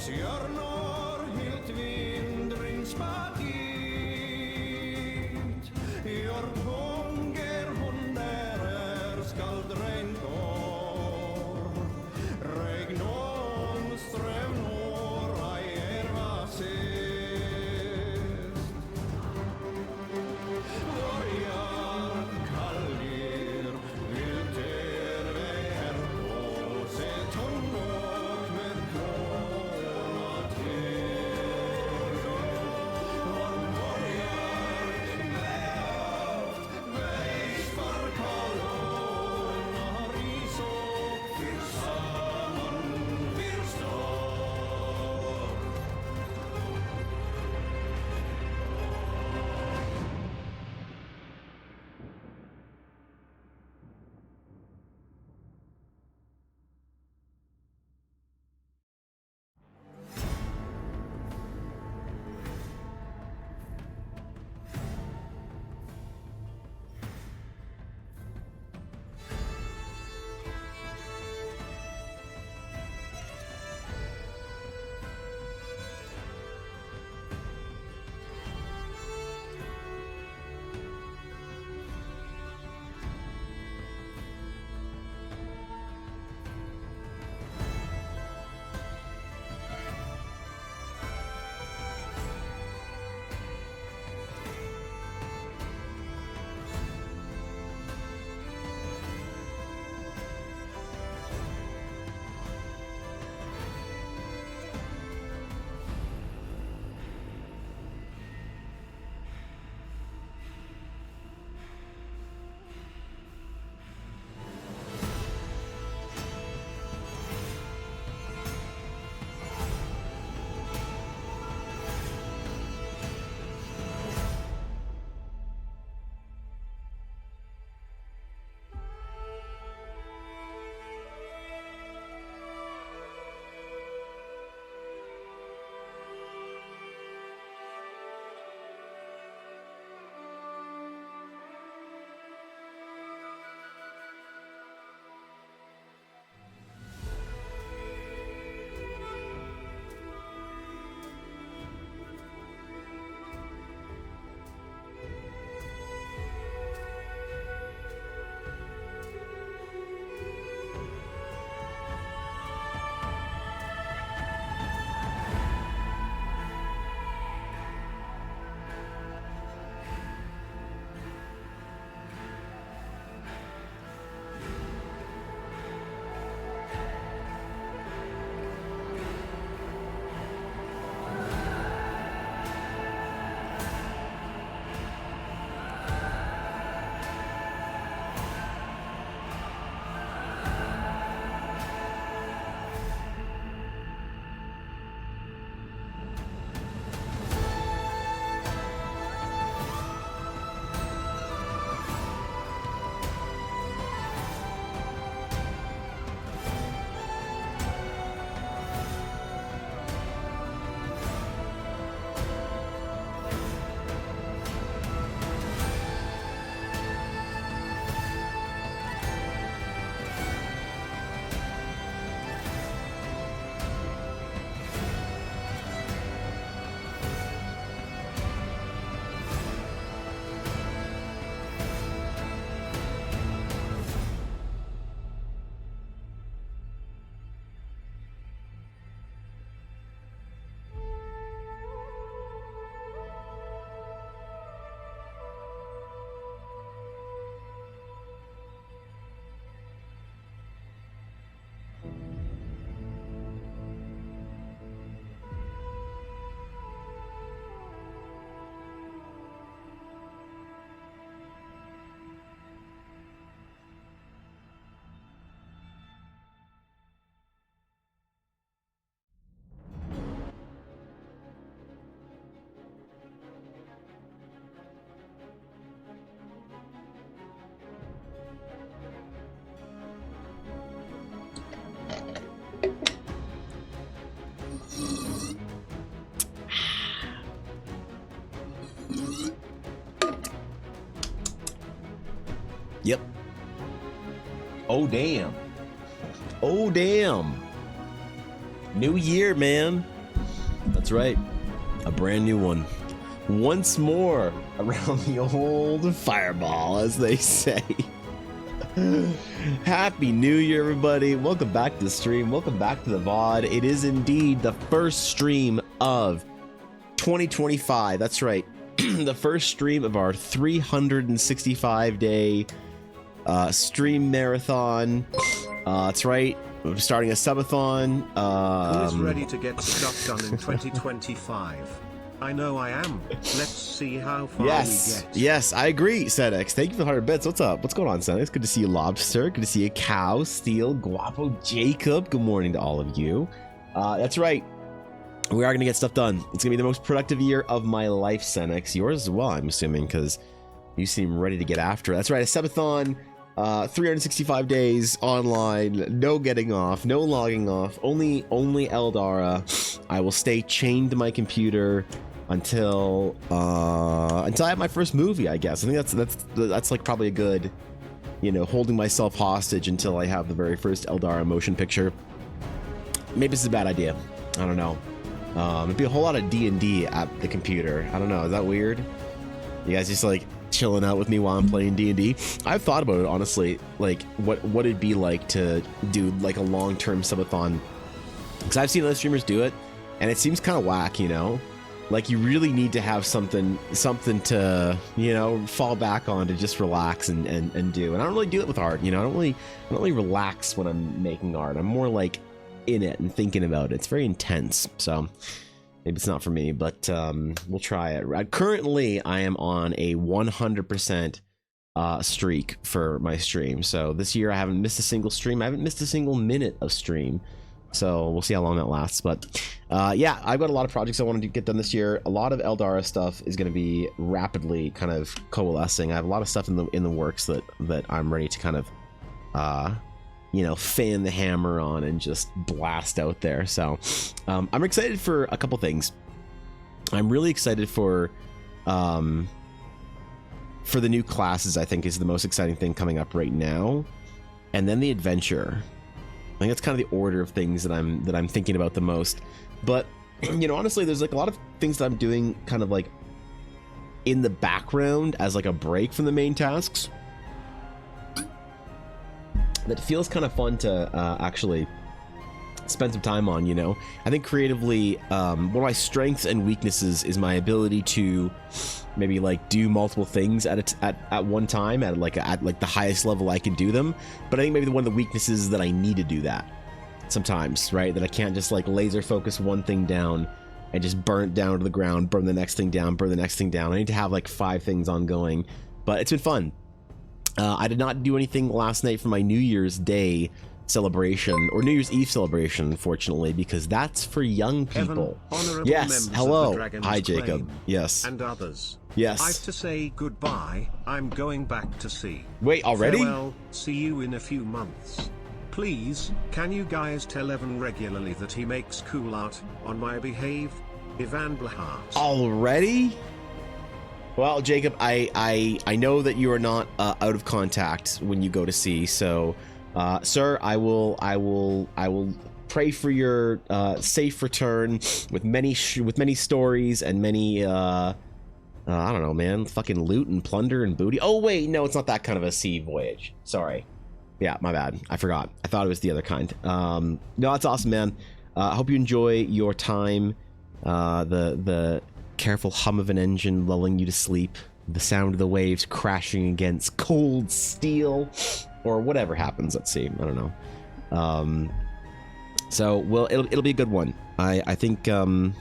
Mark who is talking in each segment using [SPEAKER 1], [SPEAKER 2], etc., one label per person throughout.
[SPEAKER 1] Stjörnor helt vindringspartiet Gjør konger hon der skal regn går Regn om strøm når ei var sist Vår jord kallir vil der vær på se tonnog med krona til Vår morgen levt veis for kolonar i så fyr sammen fyr stå
[SPEAKER 2] Yep. Oh, damn. Oh, damn. New year, man. That's right. A brand new one. Once more around the old fireball, as they say. Happy New Year, everybody. Welcome back to the stream. Welcome back to the VOD. It is indeed the first stream of 2025. That's right. The first stream of our 365-day stream marathon. That's right. We're starting a subathon.
[SPEAKER 1] Who is ready to get stuff done in 2025? I know I am. Let's see how far we get.
[SPEAKER 2] Yes, I agree, Sedex. Thank you for the 100 bits. What's up? What's going on, Sedex? Good to see you, Lobster. Good to see you, Cow, Steel, Guapo, Jacob. Good morning to all of you. That's right. We are going to get stuff done. It's going to be the most productive year of my life, Senex. Yours as well, I'm assuming, because you seem ready to get after it. That's right, a subathon. 365 days online, no getting off, no logging off, only Eldara. I will stay chained to my computer until I have my first movie, I guess. I think that's like probably a good, you know, holding myself hostage until I have the very first Eldara motion picture. Maybe this is a bad idea. I don't know. It'd be a whole lot of D&D at the computer. I don't know. Is that weird? You guys just like chilling out with me while I'm playing D&D? I've thought about it, honestly, like what it'd be like to do like a long-term subathon, because I've seen other streamers do it and it seems kind of whack, you know, like you really need to have something to, you know, fall back on to just relax and do. And I don't really do it with art, you know. I don't really relax when I'm making art. I'm more like in it and thinking about it. It's very intense, so maybe it's not for me, but we'll try it. Currently, I am on a 100% streak for my stream. So this year, I haven't missed a single stream. I haven't missed a single minute of stream. So we'll see how long that lasts. But yeah, I've got a lot of projects I wanted to get done this year. A lot of Eldara stuff is going to be rapidly kind of coalescing. I have a lot of stuff in the works that I'm ready to kind of you know, fan the hammer on and just blast out there. So I'm excited for a couple things. I'm really excited for the new classes. I think is the most exciting thing coming up right now, and then the adventure. I think that's kind of the order of things that I'm thinking about the most. But you know, honestly, there's like a lot of things that I'm doing kind of like in the background as like a break from the main tasks that feels kind of fun to actually spend some time on, you know. I think creatively, one of my strengths and weaknesses is my ability to maybe like do multiple things at one time at like the highest level I can do them. But I think maybe one of the weaknesses is that I need to do that sometimes, right? That I can't just like laser focus one thing down and just burn it down to the ground, burn the next thing down, burn the next thing down. I need to have like 5 things ongoing, but it's been fun. I did not do anything last night for my New Year's Day celebration or New Year's Eve celebration, unfortunately, because that's for young people. Yes, hello. Hi, Jacob. Yes.
[SPEAKER 1] And others.
[SPEAKER 2] Yes.
[SPEAKER 1] I've to say goodbye. I'm going back to sea.
[SPEAKER 2] Wait, already?
[SPEAKER 1] Farewell. See you in a few months. Please, can you guys tell Evan regularly that he makes cool art on my behave? EvanBlairArt.
[SPEAKER 2] Already? Well, Jacob, I know that you are not out of contact when you go to sea, so sir, I will pray for your safe return with many stories and many I don't know, man, fucking loot and plunder and booty. Oh wait, no, it's not that kind of a sea voyage. Sorry. Yeah, my bad. I forgot. I thought it was the other kind. No, that's awesome, man. I hope you enjoy your time. The careful hum of an engine lulling you to sleep, the sound of the waves crashing against cold steel, or whatever happens at sea. I don't know. So well, it'll be a good one. I think that's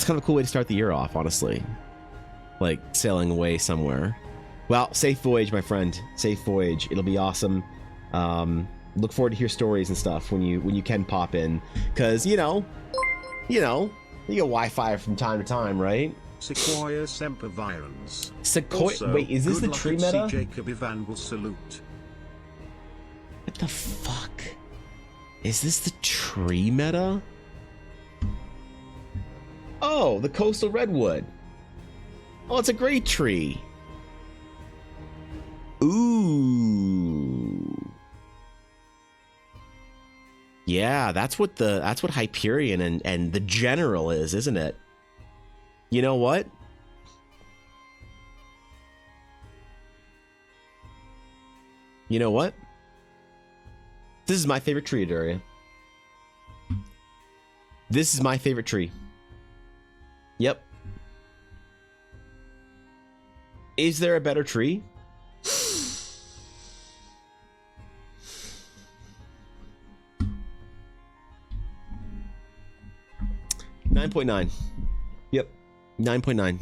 [SPEAKER 2] kind of a cool way to start the year off, honestly. Like sailing away somewhere. Well, safe voyage, my friend. Safe voyage. It'll be awesome. Look forward to hear stories and stuff when you can pop in, because you get Wi-Fi from time to time, right?
[SPEAKER 1] Sequoia semper virens.
[SPEAKER 2] Sequoia.
[SPEAKER 1] Also,
[SPEAKER 2] wait, is this the
[SPEAKER 1] good
[SPEAKER 2] tree
[SPEAKER 1] luck at
[SPEAKER 2] meta?
[SPEAKER 1] sea, Jacob Ivan will salute.
[SPEAKER 2] What the fuck? Is this the tree meta? Oh, the coastal redwood. Oh, it's a great tree. Ooh. Yeah, that's what Hyperion and the General is, isn't it? You know what? You know what? This is my favorite tree, Daria. This is my favorite tree. Yep. Is there a better tree? 9.9. Yep. 9.9.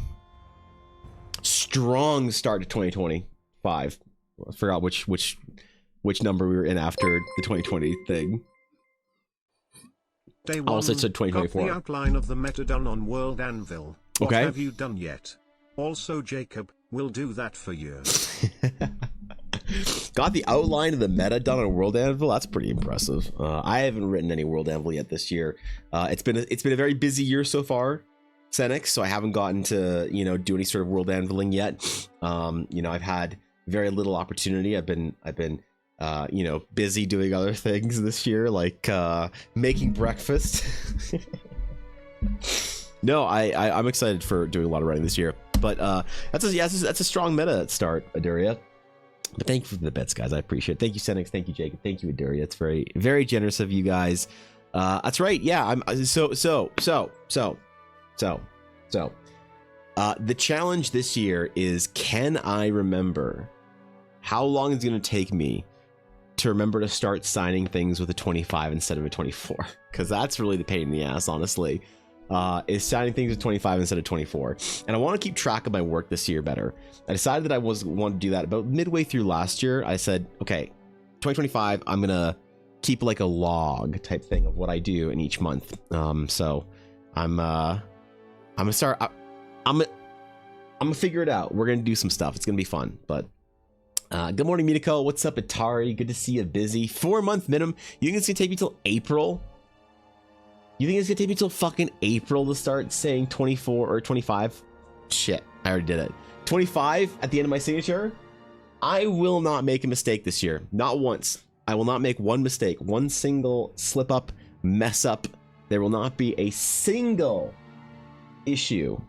[SPEAKER 2] Strong start to 2025. I forgot which number we were in after the 2020 thing.
[SPEAKER 1] Day one,
[SPEAKER 2] also said 2024.
[SPEAKER 1] got the outline of the meta done on World Anvil. What
[SPEAKER 2] Okay.
[SPEAKER 1] have you done yet? Also, Jacob, we'll do that for you.
[SPEAKER 2] Got the outline of the meta done on World Anvil. That's pretty impressive. I haven't written any World Anvil yet this year. It's been a very busy year so far, Senix. So I haven't gotten to do any sort of World Anviling yet. I've had very little opportunity. I've been busy doing other things this year, like making breakfast. No, I'm excited for doing a lot of writing this year. But that's a strong meta start, Aduria. But thank you for the bets, guys. I appreciate it. Thank you, Senix. Thank you, Jacob. Thank you, Aduria. It's very, very generous of you guys. That's right. Yeah, I'm the challenge this year is, can I remember how long it's going to take me to remember to start signing things with a 25 instead of a 24? Because that's really the pain in the ass, honestly. Is signing things with 25 instead of 24. And I want to keep track of my work this year better. I decided that I want to do that about midway through last year. I said, okay, 2025, I'm gonna keep like a log type thing of what I do in each month. So I'm gonna start. I'm gonna figure it out. We're gonna do some stuff. It's gonna be fun. But good morning, Mitiko. What's up, Atari? Good to see you. Busy. 4-month minimum. You think it's gonna take me till April? You think it's gonna take me till fucking April to start saying 24 or 25? Shit, I already did it. 25 at the end of my signature? I will not make a mistake this year. Not once. I will not make one mistake. One single slip up, mess up. There will not be a single issue.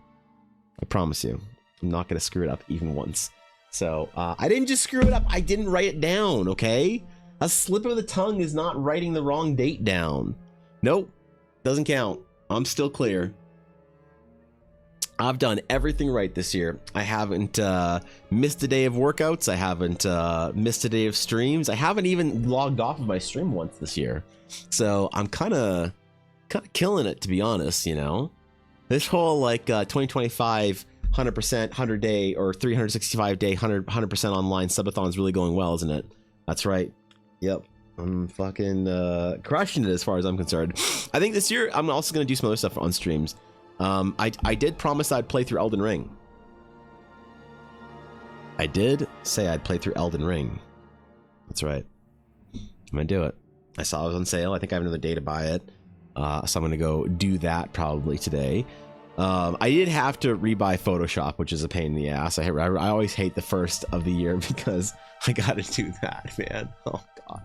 [SPEAKER 2] I promise you. I'm not gonna screw it up even once. So, I didn't just screw it up. I didn't write it down, okay? A slip of the tongue is not writing the wrong date down. Nope. Doesn't count. I'm still clear. I've done everything right this year. I haven't missed a day of workouts. I haven't missed a day of streams. I haven't even logged off of my stream once this year. So I'm kind of killing it, to be honest, This whole 2025 100%, 100 day or 365 day 100% online subathon is really going well, isn't it? That's right. Yep. I'm fucking crushing it as far as I'm concerned. I think this year I'm also going to do some other stuff on streams. I did promise I'd play through Elden Ring. I did say I'd play through Elden Ring. That's right. I'm going to do it. I saw it was on sale. I think I have another day to buy it. So I'm going to go do that probably today. I did have to rebuy Photoshop, which is a pain in the ass. I always hate the first of the year because I got to do that, man. Oh, God.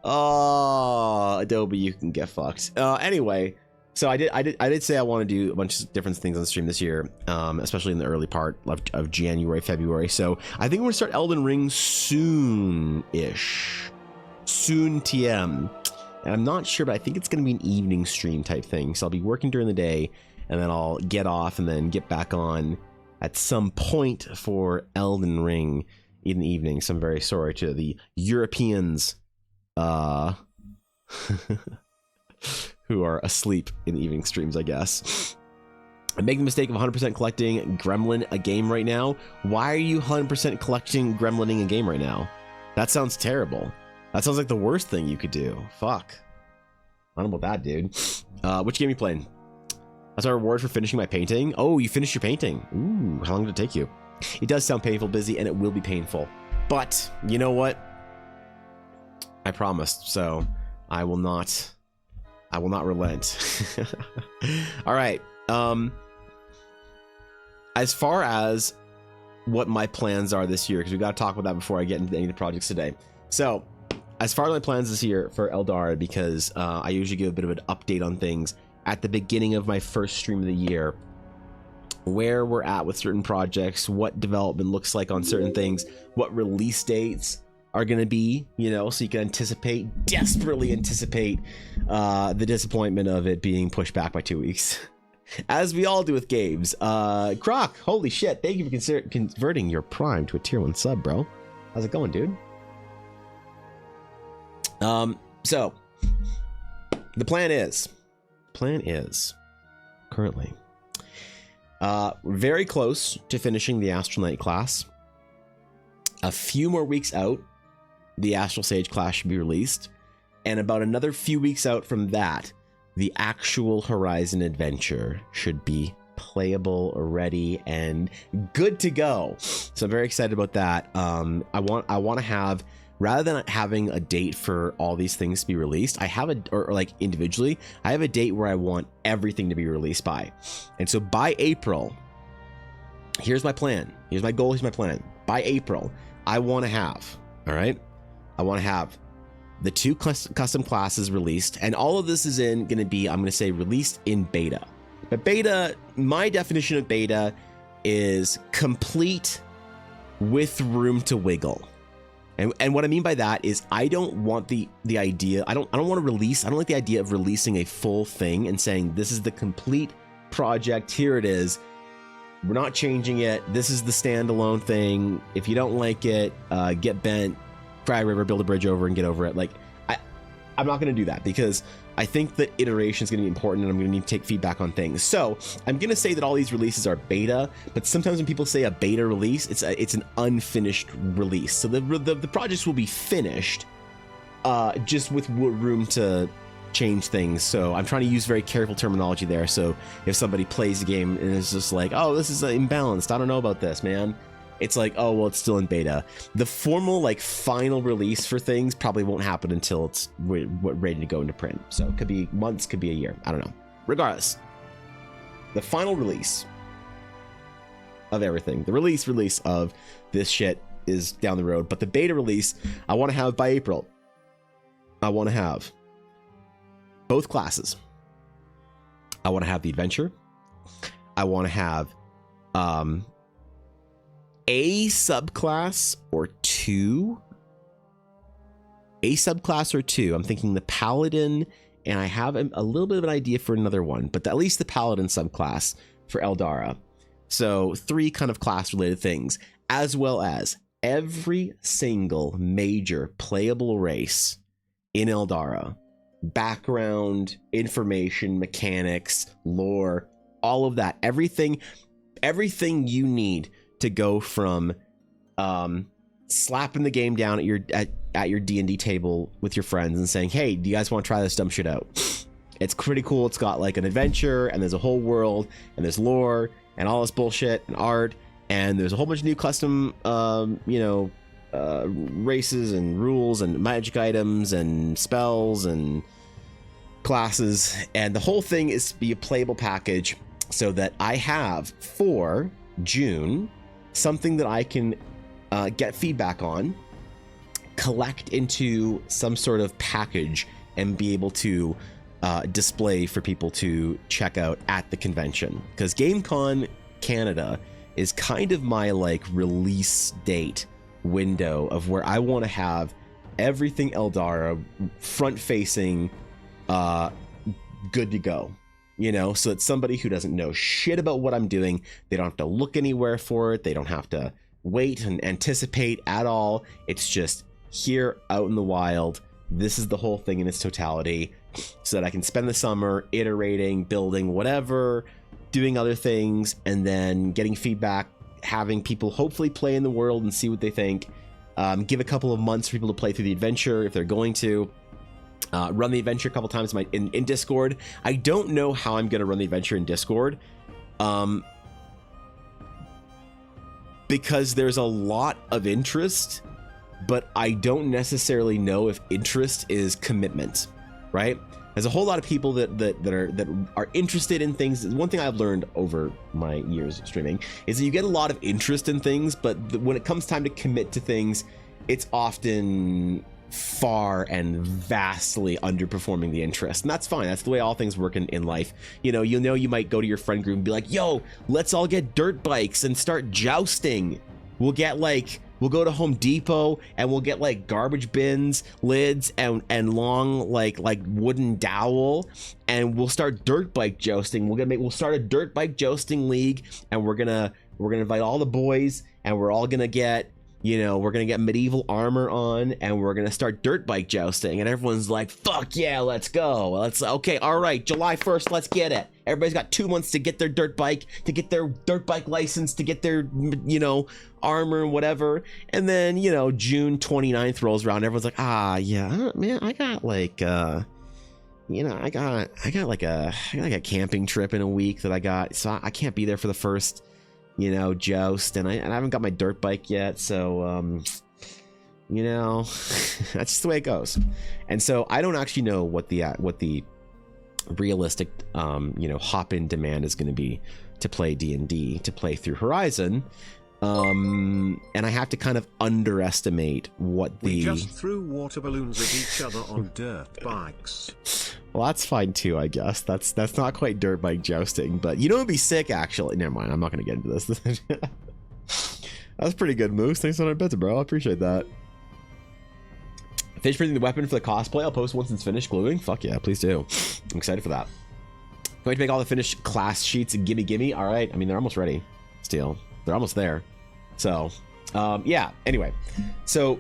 [SPEAKER 2] Oh, Adobe, you can get fucked. Anyway, so I did say I want to do a bunch of different things on the stream this year, especially in the early part of January, February. So I think we're gonna start Elden Ring soon-ish, soon TM. And I'm not sure, but I think it's gonna be an evening stream type thing. So I'll be working during the day, and then I'll get off and then get back on at some point for Elden Ring in the evening. So I'm very sorry to the Europeans who are asleep in the evening streams, I guess. I'm making the mistake of 100% collecting Gremlin a game right now. Why are you 100% collecting Gremlining a game right now? That sounds terrible. That sounds like the worst thing you could do. Fuck. I don't know about that, dude. Which game are you playing? That's our reward for finishing my painting. Oh, you finished your painting. Ooh, how long did it take you? It does sound painful, busy, and it will be painful. But you know what? I promised, so I will not relent. All right. As far as what my plans are this year, because we got to talk about that before I get into any of the projects today. So as far as my plans this year for Eldara, because I usually give a bit of an update on things at the beginning of my first stream of the year, where we're at with certain projects, what development looks like on certain things, what release dates are going to be, you know, so you can desperately anticipate the disappointment of it being pushed back by 2 weeks. As we all do with games. Croc, holy shit, thank you for converting your Prime to a tier 1 sub, bro. How's it going, dude? So the plan is currently we're very close to finishing the Astral Knight class. A few more weeks out, the Astral Sage class should be released, and about another few weeks out from that, the actual Horizon adventure should be playable, ready, and good to go. So I'm very excited about that. I want to have, rather than having a date for all these things to be released, I have or like individually, I have a date where I want everything to be released by. And so by April, here's my plan. Here's my goal. Here's my plan. By April, I want to have, all right, I want to have the 2 custom classes released, and all of this is going to be, I'm going to say, released in beta. But beta, my definition of beta is complete with room to wiggle. And what I mean by that is I don't want the idea, I don't want to release, I don't like the idea of releasing a full thing and saying this is the complete project, here it is. We're not changing it. This is the standalone thing. If you don't like it, get bent, cry a river, build a bridge over, and get over it. Like, I'm not going to do that, because I think that iteration is going to be important, and I'm going to need to take feedback on things. So I'm going to say that all these releases are beta, but sometimes when people say a beta release, it's an unfinished release. So the projects will be finished, just with room to change things. So I'm trying to use very careful terminology there. So if somebody plays the game and is just like, oh, this is imbalanced, I don't know about this, man, it's like, oh, well, it's still in beta. The formal, like, final release for things probably won't happen until it's ready to go into print. So it could be months, could be a year, I don't know. Regardless, the final release of everything, the release of this shit is down the road, but the beta release I want to have by April. I want to have both classes. I want to have the adventure. I want to have a subclass or two. I'm thinking the Paladin, and I have a little bit of an idea for another one, but at least the Paladin subclass for Eldara. So 3 kind of class related things, as well as every single major playable race in Eldara. Background, information, mechanics, lore, all of that. Everything you need to go from slapping the game down at your D&D table with your friends and saying, hey, do you guys want to try this dumb shit out? It's pretty cool. It's got like an adventure, and there's a whole world, and there's lore and all this bullshit and art, and there's a whole bunch of new custom races and rules and magic items and spells and classes, and the whole thing is to be a playable package, so that I have for June something that I can get feedback on, collect into some sort of package, and be able to display for people to check out at the convention. Because GameCon Canada is kind of my like release date window of where I want to have everything Eldara front facing, good to go. You know, so it's somebody who doesn't know shit about what I'm doing. They don't have to look anywhere for it. They don't have to wait and anticipate at all. It's just here out in the wild. This is the whole thing in its totality, so that I can spend the summer iterating, building whatever, doing other things, and then getting feedback, having people hopefully play in the world and see what they think. Give a couple of months for people to play through the adventure if they're going to. Run the adventure a couple times in Discord. I don't know how I'm going to run the adventure in Discord, because there's a lot of interest, but I don't necessarily know if interest is commitment, right? There's a whole lot of people that are interested in things. One thing I've learned over my years of streaming is that you get a lot of interest in things, but when it comes time to commit to things, it's often far and vastly underperforming the interest, and that's fine. That's the way all things work in life. You know, you might go to your friend group and be like, yo, let's all get dirt bikes and start jousting. We'll go to Home Depot and we'll get like garbage bins, lids, and long like wooden dowel, and we'll start dirt bike jousting. We'll start a dirt bike jousting league, and we're gonna invite all the boys, and we're all gonna get, you know, we're gonna get medieval armor on, and we're gonna start dirt bike jousting. And everyone's like, fuck yeah, let's go. Okay, all right, July 1st, let's get it. Everybody's got 2 months to get their dirt bike, license, to get their, you know, armor and whatever. And then, you know, June 29th rolls around, everyone's like, yeah, man, I got like you know, I got like a camping trip in a week that I got, so I can't be there for the first, you know, joust, and I haven't got my dirt bike yet, so you know, that's just the way it goes. And so I don't actually know what the realistic you know, hop-in demand is going to be to play D&D, to play through Horizon, and I have to kind of underestimate what
[SPEAKER 1] we just threw water balloons at each other on dirt bikes.
[SPEAKER 2] Well, that's fine too, I guess. That's not quite dirt bike jousting, but you know, it'd be sick actually. Never mind, I'm not gonna get into this. That's pretty good, Moose. Thanks for 100 bits, bro. I appreciate that. Finish printing the weapon for the cosplay. I'll post once it's finished gluing. Fuck yeah, please do. I'm excited for that. Going to make all the finished class sheets and gimme. All right, I mean, they're almost ready. Still, they're almost there. So, yeah. Anyway, so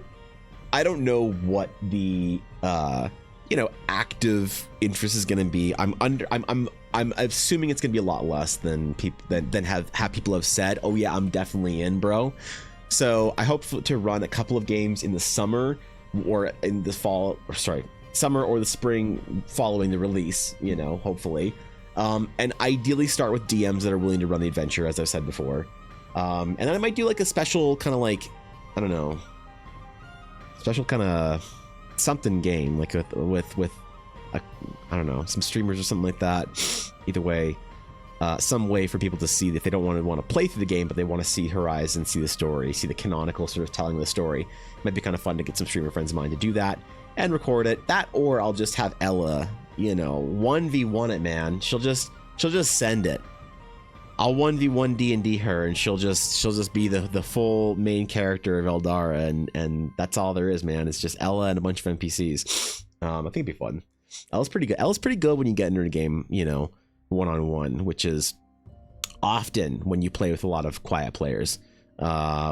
[SPEAKER 2] I don't know what the you know, active interest is going to be. I'm assuming it's going to be a lot less than people have said, oh yeah, I'm definitely in, bro. So I hope to run a couple of games in the summer or in the fall, or sorry, summer or the spring following the release, you know, hopefully. And ideally start with DMs that are willing to run the adventure, as I've said before. And then I might do like a special kind of like, I don't know, special kind of something game, like with I don't know, some streamers or something like that. Either way, some way for people to see, if they don't want to play through the game, but they want to see Horizon, see the story, see the canonical sort of telling of the story. It might be kind of fun to get some streamer friends of mine to do that and record it. That, or I'll just have Ella, you know, 1v1 it, man. She'll just send it. I'll 1v1 D&D her, and she'll just be the full main character of Eldara, and that's all there is, man. It's just Ella and a bunch of NPCs. I think it'd be fun. Ella's pretty good. Ella's pretty good when you get into a game, you know, one-on-one, which is often when you play with a lot of quiet players,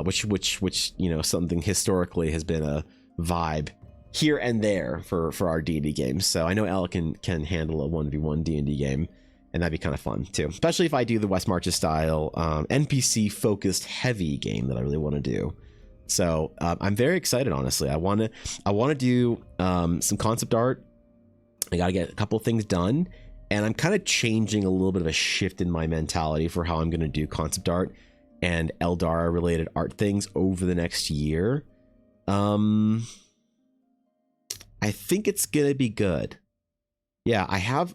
[SPEAKER 2] which you know, something historically has been a vibe here and there for our D&D games. So I know Ella can handle a 1v1 D&D game. And that'd be kind of fun too, especially if I do the West Marches style NPC focused heavy game that I really want to do. So I'm very excited, honestly. I want to do some concept art. I got to get a couple things done, and I'm kind of changing a little bit of a shift in my mentality for how I'm going to do concept art and Eldara related art things over the next year. I think it's going to be good. Yeah, I have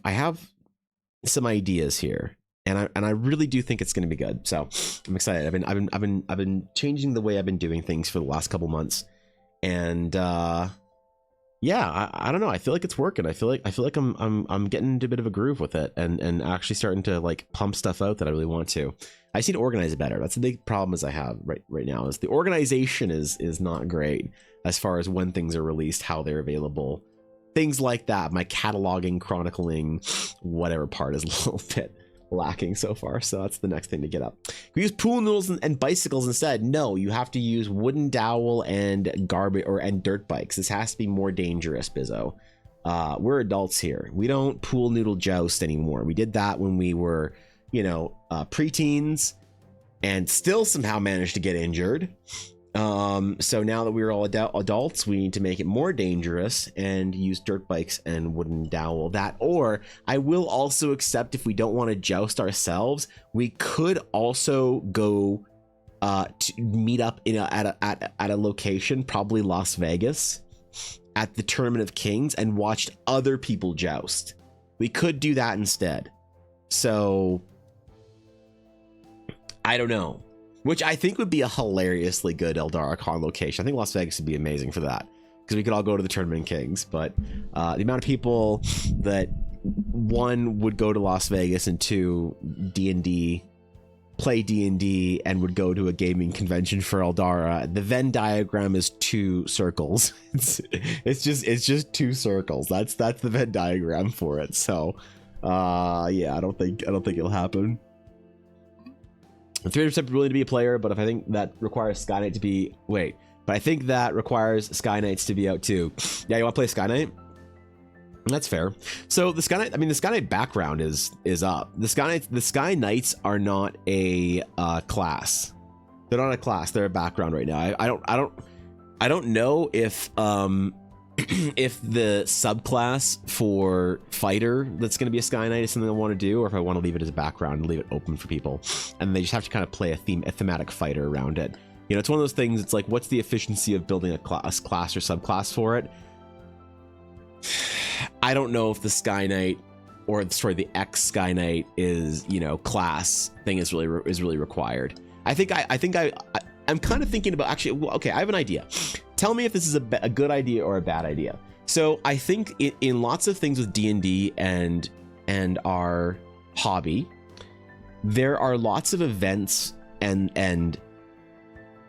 [SPEAKER 2] some ideas here, and I really do think it's going to be good. So I'm excited. I've been changing the way I've been doing things for the last couple months, and yeah, I don't know. I feel like it's working. I feel like I'm getting into a bit of a groove with it, and actually starting to like pump stuff out that I really want to. I just need to organize it better. That's the big problem as I have right now, is the organization is not great as far as when things are released, how they're available. Things like that. My cataloging, chronicling, whatever part is a little bit lacking so far. So that's the next thing to get up. We use pool noodles and bicycles instead. No, you have to use wooden dowel and garbage and dirt bikes. This has to be more dangerous, Bizzo. We're adults here. We don't pool noodle joust anymore. We did that when we were, you know, preteens, and still somehow managed to get injured. So now that we're all adults, we need to make it more dangerous and use dirt bikes and wooden dowel. That, or I will also accept, if we don't want to joust ourselves, we could also go to meet up at a location, probably Las Vegas, at the Tournament of Kings, and watched other people joust. We could do that instead. So I don't know. Which I think would be a hilariously good Eldara Con location. I think Las Vegas would be amazing for that, because we could all go to the Tournament Kings. But the amount of people that, one, would go to Las Vegas, and two, D&D, play D&D, and would go to a gaming convention for Eldara, the Venn diagram is 2 circles. It's just 2 circles. That's the Venn diagram for it. So yeah, I don't think it'll happen. 300% willing to be a player, but if I think that requires Skyknight to be but I think that requires Skyknights to be out too. Yeah, you want to play Skyknight? That's fair. So the Skyknight, I mean, the Skyknight background is up. The Sky Knights are not a class. They're not a class. They're a background right now. I don't know if if the subclass for fighter that's going to be a Sky Knight is something I want to do, or if I want to leave it as a background and leave it open for people, and they just have to kind of play a thematic fighter around it. You know, it's one of those things. It's like, what's the efficiency of building a class or subclass for it? I don't know if the Sky Knight, or the X Sky Knight is, you know, class thing is really required. I'm kind of thinking about, actually, well, okay, I have an idea. Tell me if this is a good idea or a bad idea. So I think in lots of things with D&D and our hobby, there are lots of events and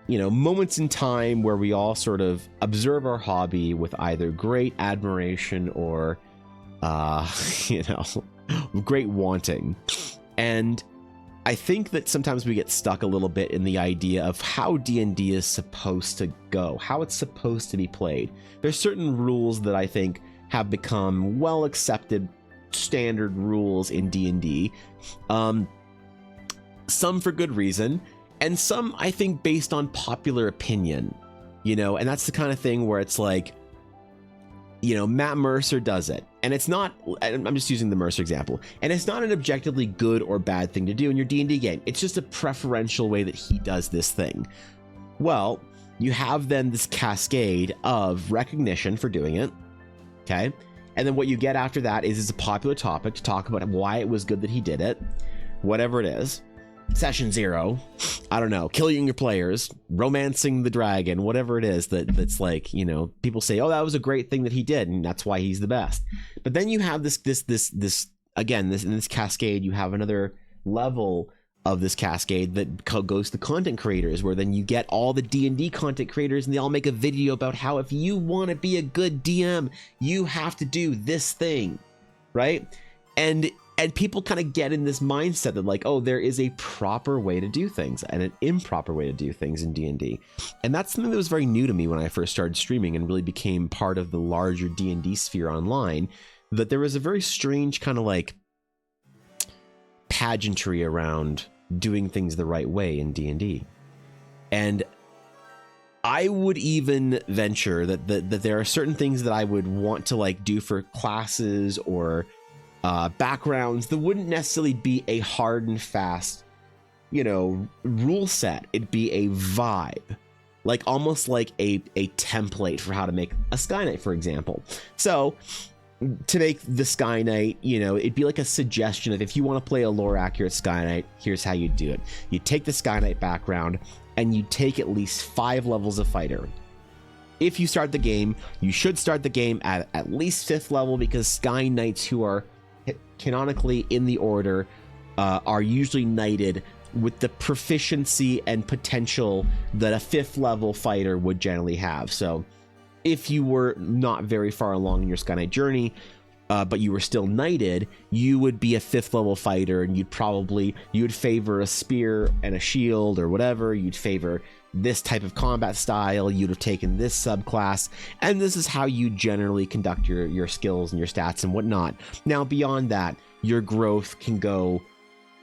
[SPEAKER 2] you know, moments in time where we all sort of observe our hobby with either great admiration or you know, great wanting. And I think that sometimes we get stuck a little bit in the idea of how D&D is supposed to go, how it's supposed to be played. There's certain rules that I think have become well accepted standard rules in D&D, some for good reason, and some I think based on popular opinion, you know. And that's the kind of thing where it's like, you know, Matt Mercer does it, and it's not, I'm just using the Mercer example, and it's not an objectively good or bad thing to do in your D&D game. It's just a preferential way that he does this thing. Well, you have then this cascade of recognition for doing it, okay? And then what you get after that is a popular topic to talk about why it was good that he did it, whatever it is. Session 0, I don't know, killing your players, romancing the dragon, whatever it is that's like, you know, people say, oh, that was a great thing that he did, and that's why he's the best. But then you have this again, in this cascade, you have another level of this cascade that goes to content creators, where then you get all the D&D content creators, and they all make a video about how if you want to be a good DM, you have to do this thing, right? And people kind of get in this mindset that like, oh, there is a proper way to do things and an improper way to do things in D&D. And that's something that was very new to me when I first started streaming and really became part of the larger D&D sphere online, that there was a very strange kind of like pageantry around doing things the right way in D&D. And I would even venture that there are certain things that I would want to like do for classes or backgrounds that wouldn't necessarily be a hard and fast, you know, rule set. It'd be a vibe, like almost like a template for how to make a Sky Knight, for example. So to make the Sky Knight, you know, it'd be like a suggestion of, if you want to play a lore accurate Sky Knight, here's how you do it. You take the Sky Knight background and you take at least 5 levels of fighter. If you start the game, you should start the game at least 5th level, because Sky Knights who are canonically in the order are usually knighted with the proficiency and potential that a 5th level fighter would generally have. So if you were not very far along in your Sky Knight journey, but you were still knighted, you would be a 5th level fighter, and you would favor a spear and a shield or whatever. You'd favor this type of combat style. You'd have taken this subclass, and this is how you generally conduct your skills and your stats and whatnot. Now, beyond that, your growth can go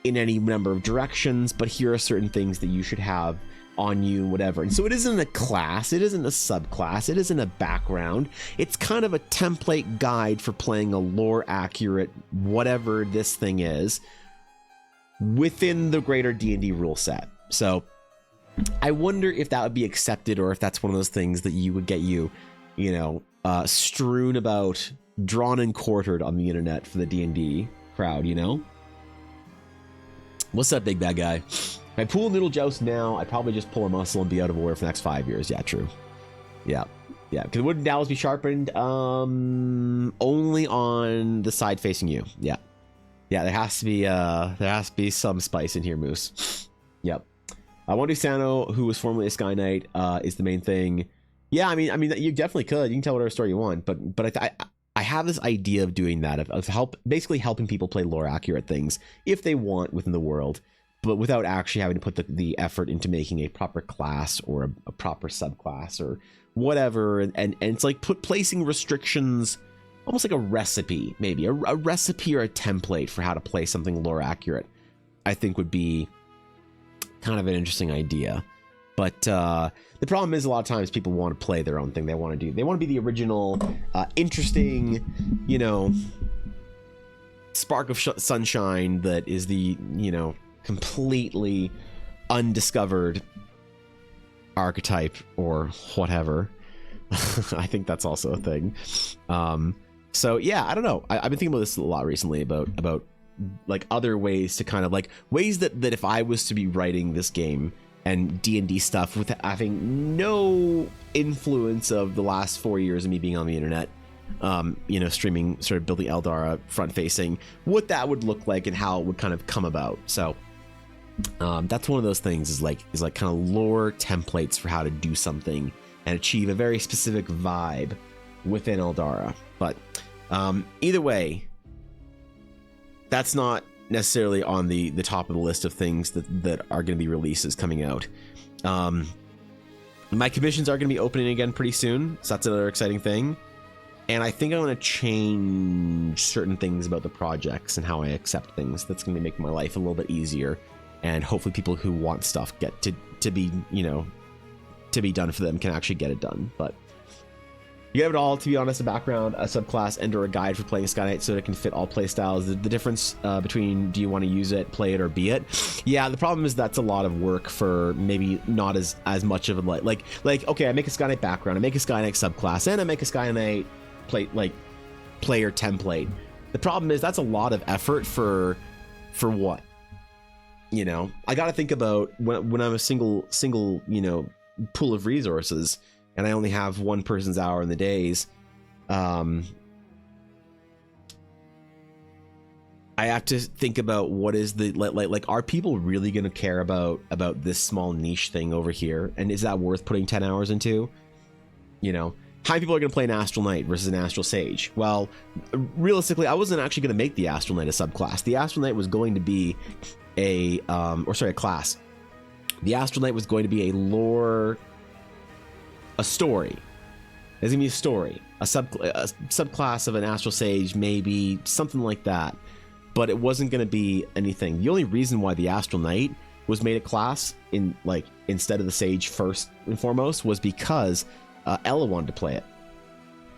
[SPEAKER 2] in any number of directions, but here are certain things that you should have on you, whatever. And so it isn't a class, it isn't a subclass, it isn't a background. It's kind of a template guide for playing a lore accurate whatever this thing is within the greater D&D rule set. So I wonder if that would be accepted, or if that's one of those things that you would get you know, strewn about, drawn and quartered on the internet for the D&D crowd, you know? What's up, big bad guy? If I pull a Noodle Joust now, I'd probably just pull a muscle and be out of order for the next 5 years. Yeah, true. Yeah. Yeah, because wooden dowels be sharpened only on the side facing you. Yeah. Yeah, there has to be some spice in here, Moose. Yep. Wonder Sano, who was formerly a Sky Knight, is the main thing. Yeah, I mean, you definitely could. You can tell whatever story you want, but I have this idea of doing that, of basically helping people play lore accurate things if they want within the world, but without actually having to put the effort into making a proper class or a proper subclass or whatever. And it's like placing restrictions, almost like a recipe, maybe a recipe or a template for how to play something lore accurate, I think would be kind of an interesting idea. But the problem is a lot of times people want to play their own thing. They want to be the original, interesting, spark of sunshine that is the, completely undiscovered archetype or whatever. I think that's also a thing. So yeah, I don't know. I've been thinking about this a lot recently about like other ways to kind of like ways that if I was to be writing this game and D&D stuff with having no influence of the last 4 years of me being on the internet, streaming, sort of building Eldara front facing, what that would look like and how it would kind of come about. So that's one of those things is like kind of lore templates for how to do something and achieve a very specific vibe within Eldara. But either way, that's not necessarily on the top of the list of things that are going to be releases coming out. My commissions are going to be opening again pretty soon, so that's another exciting thing. And I think I'm going to change certain things about the projects and how I accept things. That's going to make my life a little bit easier, and hopefully people who want stuff get to be, to be done for them can actually get it done. But you have it all, to be honest: a background, a subclass, and or a guide for playing Sky Knight so that it can fit all playstyles. The difference between do you want to use it, play it, or be it? Yeah, the problem is that's a lot of work for maybe not as much of a like okay, I make a Sky Knight background, I make a Sky Knight subclass, and I make a Sky Knight player template. The problem is that's a lot of effort for what? I got to think about when I'm a single pool of resources and I only have one person's hour in the days, I have to think about what is the like are people really going to care about this small niche thing over here, and is that worth putting 10 hours into? How many people are going to play an Astral Knight versus an Astral Sage? Well, realistically, I wasn't actually going to make the Astral Knight a subclass. The Astral Knight was going to be a class. The Astral Knight was going to be a story. There's gonna be a story, a subclass of an Astral Sage, maybe something like that. But it wasn't gonna be anything. The only reason why the Astral Knight was made a class instead of the Sage first and foremost was because Ella wanted to play it.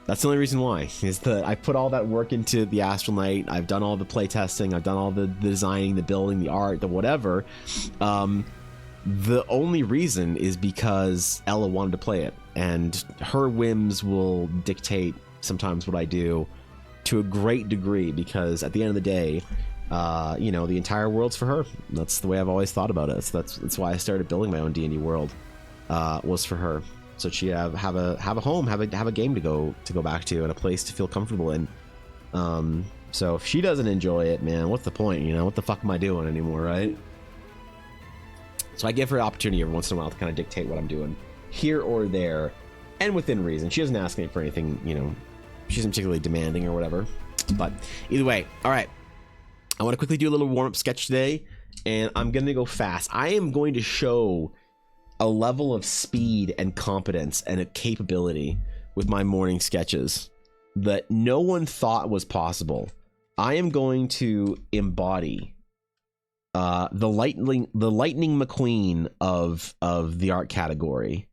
[SPEAKER 2] That's the only reason why, is that I put all that work into the Astral Knight. I've done all the play testing, I've done all the designing, the building, the art, the whatever. The only reason is because Ella wanted to play it, and her whims will dictate sometimes what I do to a great degree, because at the end of the day, the entire world's for her. That's the way I've always thought about it. So that's why I started building my own D&D world, was for her. So she have a home, have a game to go back to, and a place to feel comfortable in. So if she doesn't enjoy it, man, what's the point? What the fuck am I doing anymore, right? So I give her an opportunity every once in a while to kind of dictate what I'm doing here or there, and within reason. She doesn't ask me for anything, she isn't particularly demanding or whatever. But either way, all right. I want to quickly do a little warm-up sketch today, and I'm going to go fast. I am going to show a level of speed and competence and a capability with my morning sketches that no one thought was possible. I am going to embody the lightning McQueen of the art category.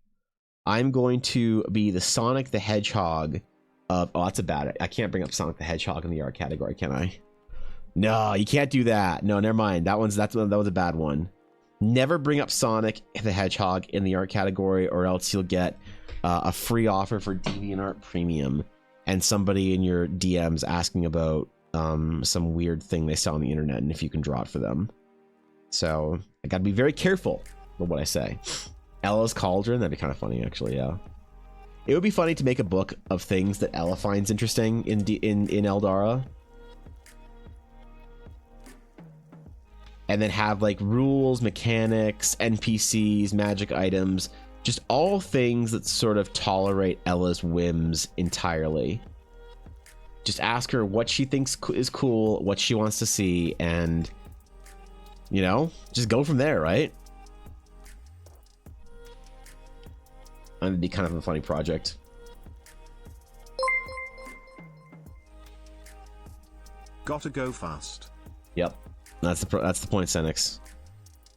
[SPEAKER 2] I'm going to be the Sonic the Hedgehog of... Oh, that's a bad... I can't bring up Sonic the Hedgehog in the art category, can I? No, you can't do that. No, never mind. That was a bad one. Never bring up Sonic the Hedgehog in the art category, or else you'll get a free offer for DeviantArt Premium and somebody in your DMs asking about some weird thing they saw on the internet and if you can draw it for them. So I gotta be very careful with what I say. Ella's Cauldron, that'd be kind of funny, actually. Yeah. It would be funny to make a book of things that Ella finds interesting in Eldara. And then have like rules, mechanics, NPCs, magic items, just all things that sort of tolerate Ella's whims entirely. Just ask her what she thinks is cool, what she wants to see, and, you know, just go from there, right? And it'd be kind of a funny project.
[SPEAKER 1] Gotta go fast.
[SPEAKER 2] Yep. That's the point, Senix.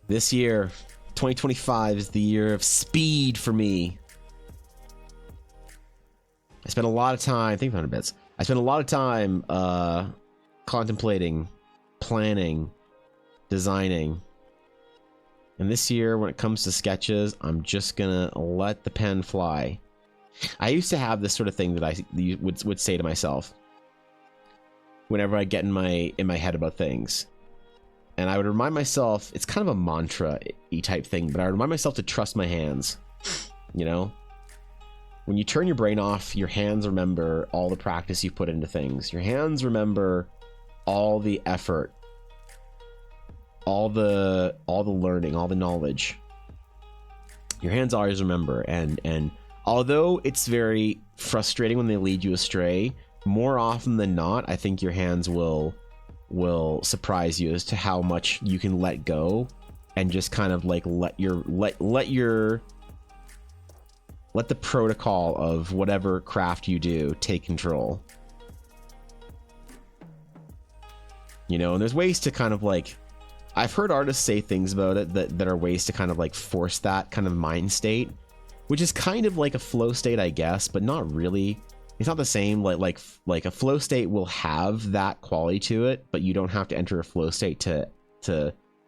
[SPEAKER 2] This year, 2025, is the year of speed for me. I spent a lot of time, think 100 bits. I spent a lot of time contemplating, planning, designing. And this year, when it comes to sketches, I'm just gonna let the pen fly. I used to have this sort of thing that I would say to myself whenever I get in my head about things. And I would remind myself, it's kind of a mantra-y type thing, but I would remind myself to trust my hands. You know? When you turn your brain off, your hands remember all the practice you put into things. Your hands remember all the effort, all the learning, all the knowledge. Your hands always remember, and although it's very frustrating when they lead you astray, more often than not, I think your hands will surprise you as to how much you can let go and just kind of like let the protocol of whatever craft you do take control. You know, and there's ways to kind of like, I've heard artists say things about it that are ways to kind of like force that kind of mind state, which is kind of like a flow state, I guess, but not really. It's not the same. Like a flow state will have that quality to it, but you don't have to enter a flow state to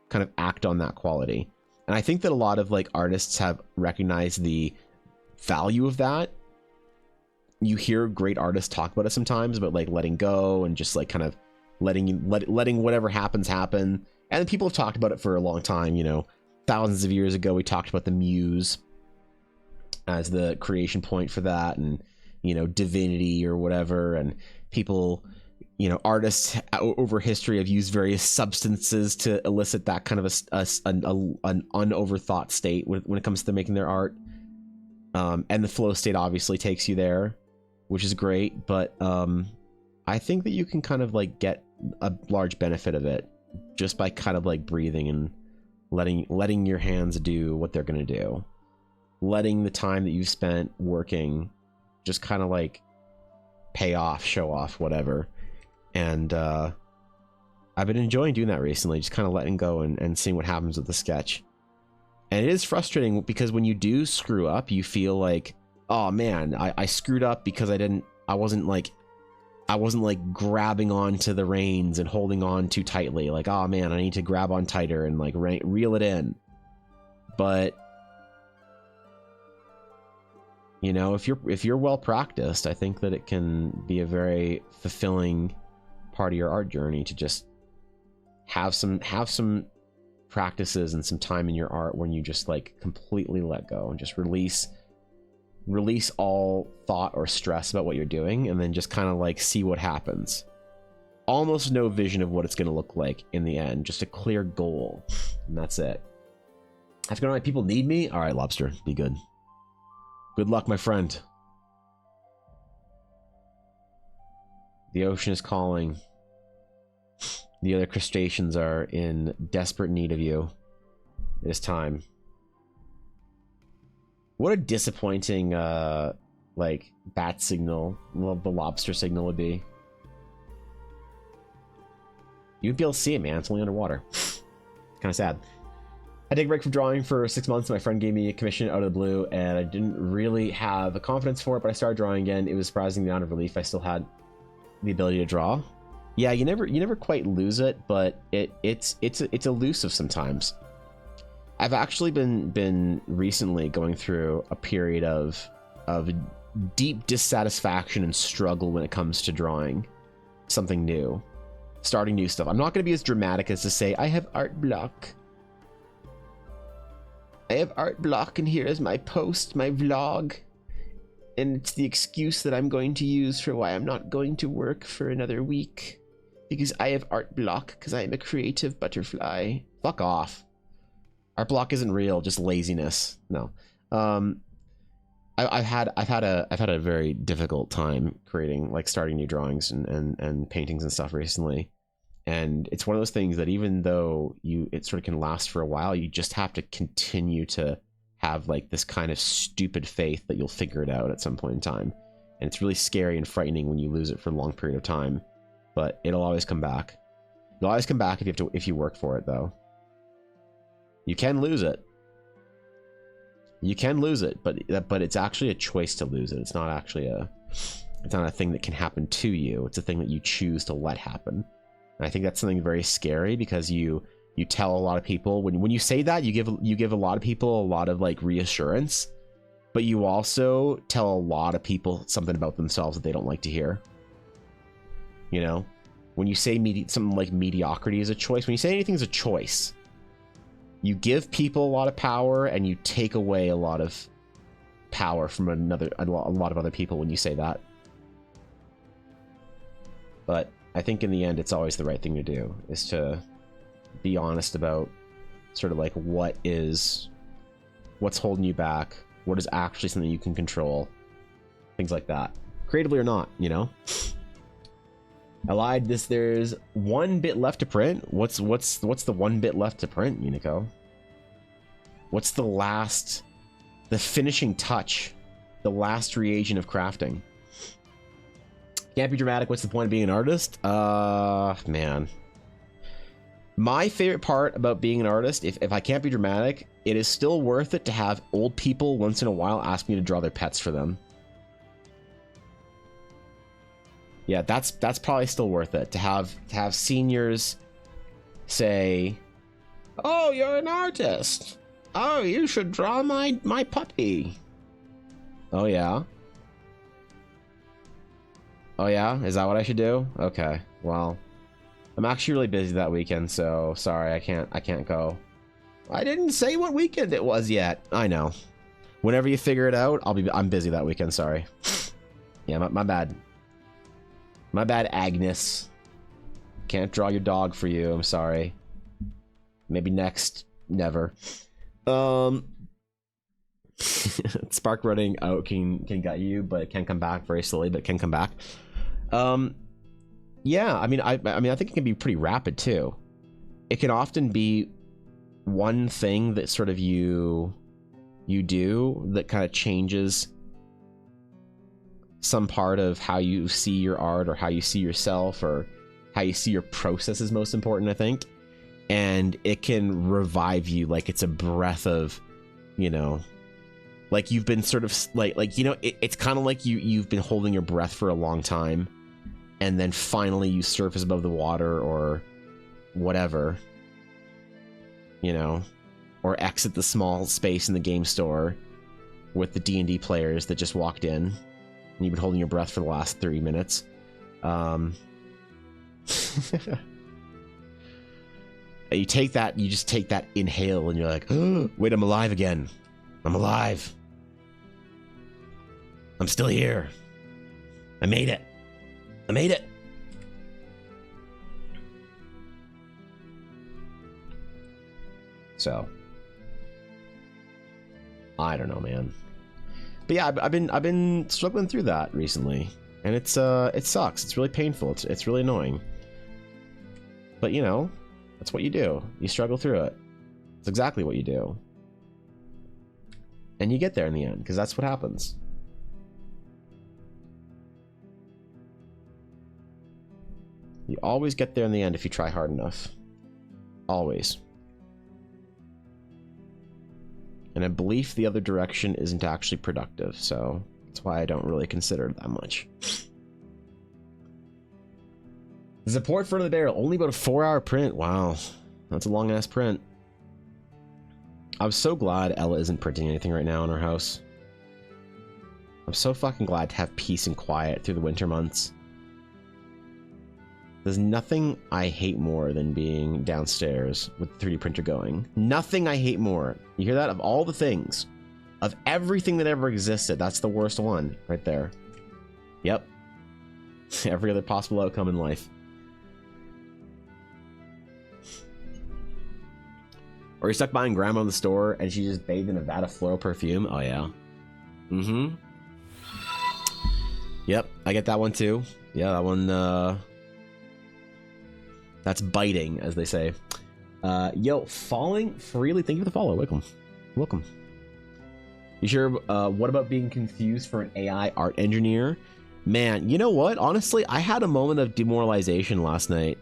[SPEAKER 2] kind of act on that quality. And I think that a lot of like artists have recognized the value of that. You hear great artists talk about it sometimes, about like letting go and just like kind of letting whatever happens happen. And people have talked about it for a long time. You know, thousands of years ago, we talked about the muse as the creation point for that, and you know, divinity or whatever. And people, you know, artists over history have used various substances to elicit that kind of an unoverthought state when it comes to making their art. And the flow state obviously takes you there, which is great. But I think that you can kind of like get a large benefit of it just by kind of like breathing and letting your hands do what they're going to do. Letting the time that you've spent working just kind of like pay off, show off, whatever. And I've been enjoying doing that recently, just kind of letting go and seeing what happens with the sketch. And it is frustrating because when you do screw up, you feel like, oh man, I screwed up because I wasn't like grabbing onto the reins and holding on too tightly. Like, oh man, I need to grab on tighter and like reel it in. But you know, if you're well practiced, I think that it can be a very fulfilling part of your art journey to just have some practices and some time in your art when you just like completely let go and just release all thought or stress about what you're doing, and then just kind of like see what happens. Almost no vision of what it's going to look like in the end, just a clear goal, and that's it. I have to go to my people need me. All right, Lobster, be good. Good luck, my friend. The ocean is calling. The other crustaceans are in desperate need of you. It is time. What a disappointing, like, bat signal the lobster signal would be. You'd be able to see it, man. It's only underwater. Kind of sad. I take a break from drawing for 6 months. My friend gave me a commission out of the blue, and I didn't really have the confidence for it, but I started drawing again. It was surprising the amount of relief I still had the ability to draw. Yeah, you never quite lose it, but it's elusive sometimes. I've actually been recently going through a period of deep dissatisfaction and struggle when it comes to drawing something new, starting new stuff. I'm not going to be as dramatic as to say I have art block. I have art block, and here is my post, my vlog. And it's the excuse that I'm going to use for why I'm not going to work for another week. Because I have art block, because I am a creative butterfly. Fuck off. Art block isn't real, just laziness. No. I've had a very difficult time creating, like, starting new drawings and paintings and stuff recently. And it's one of those things that even though it sort of can last for a while, you just have to continue to have like this kind of stupid faith that you'll figure it out at some point in time. And it's really scary and frightening when you lose it for a long period of time, but it'll always come back. It'll always come back if you work for it, though. You can lose it. You can lose it, but it's actually a choice to lose it. It's not actually it's not a thing that can happen to you. It's a thing that you choose to let happen. And I think that's something very scary, because you tell a lot of people when you say that, you give a lot of people a lot of like reassurance, but you also tell a lot of people something about themselves that they don't like to hear. You know, when you say something like mediocrity is a choice, when you say anything's a choice, you give people a lot of power and you take away a lot of power from a lot of other people when you say that. But I think in the end, it's always the right thing to do, is to be honest about sort of like what's holding you back, what is actually something you can control, things like that, creatively or not, you know. I lied. There's 1 bit left to print. What's the 1 bit left to print, Unico? What's the finishing touch, the last reagent of crafting? Can't be dramatic. What's the point of being an artist? Man. My favorite part about being an artist, if I can't be dramatic, it is still worth it to have old people once in a while ask me to draw their pets for them. Yeah, that's probably still worth it, to have seniors say, "Oh, you're an artist. Oh, you should draw my puppy." Oh yeah. Oh yeah, is that what I should do? Okay, well, I'm actually really busy that weekend, so sorry, I can't go. I didn't say what weekend it was yet. I know. Whenever you figure it out, I'm busy that weekend. Sorry. Yeah, my bad. My bad, Agnes. Can't draw your dog for you. I'm sorry. Maybe next. Never. Spark running out can get you, but it can come back very slowly, but it can come back. Yeah, I mean I think it can be pretty rapid too. It can often be one thing that sort of you do that kind of changes some part of how you see your art, or how you see yourself, or how you see your process is most important, I think. And it can revive you like it's a breath of, you know, like you've been sort of like you know, it's kind of like you've been holding your breath for a long time, and then finally you surface above the water or whatever, you know, or exit the small space in the game store with the D&D players that just walked in, and you've been holding your breath for the last 30 minutes. You just take that inhale, and you're like, oh, wait, I'm alive again. I'm alive. I'm still here. I made it. I made it. So, I don't know, man. But yeah, I've been struggling through that recently, and it sucks. It's really painful. It's really annoying. But you know, that's what you do. You struggle through it. It's exactly what you do. And you get there in the end, because that's what happens. You always get there in the end if you try hard enough. Always. And a belief the other direction isn't actually productive, so that's why I don't really consider it that much. The support for the barrel, only about a 4-hour print. Wow, that's a long ass print. I'm so glad Ella isn't printing anything right now in her house. I'm so fucking glad to have peace and quiet through the winter months. There's nothing I hate more than being downstairs with the 3D printer going. Nothing I hate more. You hear that? Of all the things of everything that ever existed, that's the worst one right there. Yep. Every other possible outcome in life. Or you're stuck buying grandma in the store and she just bathed in a vat of floral perfume. Oh yeah. Mm-hmm. Yep, I get that one too. Yeah, that one, that's biting, as they say. Yo, Falling Freely, thank you for the follow. Welcome. Welcome. You sure, what about being confused for an AI art engineer? Man, you know what? Honestly, I had a moment of demoralization last night.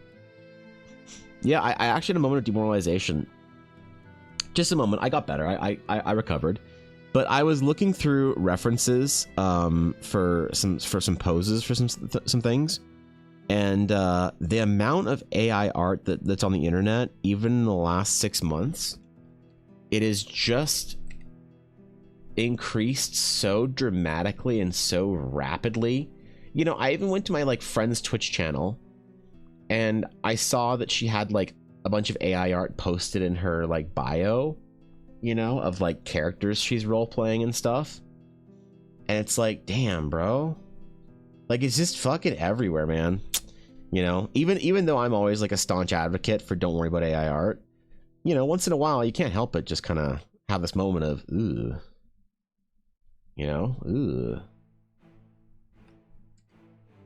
[SPEAKER 2] Yeah, I actually had a moment of demoralization. Just a moment. I got better. I recovered. But I was looking through references for some poses for some things. And the amount of AI art that's on the internet, even in the last 6 months, it is just increased so dramatically and so rapidly. You know, I even went to my like friend's Twitch channel and I saw that she had like a bunch of AI art posted in her like bio, you know, of like characters she's role playing and stuff. And it's like, damn, bro, like it's just fucking everywhere, man. You know, even though I'm always like a staunch advocate for don't worry about AI art, you know, once in a while you can't help but just kind of have this moment of ooh. You know, ooh.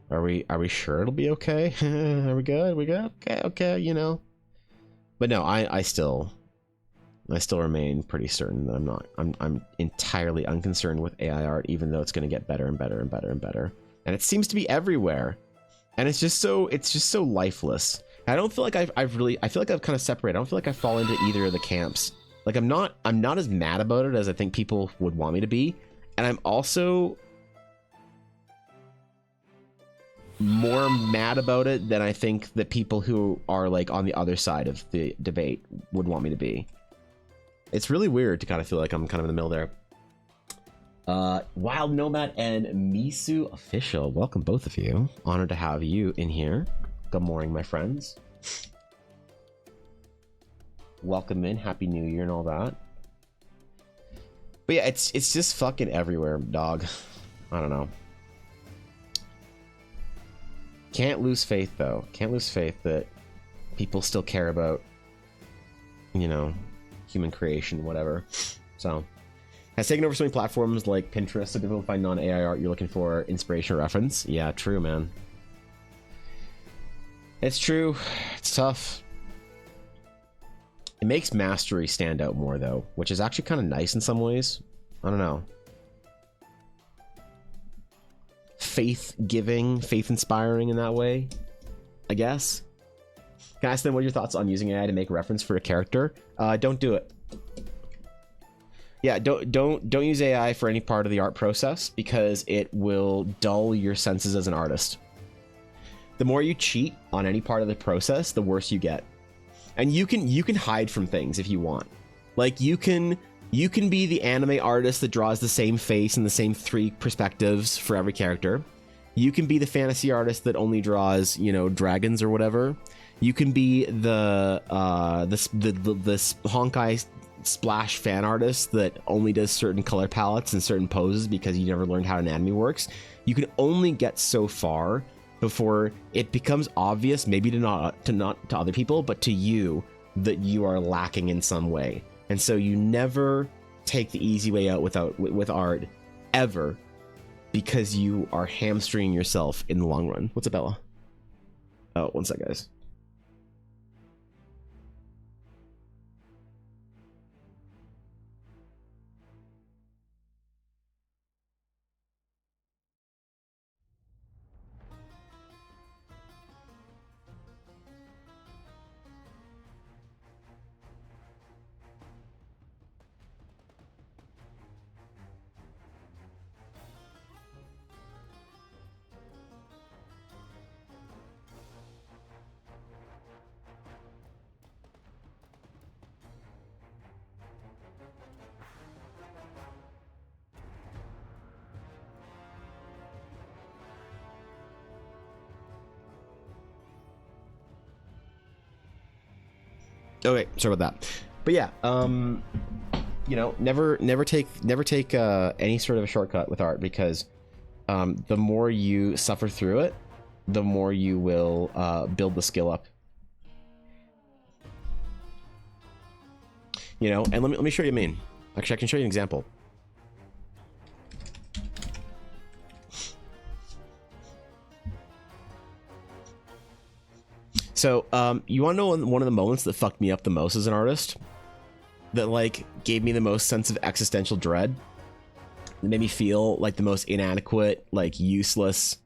[SPEAKER 2] Are we sure it'll be okay? Are we good? We good? Okay, you know. But no, I still remain pretty certain that I'm entirely unconcerned with AI art, even though it's going to get better and better and better and better. And it seems to be everywhere. And it's just so lifeless. I don't feel like I feel like I've kind of separated. I don't feel like I fall into either of the camps. Like I'm not as mad about it as I think people would want me to be. And I'm also more mad about it than I think that people who are like on the other side of the debate would want me to be. It's really weird to kind of feel like I'm kind of in the middle there. Wild Nomad and Misu Official, welcome both of you. Honored to have you in here. Good morning, my friends. Welcome in, Happy New Year and all that. But yeah, it's just fucking everywhere, dog. I don't know. Can't lose faith though. Can't lose faith that people still care about, you know, human creation, whatever. So has taken over so many platforms like Pinterest, so difficult to find non-AI art you're looking for inspiration or reference. Yeah, true, man. It's true. It's tough. It makes mastery stand out more though, which is actually kind of nice in some ways. I don't know. Faith giving, faith inspiring in that way, I guess. Can I ask them what are your thoughts on using AI to make reference for a character? Don't do it. Yeah, don't use AI for any part of the art process because it will dull your senses as an artist. The more you cheat on any part of the process, the worse you get. And you can hide from things if you want. Like you can be the anime artist that draws the same face and the same 3 perspectives for every character. You can be the fantasy artist that only draws, you know, dragons or whatever. You can be the Honkai Splash fan artist that only does certain color palettes and certain poses because you never learned how an anime works. You can only get so far before it becomes obvious, maybe not to other people, but to you, that you are lacking in some way. And so you never take the easy way out with art ever, because you are hamstringing yourself in the long run. What's up, Bella? Oh, one sec, guys. Okay, sorry about that. But yeah, you know, never take any sort of a shortcut with art, because the more you suffer through it, the more you will build the skill up. You know, and let me show you what I mean. Actually, I can show you an example. So, you want to know one of the moments that fucked me up the most as an artist? That, like, gave me the most sense of existential dread? That made me feel like the most inadequate, like, useless,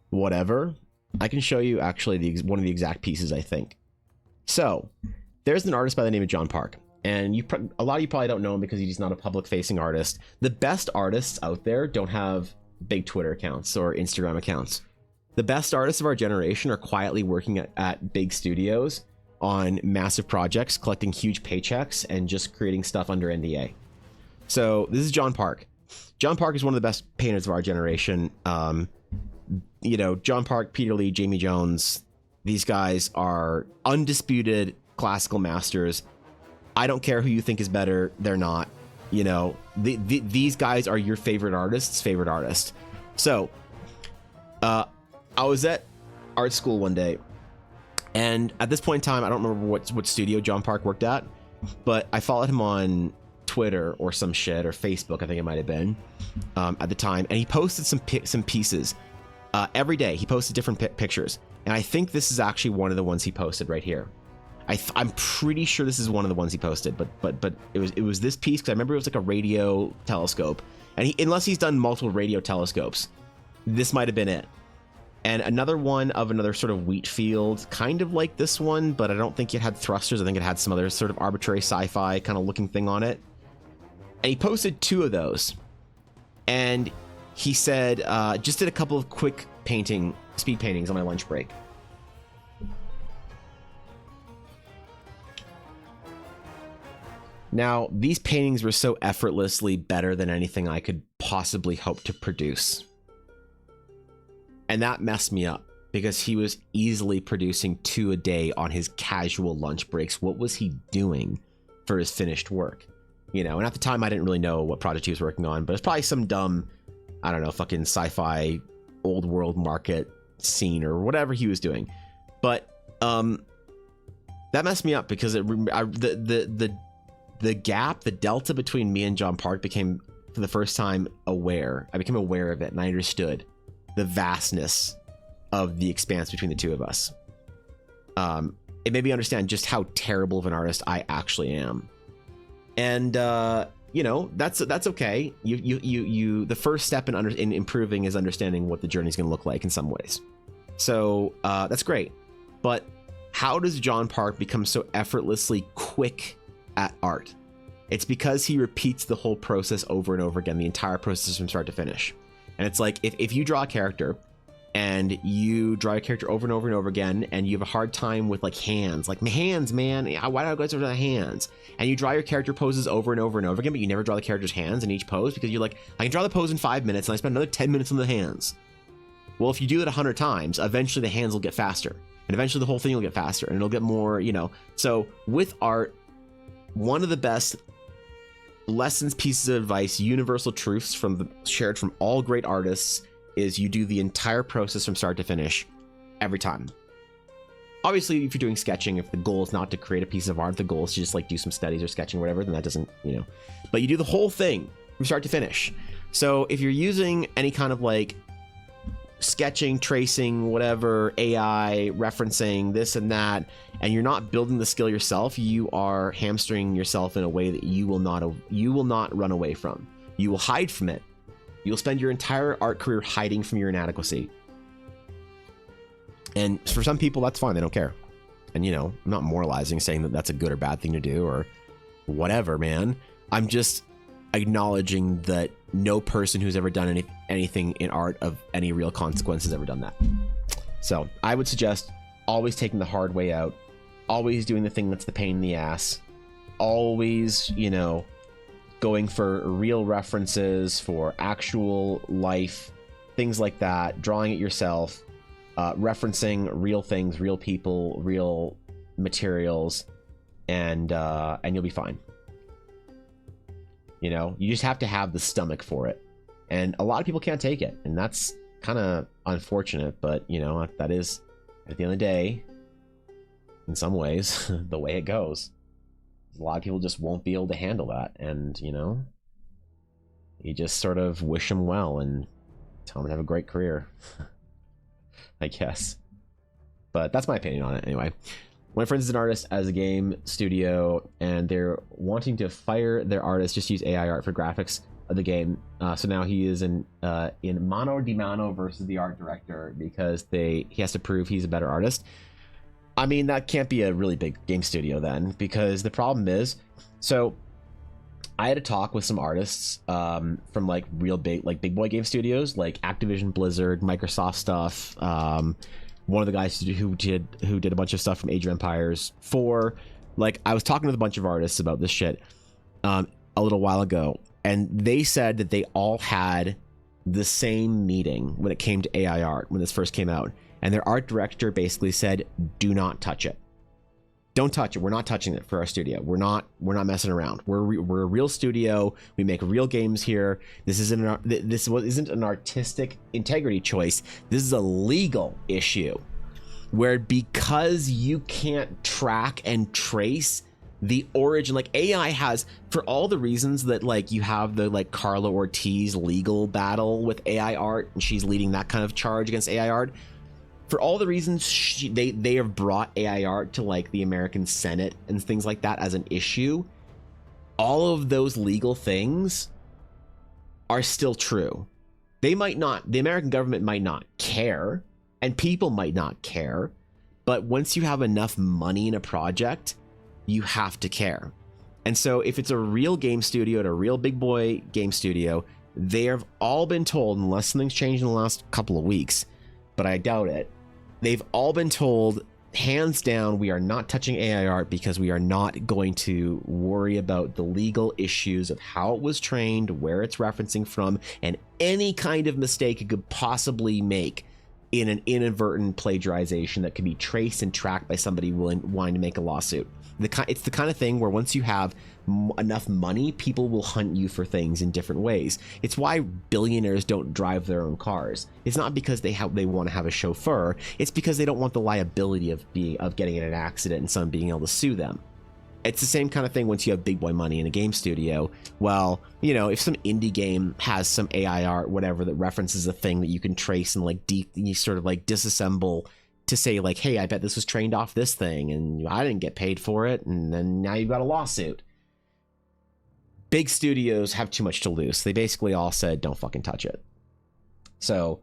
[SPEAKER 2] whatever? I can show you, actually, one of the exact pieces, I think. So, there's an artist by the name of John Park. And a lot of you probably don't know him because he's not a public-facing artist. The best artists out there don't have big Twitter accounts or Instagram accounts. The best artists of our generation are quietly working at big studios on massive projects, collecting huge paychecks, and just creating stuff under NDA. So this is John Park. John Park is one of the best painters of our generation. You know, John Park, Peter Lee, Jamie Jones, these guys are undisputed classical masters. I don't care who you think is better. They're not. You know, these guys are your favorite artist's favorite artist. So, I was at art school one day, and at this point in time, I don't remember what studio John Park worked at, but I followed him on Twitter or some shit, or Facebook, I think it might have been, at the time, and he posted some pieces. Every day, he posted different pictures, and I think this is actually one of the ones he posted right here. I'm pretty sure this is one of the ones he posted, but it was this piece, because I remember it was like a radio telescope, and unless he's done multiple radio telescopes, this might have been it. And another one of another sort of wheat field, kind of like this one, but I don't think it had thrusters. I think it had some other sort of arbitrary sci-fi kind of looking thing on it. And he posted 2 of those. And he said, just did a couple of quick speed paintings on my lunch break. Now, these paintings were so effortlessly better than anything I could possibly hope to produce. And that messed me up, because he was easily producing 2 a day on his casual lunch breaks. What was he doing for his finished work? You know, and at the time I didn't really know what project he was working on, but it's probably some dumb, I don't know, fucking sci-fi old world market scene or whatever he was doing. But that messed me up, because the gap, the delta between me and John Park became, for the first time, aware. I became aware of it, and I understood the vastness of the expanse between the 2 of us. It made me understand just how terrible of an artist I actually am. And you know, that's okay. You the first step in improving is understanding what the journey is going to look like in some ways. So that's great. But how does John Park become so effortlessly quick at art? It's because he repeats the whole process over and over again, the entire process from start to finish. And it's like, if you draw a character, and you draw a character over and over and over again, and you have a hard time with, like, hands. Like, my hands, man. Why do I guys draw the hands? And you draw your character poses over and over and over again, but you never draw the character's hands in each pose, because you're like, I can draw the pose in 5 minutes, and I spend another 10 minutes on the hands. Well, if you do it 100 times, eventually the hands will get faster. And eventually the whole thing will get faster, and it'll get more, you know. So, with art, one of the best lessons, pieces of advice, universal truths shared from all great artists is you do the entire process from start to finish every time. Obviously, if you're doing sketching, if the goal is not to create a piece of art, the goal is to just like do some studies or sketching or whatever, then that doesn't, you know, but you do the whole thing from start to finish. So if you're using any kind of like sketching, tracing, whatever, AI, referencing, this and that, and you're not building the skill yourself, you are hamstringing yourself in a way that you will not run away from. You will hide from it. You'll spend your entire art career hiding from your inadequacy. And for some people, that's fine. They don't care. And, you know, I'm not moralizing, saying that that's a good or bad thing to do or whatever, man. I'm just acknowledging that no person who's ever done anything in art of any real consequence has ever done that. So I would suggest always taking the hard way out, always doing the thing that's the pain in the ass, always, you know, going for real references, for actual life, things like that, drawing it yourself, referencing real things, real people, real materials, and you'll be fine. You know, you just have to have the stomach for it. And a lot of people can't take it. And that's kind of unfortunate. But, you know, that is, at the end of the day, in some ways, the way it goes. A lot of people just won't be able to handle that. And, you know, you just sort of wish them well and tell them to have a great career. I guess. But that's my opinion on it anyway. When for instance an artist as a game studio and they're wanting to fire their artist, just use AI art for graphics of the game. So now he is in mano di mano versus the art director because he has to prove he's a better artist. I mean, that can't be a really big game studio then, because the problem is, so I had a talk with some artists from like real big, like big boy game studios, like Activision, Blizzard, Microsoft stuff. One of the guys who did a bunch of stuff from Age of Empires 4. Like, I was talking with a bunch of artists about this shit a little while ago, and they said that they all had the same meeting when it came to AI art when this first came out, and their art director basically said, "Do not touch it. Don't touch it. We're not touching it for our studio. We're not messing around. We're a real studio. We make real games here. This isn't an artistic integrity choice. This is a legal issue, where because you can't track and trace the origin, like AI has, for all the reasons that like you have the like Carla Ortiz legal battle with AI art, and she's leading that kind of charge against AI art. For all the reasons they have brought AI art to like the American Senate and things like that as an issue, all of those legal things are still true. The American government might not care, and people might not care, but once you have enough money in a project, you have to care. And so if it's a real game studio, at a real big boy game studio, they have all been told, unless something's changed in the last couple of weeks, but I doubt it, they've all been told, hands down, we are not touching AI art because we are not going to worry about the legal issues of how it was trained, where it's referencing from, and any kind of mistake it could possibly make in an inadvertent plagiarization that could be traced and tracked by somebody wanting to make a lawsuit. It's the kind of thing where once you have enough money, people will hunt you for things in different ways. It's why billionaires don't drive their own cars. It's not because they want to have a chauffeur. It's because they don't want the liability of getting in an accident and someone being able to sue them. It's the same kind of thing once you have big boy money in a game studio. Well, you know, if some indie game has some AI art, whatever, that references a thing that you can trace and like you sort of like disassemble to say like, hey, I bet this was trained off this thing and I didn't get paid for it, and then now you've got a lawsuit. Big studios have too much to lose. They basically all said, don't fucking touch it. So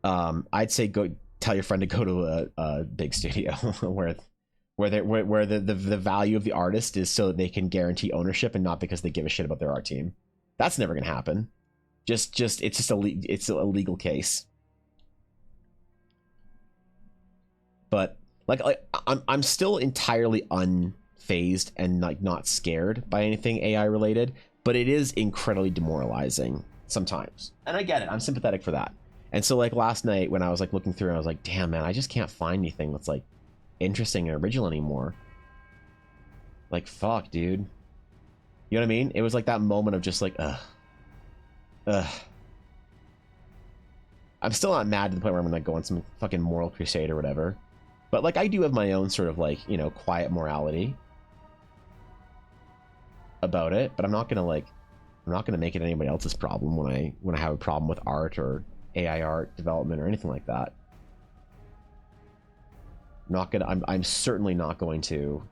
[SPEAKER 2] I'd say go tell your friend to go to a big studio where the value of the artist is so that they can guarantee ownership and not because they give a shit about their art team. That's never gonna happen. It's just a legal case. But like I'm still entirely unfazed and like not scared by anything AI related, but it is incredibly demoralizing sometimes. And I get it. I'm sympathetic for that. And so like last night when I was like looking through, I was like, damn man, I just can't find anything that's like interesting and original anymore. Like fuck, dude. You know what I mean? It was like that moment of just like I'm still not mad to the point where I'm gonna go on some fucking moral crusade or whatever. But like I do have my own sort of like, you know, quiet morality about it, but I'm not gonna make it anybody else's problem when I have a problem with art or AI art development or anything like that. I'm certainly not going to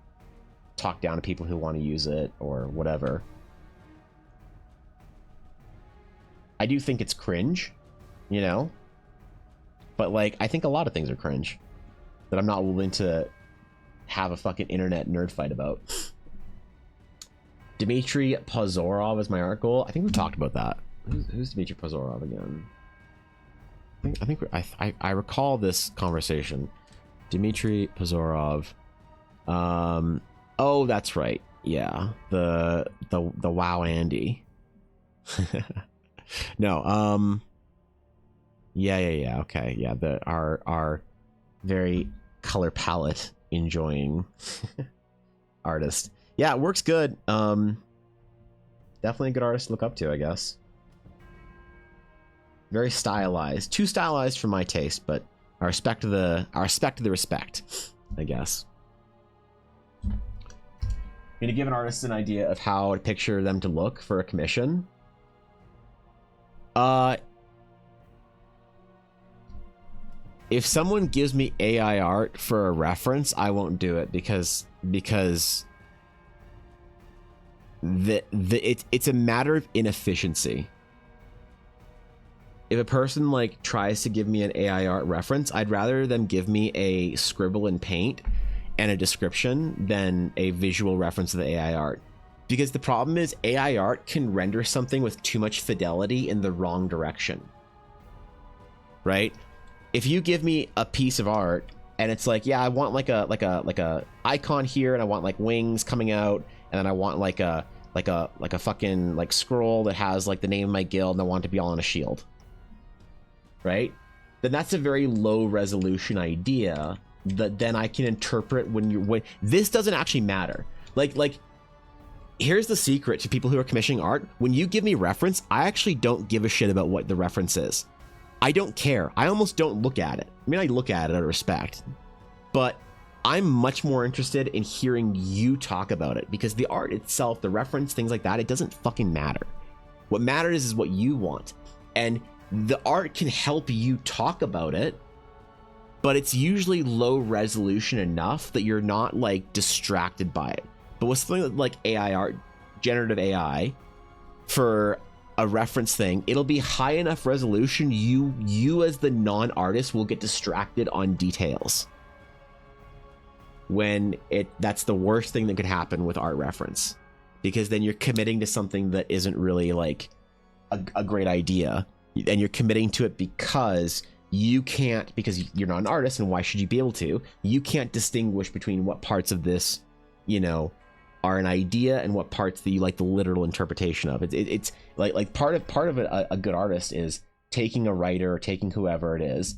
[SPEAKER 2] talk down to people who want to use it or whatever. I do think it's cringe, you know, but like I think a lot of things are cringe that I'm not willing to have a fucking internet nerd fight about. Dmitry Pozorov is my art goal. I think we've talked about that. Who's Dmitry Pozorov again? I recall this conversation. Dmitry Pozorov. Oh, that's right. Yeah, the WoW Andy. No. Yeah. Okay. Yeah. Our very color palette enjoying artist. Yeah, it works good. definitely a good artist to look up to, I guess. Very stylized, too stylized for my taste, but I respect the respect, I guess. Gonna give an artist an idea of how to picture them to look for a commission. If someone gives me AI art for a reference, I won't do it because it's a matter of inefficiency. If a person like tries to give me an AI art reference, I'd rather them give me a scribble and paint and a description than a visual reference of the AI art. Because the problem is AI art can render something with too much fidelity in the wrong direction. Right? If you give me a piece of art and it's like, yeah, I want like a icon here, and I want like wings coming out, and then I want like a fucking like scroll that has like the name of my guild, and I want it to be all on a shield. Right? Then that's a very low resolution idea that then I can interpret when this doesn't actually matter. Like here's the secret to people who are commissioning art. When you give me reference, I actually don't give a shit about what the reference is. I don't care. I almost don't look at it. I mean, I look at it out of respect, but I'm much more interested in hearing you talk about it, because the art itself, the reference, things like that, it doesn't fucking matter. What matters is what you want. And the art can help you talk about it, but it's usually low resolution enough that you're not like distracted by it. But with something like AI art, generative AI, for a reference thing, it'll be high enough resolution you as the non-artist will get distracted on details. When that's the worst thing that could happen with art reference, because then you're committing to something that isn't really like a great idea, and you're committing to it because you can't, because you're not an artist, and why should you be able to? You can't distinguish between what parts of this, you know, are an idea and what parts that you like the literal interpretation of. It's like part of a good artist is taking a writer or taking whoever it is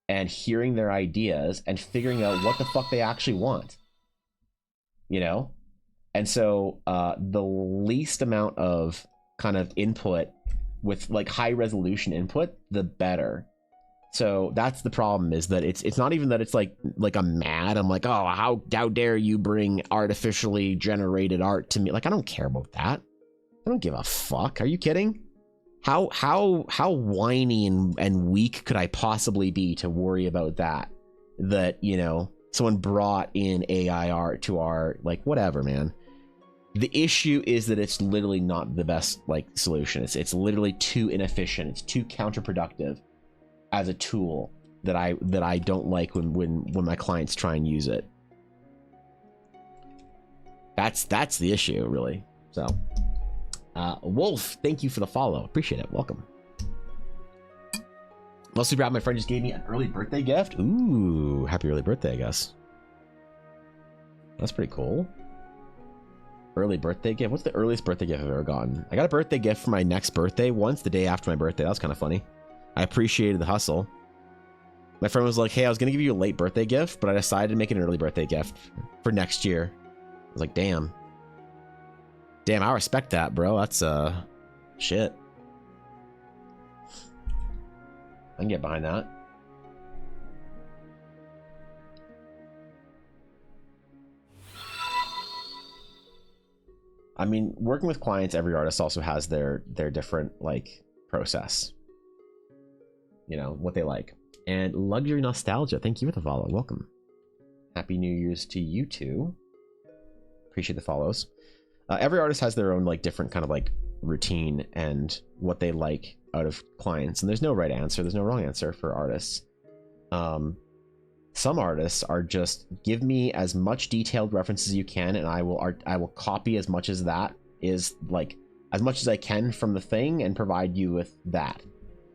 [SPEAKER 2] and hearing their ideas and figuring out what the fuck they actually want, you know? And so the least amount of kind of input with like high resolution input, the better. So that's the problem, is that it's not even that it's like I'm mad. I'm like, oh, how dare you bring artificially generated art to me? Like, I don't care about that. I don't give a fuck. Are you kidding? How whiny and weak could I possibly be to worry about that? That, you know, someone brought in AI art to our, like, whatever, man. The issue is that it's literally not the best like solution. It's literally too inefficient. It's too counterproductive as a tool that I don't like when my clients try and use it. That's the issue, really. So Wolf, thank you for the follow. Appreciate it. Welcome. Mostly Brad, my friend just gave me an early birthday gift. Ooh, happy early birthday, I guess. That's pretty cool. Early birthday gift. What's the earliest birthday gift I've ever gotten? I got a birthday gift for my next birthday once, the day after my birthday. That was kind of funny. I appreciated the hustle. My friend was like, hey, I was going to give you a late birthday gift, but I decided to make it an early birthday gift for next year. I was like, damn. Damn, I respect that, bro. That's, shit. I can get behind that. I mean, working with clients, every artist also has their different, like, process. You know, what they like. And Luxury Nostalgia, thank you for the follow. Welcome. Happy New Year's to you too. Appreciate the follows. Every artist has their own, like, different kind of, like, routine and what they like out of clients. And there's no right answer. There's no wrong answer for artists. Some artists are just, give me as much detailed references as you can, and I will copy as much as that is, like, as much as I can from the thing and provide you with that.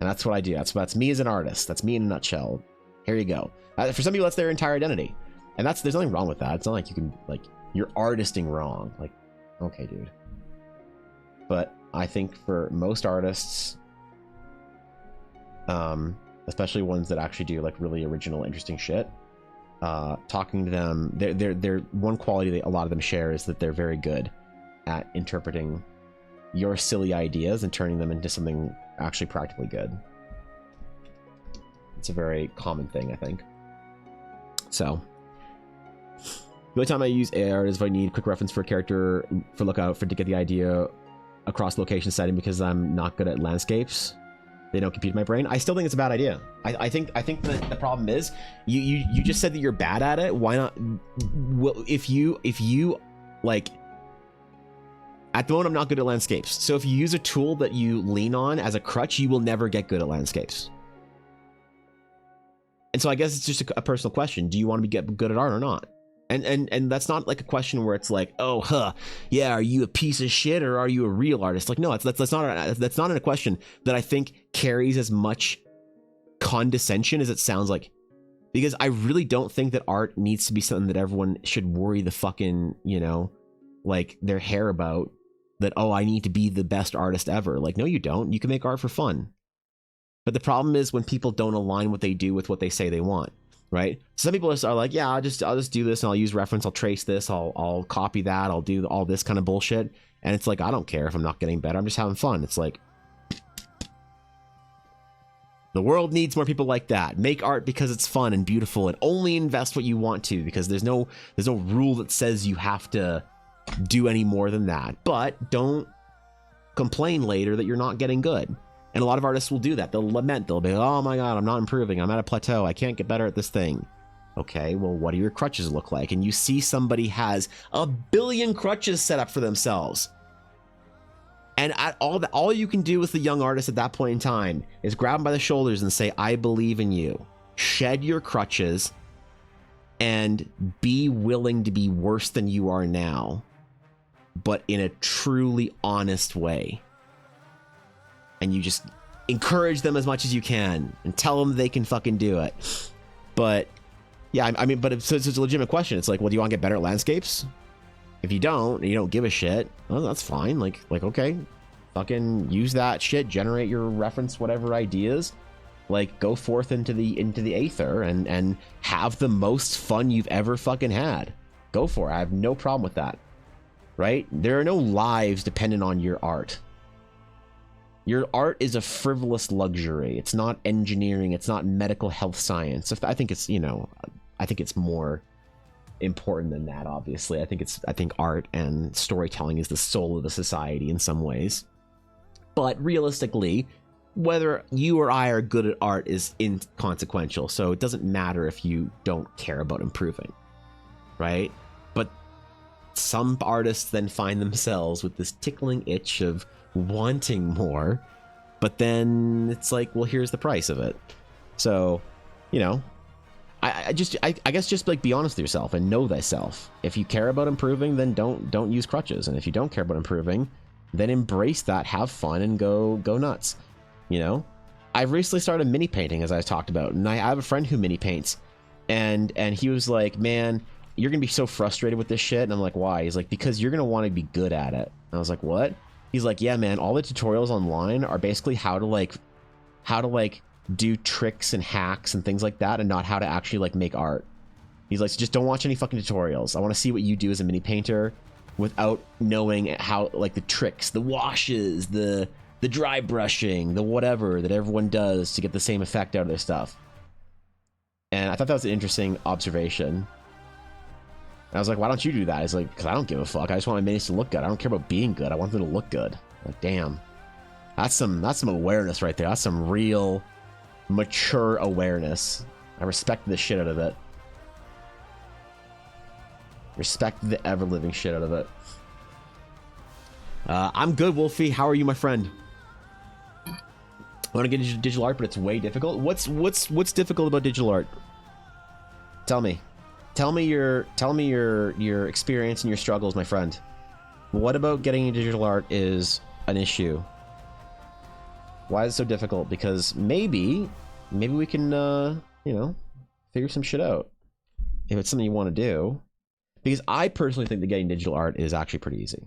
[SPEAKER 2] And that's what I do. That's me as an artist. That's me in a nutshell. Here you go. For some people, that's their entire identity. And there's nothing wrong with that. It's not like you can, like, you're artisting wrong. Like, okay, dude. But I think for most artists, especially ones that actually do like really original, interesting shit, talking to them, they're one quality that a lot of them share is that they're very good at interpreting your silly ideas and turning them into something actually practically good. It's a very common thing, I think. So, the only time I use AR is if I need a quick reference for a character for lookout for to get the idea across location setting because I'm not good at landscapes. They don't compute in my brain. I still think it's a bad idea. I think that the problem is you just said that you're bad at it. Why not? Well, if you like, at the moment I'm not good at landscapes. So if you use a tool that you lean on as a crutch, you will never get good at landscapes. And so I guess it's just a personal question. Do you want to get good at art or not? And that's not like a question where it's like, oh, yeah, are you a piece of shit or are you a real artist? Like, no, that's not a question that I think carries as much condescension as it sounds like. Because I really don't think that art needs to be something that everyone should worry the fucking, you know, like their hair about. That, oh, I need to be the best artist ever. Like, no, you don't. You can make art for fun. But the problem is when people don't align what they do with what they say they want. Right? Some people are like, yeah, I'll just do this and I'll use reference, I'll trace this, I'll copy that, I'll do all this kind of bullshit. And it's like, I don't care if I'm not getting better, I'm just having fun. It's like, the world needs more people like that. Make art because it's fun and beautiful, and only invest what you want to, because there's no rule that says you have to do any more than that. But don't complain later that you're not getting good. And a lot of artists will do that. They'll lament. They'll be, oh my God, I'm not improving. I'm at a plateau. I can't get better at this thing. Okay, well, what do your crutches look like? And you see somebody has 1 billion crutches set up for themselves. And all you can do with the young artist at that point in time is grab them by the shoulders and say, I believe in you. Shed your crutches and be willing to be worse than you are now, but in a truly honest way. And you just encourage them as much as you can and tell them they can fucking do it. But yeah, I mean, but it's a legitimate question. It's like, well, do you want to get better at landscapes? If you don't, and you don't give a shit, well, that's fine. Like, okay, fucking use that shit, generate your reference, whatever ideas, like go forth into the aether and have the most fun you've ever fucking had. Go for it. I have no problem with that. Right? There are no lives dependent on your art. Your art is a frivolous luxury. It's not engineering. It's not medical health science. I think it's, you know, I think it's more important than that, obviously. I think art and storytelling is the soul of the society in some ways. But realistically, whether you or I are good at art is inconsequential. So it doesn't matter if you don't care about improving, right? But some artists then find themselves with this tickling itch of wanting more, but then it's like, well, here's the price of it. So, you know, I guess just like be honest with yourself and know thyself. If you care about improving, then don't use crutches, and if you don't care about improving, then embrace that, have fun, and go nuts. You know, I've recently started mini painting, as I talked about, and I have a friend who mini paints, and he was like, man, you're gonna be so frustrated with this shit. And I'm like, why? He's like, because you're gonna want to be good at it. And I was like, what? He's like, yeah, man, all the tutorials online are basically how to do tricks and hacks and things like that, and not how to actually like make art. He's like, so just don't watch any fucking tutorials. I want to see what you do as a mini painter without knowing how, like, the tricks, the washes, the dry brushing, the whatever that everyone does to get the same effect out of their stuff. And I thought that was an interesting observation. And I was like, why don't you do that? He's like, because I don't give a fuck. I just want my minis to look good. I don't care about being good. I want them to look good. Like, damn. That's some awareness right there. That's some real mature awareness. I respect the shit out of it. Respect the ever-living shit out of it. I'm good, Wolfie. How are you, my friend? I want to get into digital art, but it's way difficult. What's difficult about digital art? Tell me. Tell me your experience and your struggles, my friend. What about getting into digital art is an issue? Why is it so difficult? Because maybe we can, you know, figure some shit out if it's something you want to do. Because I personally think that getting digital art is actually pretty easy.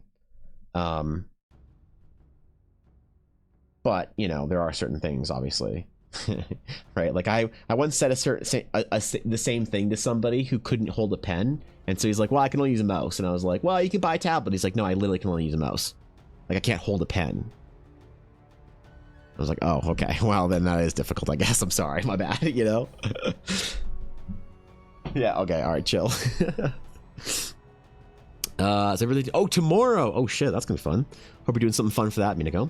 [SPEAKER 2] But, you know, there are certain things, obviously. Right? Like I once said the same thing to somebody who couldn't hold a pen. And so he's like, well, I can only use a mouse. And I was like, well, you can buy a tablet. He's like, no, I literally can only use a mouse. Like I can't hold a pen. I was like, oh, okay. Well, then that is difficult, I guess. I'm sorry. My bad, you know? Yeah, okay. All right, chill. So everything. Oh, tomorrow. Oh, shit. That's going to be fun. Hope you're doing something fun for that, Minako.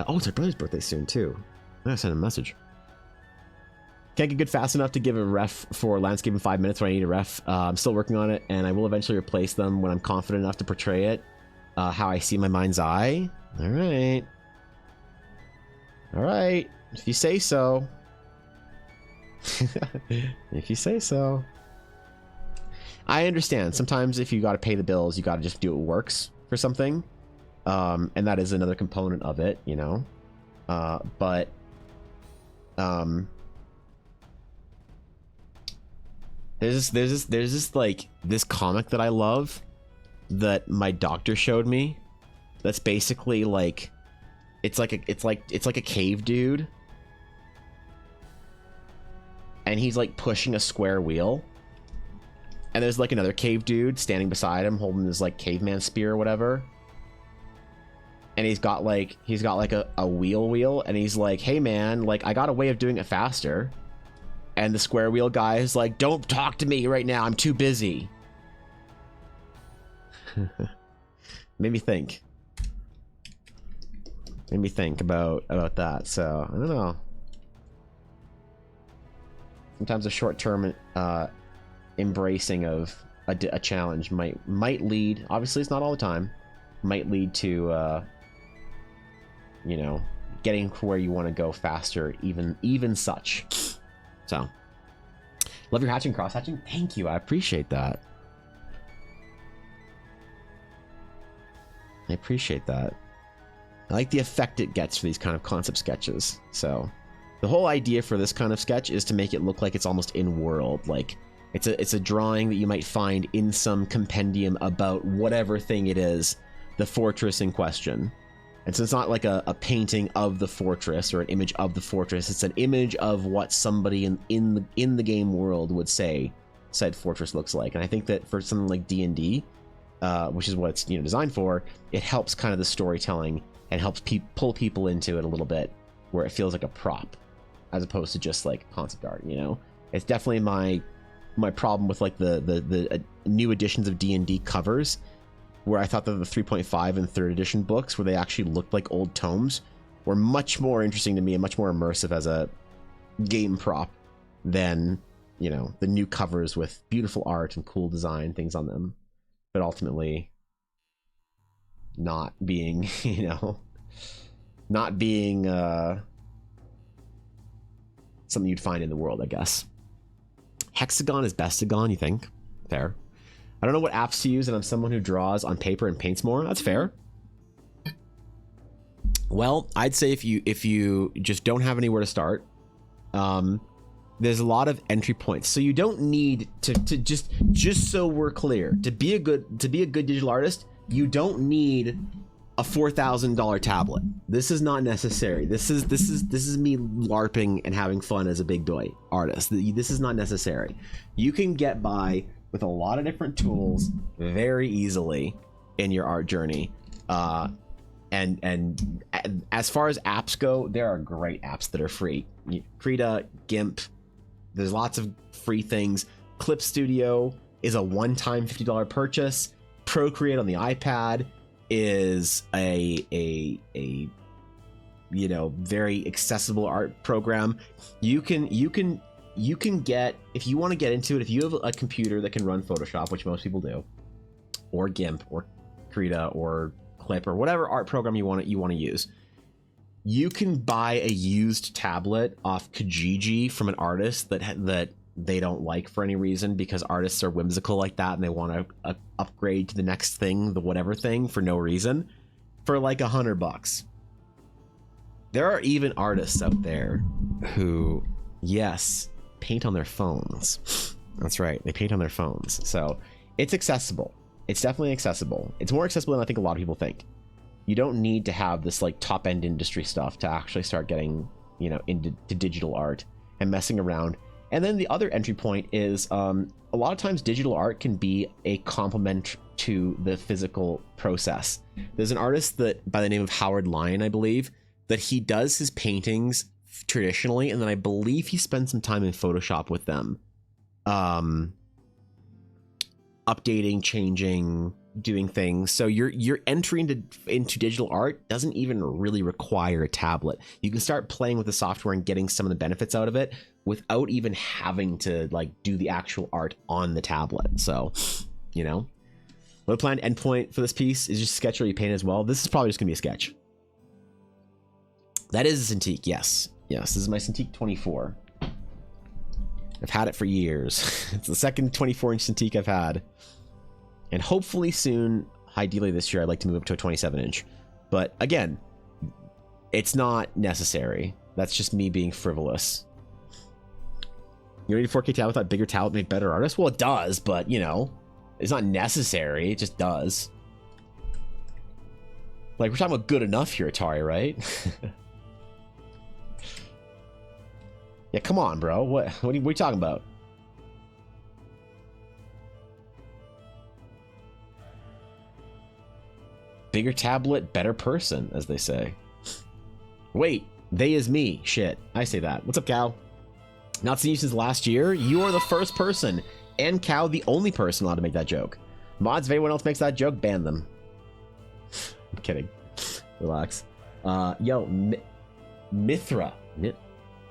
[SPEAKER 2] Oh, it's our brother's birthday soon, too. I gotta send him a message. Can't get good fast enough to give a ref for landscape in 5 minutes when I need a ref. I'm still working on it, and I will eventually replace them when I'm confident enough to portray it how I see my mind's eye. All right. All right. If you say so. If you say so. I understand. Sometimes if you got to pay the bills, you got to just do what works for something. And that is another component of it, you know. But there's this like this comic that I love that my doctor showed me. That's basically like it's like a cave dude, and he's like pushing a square wheel, and there's like another cave dude standing beside him holding his like caveman spear or whatever, and he's got like a wheel, and he's like, hey man, like I got a way of doing it faster. And the square wheel guy is like, don't talk to me right now, I'm too busy. Made me think about that. So I don't know, sometimes a short-term embracing of a challenge might lead, obviously it's not all the time, might lead to you know, getting to where you want to go faster, even such. So love your hatching, cross hatching. Thank you, I appreciate that. I appreciate that. I like the effect it gets for these kind of concept sketches. So the whole idea for this kind of sketch is to make it look like it's almost in world, like it's a drawing that you might find in some compendium about whatever thing it is, the fortress in question. And so it's not like a painting of the fortress or an image of the fortress. It's an image of what somebody in the game world would say said fortress looks like. And I think that for something like D&D, which is what it's, you know, designed for, it helps kind of the storytelling and helps pull people into it a little bit, where it feels like a prop as opposed to just like concept art. You know, it's definitely my problem with like the new editions of D&D covers, where I thought that the 3.5 and 3rd edition books, where they actually looked like old tomes, were much more interesting to me and much more immersive as a game prop than, you know, the new covers with beautiful art and cool design things on them, but ultimately not being, you know, not being something you'd find in the world, I guess. Hexagon is bestagon, you think? Fair. I don't know what apps to use, and I'm someone who draws on paper and paints more. That's fair. Well, I'd say if you just don't have anywhere to start, there's a lot of entry points. So you don't need to just so we're clear, to be a good digital artist, you don't need a $4,000 tablet. This is not necessary. This is me LARPing and having fun as a big boy artist. This is not necessary. You can get by with a lot of different tools very easily in your art journey. And as far as apps go, there are great apps that are free. Krita, GIMP, there's lots of free things. Clip Studio is a one-time $50 purchase. Procreate on the iPad is a you know, very accessible art program. You can get, if you want to get into it, if you have a computer that can run Photoshop, which most people do, or GIMP or Krita or Clip or whatever art program you want to use, you can buy a used tablet off Kijiji from an artist that they don't like for any reason, because artists are whimsical like that and they want to upgrade to the next thing, the whatever thing, for no reason, for like $100. There are even artists out there who, yes, paint on their phones. That's right, they paint on their phones. So it's accessible. It's definitely accessible. It's more accessible than I think a lot of people think. You don't need to have this like top end industry stuff to actually start getting, you know, into digital art and messing around. And then the other entry point is a lot of times digital art can be a complement to the physical process. There's an artist that by the name of Howard Lyon, I believe, that he does his paintings traditionally, and then I believe he spends some time in Photoshop with them, updating, changing, doing things. So your entry into digital art doesn't even really require a tablet. You can start playing with the software and getting some of the benefits out of it without even having to like do the actual art on the tablet. So, you know, the planned endpoint for this piece is just sketch or you paint as well. This is probably just gonna be a sketch. That is a Cintiq, yes. Yes, this is my Cintiq 24. I've had it for years. It's the second 24-inch Cintiq I've had. And hopefully soon, ideally this year, I'd like to move up to a 27-inch. But again, it's not necessary. That's just me being frivolous. You need a 4K tablet without bigger tablet make better artists? Well, it does, but, you know, it's not necessary. It just does. Like, we're talking about good enough here, Atari, right? Yeah, come on, bro. What are you talking about? Bigger tablet, better person, as they say. Wait, they is me. Shit, I say that. What's up, Cow? Not seen you since last year? You are the first person, and Cow, the only person allowed to make that joke. Mods, if anyone else makes that joke, ban them. I'm kidding. Relax. Yo, Mithra.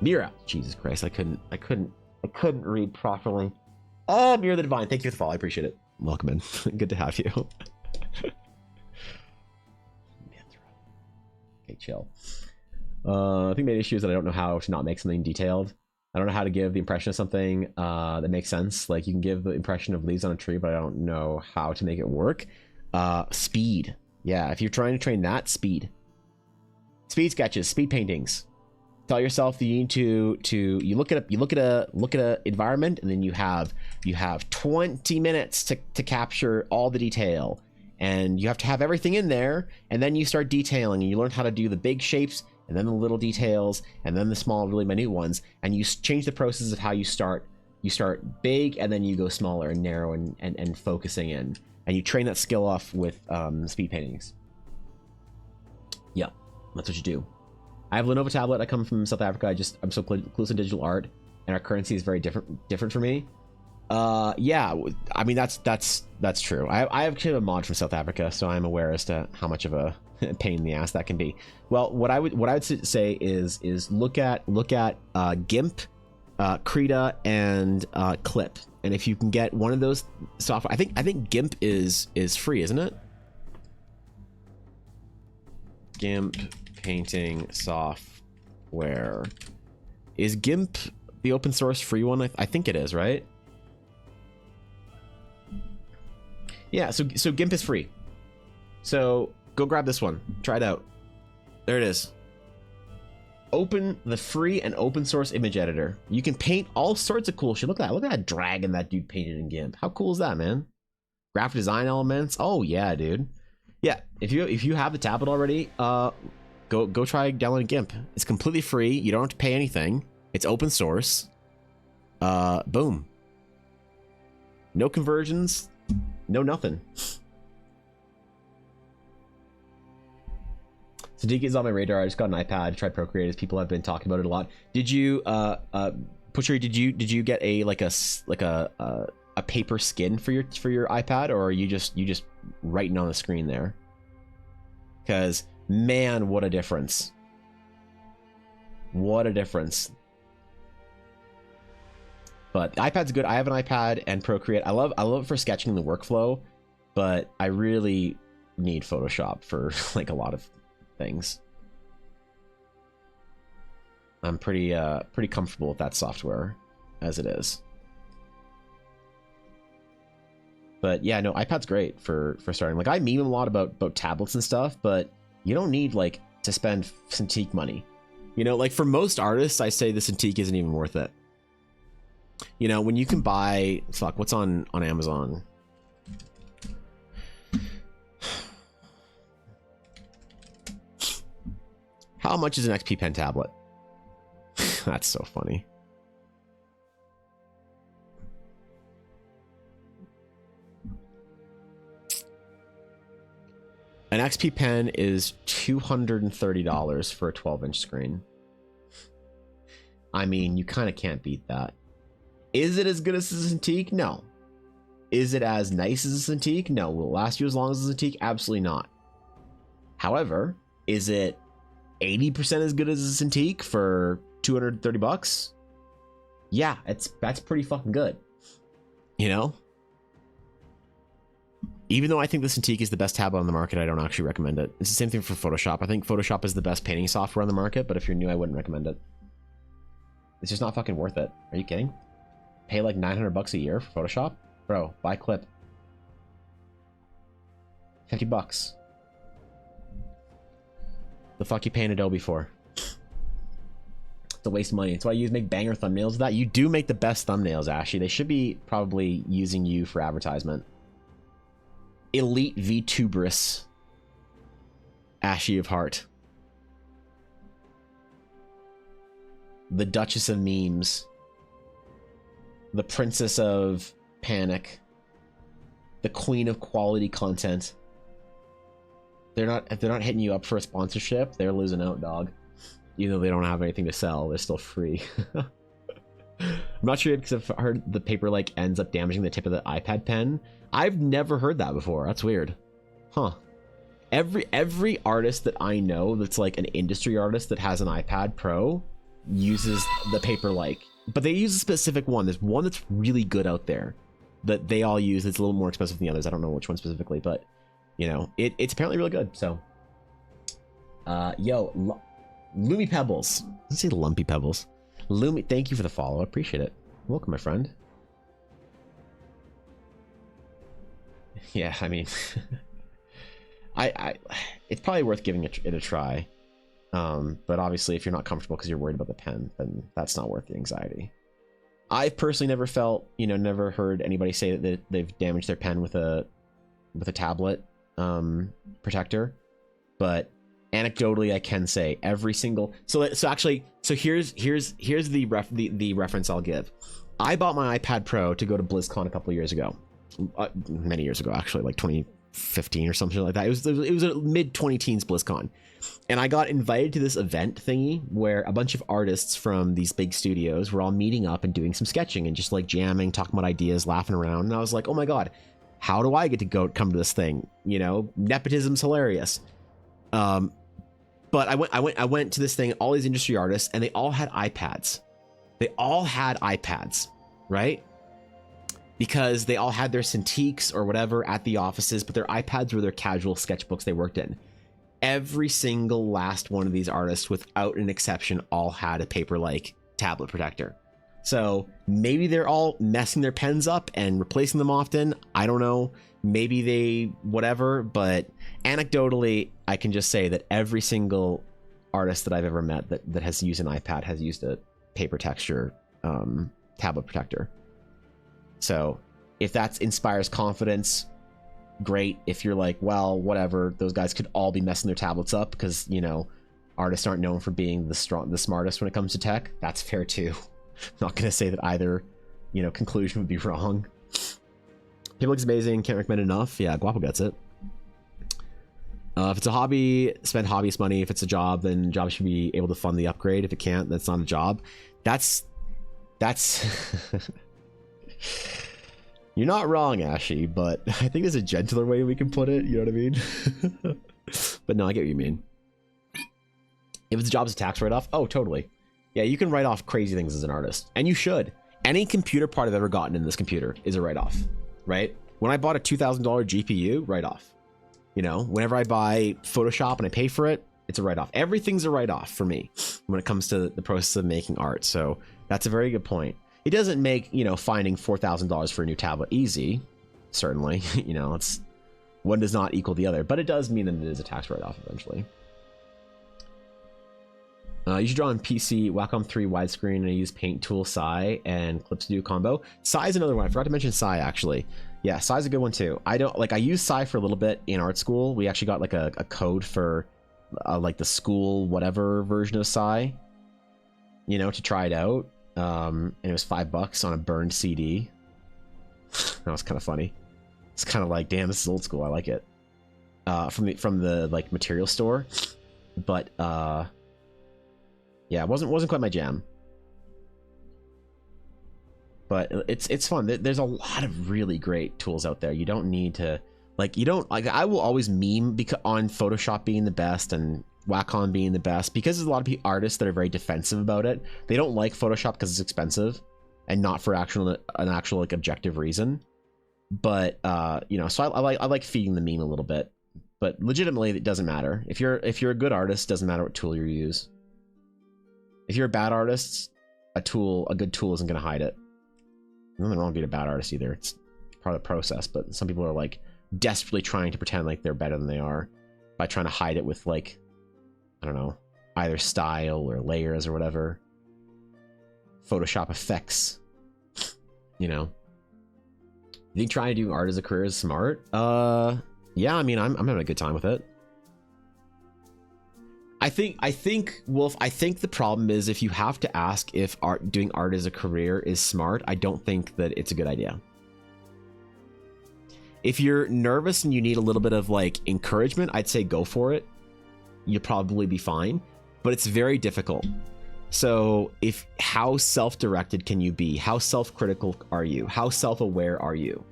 [SPEAKER 2] Mira. Jesus Christ, I couldn't read properly. Oh, Mira the Divine, thank you for the follow. I appreciate it. Welcome in. Good to have you. Okay, chill. I think the main issue is that I don't know how to not make something detailed. I don't know how to give the impression of something that makes sense. Like, you can give the impression of leaves on a tree, but I don't know how to make it work. Speed. Yeah, if you're trying to train that, speed. Speed sketches, speed paintings. Tell yourself that you need to you look at a environment, and then you have 20 minutes to capture all the detail, and you have to have everything in there, and then you start detailing, and you learn how to do the big shapes, and then the little details, and then the small, really minute ones, and you change the process of how you start. You start big, and then you go smaller and narrow and focusing in, and you train that skill off with speed paintings. Yeah, that's what you do. I have a Lenovo tablet. I come from South Africa. I'm so close to digital art, and our currency is very different for me. Yeah, I mean that's true. I have kind of a mod from South Africa, so I'm aware as to how much of a pain in the ass that can be. Well, what I would say is look at GIMP, Krita, and Clip, and if you can get one of those software, I think GIMP is free, isn't it? GIMP painting software. Is GIMP the open source free one? I think it is, right? Yeah, so GIMP is free. So go grab this one. Try it out. There it is. Open the free and open source image editor. You can paint all sorts of cool shit. Look at that dragon that dude painted in GIMP. How cool is that, man? Graphic design elements. Oh yeah, dude. Yeah, if you have the tablet already, go try downloading GIMP. It's completely free. You don't have to pay anything. It's open source. Boom. No conversions. No nothing. Cintiq is on my radar. I just got an iPad. Tried Procreate, as people have been talking about it a lot. Did you, Pusher? Did you get a paper skin for your iPad, or are you just writing on the screen there? Because man, what a difference! What a difference! But the iPad's good. I have an iPad and Procreate. I love it for sketching the workflow, but I really need Photoshop for like a lot of things. I'm pretty comfortable with that software as it is. But yeah, no, iPad's great for starting. Like, I meme a lot about tablets and stuff, but you don't need like to spend Cintiq money. You know, like for most artists, I say the Cintiq isn't even worth it. You know, when you can buy, fuck, what's on Amazon? How much is an XP Pen tablet? That's so funny. XP pen is $230 for a 12-inch screen. I mean, you kind of can't beat that. Is it as good as a Cintiq? No. Is it as nice as a Cintiq? No. Will it last you as long as a Cintiq? Absolutely not. However, is it 80% as good as a Cintiq for $230? Yeah, that's pretty fucking good. You know? Even though I think the Cintiq is the best tablet on the market, I don't actually recommend it. It's the same thing for Photoshop. I think Photoshop is the best painting software on the market, but if you're new, I wouldn't recommend it. It's just not fucking worth it. Are you kidding? Pay like $900 a year for Photoshop? Bro, buy Clip. $50. The fuck you paying Adobe for? It's a waste of money. That's why you make banger thumbnails with that. You do make the best thumbnails, Ashy. They should be probably using you for advertisement. Elite VTuberous. Ashy of Heart. The Duchess of Memes. The Princess of Panic. The Queen of Quality Content. If they're not hitting you up for a sponsorship, they're losing out, dog. Even though they don't have anything to sell, they're still free. I'm not sure because I've heard the paper like ends up damaging the tip of the iPad pen. I've never heard that before. That's weird. Huh. Every artist that I know that's like an industry artist that has an iPad Pro uses the paper like, but they use a specific one. There's one that's really good out there that they all use. It's a little more expensive than the others. I don't know which one specifically, but you know, it's apparently really good. So, yo, Loomy Pebbles. Let's say Lumpy Pebbles. Loomy, thank you for the follow. I appreciate it. Welcome, my friend. Yeah, I mean, it's probably worth giving it a try. But obviously, if you're not comfortable because you're worried about the pen, then that's not worth the anxiety. I've personally never felt, never heard anybody say that they've damaged their pen with a tablet protector, but anecdotally I can say every single so here's the reference I'll give. I bought my iPad Pro to go to BlizzCon a couple of years ago, many years ago actually, like 2015 or something like that. It was a mid 20-teens BlizzCon, and I got invited to this event thingy where a bunch of artists from these big studios were all meeting up and doing some sketching and just like jamming, talking about ideas, laughing around, and I was like, oh my god, how do I get to come to this thing? Nepotism's hilarious. But I went to this thing, all these industry artists, and they all had iPads. They all had iPads, right? Because they all had their Cintiqs or whatever at the offices, but their iPads were their casual sketchbooks they worked in. Every single last one of these artists, without an exception, all had a paper-like tablet protector. So maybe they're all messing their pens up and replacing them often. I don't know. Maybe they whatever, but anecdotally, I can just say that every single artist that I've ever met that has used an iPad has used a paper texture tablet protector. So if that inspires confidence, great. If you're like, well, whatever, those guys could all be messing their tablets up because, artists aren't known for being the smartest when it comes to tech, that's fair too. I'm not going to say that either, conclusion would be wrong. Paper looks amazing. Can't recommend enough. Yeah, Guapo gets it. If it's a hobby, spend hobbyist money. If it's a job, then job should be able to fund the upgrade. If it can't, that's not a job. That's you're not wrong, Ashy, but I think there's a gentler way we can put it. You know what I mean? But no, I get what you mean. If it's a job, it's a tax write-off. Oh, totally. Yeah, you can write off crazy things as an artist, and you should. Any computer part I've ever gotten in this computer is a write-off, right? When I bought a $2,000 GPU, write-off. Whenever I buy Photoshop and I pay for it, it's a write-off. Everything's a write-off for me when it comes to the process of making art. So that's a very good point. It doesn't make, finding $4,000 for a new tablet easy. Certainly, it's one does not equal the other, but it does mean that it is a tax write-off eventually. You should draw on PC, Wacom 3 widescreen, and I use Paint Tool, Sai, and Clips to do combo. Sai is another one. I forgot to mention Sai, actually. Yeah, Sai's a good one, too. I used Sai for a little bit in art school. We actually got, like, a code for, like, the school whatever version of Sai, to try it out. And it was $5 on a burned CD. That was kind of funny. It's kind of like, damn, this is old school. I like it. from the like material store, but yeah, it wasn't quite my jam. But it's fun. There's a lot of really great tools out there. You don't need to I will always meme on Photoshop being the best and Wacom being the best, because there's a lot of artists that are very defensive about it. They don't like Photoshop because it's expensive and not for an actual like objective reason. But you know, so I like feeding the meme a little bit. But legitimately, it doesn't matter. If you're a good artist, it doesn't matter what tool you use. If you're a bad artist, a good tool isn't going to hide it. Nothing wrong with being a bad artist either. It's part of the process. But some people are like desperately trying to pretend like they're better than they are by trying to hide it with, like, I don't know, either style or layers or whatever. Photoshop effects. You know. You think trying to do art as a career is smart? Yeah, I mean, I'm having a good time with it. I think, Wolf, I think the problem is if you have to ask if doing art as a career is smart, I don't think that it's a good idea. If you're nervous and you need a little bit of like encouragement, I'd say go for it. You'll probably be fine, but it's very difficult. So how self-directed can you be? How self-critical are you? How self-aware are you?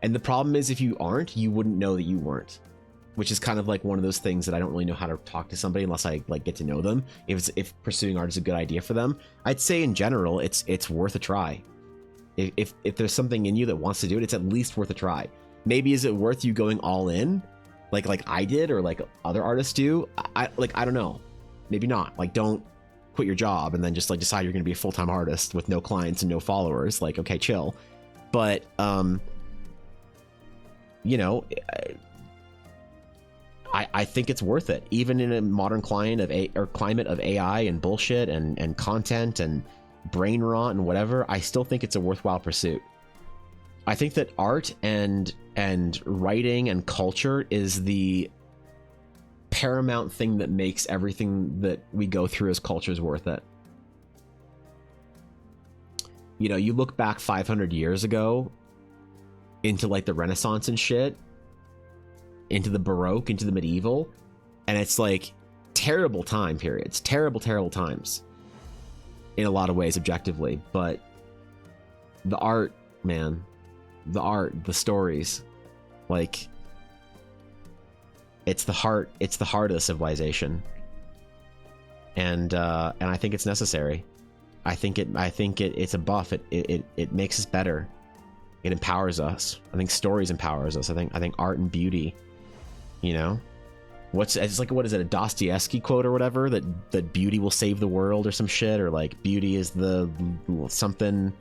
[SPEAKER 2] And the problem is if you aren't, you wouldn't know that you weren't, which is kind of like one of those things that I don't really know how to talk to somebody unless I like get to know them. If pursuing art is a good idea for them, I'd say in general, it's worth a try. If there's something in you that wants to do it, it's at least worth a try. Maybe is it worth you going all in like I did or like other artists do? I don't know. Maybe not. Like, don't quit your job and then just like decide you're going to be a full-time artist with no clients and no followers. Like, okay, chill. But you know, I think it's worth it, even in a modern climate of AI and bullshit and content and brain rot and whatever. I still think it's a worthwhile pursuit. I think that art and writing and culture is the paramount thing that makes everything that we go through as cultures worth it. You know, you look back 500 years ago into like the Renaissance and shit, into the Baroque, into the medieval, and it's like terrible time periods, terrible times in a lot of ways objectively. But the art, man, the stories, like it's the heart of the civilization, and I think it's necessary. I think it's a buff. It makes us better. It empowers us. I think stories empowers us. I think art and beauty, you know, it's like, what is it, a Dostoevsky quote or whatever, that beauty will save the world or some shit, or like beauty is the something,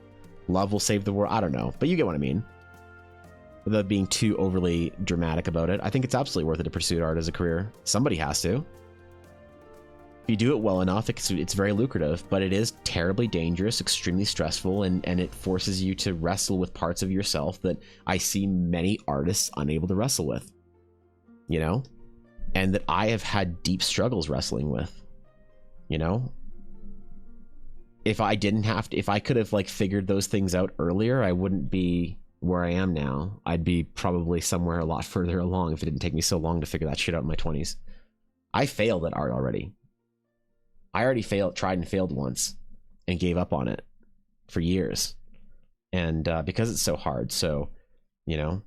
[SPEAKER 2] love will save the world. I don't know, but you get what I mean. Without being too overly dramatic about it, I think it's absolutely worth it to pursue art as a career. Somebody has to. If you do it well enough, it's very lucrative, but it is terribly dangerous, extremely stressful, and it forces you to wrestle with parts of yourself that I see many artists unable to wrestle with, you know, and that I have had deep struggles wrestling with, you know. If I could have like figured those things out earlier, I wouldn't be where I am now. I'd be probably somewhere a lot further along if it didn't take me so long to figure that shit out in my 20s. I failed at art already. I already tried and failed once and gave up on it for years. And because it's so hard. So, you know,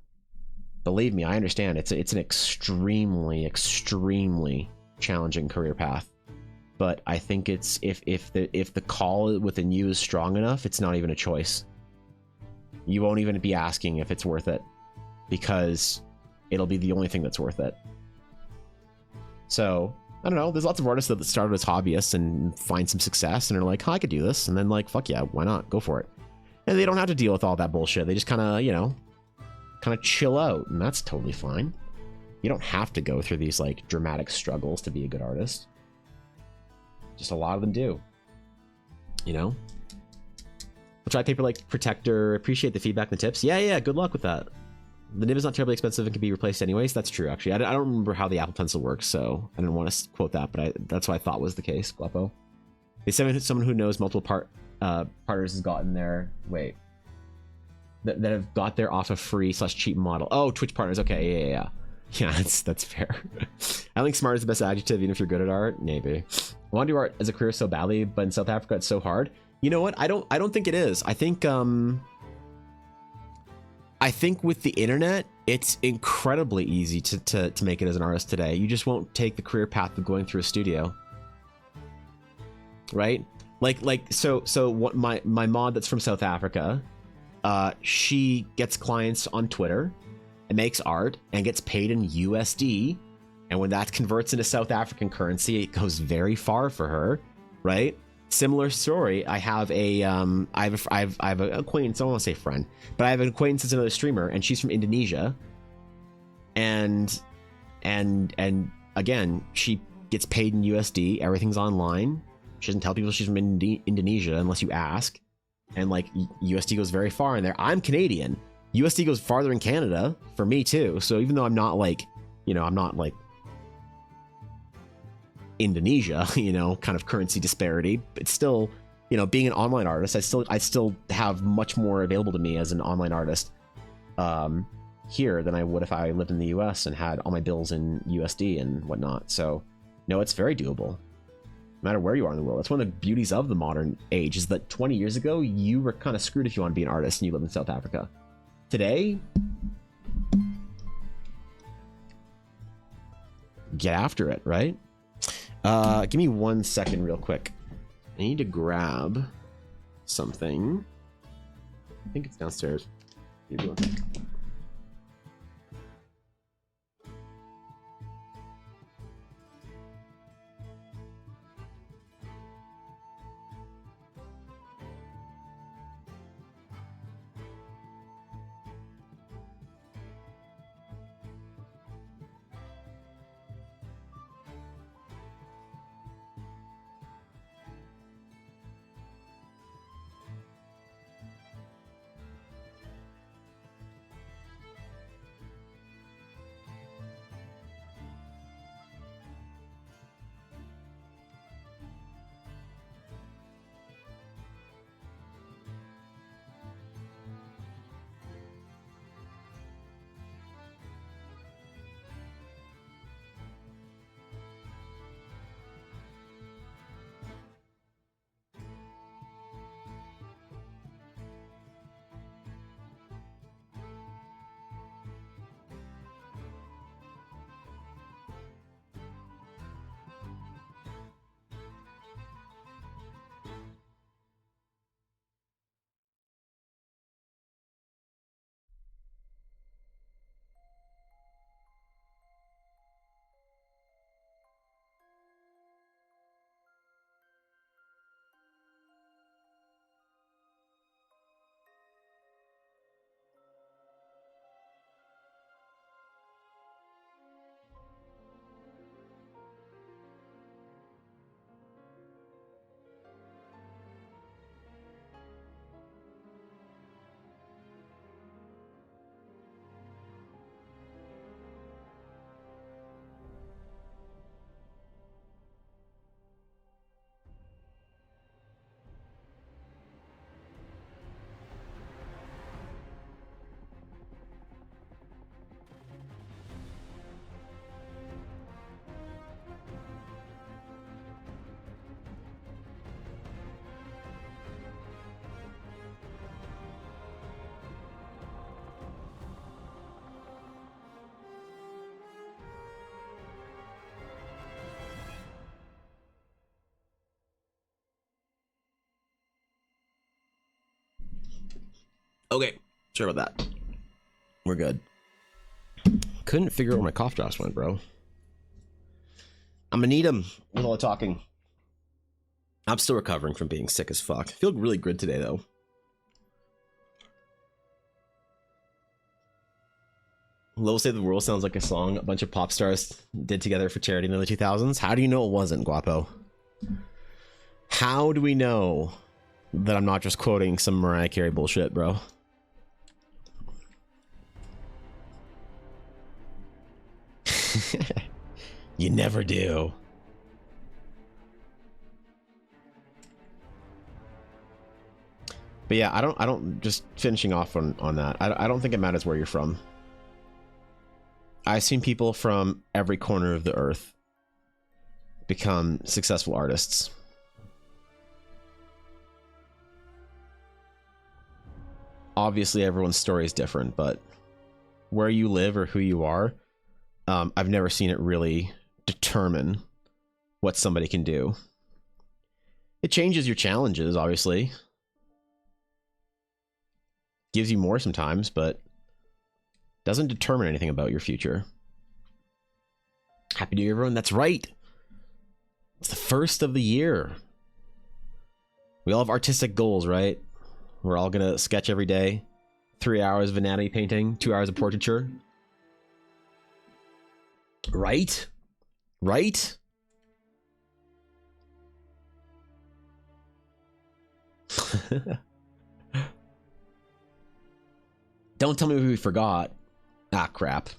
[SPEAKER 2] believe me, I understand it's an extremely, extremely challenging career path. But I think it's if the call within you is strong enough, it's not even a choice. You won't even be asking if it's worth it, because it'll be the only thing that's worth it. So I don't know. There's lots of artists that started as hobbyists and find some success and are like, oh, I could do this. And then like, fuck yeah, why not? Go for it. And they don't have to deal with all that bullshit. They just kind of, you know, chill out. And that's totally fine. You don't have to go through these like dramatic struggles to be a good artist. Just a lot of them do. You know? We'll try paper like Protector. Appreciate the feedback and the tips. Yeah. Good luck with that. The nib is not terribly expensive and can be replaced anyways. That's true, actually. I don't remember how the Apple Pencil works, so I didn't want to quote that, but that's what I thought was the case, Guapo. They said someone who knows multiple partners has gotten their... Wait. That have got their off a free/cheap model. Oh, Twitch partners. Okay, yeah. Yeah, that's fair. I think smart is the best adjective, even if you're good at art. Maybe. I want to do art as a career so badly, but in South Africa it's so hard. You know what? I don't think it is. I think with the internet, it's incredibly easy to make it as an artist today. You just won't take the career path of going through a studio, right? So what my mod that's from South Africa, she gets clients on Twitter and makes art and gets paid in USD, and when that converts into South African currency, it goes very far for her, right? Similar story. I have an acquaintance. I don't want to say friend, but I have an acquaintance that's another streamer, and she's from Indonesia. And again, she gets paid in USD. Everything's online. She doesn't tell people she's from Indonesia unless you ask. And like USD goes very far in there. I'm Canadian. USD goes farther in Canada for me too. So even though I'm not like, I'm not like Indonesia, kind of currency disparity, but still, being an online artist, I still have much more available to me as an online artist here than I would if I lived in the US and had all my bills in USD and whatnot. So no, it's very doable, no matter where you are in the world. That's one of the beauties of the modern age, is that 20 years ago, you were kind of screwed if you want to be an artist and you live in South Africa. Today, get after it, right? Give me 1 second real quick. I need to grab something. I think it's downstairs. What are you doing? Okay, sorry about that. We're good. Couldn't figure out where my cough drops went, bro. I'm gonna need them with all the talking. I'm still recovering from being sick as fuck. I feel really good today, though. Low Save the World sounds like a song a bunch of pop stars did together for charity in the early 2000s. How do you know it wasn't, Guapo? How do we know that I'm not just quoting some Mariah Carey bullshit, bro? You never do. But yeah, I don't just finishing off on that. I don't think it matters where you're from. I've seen people from every corner of the earth become successful artists. Obviously, everyone's story is different, but where you live or who you are, I've never seen it really determine what somebody can do. It changes your challenges, obviously. Gives you more sometimes, but doesn't determine anything about your future. Happy New Year, everyone. That's right. It's the first of the year. We all have artistic goals, right? We're all gonna sketch every day. 3 hours of anatomy painting, 2 hours of portraiture. Right? Right? Don't tell me we forgot. Ah, crap.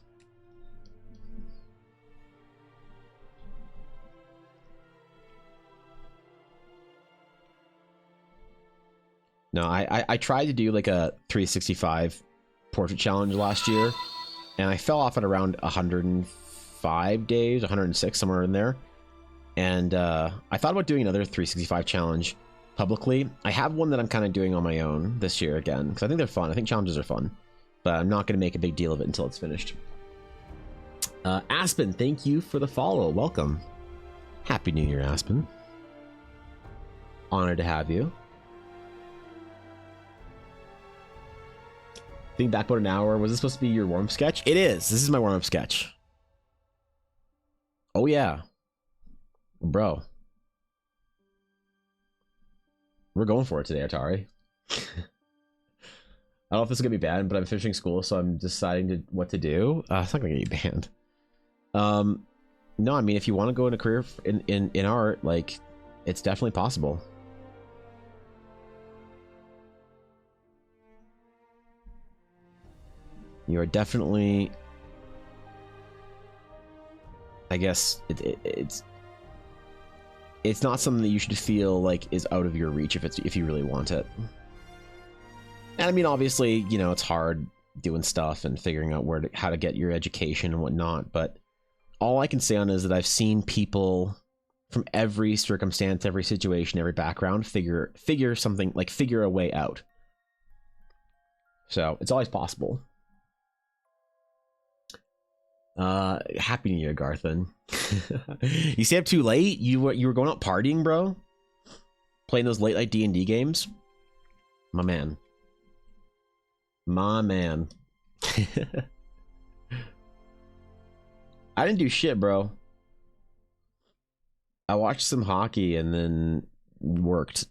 [SPEAKER 2] No, I tried to do like a 365 portrait challenge last year, and I fell off at around 105 days, 106, somewhere in there. And I thought about doing another 365 challenge publicly. I have one that I'm kind of doing on my own this year again, because I think they're fun. I think challenges are fun, but I'm not going to make a big deal of it until it's finished. Aspen, thank you for the follow. Welcome. Happy New Year, Aspen. Honored to have you. Think back about an hour. Was this supposed to be your warm-up sketch? It is. This is my warm-up sketch. Oh, yeah. Bro. We're going for it today, Atari. I don't know if this is going to be banned, but I'm finishing school, so I'm deciding what to do. It's not going to get you banned. No, I mean, if you want to go in a career in art, like, it's definitely possible. You are definitely, I guess, it's not something that you should feel like is out of your reach if you really want it. And I mean, obviously, you know, it's hard doing stuff and figuring out how to get your education and whatnot, but all I can say on it is that I've seen people from every circumstance, every situation, every background figure something, like figure a way out. So it's always possible. Happy New Year, Garthan. You stay up too late? You were going out partying, bro? Playing those late night D&D games? My man. My man. I didn't do shit, bro. I watched some hockey and then worked.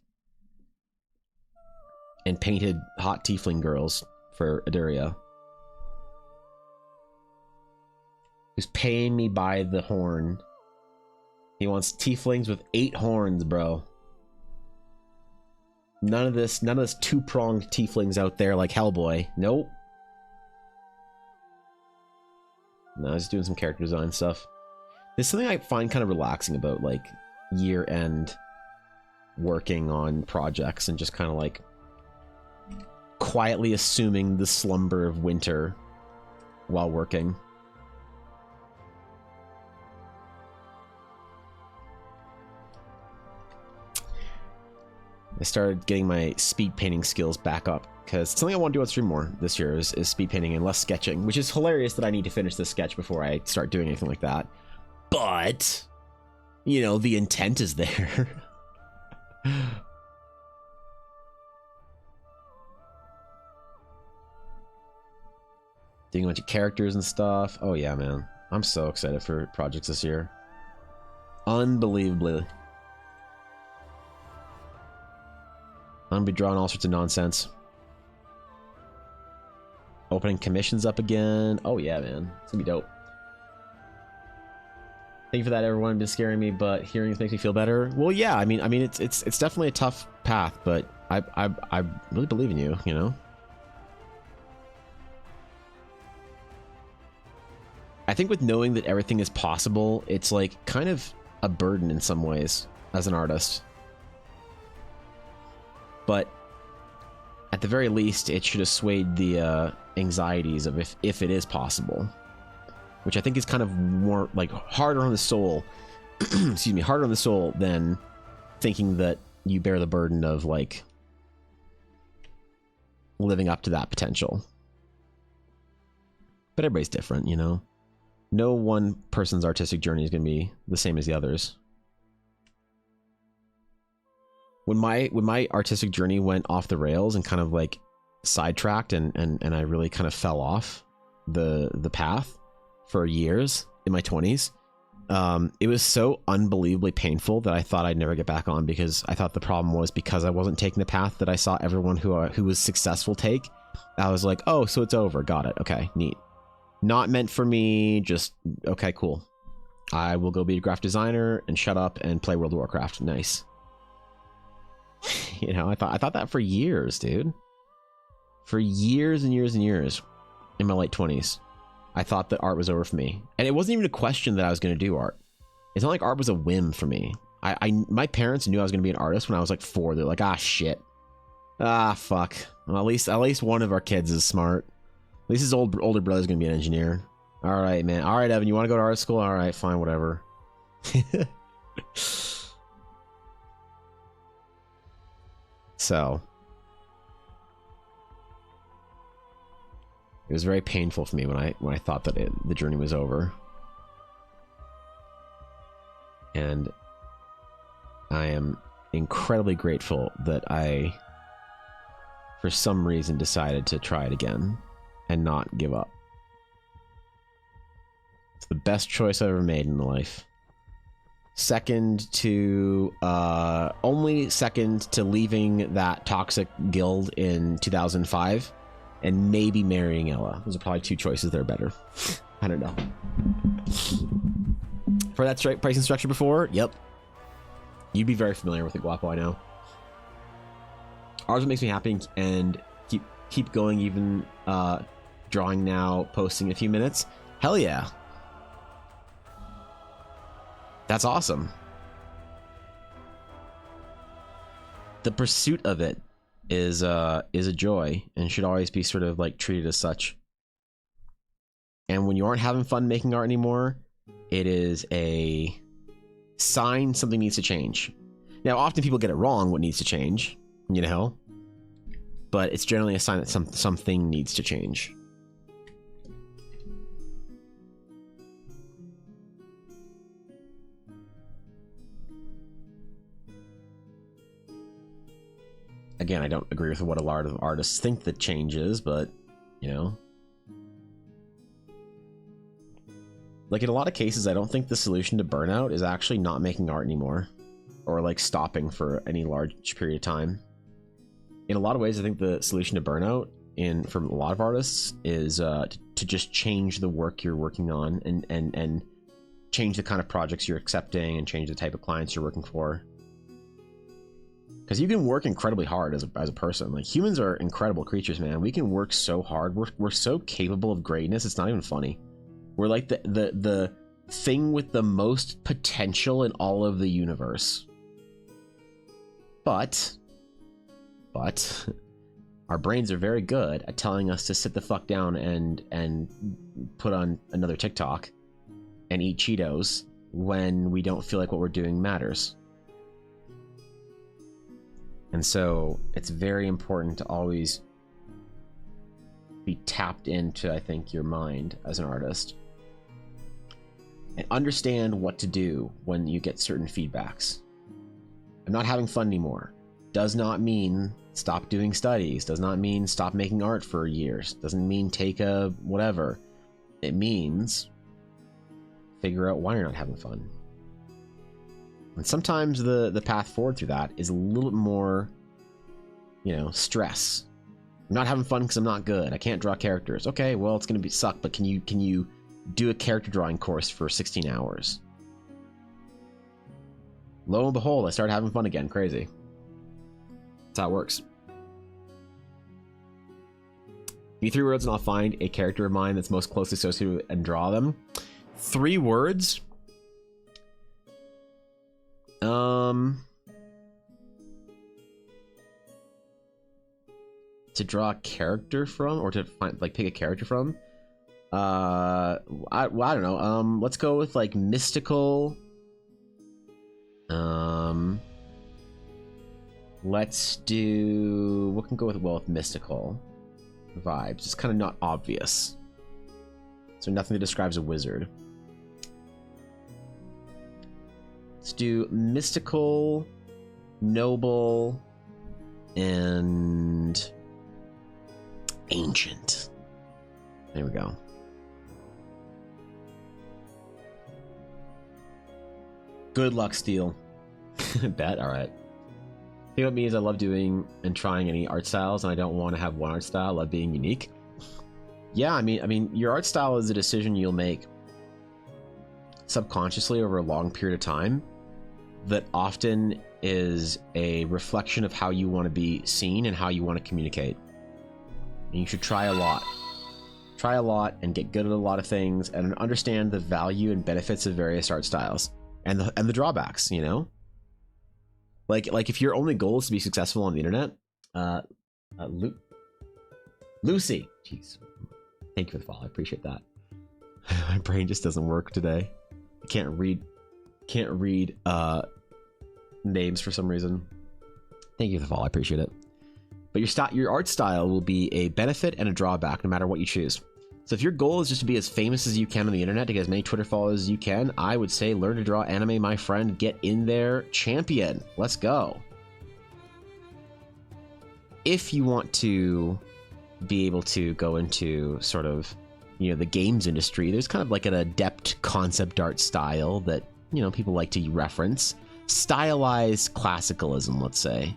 [SPEAKER 2] And painted hot tiefling girls for Aduria. Who's paying me by the horn. He wants tieflings with 8 horns, bro. None of this two-pronged tieflings out there like Hellboy. Nope. No, I was doing some character design stuff. There's something I find kind of relaxing about like year-end working on projects and just kind of like quietly assuming the slumber of winter while working. I started getting my speed painting skills back up because something I want to do on stream more this year is speed painting and less sketching, which is hilarious that I need to finish this sketch before I start doing anything like that. But, you know, the intent is there. Doing a bunch of characters and stuff. Oh yeah, man. I'm so excited for projects this year. Unbelievably. I'm gonna be drawing all sorts of nonsense. Opening commissions up again. Oh yeah, man. It's gonna be dope. Thank you for that, everyone. It's been scaring me, but hearing this makes me feel better. Well, yeah. I mean, it's definitely a tough path, but I really believe in you. You know. I think with knowing that everything is possible, it's like kind of a burden in some ways as an artist. But at the very least, it should assuage the anxieties of if it is possible. which I think is kind of more like harder on the soul. Excuse me, harder on the soul than thinking that you bear the burden of like living up to that potential. But everybody's different, you know. No one person's artistic journey is going to be the same as the others. When my artistic journey went off the rails and kind of like sidetracked and I really kind of fell off the path for years in my 20s, it was so unbelievably painful that I thought I'd never get back on, because I thought the problem was because I wasn't taking the path that I saw everyone who was successful take. I was like, oh, so it's over. Got it. Okay, neat. Not meant for me. Just okay, cool. I will go be a graphic designer and shut up and play World of Warcraft. Nice. You know, I thought that for years, dude. For years and years and years in my late 20s. I thought that art was over for me. And it wasn't even a question that I was going to do art. It's not like art was a whim for me. My parents knew I was going to be an artist when I was like 4. They're like, ah, shit. Ah, fuck. Well, at least one of our kids is smart. At least his older brother's going to be an engineer. All right, man. All right, Evan, you want to go to art school? All right, fine, whatever. So it was very painful for me when I thought that the journey was over. And I am incredibly grateful that I, for some reason, decided to try it again and not give up. It's the best choice I've ever made in life. Only second to leaving that toxic guild in 2005 and maybe marrying Ella. Those are probably 2 choices that are better. I don't know. For that pricing structure before? Yep. You'd be very familiar with it, Guapo, I know. Ours makes me happy and keep going, even drawing now, posting a few minutes. Hell yeah. That's awesome. The pursuit of it is a joy and should always be sort of like treated as such. And when you aren't having fun making art anymore, it is a sign something needs to change. Now, often people get it wrong what needs to change, you know, but it's generally a sign that something needs to change. Again, I don't agree with what a lot of artists think that changes, but, you know. Like, in a lot of cases, I don't think the solution to burnout is actually not making art anymore. Or, like, stopping for any large period of time. In a lot of ways, I think the solution to burnout, for a lot of artists, is to just change the work you're working on and change the kind of projects you're accepting and change the type of clients you're working for. Because you can work incredibly hard as a person. Like, humans are incredible creatures, man. We can work so hard. We're so capable of greatness. It's not even funny. We're like the thing with the most potential in all of the universe. But our brains are very good at telling us to sit the fuck down and put on another TikTok and eat Cheetos when we don't feel like what we're doing matters. And so it's very important to always be tapped into, I think, your mind as an artist and understand what to do when you get certain feedbacks. I'm not having fun anymore. Does not mean stop doing studies. Does not mean stop making art for years. Doesn't mean take a whatever. It means figure out why you're not having fun. And sometimes the path forward through that is a little bit more, you know, stress. I'm not having fun because I'm not good. I can't draw characters. Okay, well, it's going to suck, but can you do a character drawing course for 16 hours? Lo and behold, I started having fun again. Crazy. That's how it works. Give me 3 words and I'll find a character of mine that's most closely associated with and draw them. 3 words? To draw a character from, or to find, like, pick a character from, I don't know. Let's go with like mystical. Let's do. We can go with mystical vibes. It's kind of not obvious. So nothing that describes a wizard. Let's do mystical, noble, and ancient. There we go. Good luck, Steel. Bet. All right. You know what it means? I love doing and trying any art styles, and I don't want to have one art style. I love being unique. Yeah, I mean, your art style is a decision you'll make subconsciously over a long period of time that often is a reflection of how you want to be seen and how you want to communicate. And you should try a lot. Try a lot and get good at a lot of things and understand the value and benefits of various art styles and the drawbacks, you know? Like if your only goal is to be successful on the internet, Lucy, jeez, thank you for the follow. I appreciate that. My brain just doesn't work today. I can't read names for some reason. Thank you for the follow. I appreciate it. But your art style will be a benefit and a drawback no matter what you choose. So if your goal is just to be as famous as you can on the internet, to get as many Twitter followers as you can, I would say learn to draw anime, my friend. Get in there, champion. Let's go. If you want to be able to go into sort of, you know, the games industry, there's kind of like an adept concept art style that, you know, people like to reference. Stylized classicalism, let's say.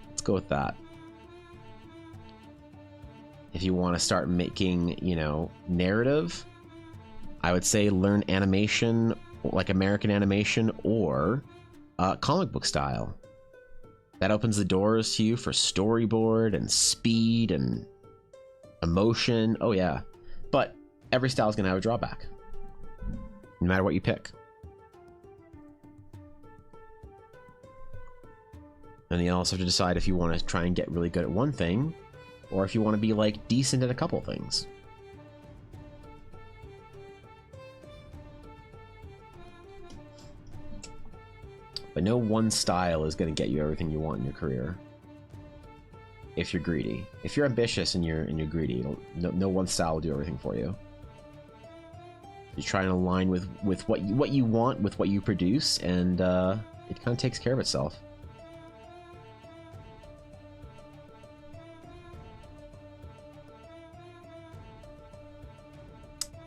[SPEAKER 2] Let's go with that. If you want to start making, you know, narrative, I would say learn animation, like American animation or comic book style. That opens the doors to you for storyboard and speed and emotion. Oh yeah. But every style is going to have a drawback, no matter what you pick. And you also have to decide if you want to try and get really good at one thing, or if you want to be like decent at a couple things. But no one style is going to get you everything you want in your career. If you're greedy, if you're ambitious and you're greedy, no one style will do everything for you. You try and align with what you want with what you produce, and it kind of takes care of itself.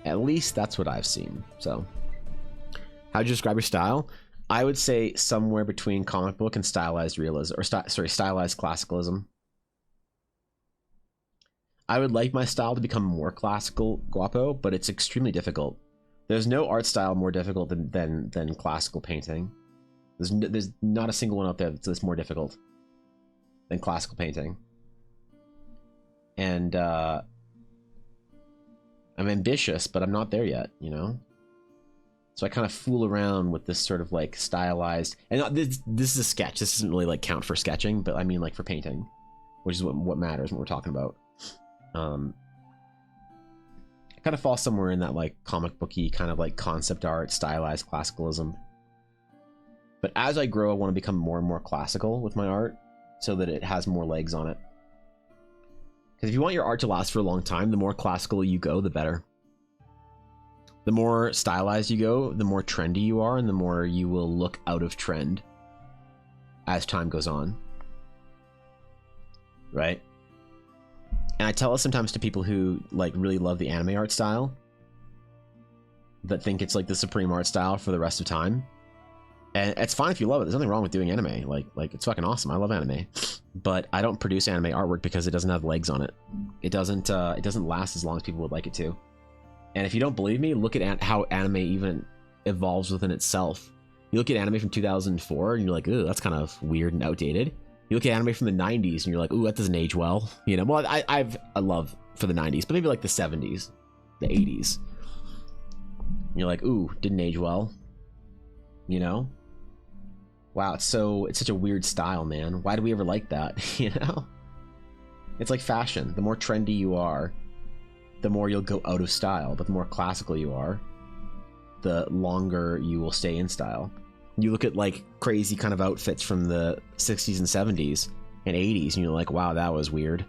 [SPEAKER 2] At least that's what I've seen. So, how'd you describe your style? I would say somewhere between comic book and stylized realism, or stylized classicalism. I would like my style to become more classical, guapo, but it's extremely difficult. There's no art style more difficult than classical painting. There's not a single one out there that's more difficult than classical painting. And I'm ambitious, but I'm not there yet, you know? So I kind of fool around with this sort of like stylized, and this is a sketch. This doesn't really like count for sketching, but I mean like for painting, which is what matters when we're talking about. I kind of fall somewhere in that like comic booky kind of like concept art, stylized classicalism. But as I grow, I want to become more and more classical with my art so that it has more legs on it. Because if you want your art to last for a long time, the more classical you go, the better. The more stylized you go, the more trendy you are, and the more you will look out of trend as time goes on. Right? And I tell this sometimes to people who like really love the anime art style, that think it's like the supreme art style for the rest of time. And it's fine if you love it. There's nothing wrong with doing anime. Like it's fucking awesome. I love anime. But I don't produce anime artwork because it doesn't have legs on it. It doesn't last as long as people would like it to. And if you don't believe me, look at how anime even evolves within itself. You look at anime from 2004 and you're like, ooh, that's kind of weird and outdated. You look at anime from the 90s and you're like, ooh, that doesn't age well. You know, well, I love for the 90s, but maybe like the 70s, the 80s. And you're like, ooh, didn't age well. You know? Wow, it's such a weird style, man. Why do we ever like that? You know? It's like fashion. The more trendy you are, the more you'll go out of style. But the more classical you are, the longer you will stay in style. You look at like crazy kind of outfits from the 60s and 70s and 80s, and you're like, wow, that was weird.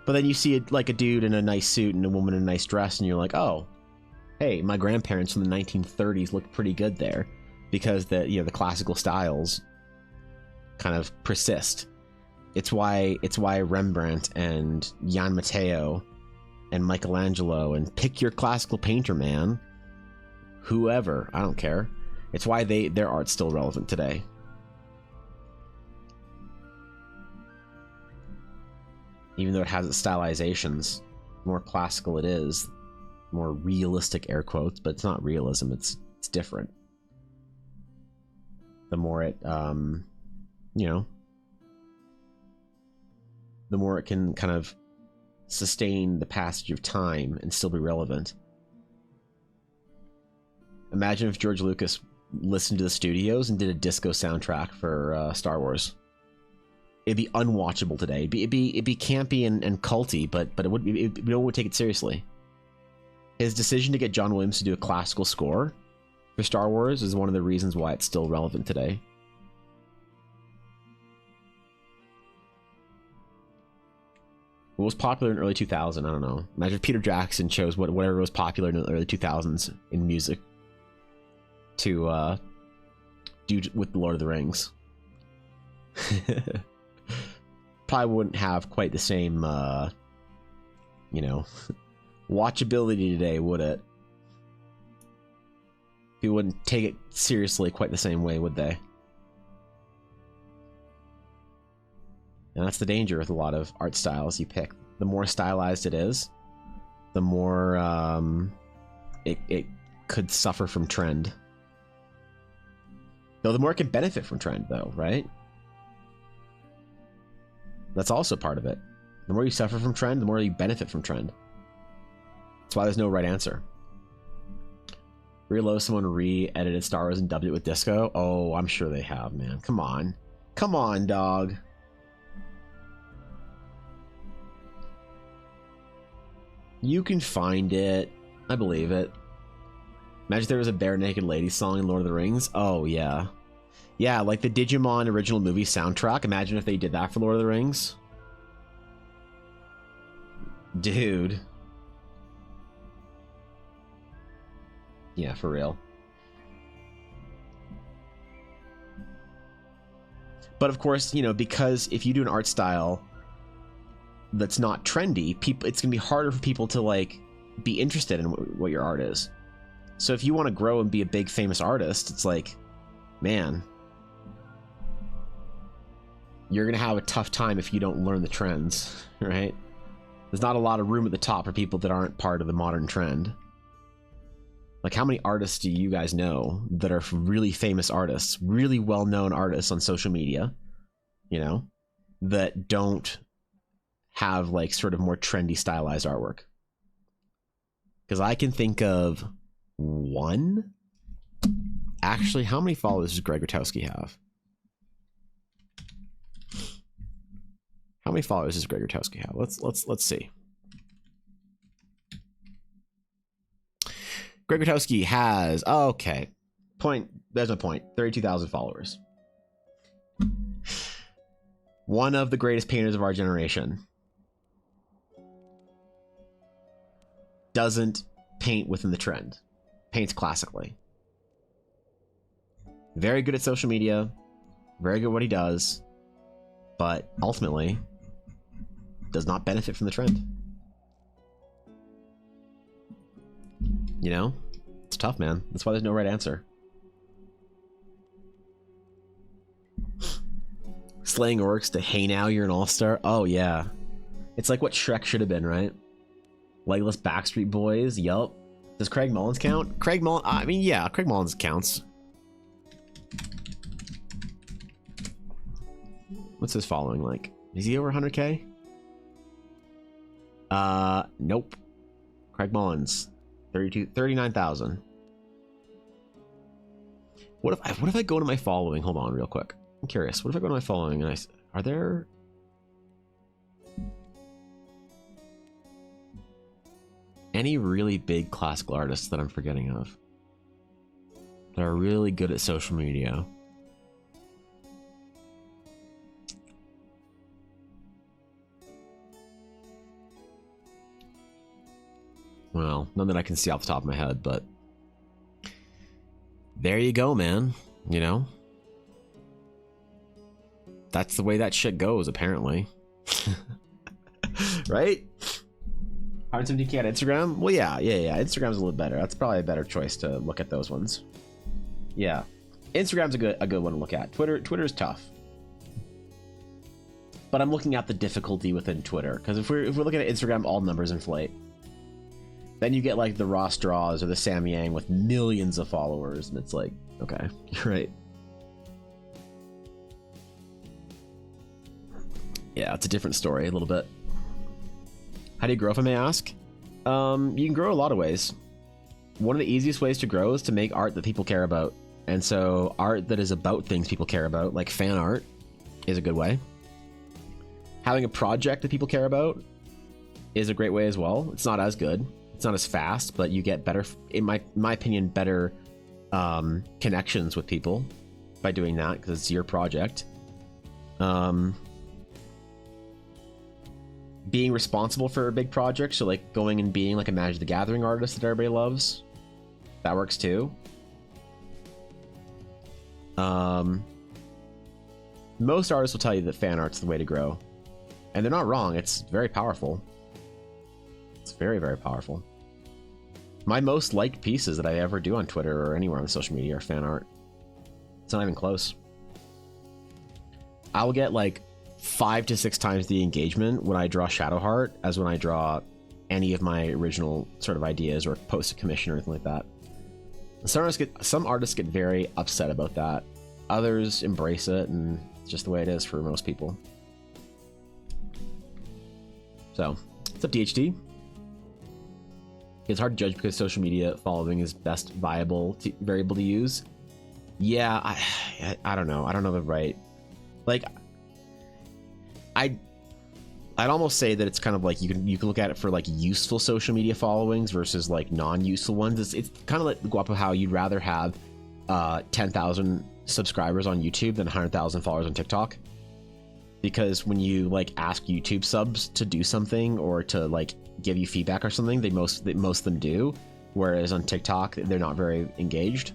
[SPEAKER 2] But then you see like a dude in a nice suit and a woman in a nice dress, and you're like, oh, hey, my grandparents from the 1930s looked pretty good there, because the classical styles kind of persist. It's why Rembrandt and Jan Matteo and Michelangelo, and pick your classical painter, man, whoever, I don't care. It's why their art's still relevant today. Even though it has its stylizations, the more classical it is, more realistic, air quotes, but it's not realism, it's different. The more it, the more it can kind of sustain the passage of time and still be relevant. Imagine if George Lucas listened to the studios and did a disco soundtrack for Star Wars. It'd be unwatchable today. It'd be campy and culty, but no one would take it seriously. His decision to get John Williams to do a classical score for Star Wars is one of the reasons why it's still relevant today. What was popular in early 2000? I don't know. Imagine if Peter Jackson chose whatever was popular in the early 2000s in music to do with the Lord of the Rings. Probably wouldn't have quite the same, watchability today, would it? People wouldn't take it seriously quite the same way, would they? And that's the danger with a lot of art styles you pick. The more stylized it is, the more it could suffer from trend. Though the more it can benefit from trend, though, right? That's also part of it. The more you suffer from trend, the more you benefit from trend. That's why there's no right answer. Reload, someone re-edited Star Wars and dubbed it with disco. Oh, I'm sure they have, man. Come on. Come on, dog. You can find it. I believe it. Imagine if there was a bare naked lady song in Lord of the Rings. Oh, yeah. Yeah, like the Digimon original movie soundtrack. Imagine if they did that for Lord of the Rings. Dude. Yeah, for real. But of course, because if you do an art style that's not trendy, it's gonna be harder for people to like be interested in what your art is. So if you want to grow and be a big famous artist, it's like, man, you're gonna have a tough time if you don't learn the trends, right? There's not a lot of room at the top for people that aren't part of the modern trend. Like, how many artists do you guys know that are really famous artists, really well-known artists on social media, that don't have like sort of more trendy stylized artwork? Because I can think of one. Actually, how many followers does Greg Rutowski have? How many followers does Greg Rutowski have? Let's see. Greg Rutowski has, okay, there's my point, 32,000 followers. One of the greatest painters of our generation doesn't paint within the trend, paints classically. Very good at social media, very good at what he does, but ultimately does not benefit from the trend. It's tough, man. That's why there's no right answer. Slaying orcs to hey now you're an all-star. Oh yeah, it's like what Shrek should have been, right? Legless Backstreet Boys. Yup. Does Craig Mullins count? Craig Mullins, I mean, yeah, Craig Mullins counts. What's his following like? Is he over 100K? Nope. Craig Mullins, 39,000. What if I go to my following? Hold on, real quick. I'm curious. What if I go to my following and any really big classical artists that I'm forgetting of that are really good at social media. Well, none that I can see off the top of my head, but there you go, man. You know? That's the way that shit goes, apparently. Right? 170k on Instagram? Well, yeah. Instagram's a little better. That's probably a better choice to look at those ones. Yeah. Instagram's a good one to look at. Twitter's tough. But I'm looking at the difficulty within Twitter, because if we're looking at Instagram, all numbers inflate. Then you get like the Ross Draws or the Sam Yang with millions of followers, and it's like, okay, you're right. Yeah, it's a different story a little bit. How do you grow, if I may ask? You can grow a lot of ways. One of the easiest ways to grow is to make art that people care about. And so art that is about things people care about, like fan art, is a good way. Having a project that people care about is a great way as well. It's not as good. It's not as fast, but you get better, in my opinion, better connections with people by doing that, because it's your project. Being responsible for a big project, so like going and being like a Magic the Gathering artist that everybody loves, that works too. Most artists will tell you that fan art's the way to grow, and they're not wrong. It's very powerful. It's very, very powerful. My most liked pieces that I ever do on Twitter or anywhere on social media are fan art. It's not even close. I will get like 5 to 6 times the engagement when I draw Shadowheart as when I draw any of my original sort of ideas or post a commission or anything like that. Some artists get very upset about that. Others embrace it, and it's just the way it is for most people. So, what's up, DHD? It's hard to judge because social media following is best viable variable to use. Yeah, I don't know. I don't know the right. Like, I'd almost say that it's kind of like you can look at it for like useful social media followings versus like non-useful ones. It's kind of like Guapo, how you'd rather have 10,000 subscribers on YouTube than 100,000 followers on TikTok. Because when you like ask YouTube subs to do something or to like give you feedback or something, most of them do, whereas on TikTok they're not very engaged.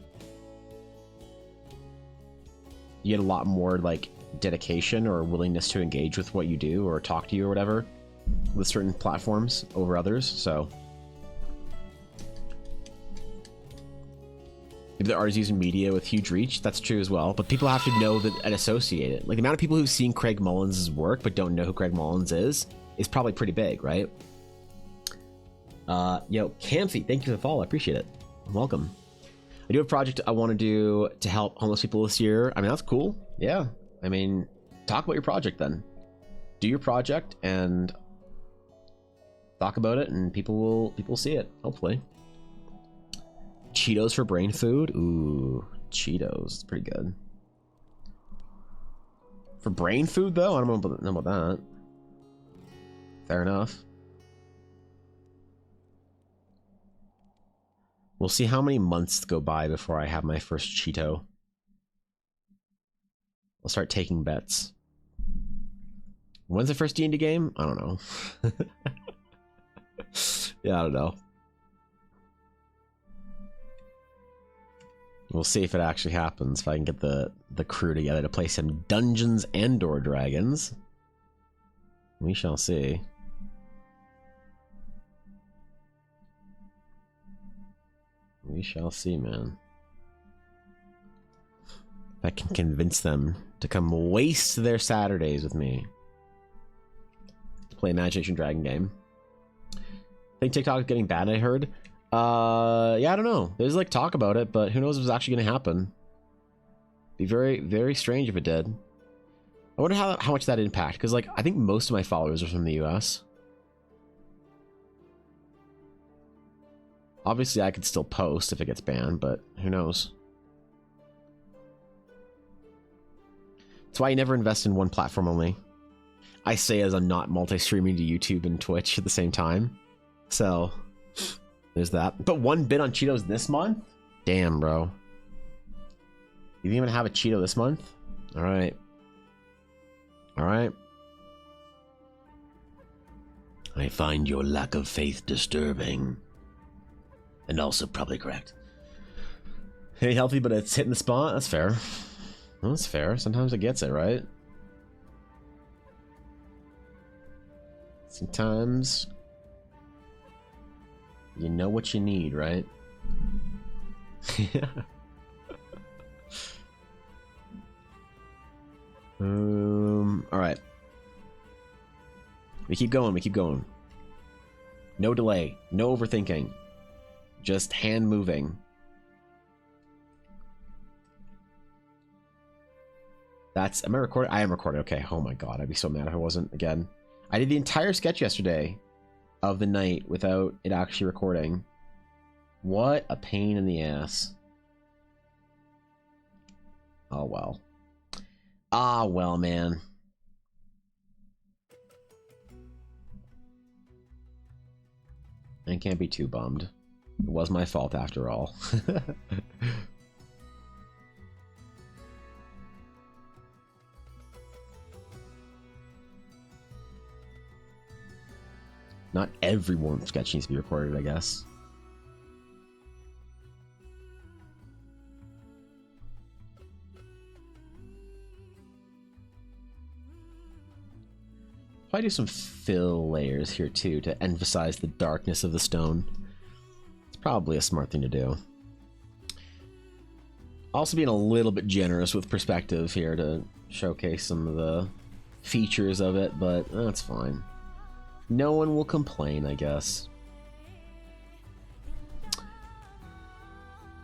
[SPEAKER 2] You get a lot more like dedication or willingness to engage with what you do or talk to you or whatever with certain platforms over others. So if the artist using media with huge reach, that's true as well, but people have to know that and associate it. Like the amount of people who've seen Craig Mullins' work but don't know who Craig Mullins is probably pretty big, right? Yo, Camphy, thank you for the follow. I appreciate it. Welcome. I do have a project I want to do to help homeless people this year. I mean, that's cool. Yeah. I mean, talk about your project then. Do your project and talk about it, and people will see it, hopefully. Cheetos for brain food? Ooh, Cheetos. It's pretty good. For brain food, though? I don't know about that. Fair enough. We'll see how many months go by before I have my first Cheeto. I'll start taking bets. When's the first D&D game? I don't know. Yeah, I don't know. We'll see if it actually happens, if I can get the crew together to play some Dungeons and or Dragons. We shall see. We shall see, man. If I can convince them to come waste their Saturdays with me to play Imagination Dragon game. I think TikTok is getting bad, I heard. Yeah, I don't know. There's like talk about it, but who knows what's actually going to happen. Be very, very strange if it did. I wonder how much that impact, because like I think most of my followers are from the US. Obviously, I could still post if it gets banned, but who knows? That's why you never invest in one platform only. I say as I'm not multi-streaming to YouTube and Twitch at the same time. So, There's that. But 1 bid on Cheetos this month? Damn, bro. You didn't even have a Cheeto this month? All right. All right. I find your lack of faith disturbing. And also probably correct. Hey, healthy, but it's hitting the spot? That's fair. That's fair. Sometimes it gets it, right? Sometimes you know what you need, right? Yeah. All right. We keep going. We keep going. No delay. No overthinking. Just hand moving. That's. Am I recording? I am recording. Okay. Oh my god. I'd be so mad if I wasn't again. I did the entire sketch yesterday of the night without it actually recording. What a pain in the ass. Oh well. Ah well, man. I can't be too bummed. It was my fault after all. Not every warm sketch needs to be recorded, I guess. Probably do some fill layers here too to emphasize the darkness of the stone. It's probably a smart thing to do. Also being a little bit generous with perspective here to showcase some of the features of it, but that's fine. No one will complain, I guess. I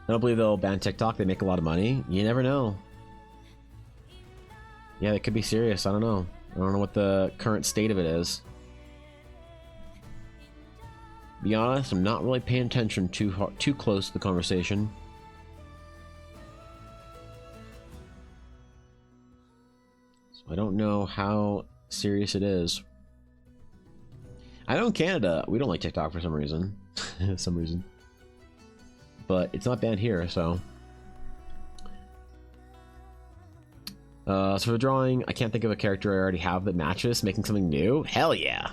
[SPEAKER 2] don't believe they'll ban TikTok. They make a lot of money. You never know. Yeah, it could be serious. I don't know. I don't know what the current state of it is. Be honest, I'm not really paying attention too close to the conversation. So I don't know how serious it is. I know in Canada, we don't like TikTok for some reason. But it's not banned here, so. So for the drawing, I can't think of a character I already have that matches. Making something new? Hell yeah.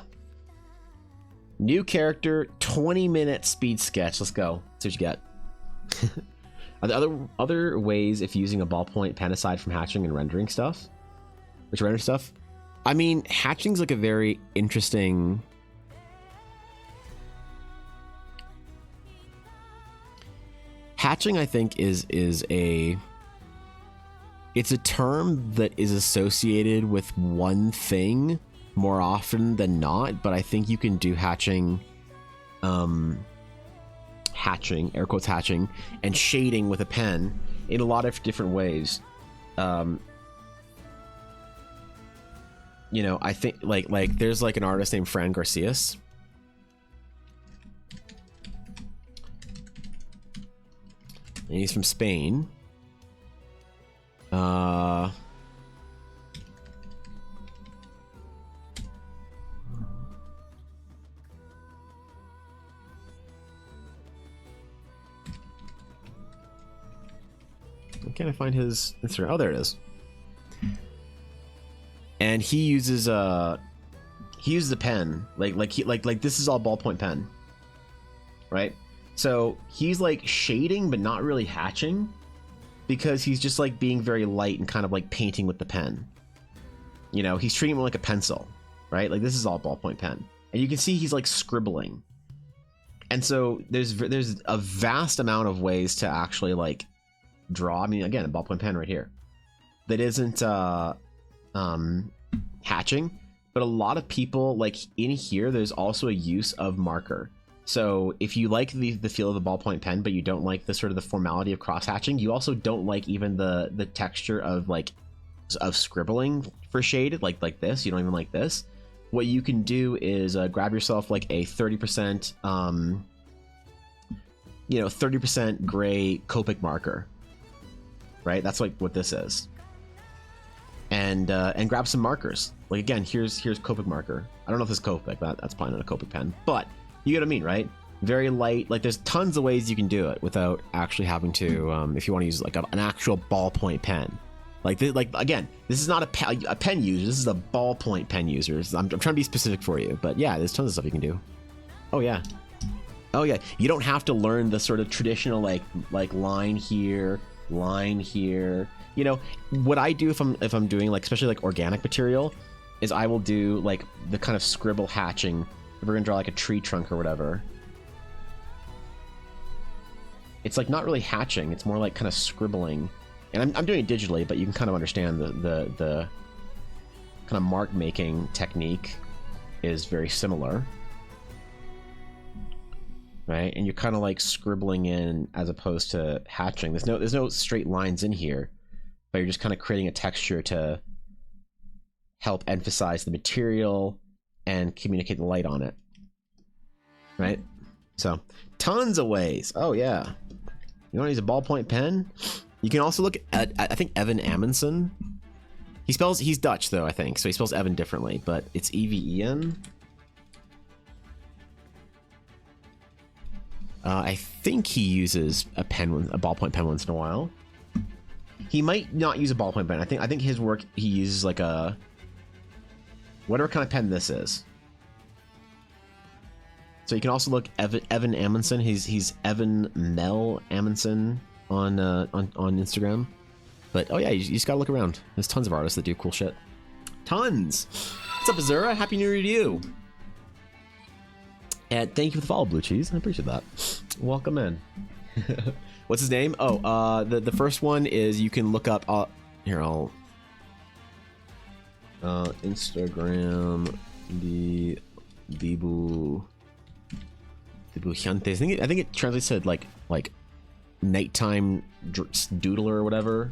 [SPEAKER 2] New character, 20-minute speed sketch. Let's go. See what you get. Are there other ways if using a ballpoint pen aside from hatching and rendering stuff? Which render stuff? I mean, hatching's like a very interesting... Hatching, I think, is a... It's a term that is associated with one thing more often than not, but I think you can do hatching, air quotes hatching, and shading with a pen in a lot of different ways. You know, I think like there's like an artist named Fran Garcias. And he's from Spain. I can't find his Instagram. Oh, there it is. And he uses a pen. Like this is all ballpoint pen. Right? So he's like shading but not really hatching, because he's just like being very light and kind of like painting with the pen. You know, he's treating it like a pencil, right? Like this is all ballpoint pen, and you can see he's like scribbling. And so there's a vast amount of ways to actually like draw. I mean, again, a ballpoint pen right here that isn't hatching, but a lot of people like in here. There's also a use of marker. So if you like the feel of the ballpoint pen, but you don't like the sort of the formality of cross hatching, you also don't like even the texture of scribbling for shade like this. You don't even like this. What you can do is grab yourself like a 30% 30% gray Copic marker, right? That's like what this is. And grab some markers. Like again, here's Copic marker. I don't know if this is Copic. That's probably not a Copic pen, but you get what I mean, right? very light. Like there's tons of ways you can do it without actually having to, if you want to use like an actual ballpoint pen. Like again, this is not a pen user. This is a ballpoint pen user. I'm trying to be specific for you, but yeah, there's tons of stuff you can do. Oh yeah. Oh yeah. You don't have to learn the sort of traditional like line here, line here. You know, what I do if I'm doing like, especially like organic material, is I will do like the kind of scribble hatching. If we're gonna draw like a tree trunk or whatever, it's like not really hatching. It's more like kind of scribbling. And I'm doing it digitally, but you can kind of understand the kind of mark making technique is very similar, right? And you're kind of like scribbling in as opposed to hatching. There's no straight lines in here, but you're just kind of creating a texture to help emphasize the material and communicate the light on it, right? So tons of ways. Oh yeah, you want to use a ballpoint pen? You can also look at I think Evan Amundsen. He's Dutch though, I think, so he spells Evan differently, but it's E-V-E-N. I think he uses a ballpoint pen once in a while. He might not use a ballpoint pen. I think his work, he uses like a whatever kind of pen this is. So you can also look Evan Amundsen. He's Evan Mel Amundsen on Instagram. But oh yeah, you just gotta look around. There's tons of artists that do cool shit. Tons. What's up, Azura? Happy New Year to you. And thank you for the follow, Blue Cheese. I appreciate that. Welcome in. What's his name? Oh, the first one is, you can look up. Here, I'll Instagram Dibujantes. I think it translates to like nighttime doodler or whatever.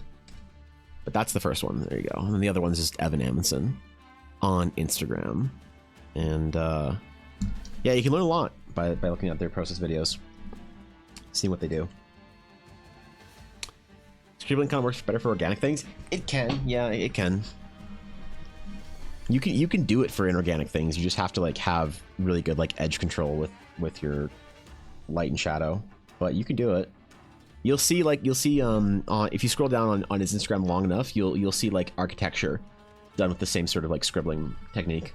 [SPEAKER 2] But that's the first one. There you go. And the other one's just Evan Amundsen on Instagram. And yeah, you can learn a lot by looking at their process videos, seeing what they do. Scribbling kind of works better for organic things. It can, yeah, it can. You can do it for inorganic things. You just have to like have really good like edge control with your light and shadow. But you can do it. You'll see if you scroll down on his Instagram long enough, you'll see like architecture done with the same sort of like scribbling technique.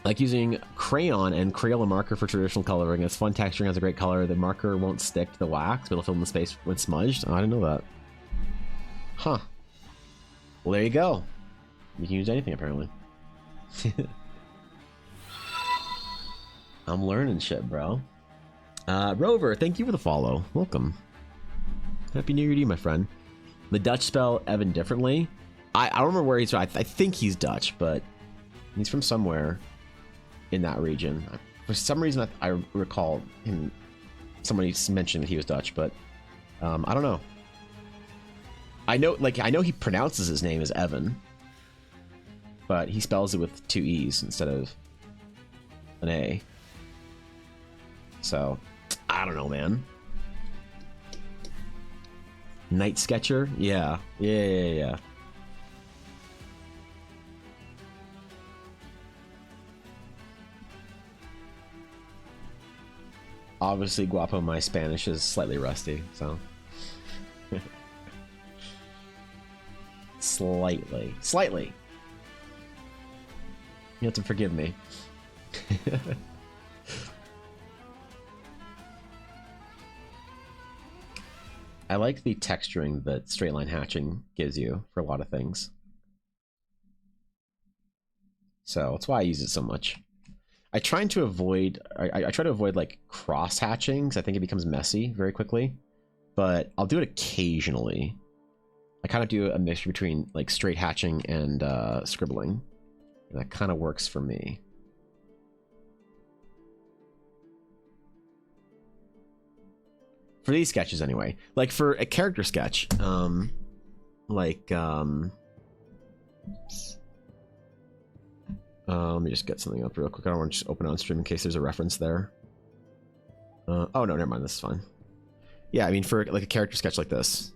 [SPEAKER 2] Like using crayon and Crayola marker for traditional coloring. It's fun, texturing, has a great color. The marker won't stick to the wax, but it'll fill in the space when smudged. Oh, I didn't know that. Huh. Well, there you go. You can use anything, apparently. I'm learning shit, bro. Rover, thank you for the follow. Welcome. Happy New Year to you, my friend. The Dutch spell Evan differently. I don't remember where he's from. I think he's Dutch, but he's from somewhere in that region. For some reason, I recall him. Somebody mentioned that he was Dutch, but I don't know. I know he pronounces his name as Evan, but he spells it with 2 E's instead of an A. So, I don't know, man. Night Sketcher? Yeah. Obviously, Guapo, my Spanish is slightly rusty, so. Slightly. You have to forgive me. I like the texturing that straight line hatching gives you for a lot of things. So that's why I use it so much. I try to avoid like cross hatching because I think it becomes messy very quickly, but I'll do it occasionally. I kind of do a mixture between like straight hatching and scribbling. And that kind of works for me. For these sketches anyway. Like for a character sketch, let me just get something up real quick. I don't want to just open it on stream in case there's a reference there. Oh no, never mind, this is fine. Yeah, I mean for like a character sketch like this,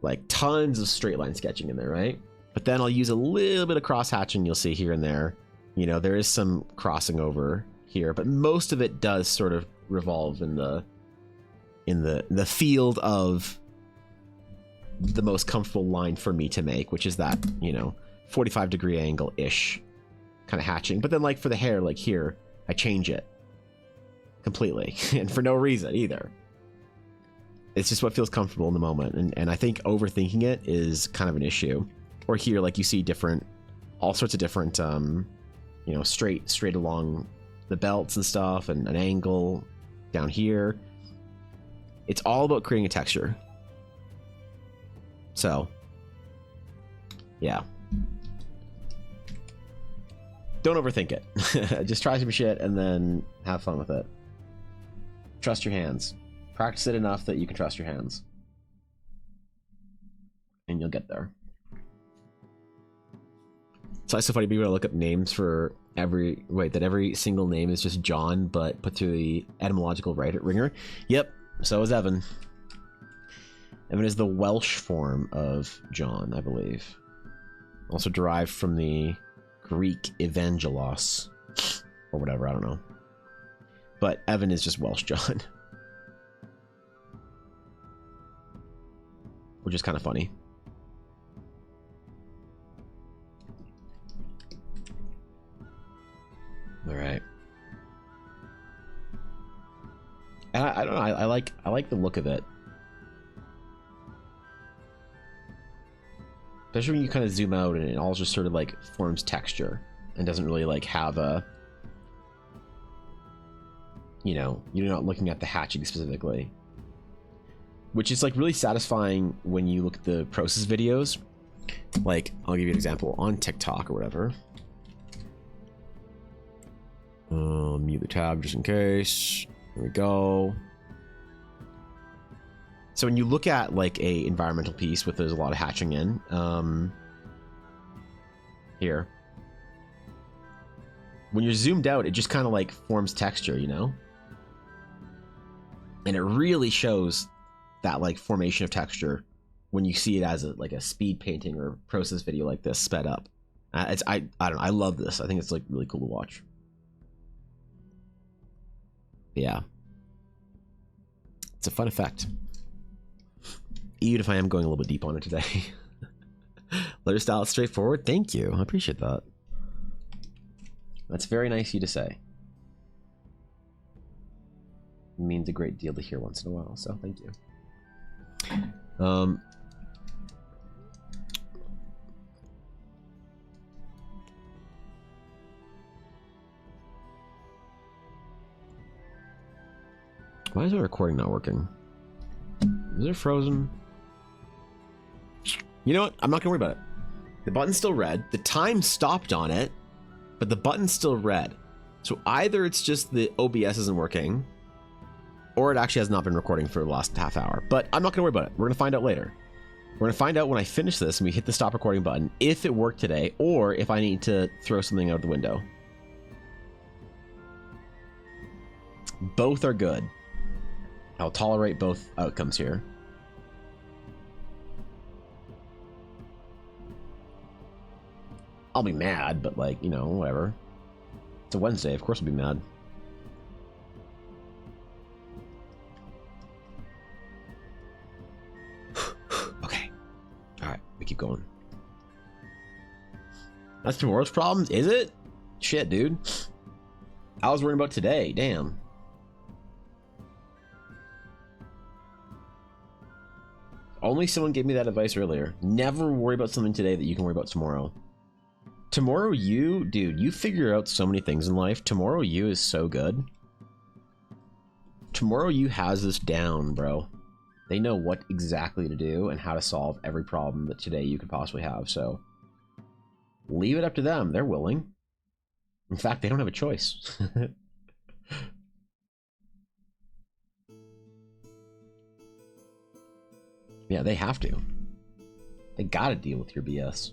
[SPEAKER 2] like tons of straight line sketching in there, right? But then I'll use a little bit of cross hatching, you'll see here and there. You know, there is some crossing over here, but most of it does sort of revolve in the field of the most comfortable line for me to make, which is that, you know, 45-degree angle-ish kind of hatching. But then, like, for the hair, like here, I change it completely, and for no reason either. It's just what feels comfortable in the moment, and I think overthinking it is kind of an issue. Or here, like, you see all sorts of different, you know, straight along the belts and stuff, and an angle down here. It's all about creating a texture. So, yeah. Don't overthink it. Just try some shit and then have fun with it. Trust your hands. Practice it enough that you can trust your hands. And you'll get there. So it's so funny, people look up names for every single name is just John, but put through the etymological ringer. Yep, so is Evan. Evan is the Welsh form of John, I believe. Also derived from the Greek Evangelos, or whatever, I don't know. But Evan is just Welsh John. Which is kind of funny. All right. And I don't know. I like the look of it, especially when you kind of zoom out and it all just sort of like forms texture and doesn't really like have a, you know, you're not looking at the hatching specifically, which is like really satisfying when you look at the process videos. Like, I'll give you an example on TikTok or whatever. Mute the tab just in case. There we go. So when you look at like a environmental piece with there's a lot of hatching in, here, when you're zoomed out, it just kind of like forms texture, you know? And it really shows that like formation of texture when you see it as a speed painting or process video like this sped up. I don't know, I love this. I think it's like really cool to watch. Yeah, it's a fun effect, even if I am going a little bit deep on it today. Letter style is straightforward. Thank you, I appreciate that. That's very nice of you to say. It means a great deal to hear once in a while, so thank you. Why is my recording not working? Is it frozen? You know what? I'm not gonna worry about it. The button's still red. The time stopped on it, but the button's still red. So either it's just the OBS isn't working, or it actually has not been recording for the last half hour. But I'm not gonna worry about it. We're gonna find out later. We're gonna find out when I finish this and we hit the stop recording button, if it worked today, or if I need to throw something out the window. Both are good. I'll tolerate both outcomes here. I'll be mad, but like, you know, whatever. It's a Wednesday, of course I'll be mad. Okay. Alright, we keep going. That's tomorrow's problems, is it? Shit, dude. I was worrying about today, damn. Only someone gave me that advice earlier. Never worry about something today that you can worry about tomorrow. Tomorrow you, dude, you figure out so many things in life. Tomorrow you is so good. Tomorrow you has this down, bro. They know what exactly to do and how to solve every problem that today you could possibly have. So leave it up to them. They're willing. In fact, they don't have a choice. Yeah, they have to. They gotta deal with your BS.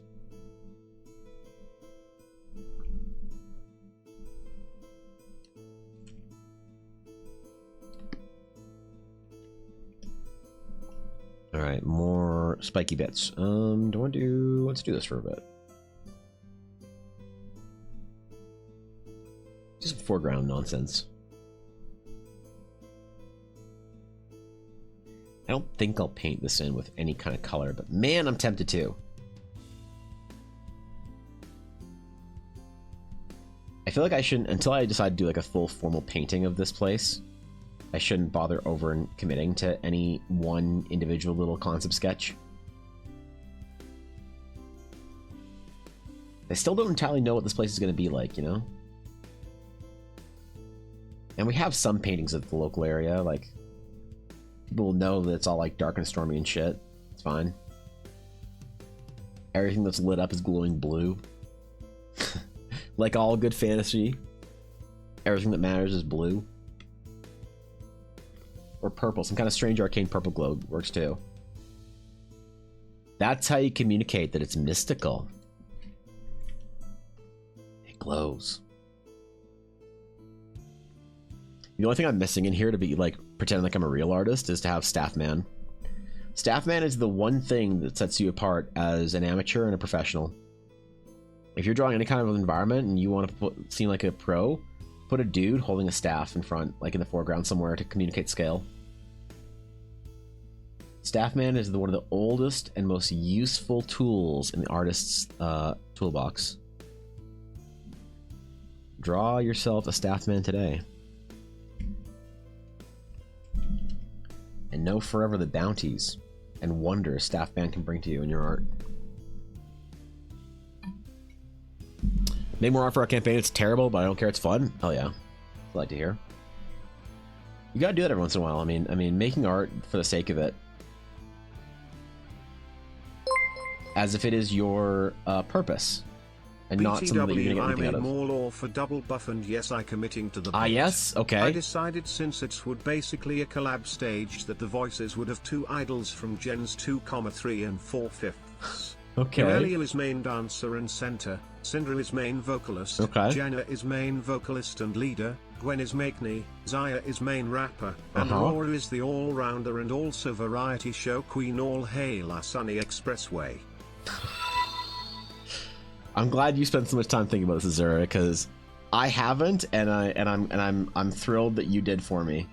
[SPEAKER 2] All right, more spiky bits. Let's do this for a bit. Just foreground nonsense. I don't think I'll paint this in with any kind of color, but man, I'm tempted to. I feel like I shouldn't, until I decide to do like a full formal painting of this place, I shouldn't bother over committing to any one individual little concept sketch. I still don't entirely know what this place is going to be like, you know? And we have some paintings of the local area, like, people will know that it's all like dark and stormy and shit. It's fine. Everything that's lit up is glowing blue. Like all good fantasy, everything that matters is blue. Or purple, some kind of strange arcane purple glow works too. That's how you communicate that it's mystical. It glows. The only thing I'm missing in here to be like pretend like I'm a real artist is to have Staff Man. Staff Man is the one thing that sets you apart as an amateur and a professional. If you're drawing any kind of environment and you want to seem like a pro, put a dude holding a staff in front, like in the foreground somewhere, to communicate scale. Staff Man is one of the oldest and most useful tools in the artist's toolbox. Draw yourself a Staff Man today. And know forever the bounties and wonders Staff Man can bring to you in your art. Make more art for our campaign. It's terrible, but I don't care. It's fun. Hell yeah. I'd like to hear. You gotta do that every once in a while. I mean, making art for the sake of it, as if it is your purpose, and not something that you're gonna get anything out of.
[SPEAKER 1] more law for double buff, and yes, I committing to the.
[SPEAKER 2] Ah, yes. Okay.
[SPEAKER 1] I decided since it would basically a collab stage that the voices would have two idols from gens 2,3 and 4/5.
[SPEAKER 2] Okay.
[SPEAKER 1] Aurelia is main dancer and center, Syndra is main vocalist,
[SPEAKER 2] okay.
[SPEAKER 1] Jenna is main vocalist and leader, Gwen is Makeni, Zaya is main rapper, and Aurora is the all-rounder and also variety show queen. All hail our sunny expressway.
[SPEAKER 2] I'm glad you spent so much time thinking about this, Azura, because I haven't, and I'm thrilled that you did for me.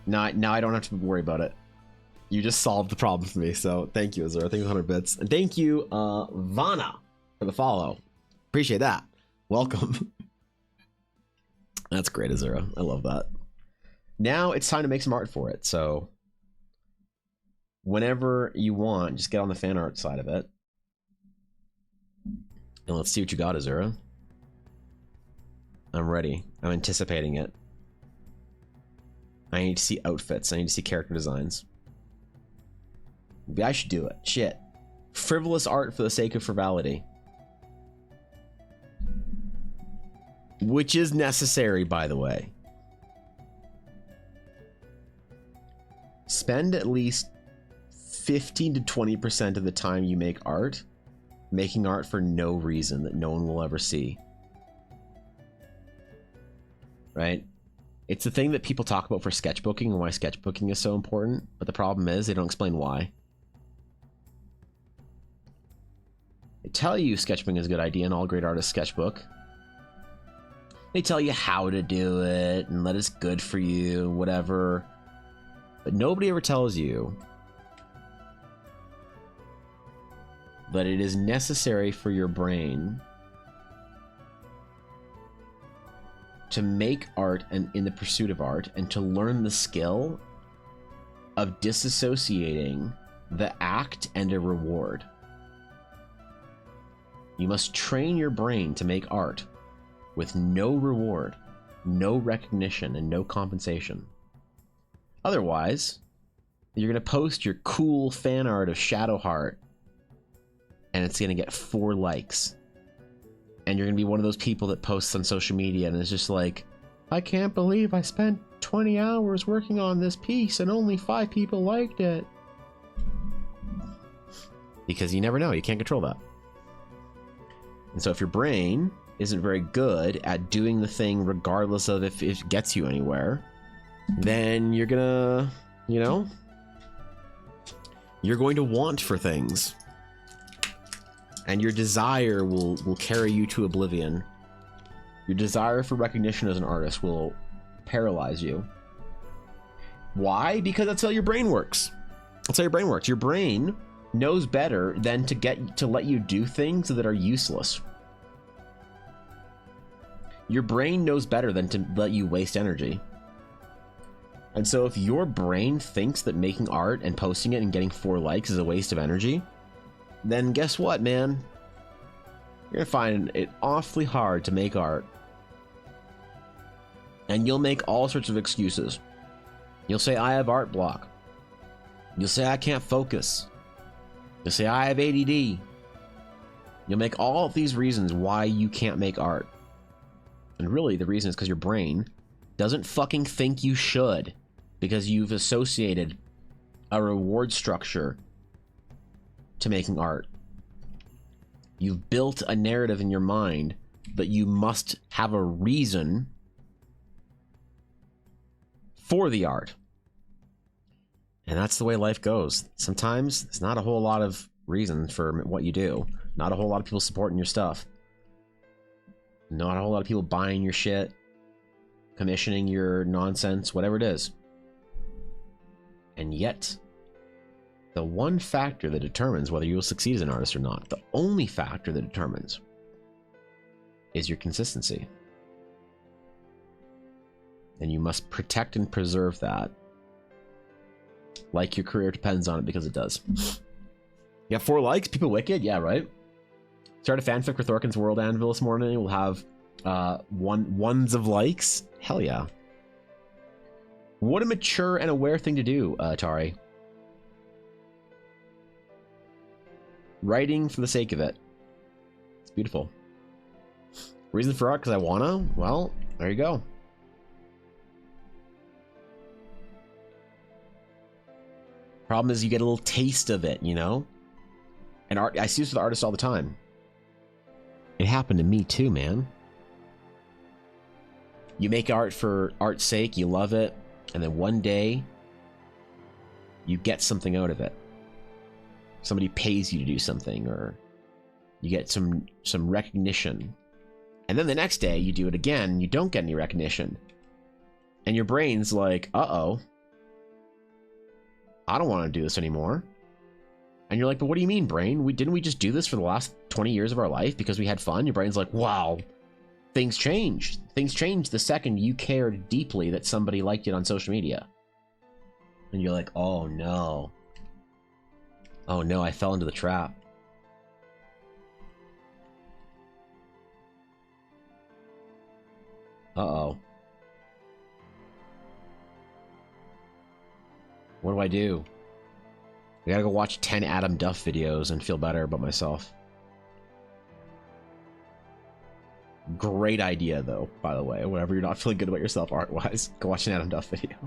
[SPEAKER 2] Now I don't have to worry about it. You just solved the problem for me, so thank you, Azura. Thank you 100 bits. And thank you, Vana, for the follow. Appreciate that. Welcome. That's great, Azura. I love that. Now it's time to make some art for it, so whenever you want, just get on the fan art side of it. And let's see what you got, Azura. I'm ready. I'm anticipating it. I need to see outfits. I need to see character designs. Maybe I should do it. Shit. Frivolous art for the sake of frivolity. Which is necessary, by the way. Spend at least 15 to 20% of the time you make art making art for no reason that no one will ever see. Right? It's the thing that people talk about for sketchbooking and why sketchbooking is so important, but the problem is they don't explain why. They tell you sketchbooking is a good idea and all great artists sketchbook. They tell you how to do it and that it's good for you, whatever. But nobody ever tells you that it is necessary for your brain to make art and in the pursuit of art and to learn the skill of disassociating the act and a reward. You must train your brain to make art with no reward, no recognition, and no compensation. Otherwise, you're going to post your cool fan art of Shadowheart and it's going to get 4 likes. And you're going to be one of those people that posts on social media and it's just like, I can't believe I spent 20 hours working on this piece and only 5 people liked it. Because you never know, you can't control that. And so if your brain isn't very good at doing the thing regardless of if it gets you anywhere, then you're gonna, you know, you're going to want for things. And your desire will carry you to oblivion. Your desire for recognition as an artist will paralyze you. Why? Because that's how your brain works. That's how your brain works. Your brain knows better than to let you do things that are useless. Your brain knows better than to let you waste energy. And so if your brain thinks that making art and posting it and getting 4 likes is a waste of energy, then guess what, man? You're gonna find it awfully hard to make art. And you'll make all sorts of excuses. You'll say, I have art block. You'll say, I can't focus. You'll say, I have ADD. You'll make all of these reasons why you can't make art. And really, the reason is because your brain doesn't fucking think you should, because you've associated a reward structure to making art. You've built a narrative in your mind that you must have a reason for the art. And that's the way life goes. Sometimes there's not a whole lot of reason for what you do. Not a whole lot of people supporting your stuff. Not a whole lot of people buying your shit, commissioning your nonsense, whatever it is. And yet, the one factor that determines whether you will succeed as an artist or not, the only factor that determines, is your consistency. And you must protect and preserve that. Like your career depends on it, because it does. You have 4 likes? People wicked? Yeah, right? Start a fanfic for Thorkin's World Anvil this morning. We'll have ones of likes. Hell yeah. What a mature and aware thing to do, Atari. Writing for the sake of it. It's beautiful. Reason for art, because I wanna? Well, there you go. Problem is you get a little taste of it, you know? And art, I see this with artists all the time. It happened to me too, man. You make art for art's sake, you love it, and then one day you get something out of it. Somebody pays you to do something, or you get some recognition. And then the next day you do it again, and you don't get any recognition. And your brain's like, uh-oh, I don't want to do this anymore. And you're like, but what do you mean, brain? Didn't we just do this for the last 20 years of our life because we had fun? Your brain's like, wow, things changed. Things changed the second you cared deeply that somebody liked it on social media. And you're like, oh no. Oh no, I fell into the trap. Uh-oh. What do I do? I gotta go watch 10 Adam Duff videos and feel better about myself. Great idea, though, by the way. Whenever you're not feeling good about yourself art-wise, go watch an Adam Duff video.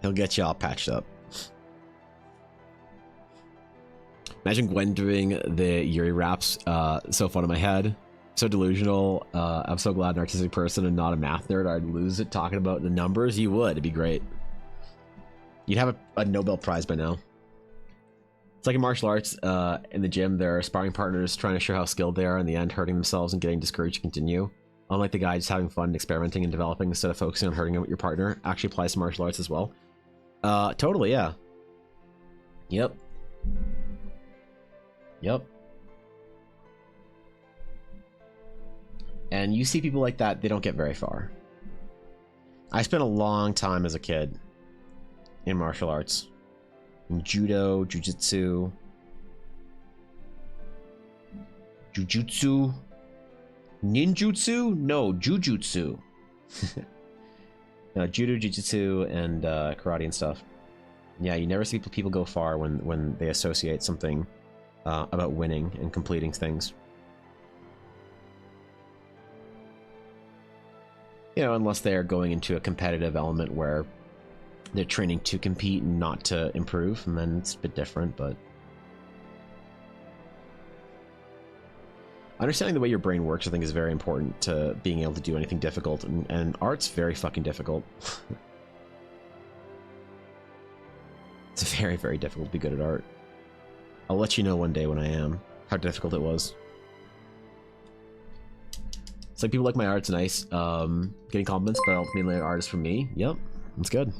[SPEAKER 2] He'll get you all patched up. Imagine Gwen doing the Yuri raps. So fun in my head. So delusional. I'm so glad an artistic person and not a math nerd. I'd lose it talking about the numbers. You would. It'd be great. You'd have a Nobel Prize by now. It's like in martial arts, in the gym, there are sparring partners trying to show how skilled they are, in the end hurting themselves and getting discouraged to continue. Unlike the guy just having fun and experimenting and developing instead of focusing on hurting your partner, actually applies to martial arts as well. Totally, yeah. Yep. Yep. And you see people like that, they don't get very far. I spent a long time as a kid in martial arts. In judo, jujitsu, ninjutsu? No, jujutsu. Judo, jujitsu, and karate and stuff. Yeah, you never see people go far when they associate something about winning and completing things. You know, unless they are going into a competitive element where they're training to compete and not to improve, and then it's a bit different, but... Understanding the way your brain works, I think, is very important to being able to do anything difficult, and art's very fucking difficult. It's very, very difficult to be good at art. I'll let you know one day when I am, how difficult it was. like people like my art's nice. Getting compliments, but ultimately art is from me. Yep, that's good.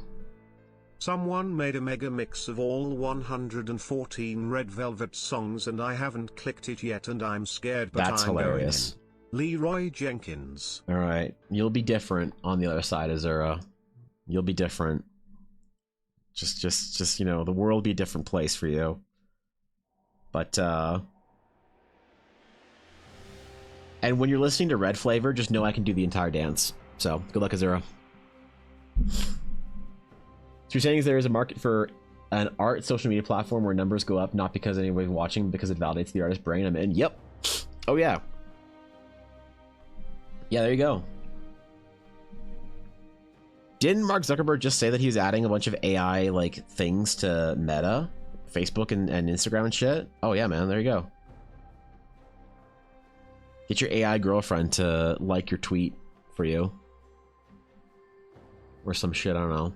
[SPEAKER 1] Someone made a mega mix of all 114 Red Velvet songs and I haven't clicked it yet and I'm scared, but
[SPEAKER 2] That's
[SPEAKER 1] I'm
[SPEAKER 2] hilarious.
[SPEAKER 1] going in. Leroy Jenkins.
[SPEAKER 2] All right, you'll be different on the other side, Azura. You'll be different. Just you know, the world will be a different place for you. But and when you're listening to Red Flavor, just know I can do the entire dance. So good luck, Azura. So you're saying there is a market for an art social media platform where numbers go up not because anybody's watching, but because it validates the artist's brain? I'm in. Yep. Oh yeah. Yeah, there you go. Didn't Mark Zuckerberg just say that he was adding a bunch of AI like things to Meta, Facebook and Instagram and shit? Oh yeah, man, there you go. Get your AI girlfriend to like your tweet for you. Or some shit, I don't know.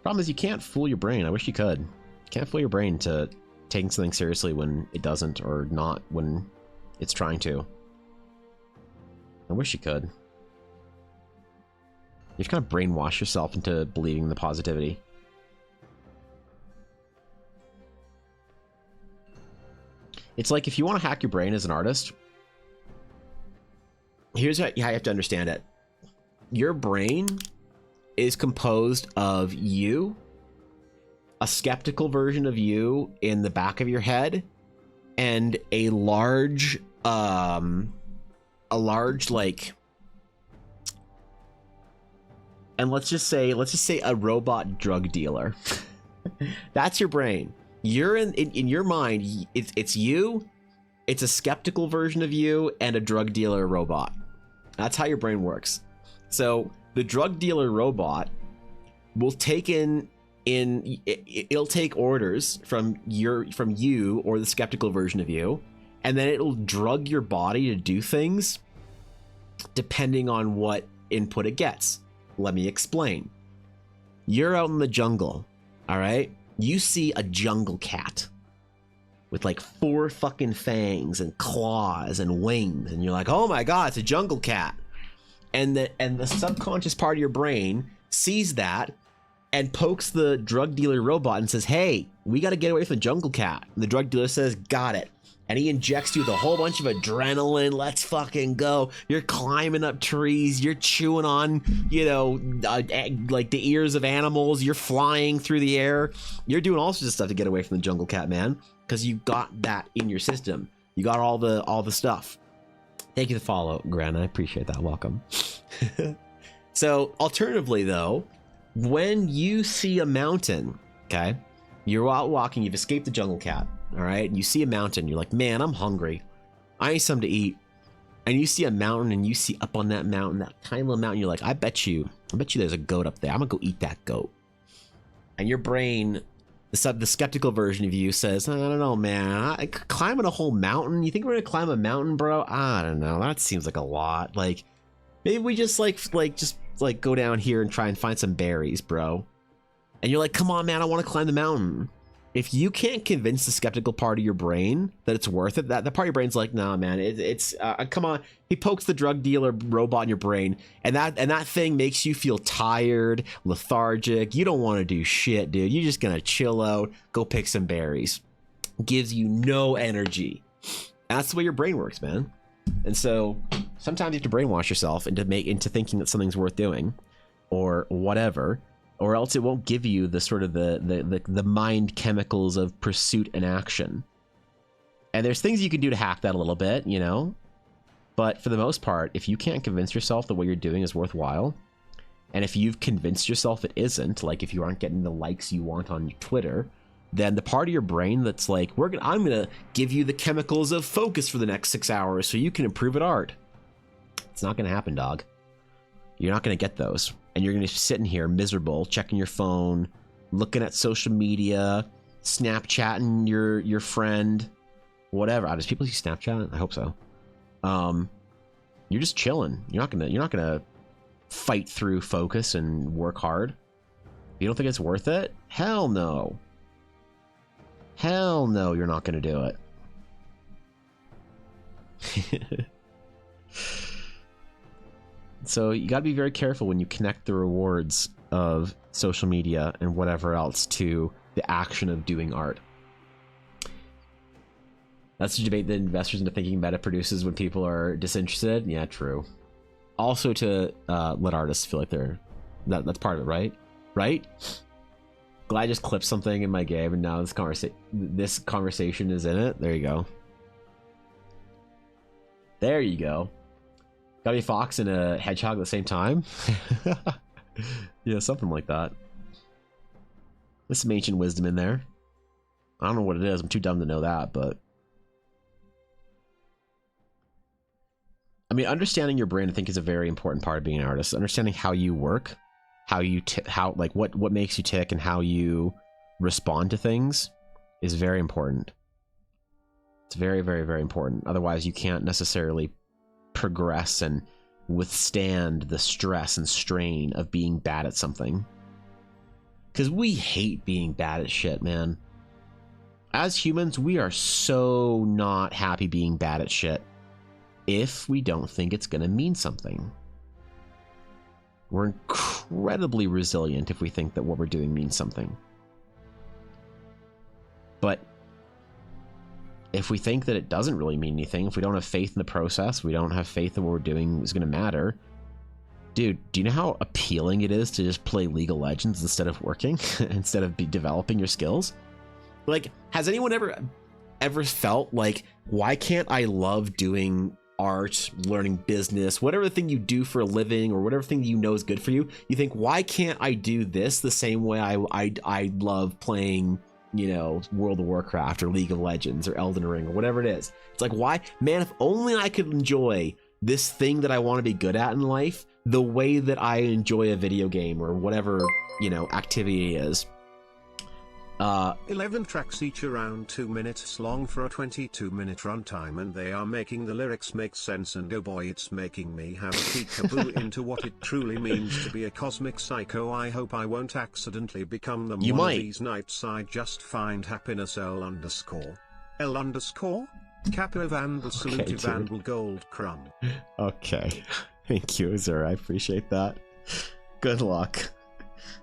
[SPEAKER 2] Problem is you can't fool your brain. I wish you could. You can't fool your brain to taking something seriously when it doesn't, or not when it's trying to. I wish you could. You've kind of brainwashed yourself into believing the positivity. It's like if you want to hack your brain as an artist, here's how you have to understand it. Your brain is composed of you, a skeptical version of you in the back of your head, and a large like, and let's just say a robot drug dealer. That's your brain. You're in your mind, it's you, it's a skeptical version of you, and a drug dealer robot. That's how your brain works. So the drug dealer robot will take it'll take orders from you or the skeptical version of you, and then it'll drug your body to do things depending on what input it gets. Let me explain. You're out in the jungle, all right? You see a jungle cat with like 4 fucking fangs and claws and wings, and you're like, oh my god, it's a jungle cat. And the subconscious part of your brain sees that and pokes the drug dealer robot and says, hey, we got to get away from the jungle cat. And the drug dealer says, got it. And he injects you with a whole bunch of adrenaline. Let's fucking go. You're climbing up trees. You're chewing on, you know, like the ears of animals. You're flying through the air. You're doing all sorts of stuff to get away from the jungle cat, man. Because you got that in your system. You got all the stuff. Thank you for the follow, Gran. I appreciate that. Welcome. So, alternatively, though, when you see a mountain, okay, you're out walking, you've escaped the jungle cat, all right, and you see a mountain, you're like, man, I'm hungry. I need something to eat. And you see a mountain, and you see up on that mountain, that tiny little mountain, you're like, I bet you there's a goat up there. I'm gonna go eat that goat. And your brain, the skeptical version of you says, I don't know, man. Climbing a whole mountain? You think we're gonna climb a mountain, bro? I don't know. That seems like a lot. Like, maybe we just like go down here and try and find some berries, bro. And you're like, come on, man, I want to climb the mountain. If you can't convince the skeptical part of your brain that it's worth it, that part of your brain's like, nah, man, it's come on. He pokes the drug dealer robot in your brain, and that thing makes you feel tired, lethargic. You don't want to do shit, dude. You're just gonna chill out, go pick some berries. Gives you no energy. That's the way your brain works, man. And so sometimes you have to brainwash yourself into thinking that something's worth doing, or whatever. Or else it won't give you the sort of the mind chemicals of pursuit and action. And there's things you can do to hack that a little bit, you know? But for the most part, if you can't convince yourself that what you're doing is worthwhile, and if you've convinced yourself it isn't, like if you aren't getting the likes you want on Twitter, then the part of your brain that's like, I'm gonna give you the chemicals of focus for the next 6 hours so you can improve at art. It's not gonna happen, dog. You're not gonna get those. And you're going to be sitting here miserable, checking your phone, looking at social media, Snapchatting your friend, whatever. Does people use Snapchat? I hope so. You're just chilling. You're not gonna fight through focus and work hard. You don't think it's worth it? Hell no. Hell no, you're not going to do it. So you got to be very careful when you connect the rewards of social media and whatever else to the action of doing art. That's the debate that investors into thinking meta produces when people are disinterested. Yeah, true. Also to let artists feel like they're... That's part of it, right? Right? Glad I just clipped something in my game and now this conversation is in it. There you go. There you go. Gotta be a fox and a hedgehog at the same time? Yeah, something like that. There's some ancient wisdom in there. I don't know what it is. I'm too dumb to know that, but... I mean, understanding your brain, I think, is a very important part of being an artist. Understanding how you work, what makes you tick, and how you respond to things is very important. It's very, very, very important. Otherwise, you can't necessarily progress and withstand the stress and strain of being bad at something. Because we hate being bad at shit, man. As humans, we are so not happy being bad at shit if we don't think it's going to mean something. We're incredibly resilient if we think that what we're doing means something. But if we think that it doesn't really mean anything, if we don't have faith in the process, we don't have faith that what we're doing is going to matter. Dude, do you know how appealing it is to just play League of Legends instead of working, instead of developing your skills? Like, has anyone ever felt like, why can't I love doing art, learning business, whatever thing you do for a living or whatever thing you know is good for you? You think, why can't I do this the same way I love playing, you know, World of Warcraft or League of Legends or Elden Ring or whatever it is? It's like, why? Man, if only I could enjoy this thing that I want to be good at in life the way that I enjoy a video game or whatever, you know, activity is.
[SPEAKER 1] 11 tracks each around 2 minutes long for a 22-minute runtime, and they are making the lyrics make sense, and oh boy, it's making me have a peekaboo into what it truly means to be a cosmic psycho. I hope I won't accidentally become them.
[SPEAKER 2] You
[SPEAKER 1] one
[SPEAKER 2] might.
[SPEAKER 1] of these nights I just find happiness. L_. Kappa Vandal salute
[SPEAKER 2] Okay,
[SPEAKER 1] Vandal gold crumb.
[SPEAKER 2] Okay. Thank you, sir. I appreciate that. Good luck.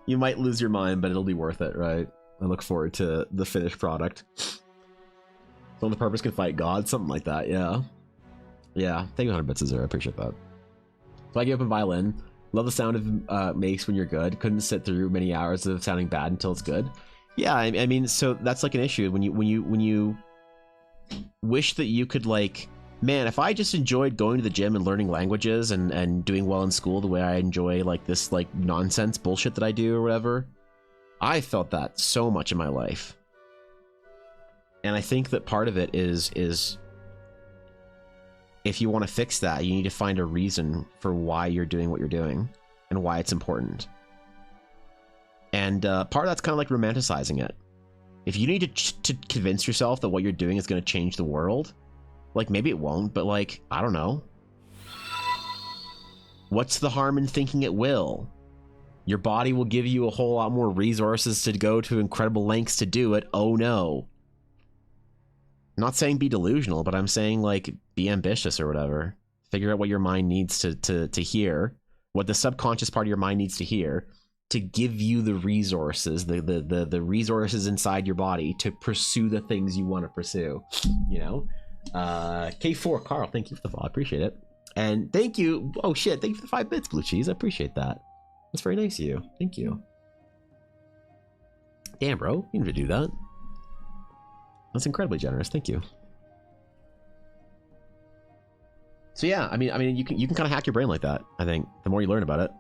[SPEAKER 2] You might lose your mind, but it'll be worth it, right? I look forward to the finished product. So the purpose can fight God, something like that, yeah. Yeah, thank you 100 bits, Azure. I appreciate that. So I gave up a violin. Love the sound it makes when you're good. Couldn't sit through many hours of sounding bad until it's good. Yeah, I mean, so that's like an issue when you wish that you could, like, man, if I just enjoyed going to the gym and learning languages and doing well in school the way I enjoy, like, this, like, nonsense bullshit that I do or whatever, I felt that so much in my life. And I think that part of it is if you want to fix that, you need to find a reason for why you're doing what you're doing and why it's important. And part of that's kind of like romanticizing it. If you need to convince yourself that what you're doing is going to change the world, like, maybe it won't, but, like, I don't know. What's the harm in thinking it will? Your body will give you a whole lot more resources to go to incredible lengths to do it. Oh no. I'm not saying be delusional, but I'm saying, like, be ambitious or whatever. Figure out what your mind needs to hear, what the subconscious part of your mind needs to hear to give you the resources, the resources inside your body to pursue the things you want to pursue, you know? K4 Carl, thank you for the follow. I appreciate it. And thank you. Oh shit, thank you for the 5 bits, Blue Cheese. I appreciate that. That's very nice of you. Thank you. Damn, bro. You need to do that. That's incredibly generous. Thank you. So yeah, I mean, you can kind of hack your brain like that, I think, the more you learn about it.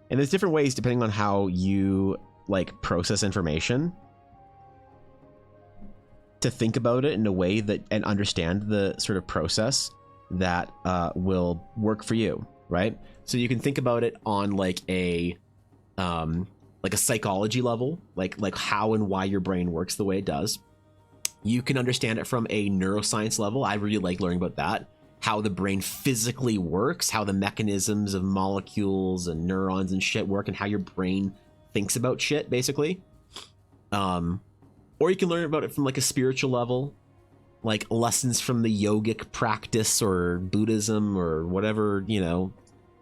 [SPEAKER 2] And there's different ways depending on how you, like, process information to think about it in a way that, and understand the sort of process that will work for you, right? So you can think about it on, like, a psychology level, like how and why your brain works the way it does. You can understand it from a neuroscience level. I really like learning about that, how the brain physically works, how the mechanisms of molecules and neurons and shit work, and how your brain thinks about shit, basically. Or you can learn about it from like a spiritual level, like lessons from the yogic practice or Buddhism or whatever, you know,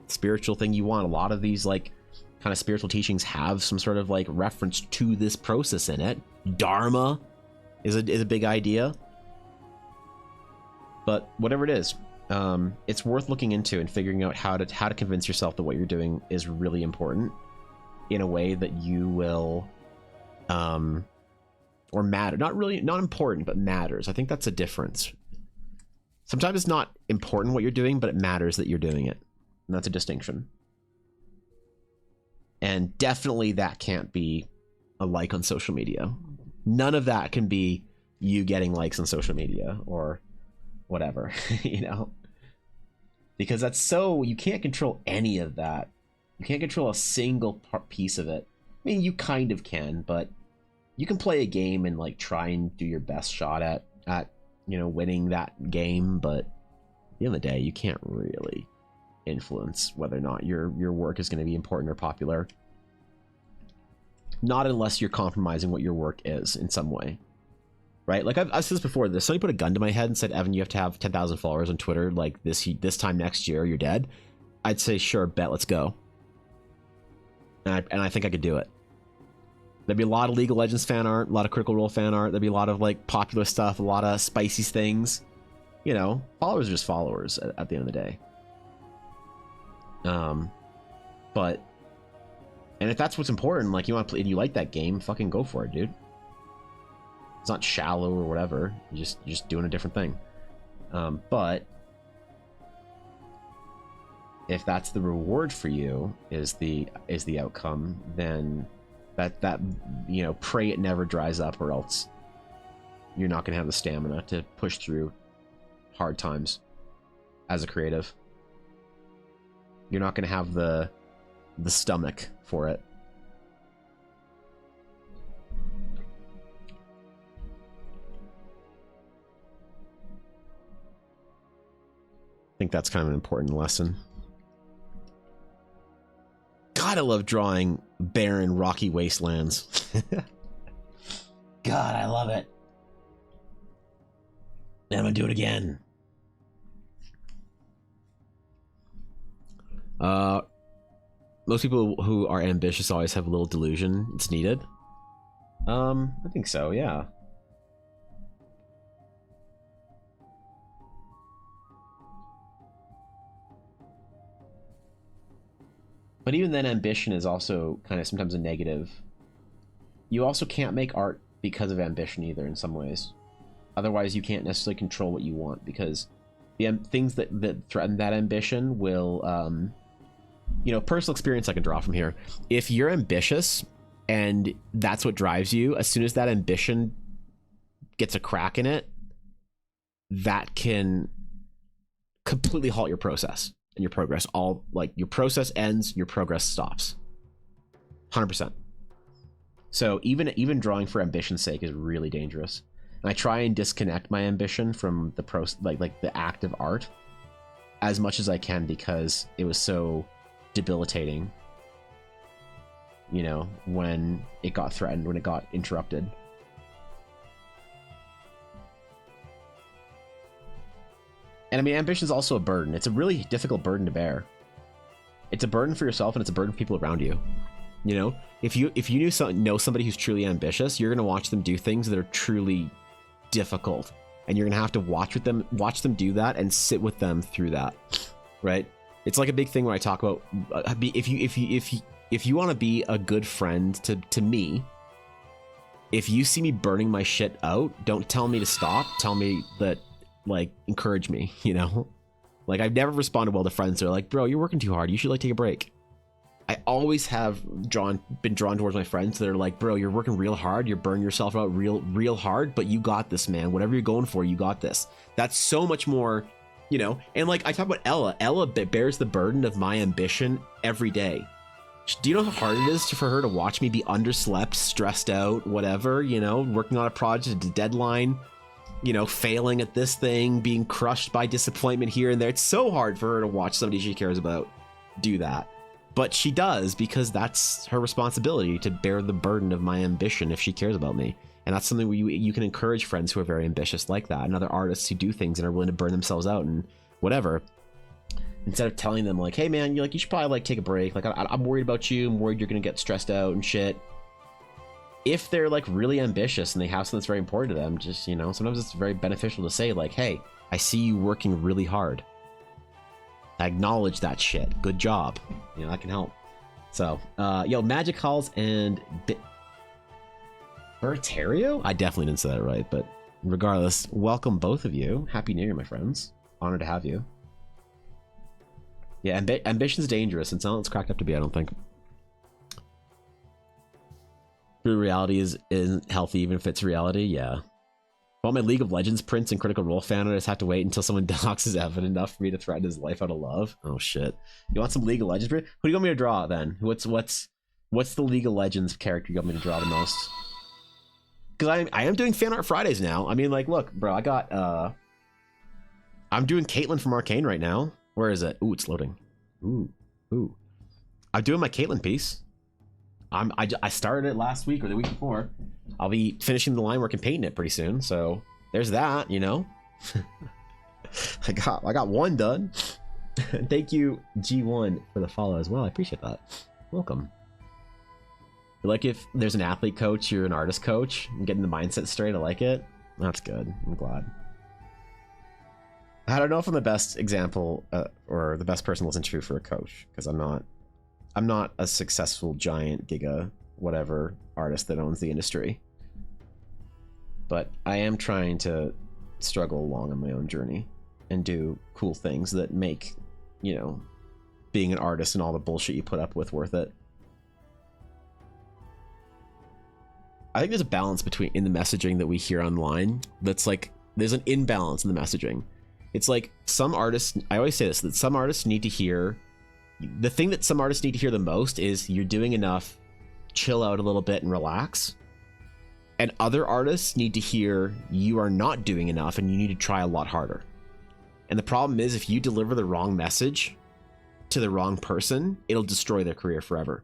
[SPEAKER 2] spiritual thing you want. A lot of these like kind of spiritual teachings have some sort of like reference to this process in it. Dharma is a big idea. But whatever it is, it's worth looking into and figuring out how to convince yourself that what you're doing is really important in a way that you will or matter. Not important, but matters. I think that's a difference. Sometimes it's not important what you're doing, but it matters that you're doing it. And that's a distinction. And definitely that can't be a like on social media. None of that can be you getting likes on social media or whatever, you know? Because that's so, you can't control any of that. You can't control a single piece of it. I mean, you kind of can, but you can play a game and like try and do your best shot at you know, winning that game, but at the end of the day, you can't really influence whether or not your work is going to be important or popular. Not unless you're compromising what your work is in some way, right? Like I've said this before. If somebody put a gun to my head and said, "Evan, you have to have 10,000 followers on Twitter like this time next year, or you're dead," I'd say, "Sure, bet, let's go." And I think I could do it. There'd be a lot of League of Legends fan art, a lot of Critical Role fan art. There'd be a lot of like popular stuff, a lot of spicy things. You know, followers are just followers at the end of the day. But, and if that's what's important, like you want to play and you like that game, fucking go for it, dude. It's not shallow or whatever. You're just doing a different thing. But if that's the reward for you, is the outcome, then that you know, pray it never dries up, or else you're not gonna have the stamina to push through hard times as a creative. You're not gonna have the stomach for it. I think that's kind of an important lesson. God, I love drawing barren, rocky wastelands. God, I love it. And I'm gonna do it again. Most people who are ambitious always have a little delusion. It's needed. I think so, yeah. But even then, ambition is also kind of sometimes a negative. You also can't make art because of ambition either, in some ways. Otherwise, you can't necessarily control what you want, because the things that threaten that ambition will, you know, personal experience I can draw from here. If you're ambitious and that's what drives you, as soon as that ambition gets a crack in it, that can completely halt your process and your progress. All, like, your process ends, your progress stops. 100%. So even drawing for ambition's sake is really dangerous. And I try and disconnect my ambition from the like the act of art as much as I can, because it was so debilitating, you know, when it got threatened, when it got interrupted. And I mean, ambition is also a burden. It's a really difficult burden to bear. It's a burden for yourself, and it's a burden for people around you. You know, if you know somebody who's truly ambitious, you're gonna watch them do things that are truly difficult, and you're gonna have to watch them do that and sit with them through that, right? It's like a big thing when I talk about if you want to be a good friend to me, if you see me burning my shit out, don't tell me to stop. Tell me that, like, encourage me, you know? Like, I've never responded well to friends that are like, bro, you're working too hard, you should, like, take a break. I always have been drawn towards my friends that are like, bro, you're working real hard, you're burning yourself out real hard, but you got this, man. Whatever you're going for, you got this. That's so much more, you know? And like, I talk about Ella bears the burden of my ambition every day. Do you know how hard it is for her to watch me be underslept, stressed out, whatever, you know, working on a project, a deadline, you know, failing at this thing, being crushed by disappointment here and there. It's so hard for her to watch somebody she cares about do that. but she does, because that's her responsibility, to bear the burden of my ambition if she cares about me. And that's something where you can encourage friends who are very ambitious like that, and other artists who do things and are willing to burn themselves out and whatever. Instead of telling them like, hey man, you should probably like take a break. Like I'm worried about you. I'm worried you're gonna get stressed out and shit. If they're like really ambitious and they have something that's very important to them, just, sometimes it's very beneficial to say like, hey, I see you working really hard. I acknowledge that shit. Good job. That can help. So, Magic Halls and Bertario? I definitely didn't say that right, but regardless, welcome both of you. Happy New Year, my friends. Honored to have you. Yeah, ambition's dangerous. It's not what it's cracked up to be, I don't think. True reality isn't healthy even if it's reality, yeah. Well, my League of Legends prints and Critical Role fan, I just have to wait until someone doxes Evan enough for me to threaten his life out of love. Oh shit. You want some League of Legends print? Who do you want me to draw then? What's the League of Legends character you want me to draw the most? Because I am doing fan art Fridays now. I mean, like, look, bro, I got I'm doing Caitlyn from Arcane right now. Where is it? Ooh, it's loading. Ooh. I'm doing my Caitlyn piece. I started it last week or the week before. I'll be finishing the line work and painting it pretty soon. So there's that, I got one done. Thank you, G1, for the follow as well. I appreciate that. Welcome. Like if there's an athlete coach, you're an artist coach. I'm getting the mindset straight. I like it. That's good. I'm glad. I don't know if I'm the best example or the best person to listen to for a coach, because I'm not a successful giant giga whatever artist that owns the industry. But I am trying to struggle along on my own journey and do cool things that make, being an artist and all the bullshit you put up with worth it. I think there's a balance in the messaging that we hear online. That's like, there's an imbalance in the messaging. It's like some artists, I always say this, that some artists need to hear, the thing that some artists need to hear the most is you're doing enough, chill out a little bit and relax. And other artists need to hear you are not doing enough and you need to try a lot harder. And the problem is, if you deliver the wrong message to the wrong person, it'll destroy their career forever.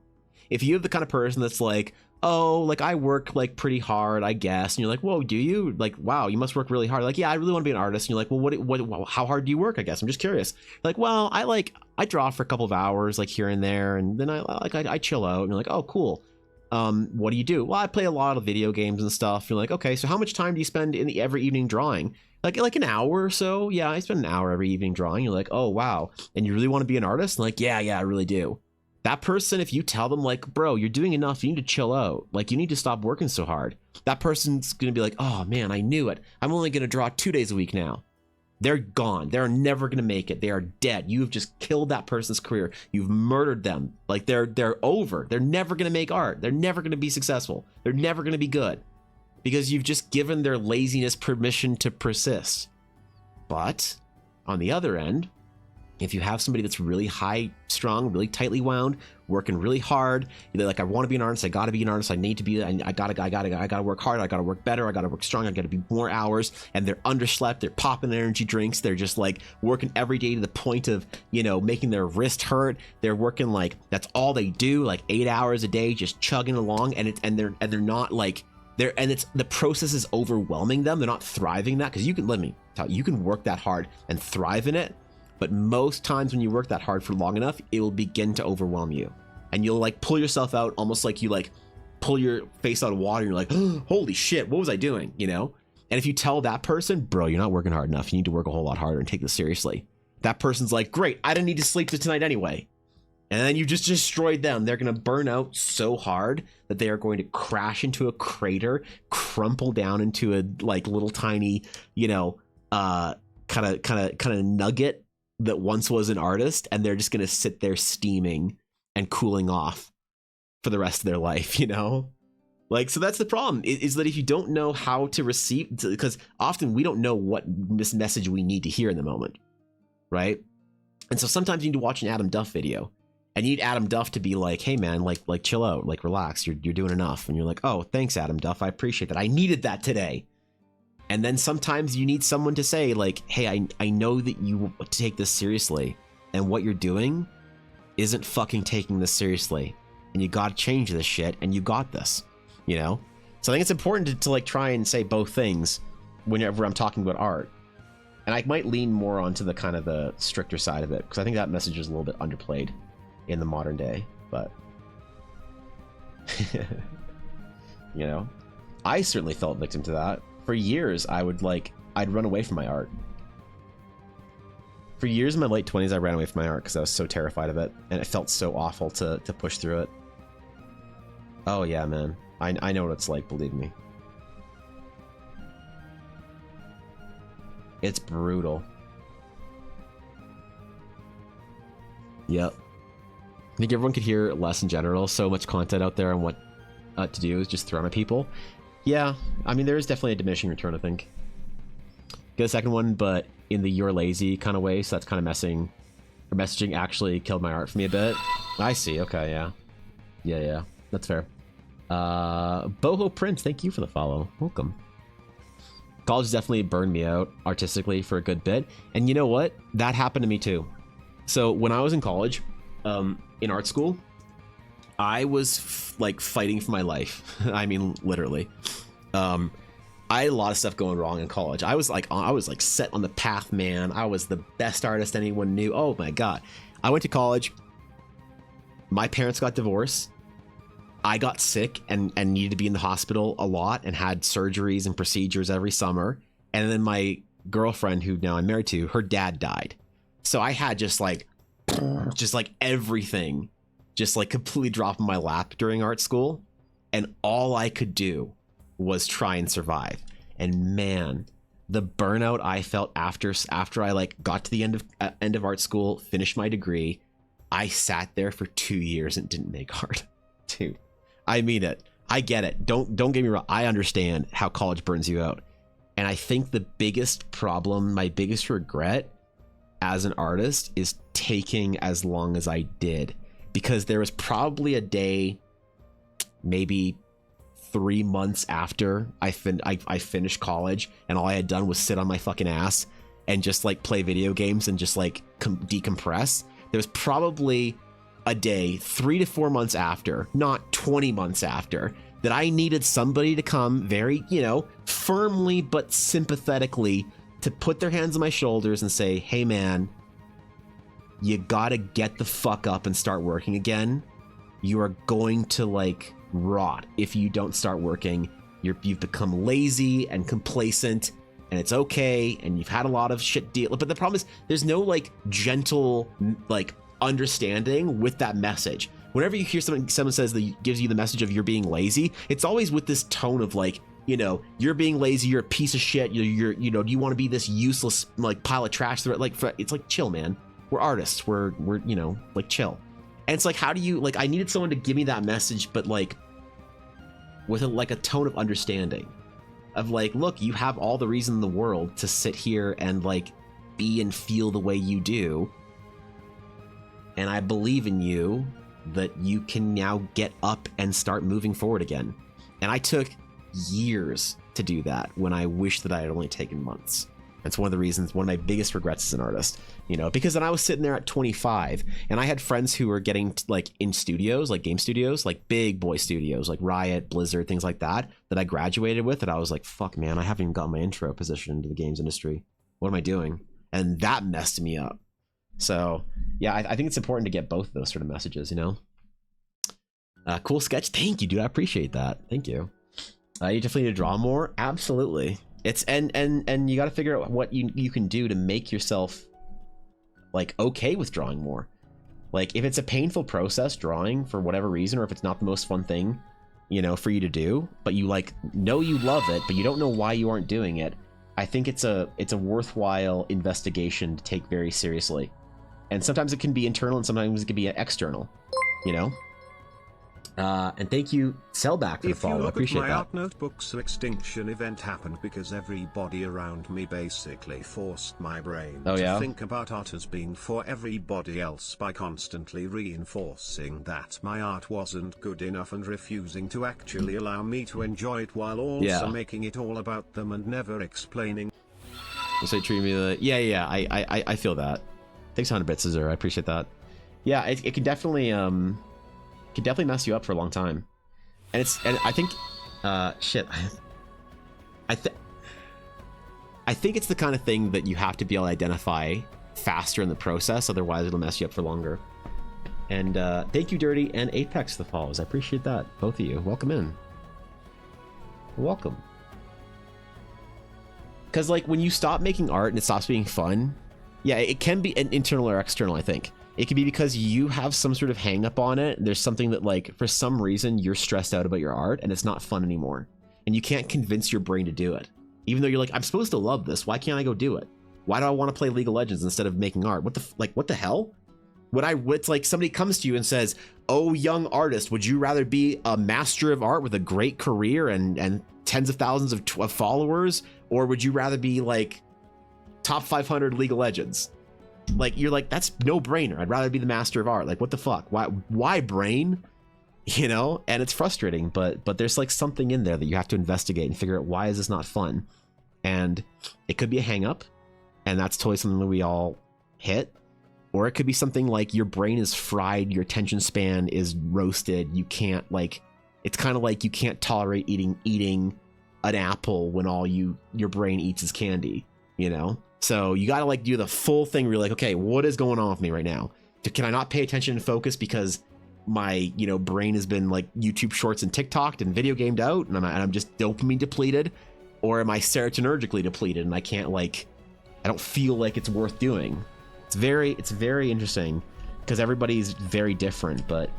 [SPEAKER 2] If you have the kind of person that's like, oh, like I work like pretty hard, I guess. And you're like, whoa, do you? Like, wow, you must work really hard. Like, yeah, I really want to be an artist. And you're like, well, how hard do you work? I guess I'm just curious. Like, well, I draw for a couple of hours, like here and there, and then I chill out. And you're like, oh, cool. What do you do? Well, I play a lot of video games and stuff. You're like, okay, so how much time do you spend every evening drawing? Like an hour or so. Yeah, I spend an hour every evening drawing. You're like, oh wow, and you really want to be an artist? And like, yeah, I really do. That person, if you tell them like, bro, you're doing enough, you need to chill out, like you need to stop working so hard, that person's gonna be like, oh man, I knew it, I'm only gonna draw 2 days a week now. They're gone. They're never gonna make it. They are dead. You've just killed that person's career. You've murdered them. Like they're over. They're never gonna make art. They're never gonna be successful. They're never gonna be good, because you've just given their laziness permission to persist. But on the other end, if you have somebody that's really high strung, really tightly wound, working really hard, they're like, I want to be an artist, I gotta be an artist, I need to be, I gotta work hard, I gotta work better, I gotta work strong, I gotta be more hours, and they're underslept, they're popping energy drinks, they're just like working every day to the point of, making their wrist hurt. They're working like, that's all they do, like 8 hours a day, just chugging along, and they're not like, the process is overwhelming them. They're not thriving that, because let me tell you, you can work that hard and thrive in it. But most times when you work that hard for long enough, it will begin to overwhelm you. And you'll like pull yourself out, almost like you like pull your face out of water and you're like, oh, holy shit, what was I doing? And if you tell that person, bro, you're not working hard enough, you need to work a whole lot harder and take this seriously, that person's like, great, I didn't need to sleep tonight anyway. And then you just destroyed them. They're going to burn out so hard that they are going to crash into a crater, crumple down into a like little tiny, kind of nugget that once was an artist, and they're just going to sit there steaming and cooling off for the rest of their life, like, so that's the problem, is that if you don't know how to receive, because often we don't know what this message we need to hear in the moment, right? And so sometimes you need to watch an Adam Duff video, and you need Adam Duff to be like, hey man, like chill out, like relax, you're doing enough. And you're like, oh, thanks Adam Duff, I appreciate that, I needed that today. And then sometimes you need someone to say like, hey, I know that you want to take this seriously, and what you're doing isn't fucking taking this seriously, and you gotta change this shit, and you got this, you know? So I think it's important to like try and say both things whenever I'm talking about art. And I might lean more onto the kind of the stricter side of it, because I think that message is a little bit underplayed in the modern day, but you know, I certainly fell victim to that. For years, I'd run away from my art. For years in my late 20s, I ran away from my art because I was so terrified of it, and it felt so awful to push through it. Oh yeah, man. I know what it's like, believe me. It's brutal. Yep. I think everyone could hear less in general. So much content out there on what to do is just thrown at people. Yeah, I mean, there is definitely a diminishing return, I think. Get a second one, but in the you're lazy kind of way, so that's kind of messaging actually killed my art for me a bit. I see, okay, yeah. Yeah, that's fair. Boho Prince, thank you for the follow. Welcome. College definitely burned me out artistically for a good bit. And you know what? That happened to me too. So when I was in college, in art school, I was like fighting for my life. I mean, literally. I had a lot of stuff going wrong in college. I was like set on the path, man. I was the best artist anyone knew. Oh my God. I went to college. My parents got divorced. I got sick and needed to be in the hospital a lot and had surgeries and procedures every summer. And then my girlfriend, who now I'm married to, her dad died. So I had just like everything just like completely drop in my lap during art school. And all I could do was try and survive. And man, the burnout I felt after I like got to the end of art school, finished my degree, I sat there for 2 years and didn't make art. Dude, I mean it. I get it. Don't get me wrong. I understand how college burns you out. And I think the biggest problem, my biggest regret as an artist is taking as long as I did, because there was probably a day, maybe 3 months after I finished college, and all I had done was sit on my fucking ass and just like play video games and just like decompress. There was probably a day 3 to 4 months after, not 20 months after, that I needed somebody to come very, you know, firmly but sympathetically to put their hands on my shoulders and say, hey man, you gotta get the fuck up and start working again. You are going to like rot if you don't start working. You've become lazy and complacent, and it's okay, and you've had a lot of shit deal. But the problem is there's no like gentle like understanding with that message. Whenever you hear someone says that gives you the message of you're being lazy, it's always with this tone of like, you know, you're being lazy, you're a piece of shit, you're you know, do you want to be this useless like pile of trash? Like, it's like, chill, man. We're artists. We're you know, like, chill. And it's like, how do you, like, I needed someone to give me that message, but like with like a tone of understanding of like, look, you have all the reason in the world to sit here and like be and feel the way you do, and I believe in you that you can now get up and start moving forward again. And I took years to do that when I wish that I had only taken months. That's one of the reasons, one of my biggest regrets as an artist, you know, because then I was sitting there at 25 and I had friends who were getting like in studios, like game studios, like big boy studios, like Riot, Blizzard, things like that I graduated with. And I was like, fuck, man, I haven't even got my intro position into the games industry. What am I doing? And that messed me up. So yeah, I think it's important to get both of those sort of messages, you know? Cool sketch. Thank you, dude. I appreciate that. Thank you. You definitely need to draw more. Absolutely. It's and you got to figure out what you can do to make yourself like okay with drawing more. Like if it's a painful process drawing for whatever reason, or if it's not the most fun thing, you know, for you to do, but you like know you love it, but you don't know why you aren't doing it. I think it's a worthwhile investigation to take very seriously. And sometimes it can be internal and sometimes it can be external, you know? And thank you, Sellback, for the follow. I appreciate that.
[SPEAKER 1] If you look at my art notebooks, extinction event happened because everybody around me basically forced my brain to think about art as being for everybody else by constantly reinforcing that my art wasn't good enough and refusing to actually allow me to enjoy it, while also making it all about them and never explaining.
[SPEAKER 2] So treat me like, I feel that. Thanks 100 bits, Azur. I appreciate that. Yeah, it can definitely mess you up for a long time. And I think shit. I think it's the kind of thing that you have to be able to identify faster in the process, otherwise it'll mess you up for longer. And thank you, Dirty and Apex, for the follows. I appreciate that, both of you. Welcome in. Welcome. Because like when you stop making art and it stops being fun, yeah, it can be an internal or external. I think it could be because you have some sort of hang up on it. There's something that like for some reason you're stressed out about your art and it's not fun anymore, and you can't convince your brain to do it. Even though you're like, I'm supposed to love this. Why can't I go do it? Why do I want to play League of Legends instead of making art? What the hell? It's like somebody comes to you and says, oh, young artist, would you rather be a master of art with a great career and tens of thousands of followers? Or would you rather be like top 500 League of Legends? Like, you're like, that's no brainer. I'd rather be the master of art. Like, what the fuck? Why brain? You know, and it's frustrating, but there's like something in there that you have to investigate and figure out, why is this not fun? And it could be a hang up, and that's totally something that we all hit. Or it could be something like your brain is fried, your attention span is roasted. You can't like, it's kind of like you can't tolerate eating an apple when all your brain eats is candy, you know? So you got to like do the full thing where you're like, okay, what is going on with me right now? Can I not pay attention and focus because my brain has been like YouTube shorts and TikToked and video gamed out, and I'm just dopamine depleted? Or am I serotonergically depleted and I don't feel like it's worth doing? It's very interesting because everybody's very different, but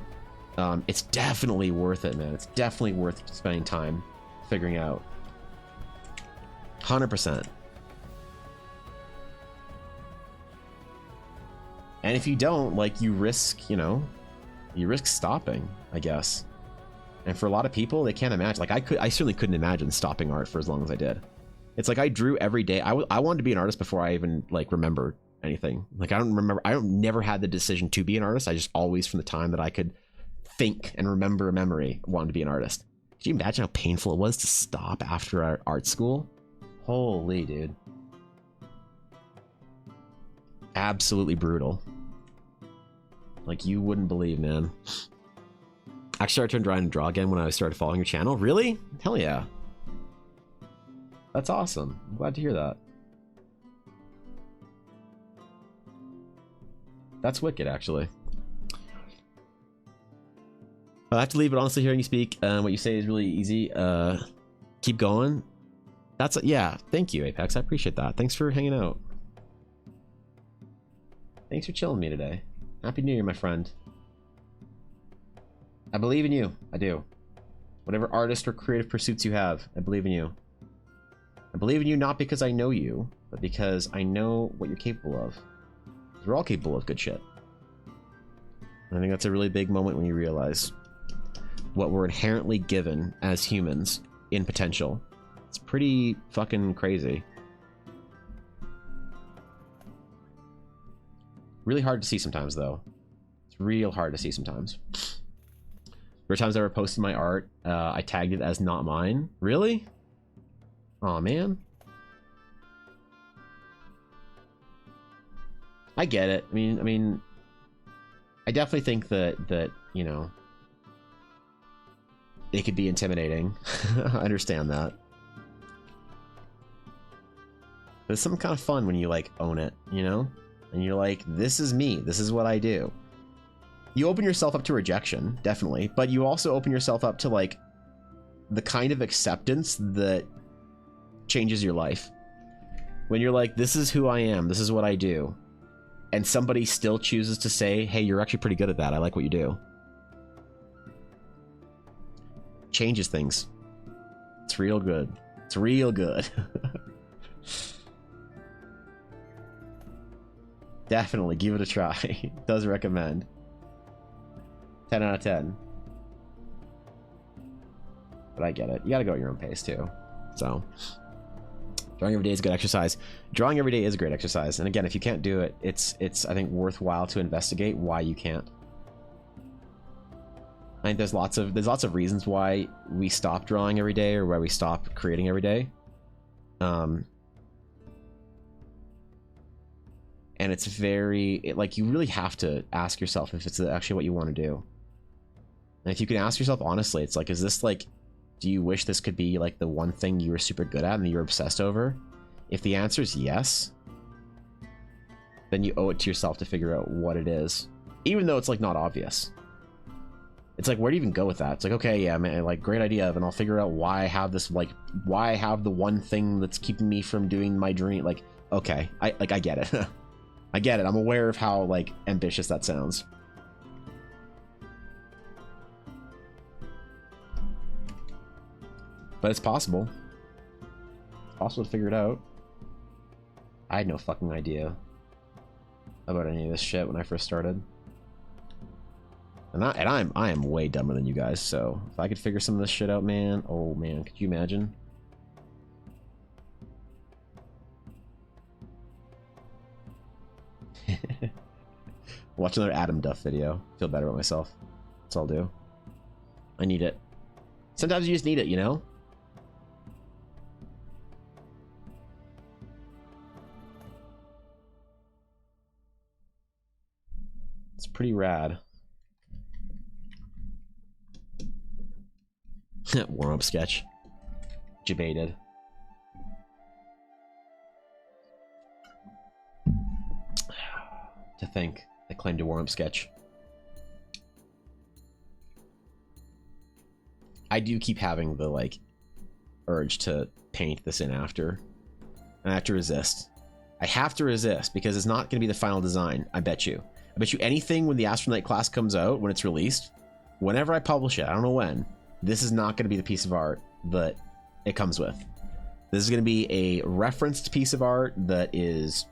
[SPEAKER 2] it's definitely worth it, man. It's definitely worth spending time figuring out. 100%. And if you don't, like, you risk stopping, I guess. And for a lot of people, they can't imagine. Like, I certainly couldn't imagine stopping art for as long as I did. It's like I drew every day. I wanted to be an artist before I even like remembered anything. Like, I never had the decision to be an artist. I just always, from the time that I could think and remember a memory, wanted to be an artist. Could you imagine how painful it was to stop after our art school? Holy dude. Absolutely brutal. Like, you wouldn't believe, man. Actually, I started trying to draw again when I started following your channel. Really? Hell yeah. That's awesome. I'm glad to hear that. That's wicked, actually. I have to leave, but honestly, hearing you speak, what you say is really easy. Keep going. Yeah, thank you, Apex. I appreciate that. Thanks for hanging out. Thanks for chilling with me today. Happy New Year, my friend. I believe in you. I do. Whatever artist or creative pursuits you have, I believe in you. I believe in you not because I know you, but because I know what you're capable of. We're all capable of good shit. And I think that's a really big moment when you realize what we're inherently given as humans in potential. It's pretty fucking crazy. Really hard to see sometimes, though. It's real hard to see sometimes. There were times I ever posted my art, I tagged it as not mine. Really? Aw, man. I get it. I mean, I definitely think that it could be intimidating. I understand that. But it's something kind of fun when you like own it, And you're like, this is me. This is what I do. You open yourself up to rejection, definitely, but you also open yourself up to like the kind of acceptance that changes your life. When you're like, this is who I am. This is what I do. And somebody still chooses to say, hey, you're actually pretty good at that. I like what you do. Changes things. It's real good. It's real good. Definitely give it a try. Does recommend. 10 out of 10. But I get it. You gotta go at your own pace too. So drawing every day is good exercise. Drawing every day is a great exercise. And again, if you can't do it, it's I think worthwhile to investigate why you can't. I think there's lots of reasons why we stop drawing every day or why we stop creating every day. And And it's very, like, you really have to ask yourself if it's actually what you want to do. And if you can ask yourself honestly, it's like, is this like, do you wish this could be like the one thing you were super good at and that you're obsessed over? If the answer is yes, then you owe it to yourself to figure out what it is, even though it's like not obvious. It's like, where do you even go with that? It's like, okay, yeah, man, like, great idea, and I'll figure out why I have this, like, why I have the one thing that's keeping me from doing my dream. Like, okay, I get it. I get it. I'm aware of how, like, ambitious that sounds. But it's possible. It's possible to figure it out. I had no fucking idea about any of this shit when I first started. And I am way dumber than you guys, so if I could figure some of this shit out, man, oh man, could you imagine? Watch another Adam Duff video. Feel better about myself. That's all I'll do. I need it. Sometimes you just need it, you know? It's pretty rad. Warm-up sketch. Debated. To think they claimed a warm-up sketch. I do keep having the like urge to paint this in after. And I have to resist. I have to resist because it's not going to be the final design. I bet you. I bet you anything when the Astronaut class comes out, when it's released, whenever I publish it, I don't know when, this is not going to be the piece of art that it comes with. This is going to be a referenced piece of art that is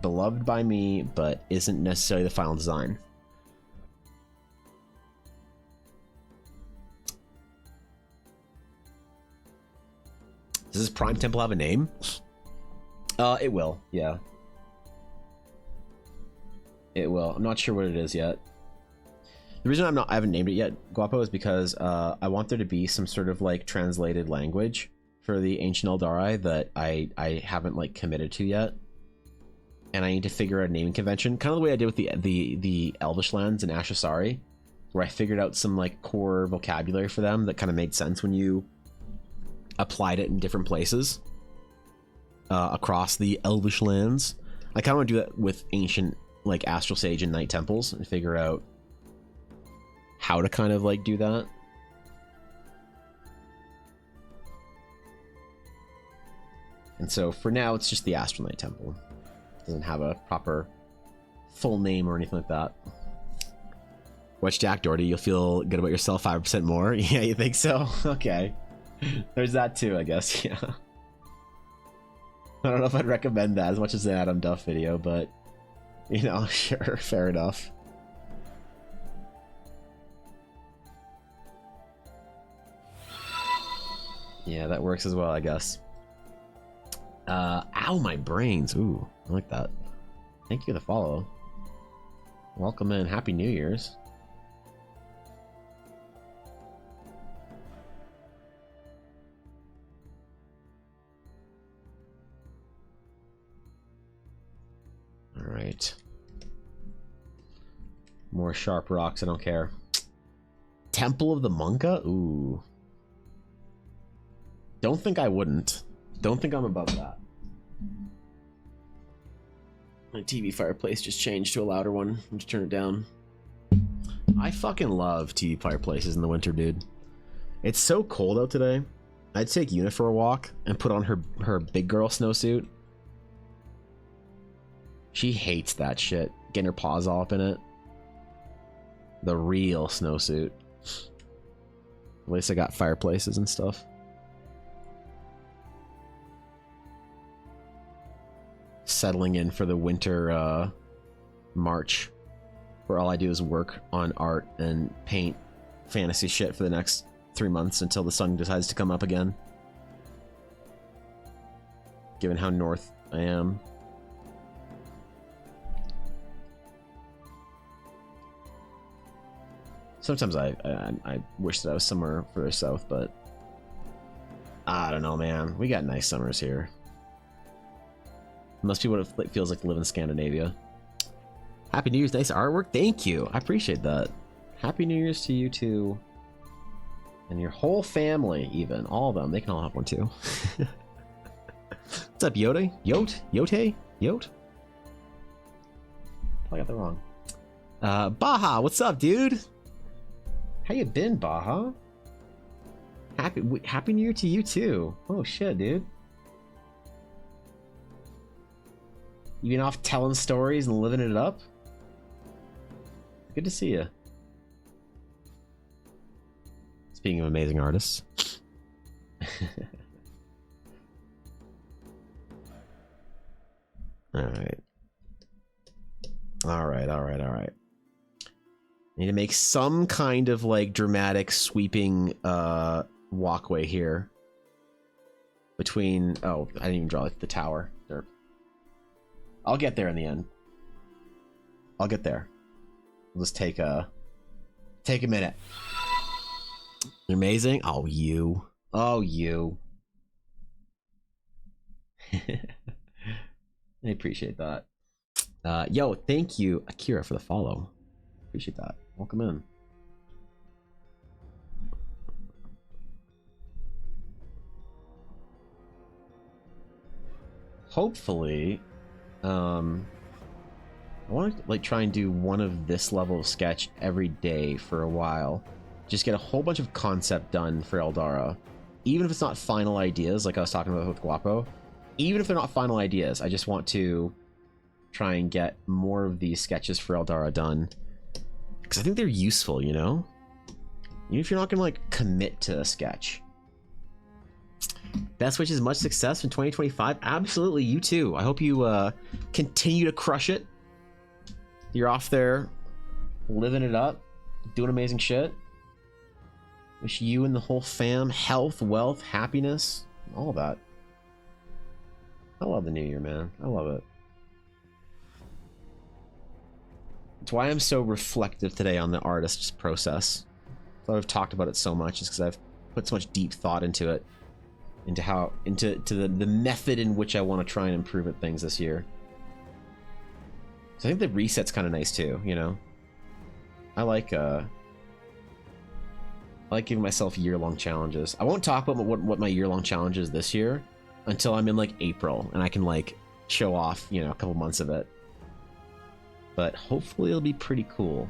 [SPEAKER 2] beloved by me, but isn't necessarily the final design. Does this Prime Temple have a name? It will, yeah. It will. I'm not sure what it is yet. The reason I haven't named it yet, Guapo, is because I want there to be some sort of like translated language for the Ancient Eldari that I haven't like committed to yet, and I need to figure out a naming convention, kind of the way I did with the Elvish lands in Ashasari, where I figured out some like core vocabulary for them that kind of made sense when you applied it in different places across the Elvish lands. I kind of want to do that with ancient like Astral Sage and Night Temples and figure out how to kind of like do that. And so for now, it's just the Astral Night Temple. It doesn't have a proper full name or anything like that. Watch Jack Doherty, you'll feel good about yourself 5% more. Yeah, you think so? Okay. There's that too, I guess. Yeah. I don't know if I'd recommend that as much as the Adam Duff video, but you know, sure, fair enough. Yeah, that works as well, I guess. Ow, my brains. Ooh, I like that. Thank you for the follow. Welcome in. Happy New Year's. All right. More sharp rocks. I don't care. Temple of the Monka? Ooh. Don't think I wouldn't. Don't think I'm above that. My TV fireplace just changed to a louder one. I'll just turn it down. I fucking love TV fireplaces in the winter, dude. It's so cold out today. I'd take Una for a walk and put on her big girl snowsuit. She hates that shit. Getting her paws all up in it. The real snowsuit. At least I got fireplaces and stuff. Settling in for the winter March, where all I do is work on art and paint fantasy shit for the next 3 months until the sun decides to come up again. Given how north I am. Sometimes I wish that I was somewhere further south, but I don't know, man. We got nice summers here. Must be what it feels like to live in Scandinavia. Happy New Year's. Nice artwork. Thank you. I appreciate that. Happy New Year's to you too. And your whole family, even. All of them. They can all have one too. What's up, Yote? Yote? I got that wrong. Baja, what's up, dude? How you been, Baja? Happy New Year to you too. Oh shit, dude. You been off telling stories and living it up? Good to see you. Speaking of amazing artists. All right. Need to make some kind of like dramatic sweeping walkway here between. Oh, I didn't even draw like the tower. Derp. I'll get there in the end. I'll get there. We'll just take a minute. You're amazing. Oh, you. I appreciate that. Yo, thank you, Akira, for the follow. Appreciate that. Welcome in. Hopefully, I want to like try and do one of this level of sketch every day for a while. Just get a whole bunch of concept done for Eldara. Even if it's not final ideas, like I was talking about with Guapo. Even if they're not final ideas, I just want to try and get more of these sketches for Eldara done. Because I think they're useful, you know? Even if you're not going to, like, commit to a sketch. Best wishes, much success in 2025. Absolutely, you too. I hope you continue to crush it. You're off there living it up, doing amazing shit. Wish you and the whole fam health, wealth, happiness, all that. I love the new year, man. I love it. It's why I'm so reflective today on the artist's process. So I've talked about it so much, is because I've put so much deep thought into it, into the method in which I want to try and improve at things this year. So I think the reset's kind of nice too, you know. I like giving myself year-long challenges. I won't talk about what my year-long challenge is this year until I'm in like April and I can like show off, you know, a couple months of it. But hopefully it'll be pretty cool.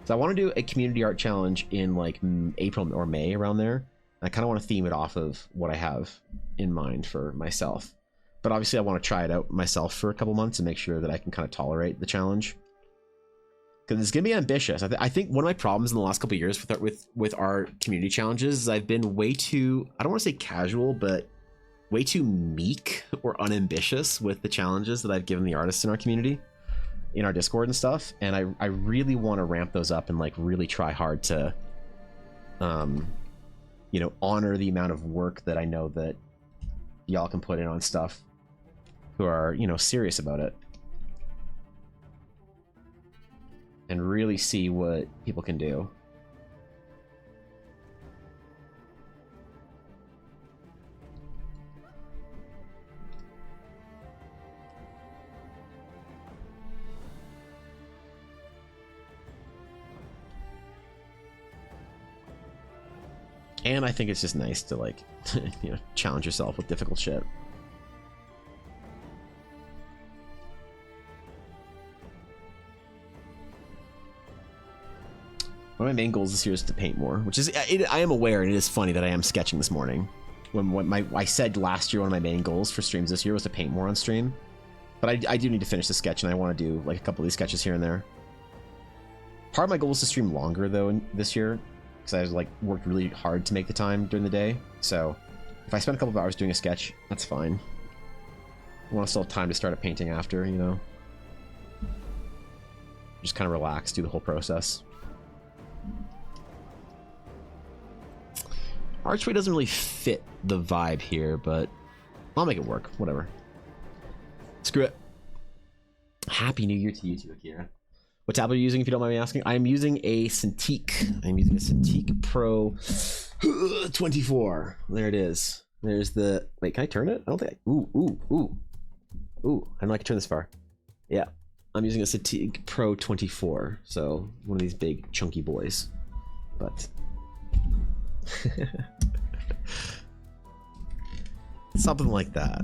[SPEAKER 2] So I want to do a community art challenge in like April or May, around there. I kind of want to theme it off of what I have in mind for myself. But obviously I want to try it out myself for a couple months and make sure that I can kind of tolerate the challenge. Because it's going to be ambitious. I think one of my problems in the last couple of years with our community challenges is I've been way too, I don't want to say casual, but way too meek or unambitious with the challenges that I've given the artists in our community, in our Discord and stuff. And I really want to ramp those up and like really try hard to, you know, honor the amount of work that I know that y'all can put in on stuff who are, you know, serious about it. And really see what people can do. And I think it's just nice to like, you know, challenge yourself with difficult shit. One of my main goals this year is to paint more, which is, I am aware, and it is funny that I am sketching this morning. I said last year one of my main goals for streams this year was to paint more on stream. But I do need to finish the sketch, and I want to do like a couple of these sketches here and there. Part of my goal is to stream longer though this year, because I like worked really hard to make the time during the day. So if I spend a couple of hours doing a sketch, that's fine. I want to still have time to start a painting after, you know. Just kind of relax, do the whole process. Archway doesn't really fit the vibe here, but I'll make it work. Whatever. Screw it. Happy New Year to you too, Akira. What tablet are you using, if you don't mind me asking? I'm using a Cintiq. I'm using a Cintiq Pro 24. There it is. There's the... Wait, can I turn it? I don't think I... Ooh. I don't know I can turn this far. Yeah. I'm using a Citig Pro 24, so one of these big chunky boys. But something like that.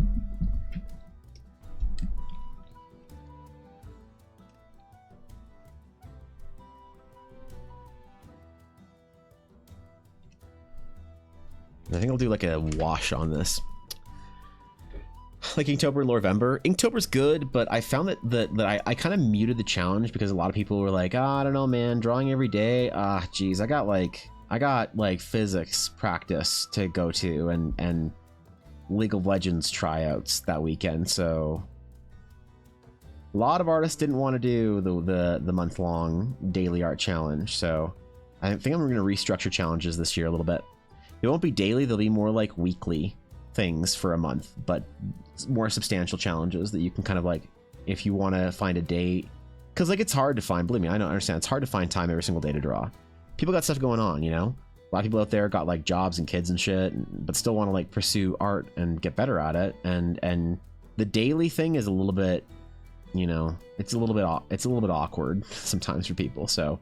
[SPEAKER 2] I think I'll do like a wash on this. Like Inktober and Lorvember. Inktober's good, but I found that I kind of muted the challenge because a lot of people were like, oh, I don't know, man, drawing every day. Geez, I got like physics practice to go to and League of Legends tryouts that weekend, so a lot of artists didn't want to do the month-long daily art challenge. So I think I'm going to restructure challenges this year a little bit. It won't be daily, they'll be more like weekly things for a month, but more substantial challenges that you can kind of like, if you want to find a day, because like it's hard to find, believe me, I don't understand, it's hard to find time every single day to draw. People got stuff going on, you know, a lot of people out there got like jobs and kids and shit, but still want to like pursue art and get better at it, and the daily thing is a little bit, you know, it's a little bit awkward sometimes for people. So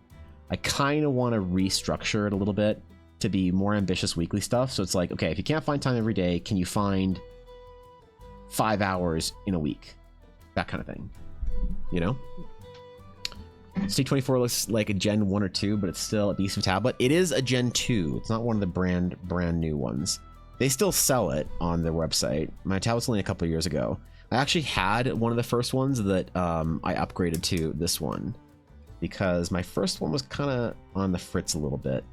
[SPEAKER 2] I kind of want to restructure it a little bit to be more ambitious weekly stuff. So it's like, okay, if you can't find time every day, can you find 5 hours in a week? That kind of thing, you know? C24 looks like a Gen 1 or 2, but it's still a beast of a tablet. It is a Gen 2. It's not one of the brand new ones. They still sell it on their website. My tablet's only a couple of years ago. I actually had one of the first ones that I upgraded to this one because my first one was kind of on the fritz a little bit.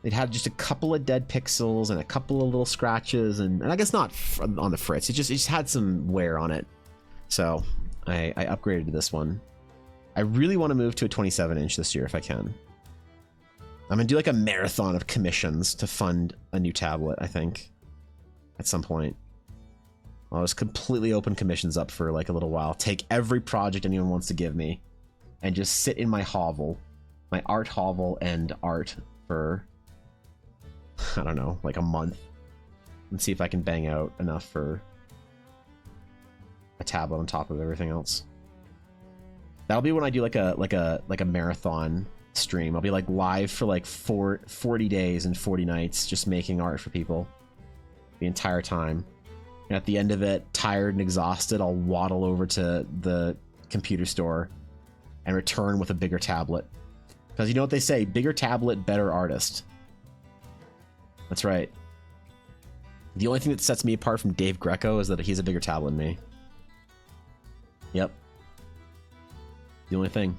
[SPEAKER 2] It had just a couple of dead pixels and a couple of little scratches, and I guess not on the fritz. It just had some wear on it. So I upgraded to this one. I really want to move to a 27-inch this year if I can. I'm gonna do like a marathon of commissions to fund a new tablet, I think, at some point. I'll just completely open commissions up for like a little while, take every project anyone wants to give me, and just sit in my hovel, my art hovel, and art for, I don't know, like a month, and see if I can bang out enough for a tablet on top of everything else. That'll be when I do like a marathon stream. I'll be like live for like 40 days and 40 nights just making art for people the entire time. And at the end of it, tired and exhausted, I'll waddle over to the computer store and return with a bigger tablet. Because you know what they say, bigger tablet, better artist. That's right. The only thing that sets me apart from Dave Greco is that he's a bigger tablet than me. Yep. The only thing.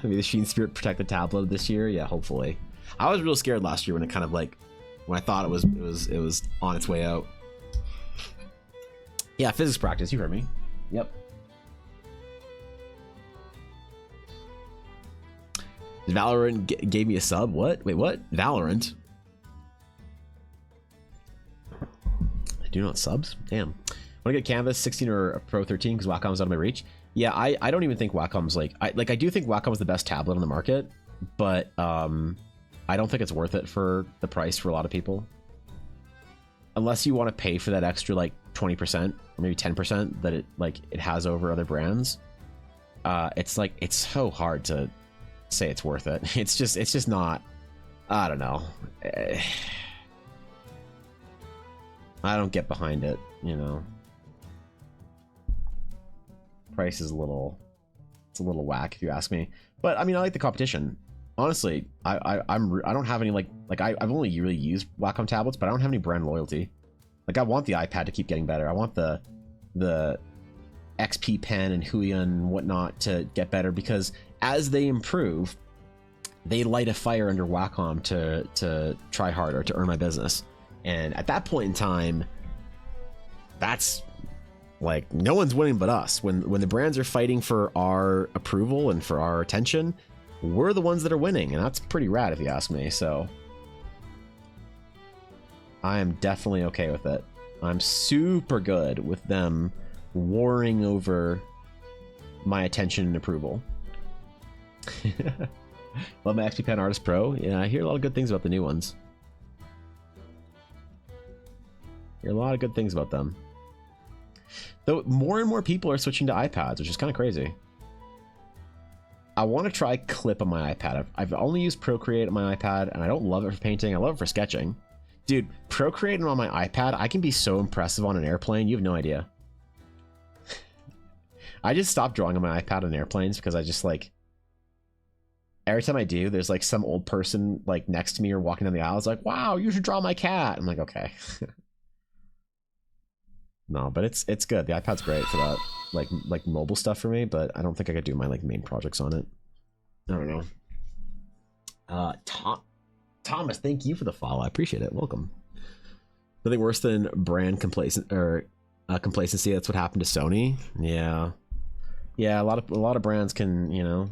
[SPEAKER 2] Maybe the Sheen Spirit protect the tablet this year. Yeah, hopefully. I was real scared last year when it kind of like, when I thought it was on its way out. Yeah, physics practice. You heard me. Yep. Valorant gave me a sub. What? Wait, what? Valorant? I do not subs. Damn. Want to get Canvas 16 or a Pro 13 because Wacom's out of my reach. Yeah, I don't even think Wacom's like I do think Wacom's the best tablet on the market, but I don't think it's worth it for the price for a lot of people. Unless you want to pay for that extra like 20% or maybe 10% that it has over other brands. It's like, it's so hard to say it's worth it. It's just not, I don't know. I don't get behind it, you know. Price is a little whack if you ask me, but I mean, I like the competition. Honestly, I don't have any like I've only really used Wacom tablets, but I don't have any brand loyalty. Like I want the iPad to keep getting better. I want the XP pen and Huion and whatnot to get better, because as they improve, they light a fire under Wacom to try harder, to earn my business. And at that point in time, that's like, no one's winning but us. When the brands are fighting for our approval and for our attention, we're the ones that are winning, and that's pretty rad if you ask me. So I am definitely okay with it. I'm super good with them warring over my attention and approval. Love my XP Pen Artist Pro. Yeah, I hear a lot of good things about the new ones. Hear a lot of good things about them. Though more and more people are switching to iPads, which is kind of crazy. I want to try Clip on my iPad. I've only used Procreate on my iPad, and I don't love it for painting. I love it for sketching. Dude, Procreating on my iPad, I can be so impressive on an airplane. You have no idea. I just stopped drawing on my iPad on airplanes because I just like... Every time I do, there's like some old person like next to me or walking down the aisle. It's like, wow, you should draw my cat. I'm like, okay. No, but it's good. The iPad's great for that, like mobile stuff for me. But I don't think I could do my like main projects on it. I don't know. Thomas, thank you for the follow. I appreciate it. Welcome. Nothing worse than brand complacency. That's what happened to Sony. Yeah, a lot of brands can, you know,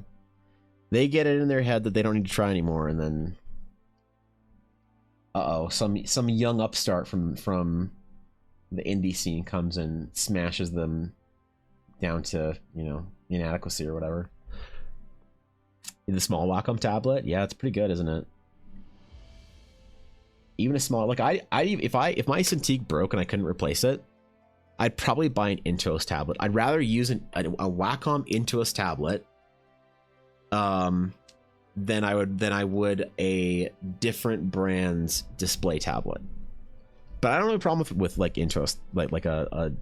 [SPEAKER 2] they get it in their head that they don't need to try anymore, and then some young upstart from the indie scene comes and smashes them down to, you know, inadequacy or whatever. The small Wacom tablet, yeah, it's pretty good, isn't it? Even a small, like if my Cintiq broke and I couldn't replace it, I'd probably buy an Intuos tablet. I'd rather use a Wacom Intuos tablet than I would a different brand's display tablet. But I don't have a problem with like Intuos, like an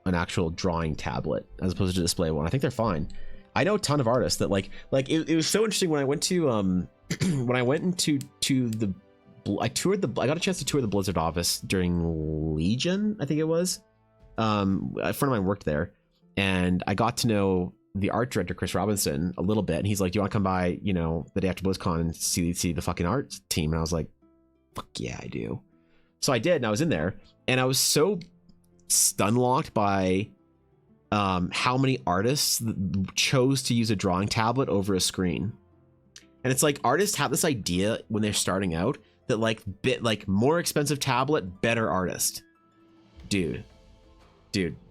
[SPEAKER 2] actual drawing tablet as opposed to a display one. I think they're fine. I know a ton of artists that like it was so interesting when I went to when I went into I got a chance to tour the Blizzard office during Legion, I think it was. A friend of mine worked there, and I got to know the art director, Chris Robinson, a little bit. And he's like, do you want to come by, you know, the day after BlizzCon and see the fucking art team? And I was like, fuck yeah, I do. So I did, and I was in there, and I was so stun-locked by how many artists chose to use a drawing tablet over a screen. And it's like artists have this idea when they're starting out that like more expensive tablet, better artist. Dude,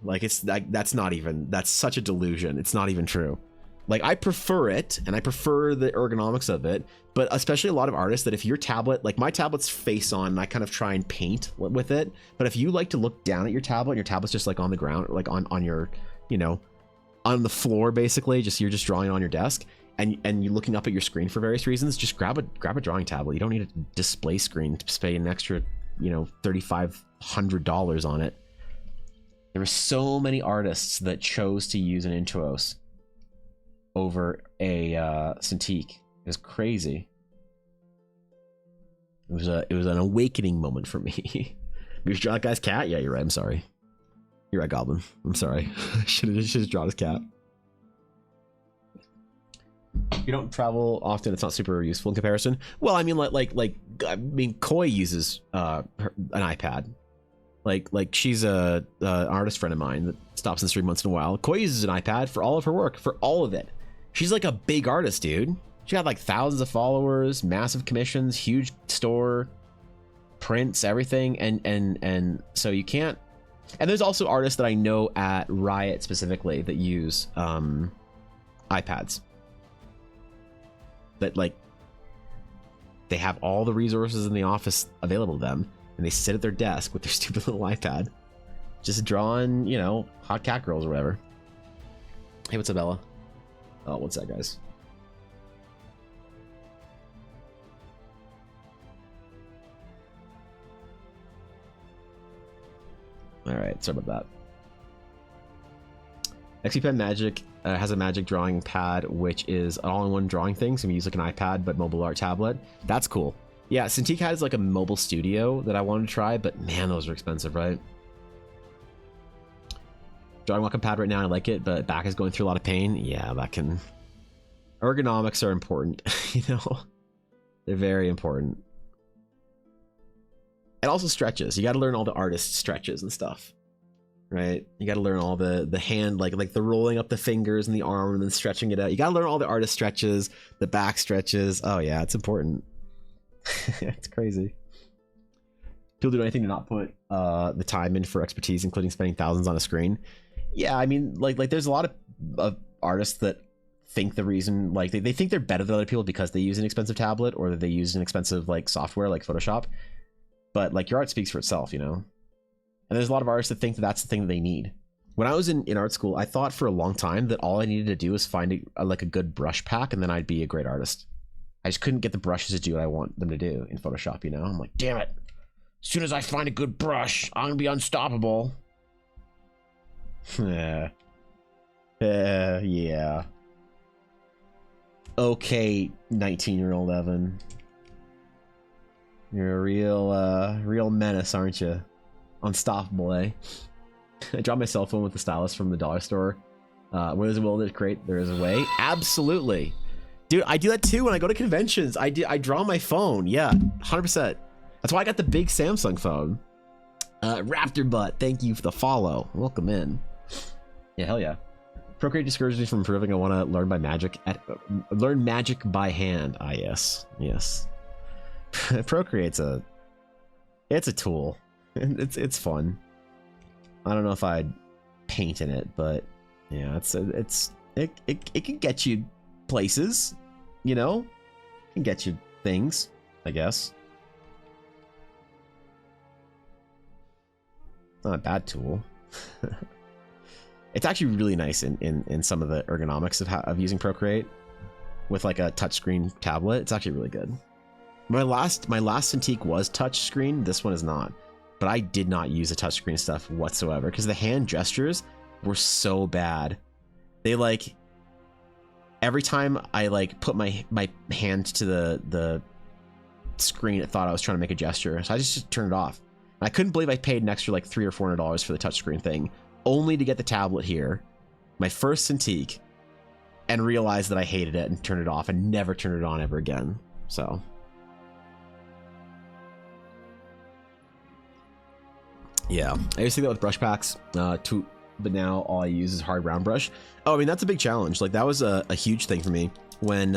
[SPEAKER 2] like it's like that's such a delusion. It's not even true. Like I prefer it, and I prefer the ergonomics of it, but especially a lot of artists that if your tablet, like my tablet's face on, and I kind of try and paint with it, but if you like to look down at your tablet and your tablet's just like on the ground, like on your, you know, on the floor basically, you're just drawing on your desk, and you're looking up at your screen for various reasons, just grab a drawing tablet. You don't need a display screen to pay an extra, you know, $3,500 on it. There were so many artists that chose to use an Intuos over a Cintiq. It was crazy. It was an awakening moment for me. You draw that guy's cat? Yeah, you're right. I'm sorry. You're right, Goblin. I'm sorry. I should have just drawn his cat. You don't travel often. It's not super useful in comparison. Well, I mean, I mean, Koi uses an iPad. Like she's an artist friend of mine that stops in the stream once in a while. Koi uses an iPad for all of her work, for all of it. She's like a big artist, dude. She got like thousands of followers, massive commissions, huge store, prints, everything, and so you can't. And there's also artists that I know at Riot specifically that use iPads. That like they have all the resources in the office available to them, and they sit at their desk with their stupid little iPad, just drawing, you know, hot cat girls or whatever. Hey, what's up, Ella? Oh, what's that, guys? All right, sorry about that. XP Magic has a magic drawing pad, which is an all-in-one drawing thing. So you use like an iPad, but mobile art tablet. That's cool. Yeah, Cintiq has like a mobile studio that I wanted to try, but man, those are expensive, right? Drawing Wacom pad right now, I like it, but back is going through a lot of pain. Yeah, that can... Ergonomics are important, you know? They're very important. It also stretches. You got to learn all the artist stretches and stuff, right? You got to learn all the hand, like the rolling up the fingers and the arm and then stretching it out. You got to learn all the artist stretches, the back stretches. Oh yeah, it's important. It's crazy. People do anything to not put the time in for expertise, including spending thousands on a screen. Yeah, I mean, like there's a lot of artists that think the reason, like they think they're better than other people because they use an expensive tablet or that they use an expensive like software like Photoshop. But like your art speaks for itself, you know. And there's a lot of artists that think that that's the thing that they need. when I was in art school, I thought for a long time that all I needed to do was find like a good brush pack, and then I'd be a great artist. I just couldn't get the brushes to do what I want them to do in Photoshop, you know? I'm like, damn it. As soon as I find a good brush, I'm gonna be unstoppable. Yeah. Yeah. Okay, 19-year-old Evan. You're a real menace, aren't you? Unstoppable, eh? I dropped my cell phone with the stylus from the dollar store. Where there's a will to create, there is a way. Absolutely. Dude, I do that too when I go to conventions. I draw my phone. Yeah, 100%. That's why I got the big Samsung phone. Raptor Butt, thank you for the follow. Welcome in. Yeah, hell yeah. Procreate discourages me from improving. I want to learn by magic. Learn magic by hand. Ah, yes, yes. Procreate's it's a tool. It's fun. I don't know if I'd paint in it, but yeah, it can get you places, you know? It can get you things, I guess. Not a bad tool. It's actually really nice in some of the ergonomics of using Procreate with like a touchscreen tablet. It's actually really good. My last Cintiq was touchscreen. This one is not, but I did not use the touchscreen stuff whatsoever because the hand gestures were so bad. They like every time I like put my hand to the screen, it thought I was trying to make a gesture, so I just turned it off. And I couldn't believe I paid an extra like $300 or $400 for the touchscreen thing, only to get the tablet here, my first Cintiq, and realize that I hated it and turned it off and never turned it on ever again. So. Yeah, I used to do that with brush packs, but now all I use is hard round brush. Oh, I mean, that's a big challenge. Like, that was a huge thing for me when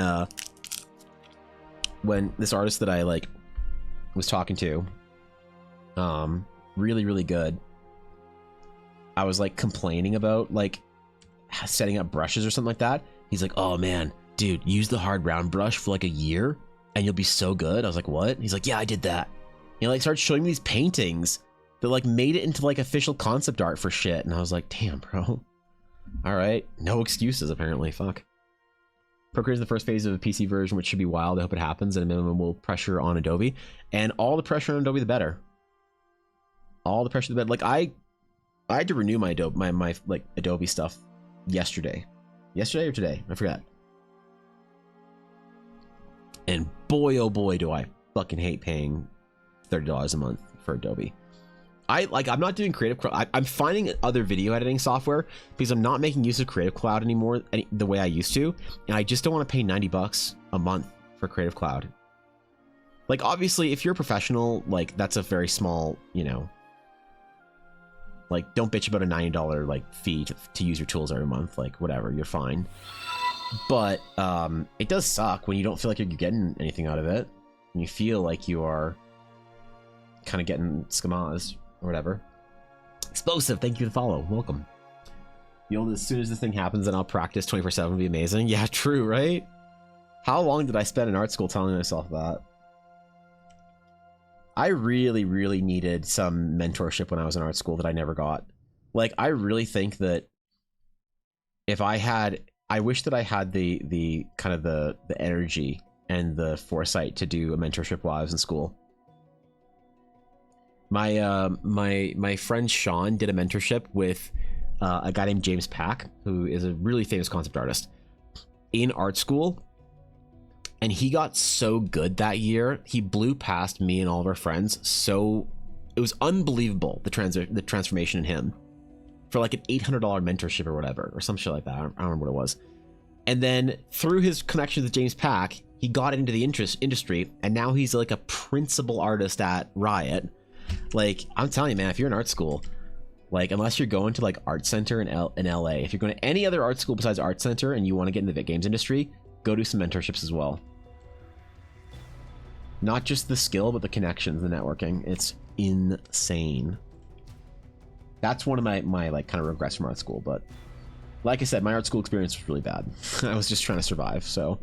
[SPEAKER 2] this artist that I, like, was talking to, really, really good, I was, like, complaining about, like, setting up brushes or something like that. He's like, oh, man, dude, use the hard round brush for, like, a year, and you'll be so good. I was like, what? He's like, yeah, I did that. He, like, started showing me these paintings that like made it into like official concept art for shit, and I was like, damn, bro. All right, no excuses apparently. Fuck. Procreate is the first phase of a PC version, which should be wild. I hope it happens, and a minimum will pressure on Adobe, and all the pressure on Adobe the better. All the pressure the better. Like I had to renew my Adobe my like Adobe stuff yesterday or today, I forgot. And boy, oh boy, do I fucking hate paying $30 a month for Adobe. I'm not doing Creative Cloud. I'm finding other video editing software because I'm not making use of Creative Cloud anymore the way I used to, and I just don't want to pay $90 a month for Creative Cloud. Like, obviously, if you're a professional, like, that's a very small, you know, like, don't bitch about a $90 like fee to use your tools every month. Like, whatever, you're fine. But it does suck when you don't feel like you're getting anything out of it, and you feel like you are kind of getting scammazed. Or whatever. Explosive, thank you for the follow. Welcome. As soon as this thing happens, then I'll practice 24/7. Would be amazing. Yeah, true, right? How long did I spend in art school telling myself that? I really, really needed some mentorship when I was in art school that I never got. Like, I really think that if I wish that I had the kind of the energy and the foresight to do a mentorship while I was in school. My friend Sean did a mentorship with a guy named James Pack, who is a really famous concept artist in art school, and he got so good that year. He blew past me and all of our friends, so it was unbelievable, the transformation in him, for like an $800 mentorship or whatever, or some shit like that. I don't remember what it was. And then through his connections with James Pack, he got into the industry, and now he's like a principal artist at Riot. Like, I'm telling you, man, if you're in art school, like, unless you're going to like Art Center in LA, if you're going to any other art school besides Art Center and you want to get into the games industry, go do some mentorships as well. Not just the skill, but the connections, the networking. It's insane. That's one of my like kind of regrets from art school. But like I said, my art school experience was really bad. I was just trying to survive. So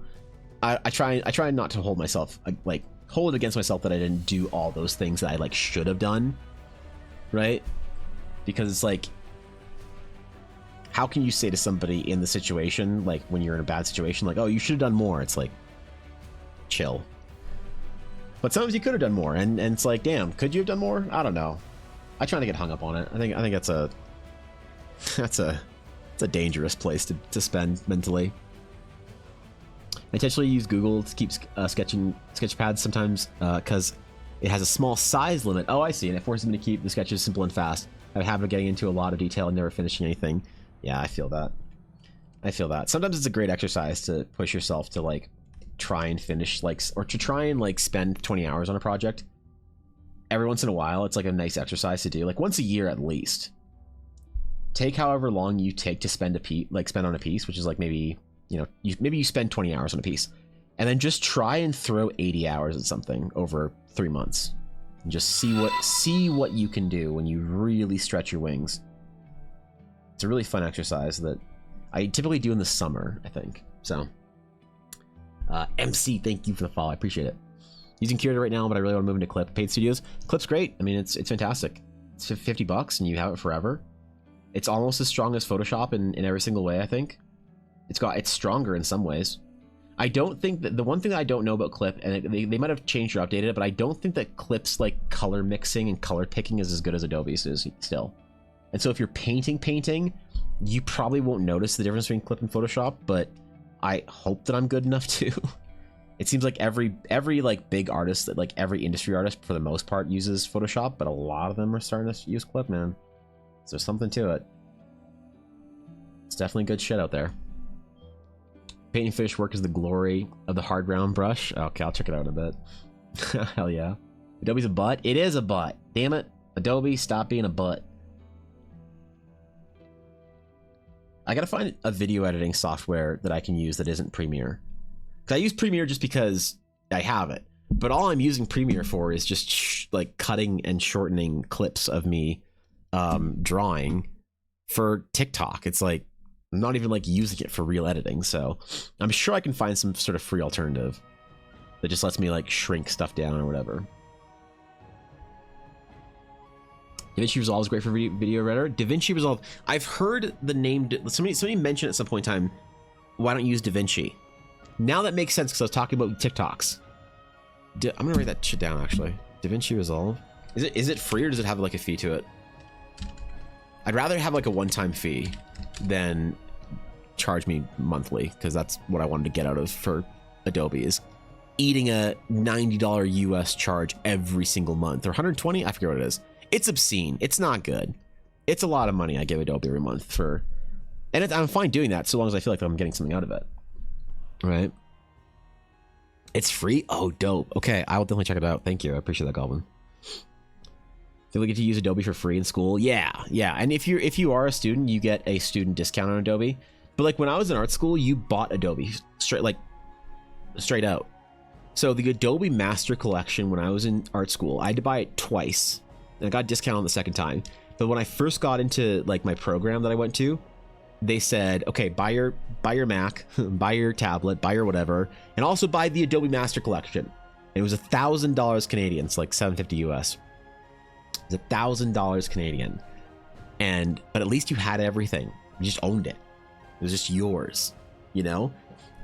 [SPEAKER 2] I try not to hold myself like hold it against myself that I didn't do all those things that I like should have done, right? Because it's like how can you say to somebody in the situation, like when you're in a bad situation, like, oh, you should have done more? It's like, chill. But sometimes you could have done more, and it's like, damn, could you have done more? I don't know. I try to get hung up on it. I think that's a dangerous place to spend mentally. I intentionally use Google to keep sketchpads sometimes because it has a small size limit. Oh, I see, and it forces me to keep the sketches simple and fast. I have a habit of getting into a lot of detail and never finishing anything. Yeah, I feel that. Sometimes it's a great exercise to push yourself to like try and finish or to try and like spend 20 hours on a project. Every once in a while, it's like a nice exercise to do, like once a year at least. Take however long you take to spend on a piece, which is like maybe, you know, maybe you spend 20 hours on a piece, and then just try and throw 80 hours at something over 3 months, and just see what you can do when you really stretch your wings. It's a really fun exercise that I typically do in the summer, I think. So, MC, thank you for the follow. I appreciate it. Using Curator right now, but I really want to move into Clip. Paid Studios. Clip's great. I mean, it's fantastic. It's $50 and you have it forever. It's almost as strong as Photoshop in every single way, I think. It's stronger in some ways. I don't think that the one thing that I don't know about Clip, and they might have changed or updated it, but I don't think that Clip's like color mixing and color picking is as good as Adobe's is still. And so if you're painting, you probably won't notice the difference between Clip and Photoshop, but I hope that I'm good enough to. It seems like every like big artist, that like every industry artist for the most part uses Photoshop, but a lot of them are starting to use Clip, man. So there's something to it. It's definitely good shit out there. Paint and finish work is the glory of the hard round brush. Okay, I'll check it out in a bit. Hell yeah. Adobe's a butt? It is a butt. Damn it. Adobe, stop being a butt. I gotta find a video editing software that I can use that isn't Premiere. Because I use Premiere just because I have it. But all I'm using Premiere for is just like cutting and shortening clips of me drawing for TikTok. It's like, I'm not even like using it for real editing, so I'm sure I can find some sort of free alternative that just lets me like shrink stuff down or whatever. DaVinci Resolve is great for video editor. DaVinci Resolve, I've heard the name, somebody mentioned at some point in time, why don't you use DaVinci? Now that makes sense because I was talking about TikToks. I'm gonna write that shit down actually. DaVinci Resolve. Is it free or does it have like a fee to it? I'd rather have like a one-time fee than charge me monthly, because that's what I wanted to get out of for Adobe, is eating a $90 US charge every single month, or 120, I forget what it is. It's obscene. It's not good. It's a lot of money I give Adobe every month for, and I'm fine doing that so long as I feel like I'm getting something out of it. Right? It's free? Oh, dope. Okay, I will definitely check it out. Thank you. I appreciate that, Goblin. Feel like if you use Adobe for free in school, yeah. And if you are a student, you get a student discount on Adobe. But like when I was in art school, you bought Adobe straight out. So the Adobe Master Collection when I was in art school, I had to buy it twice, and I got a discount on the second time. But when I first got into like my program that I went to, they said, okay, buy your Mac, buy your tablet, buy your whatever, and also buy the Adobe Master Collection. And it was $1,000 Canadian, it's like $750 US. It's $1,000 Canadian, but at least you had everything. You just owned it. It was just yours, you know.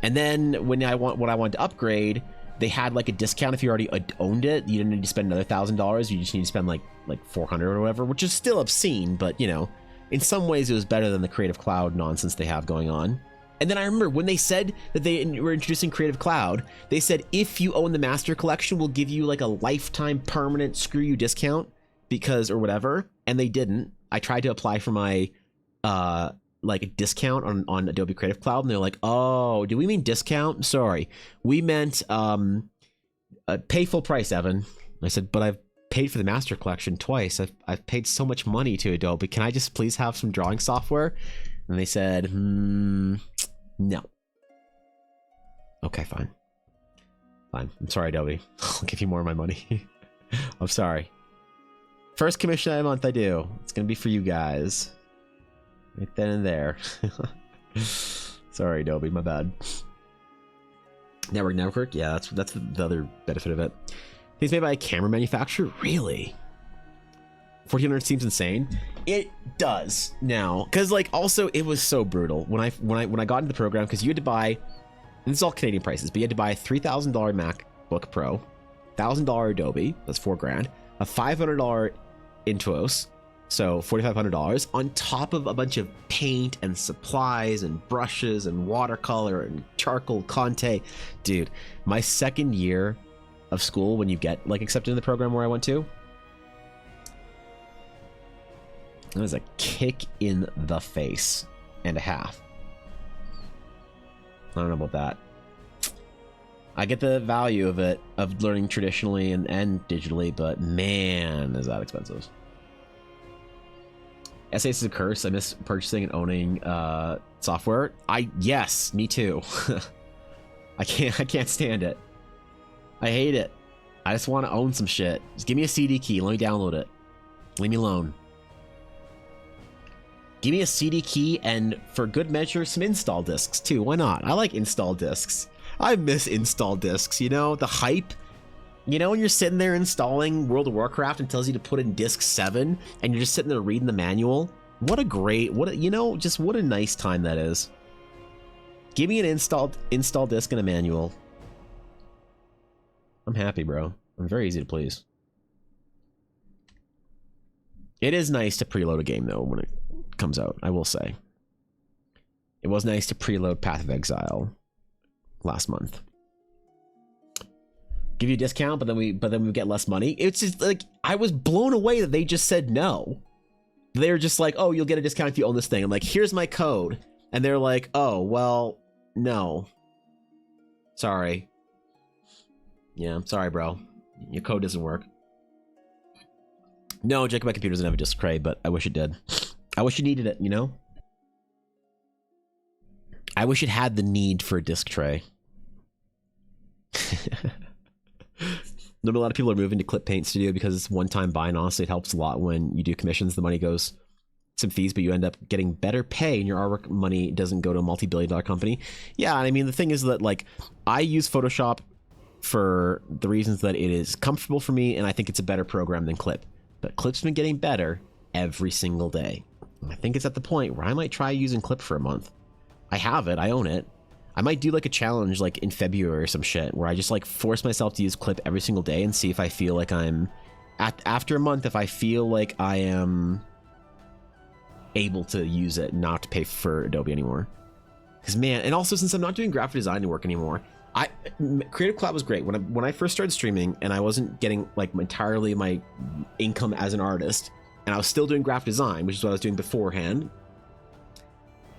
[SPEAKER 2] And then when I wanted to upgrade, they had like a discount if you already owned it. You didn't need to spend another $1,000. You just need to spend like $400 or whatever, which is still obscene, but you know, in some ways it was better than the Creative Cloud nonsense they have going on. And then I remember when they said that they were introducing Creative Cloud, they said if you own the Master Collection, we'll give you like a lifetime permanent screw you discount. Because or whatever, and they didn't. I tried to apply for my like a discount on Adobe Creative Cloud, and they're like, oh, do we mean discount? Sorry, we meant pay full price, Evan. I said, but I've paid for the Master Collection twice. I've paid so much money to Adobe. Can I just please have some drawing software? And they said, no. Okay, fine. I'm sorry, Adobe. I'll give you more of my money. I'm sorry. First commission of the month I do. It's going to be for you guys. Right then and there. Sorry, Adobe. My bad. Network. Yeah, that's the other benefit of it. Things made by a camera manufacturer? Really? 1400 seems insane. It does now, because like also it was so brutal when I got into the program, because you had to buy, and this is all Canadian prices, but you had to buy a $3,000 MacBook Pro, $1,000 Adobe, that's $4,000, a $500 Intuos, so $4,500, on top of a bunch of paint and supplies and brushes and watercolor and charcoal Conte. Dude, my second year of school, when you get like accepted in the program where I went to, it was a kick in the face and a half. I don't know about that. I get the value of it, of learning traditionally and digitally, but man, is that expensive. SAS is a curse. I miss purchasing and owning software. Yes, me too. I can't stand it. I hate it. I just want to own some shit. Just give me a CD key. Let me download it. Leave me alone. Give me a CD key, and for good measure, some install discs too. Why not? I like install discs. I miss install discs, you know, the hype. You know, when you're sitting there installing World of Warcraft and tells you to put in disc 7, and you're just sitting there reading the manual. What a nice time that is. Give me an install disc and a manual. I'm happy, bro. I'm very easy to please. It is nice to preload a game though when it comes out, I will say. It was nice to preload Path of Exile last month. Give you a discount, but then we get less money. It's just like, I was blown away that they just said no. They're just like, oh, you'll get a discount if you own this thing. I'm like, here's my code. And they're like, oh, well, no. Sorry. Yeah, I'm sorry, bro. Your code doesn't work. No, Jacob, my computer doesn't have a disk tray, but I wish it did. I wish it needed it, you know? I wish it had the need for a disk tray. Not a lot of people are moving to Clip Paint Studio because it's one-time buy, and honestly, it helps a lot when you do commissions. The money goes some fees, but you end up getting better pay, and your artwork money doesn't go to a multi-billion-dollar company. Yeah, I mean, the thing is that, like, I use Photoshop for the reasons that it is comfortable for me, and I think it's a better program than Clip. But Clip's been getting better every single day. I think it's at the point where I might try using Clip for a month. I have it. I own it. I might do like a challenge like in February or some shit where I just like force myself to use Clip every single day and see if I feel like I'm after a month, if I feel like I am able to use it, not to pay for Adobe anymore. Because man, and also since I'm not doing graphic design work anymore, Creative Cloud was great when I first started streaming and I wasn't getting like entirely my income as an artist, and I was still doing graphic design, which is what I was doing beforehand.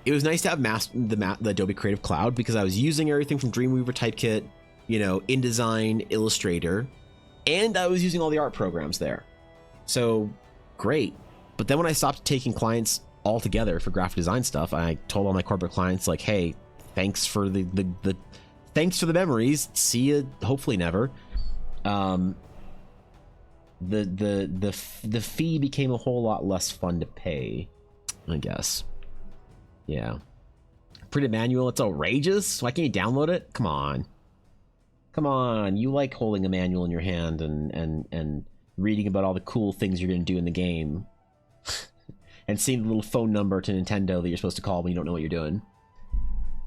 [SPEAKER 2] It was nice to have the Adobe Creative Cloud because I was using everything from Dreamweaver, Typekit, you know, InDesign, Illustrator, and I was using all the art programs there. So great. But then when I stopped taking clients altogether for graphic design stuff, I told all my corporate clients like, hey, thanks for the thanks for the memories. See you hopefully never. The fee became a whole lot less fun to pay, I guess. Yeah. Printed manual, it's outrageous. Why can't you download it? Come on. Come on. You like holding a manual in your hand and reading about all the cool things you're going to do in the game. And seeing the little phone number to Nintendo that you're supposed to call when you don't know what you're doing.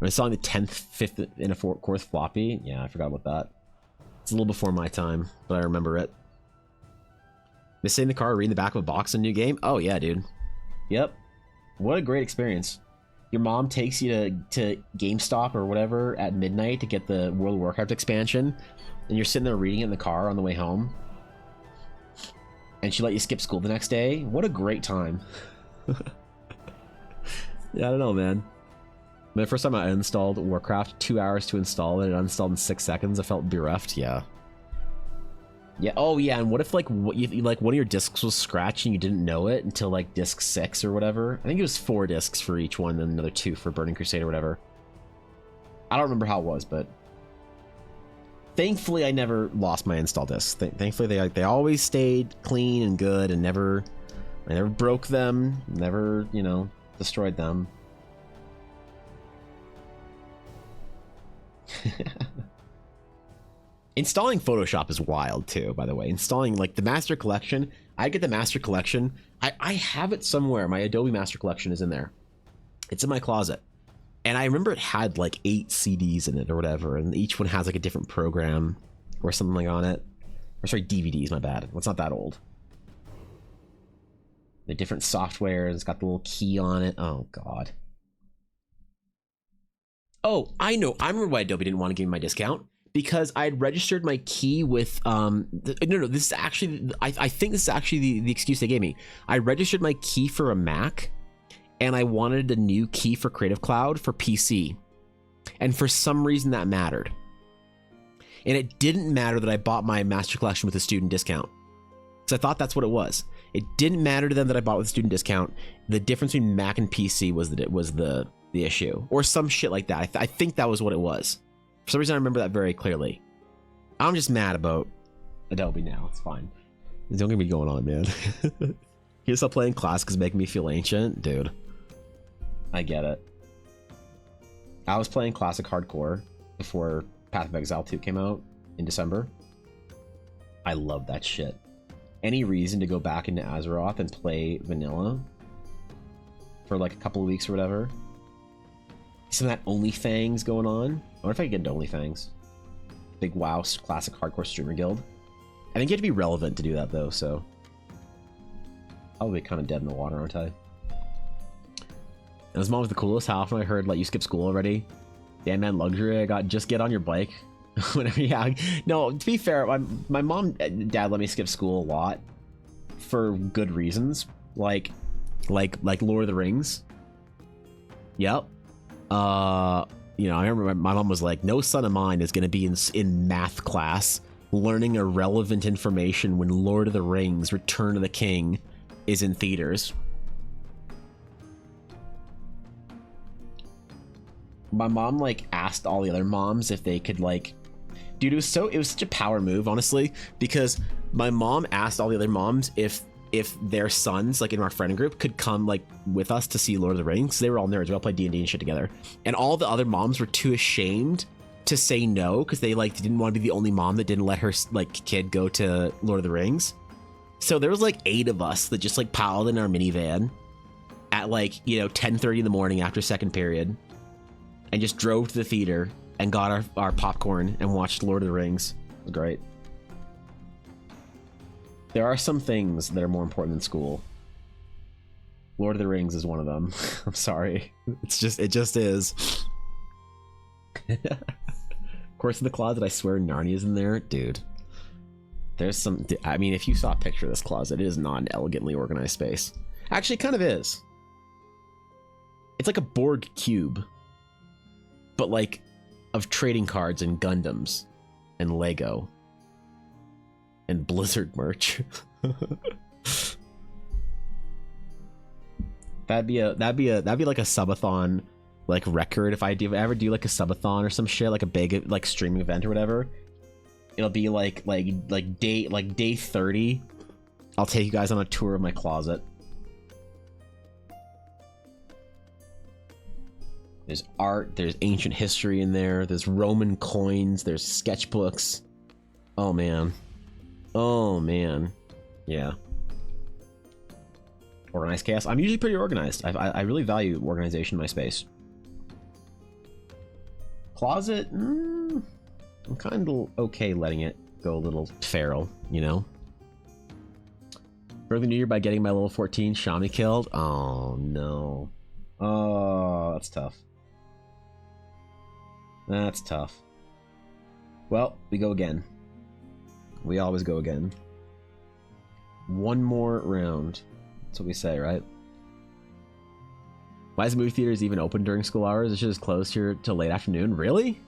[SPEAKER 2] Or installing the 10th, 5th, and a 4th floppy. Yeah, I forgot about that. It's a little before my time, but I remember it. Missing the car, reading the back of a box in a new game? Oh, yeah, dude. Yep. What a great experience. Your mom takes you to GameStop or whatever at midnight to get the World of Warcraft expansion, and you're sitting there reading it in the car on the way home, and she let you skip school the next day. What a great time. Yeah, I don't know, man. The first time I installed Warcraft, 2 hours to install it, it uninstalled in 6 seconds. I felt bereft. Yeah. Yeah. Oh, yeah. And what if like one of your discs was scratched and you didn't know it until like disc 6 or whatever? I think it was 4 discs for each one, and another 2 for Burning Crusade or whatever. I don't remember how it was, but thankfully I never lost my install discs. Thankfully they always stayed clean and good, and I never broke them, never, you know, destroyed them. Installing Photoshop is wild too, by the way. Installing like the Master Collection. I get the Master Collection. I have it somewhere. My Adobe Master Collection is in there. It's in my closet. And I remember it had like 8 CDs in it or whatever. And each one has like a different program or something like on it. Or sorry, DVDs, my bad. It's not that old. The different software. It's got the little key on it. Oh, God. Oh, I know. I remember why Adobe didn't want to give me my discount. Because I had registered my key with no, this is actually I think this is actually the excuse they gave me. I registered my key for a Mac, and I wanted a new key for Creative Cloud for PC, and for some reason that mattered. And it didn't matter that I bought my Master Collection with a student discount, because I thought that's what it was. It didn't matter to them that I bought with a student discount. The difference between Mac and PC was that it was the issue, or some shit like that. I think that was what it was. For some reason, I remember that very clearly. I'm just mad about Adobe now. It's fine. Don't get me going on, man. You stop playing Classic is making me feel ancient, dude. I get it. I was playing Classic Hardcore before Path of Exile 2 came out in December. I love that shit. Any reason to go back into Azeroth and play vanilla for like a couple of weeks or whatever? Some of that OnlyFangs going on. I wonder if I can get into OnlyFangs. Big WoW Classic Hardcore Streamer Guild. I think you have to be relevant to do that though, so I'll be kind of dead in the water, aren't I? And his mom was the coolest. How often I heard like you skip school already? Damn man, luxury. I got just get on your bike. Whenever, yeah. No, to be fair, my mom and dad let me skip school a lot for good reasons, like Lord of the Rings. Yep. You know, I remember my mom was like, no son of mine is going to be in math class learning irrelevant information when Lord of the Rings Return of the King is in theaters. My mom like asked all the other moms if they could like, dude, it was such a power move, honestly, because my mom asked all the other moms if their sons, like in our friend group, could come like with us to see Lord of the Rings. They were all nerds. We all played D&D and shit together. And all the other moms were too ashamed to say no because they like didn't want to be the only mom that didn't let her like kid go to Lord of the Rings. So there was like 8 of us that just like piled in our minivan at like, 10:30 in the morning after second period and just drove to the theater and got our popcorn and watched Lord of the Rings. It was great. There are some things that are more important than school. Lord of the Rings is one of them. I'm sorry. It just is. Of course, in the closet, I swear Narnia's in there. Dude. There's some... I mean, if you saw a picture of this closet, it is not an elegantly organized space. Actually, it kind of is. It's like a Borg cube. But like, of trading cards and Gundams. And Lego. And Blizzard merch. that'd be like a subathon like record if I ever do like a subathon or some shit, like a big like streaming event or whatever. It'll be like day 30. I'll take you guys on a tour of my closet. There's art, there's ancient history in there, there's Roman coins, there's sketchbooks. Oh man. Oh man, yeah. Organized chaos. I'm usually pretty organized. I really value organization in my space. Closet, I'm kind of okay letting it go a little feral, Early New Year by getting my level 14 Shami killed. Oh no. Oh, that's tough. That's tough. Well, we go again. We always go again. One more round. That's what we say, right? Why is the movie theaters even open during school hours? It's just closed here till late afternoon. Really?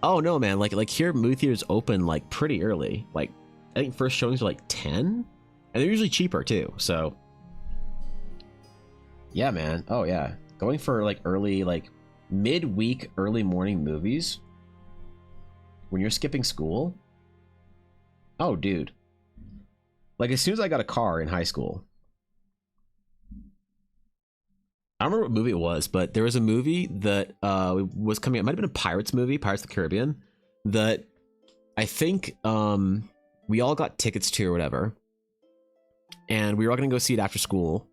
[SPEAKER 2] Oh no, man. Like here, movie theaters open like pretty early. Like I think first showings are like 10, and they're usually cheaper too. So yeah, man. Oh yeah, going for like early, like midweek, early morning movies when you're skipping school. Oh, dude. Like, as soon as I got a car in high school, I don't remember what movie it was, but there was a movie that was coming out. It might have been a Pirates movie, Pirates of the Caribbean, that I think we all got tickets to or whatever, and we were all gonna go see it after school.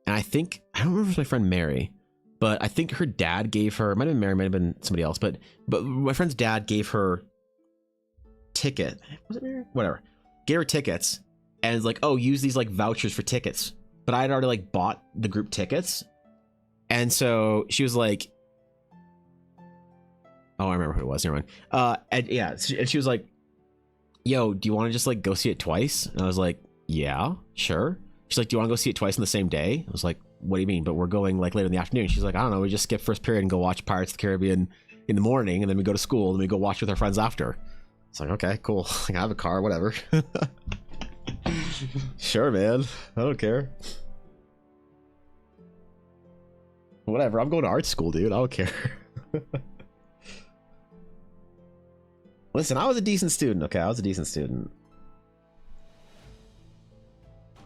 [SPEAKER 2] And I think I don't remember if it was my friend Mary, but I think her dad gave her, might have been Mary, might have been somebody else, but my friend's dad gave her ticket. Was it Mary? Whatever. Gave her tickets and it's like, oh, use these like vouchers for tickets. But I had already like bought the group tickets. And so she was like, oh, I remember who it was. Never mind. And yeah, and she was like, yo, do you want to just like go see it twice? And I was like, yeah, sure. She's like, do you want to go see it twice in the same day? I was like, what do you mean? But we're going like later in the afternoon. She's like, I don't know. We just skip first period and go watch Pirates of the Caribbean in the morning. And then we go to school and we go watch with our friends after. It's like, okay, cool. I have a car, whatever. Sure, man. I don't care. Whatever. I'm going to art school, dude. I don't care. Listen, I was a decent student. Okay, I was a decent student.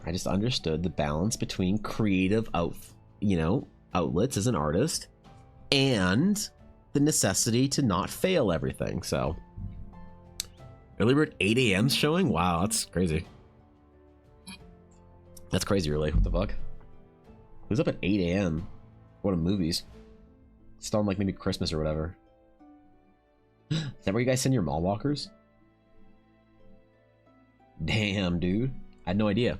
[SPEAKER 2] I just understood the balance between creative outlets as an artist and the necessity to not fail everything. So early bird 8 a.m. showing? Wow, that's crazy. That's crazy, really. What the fuck? Who's up at 8 a.m. Going to movies? Still on like maybe Christmas or whatever. Is that where you guys send your mall walkers? Damn, dude. I had no idea.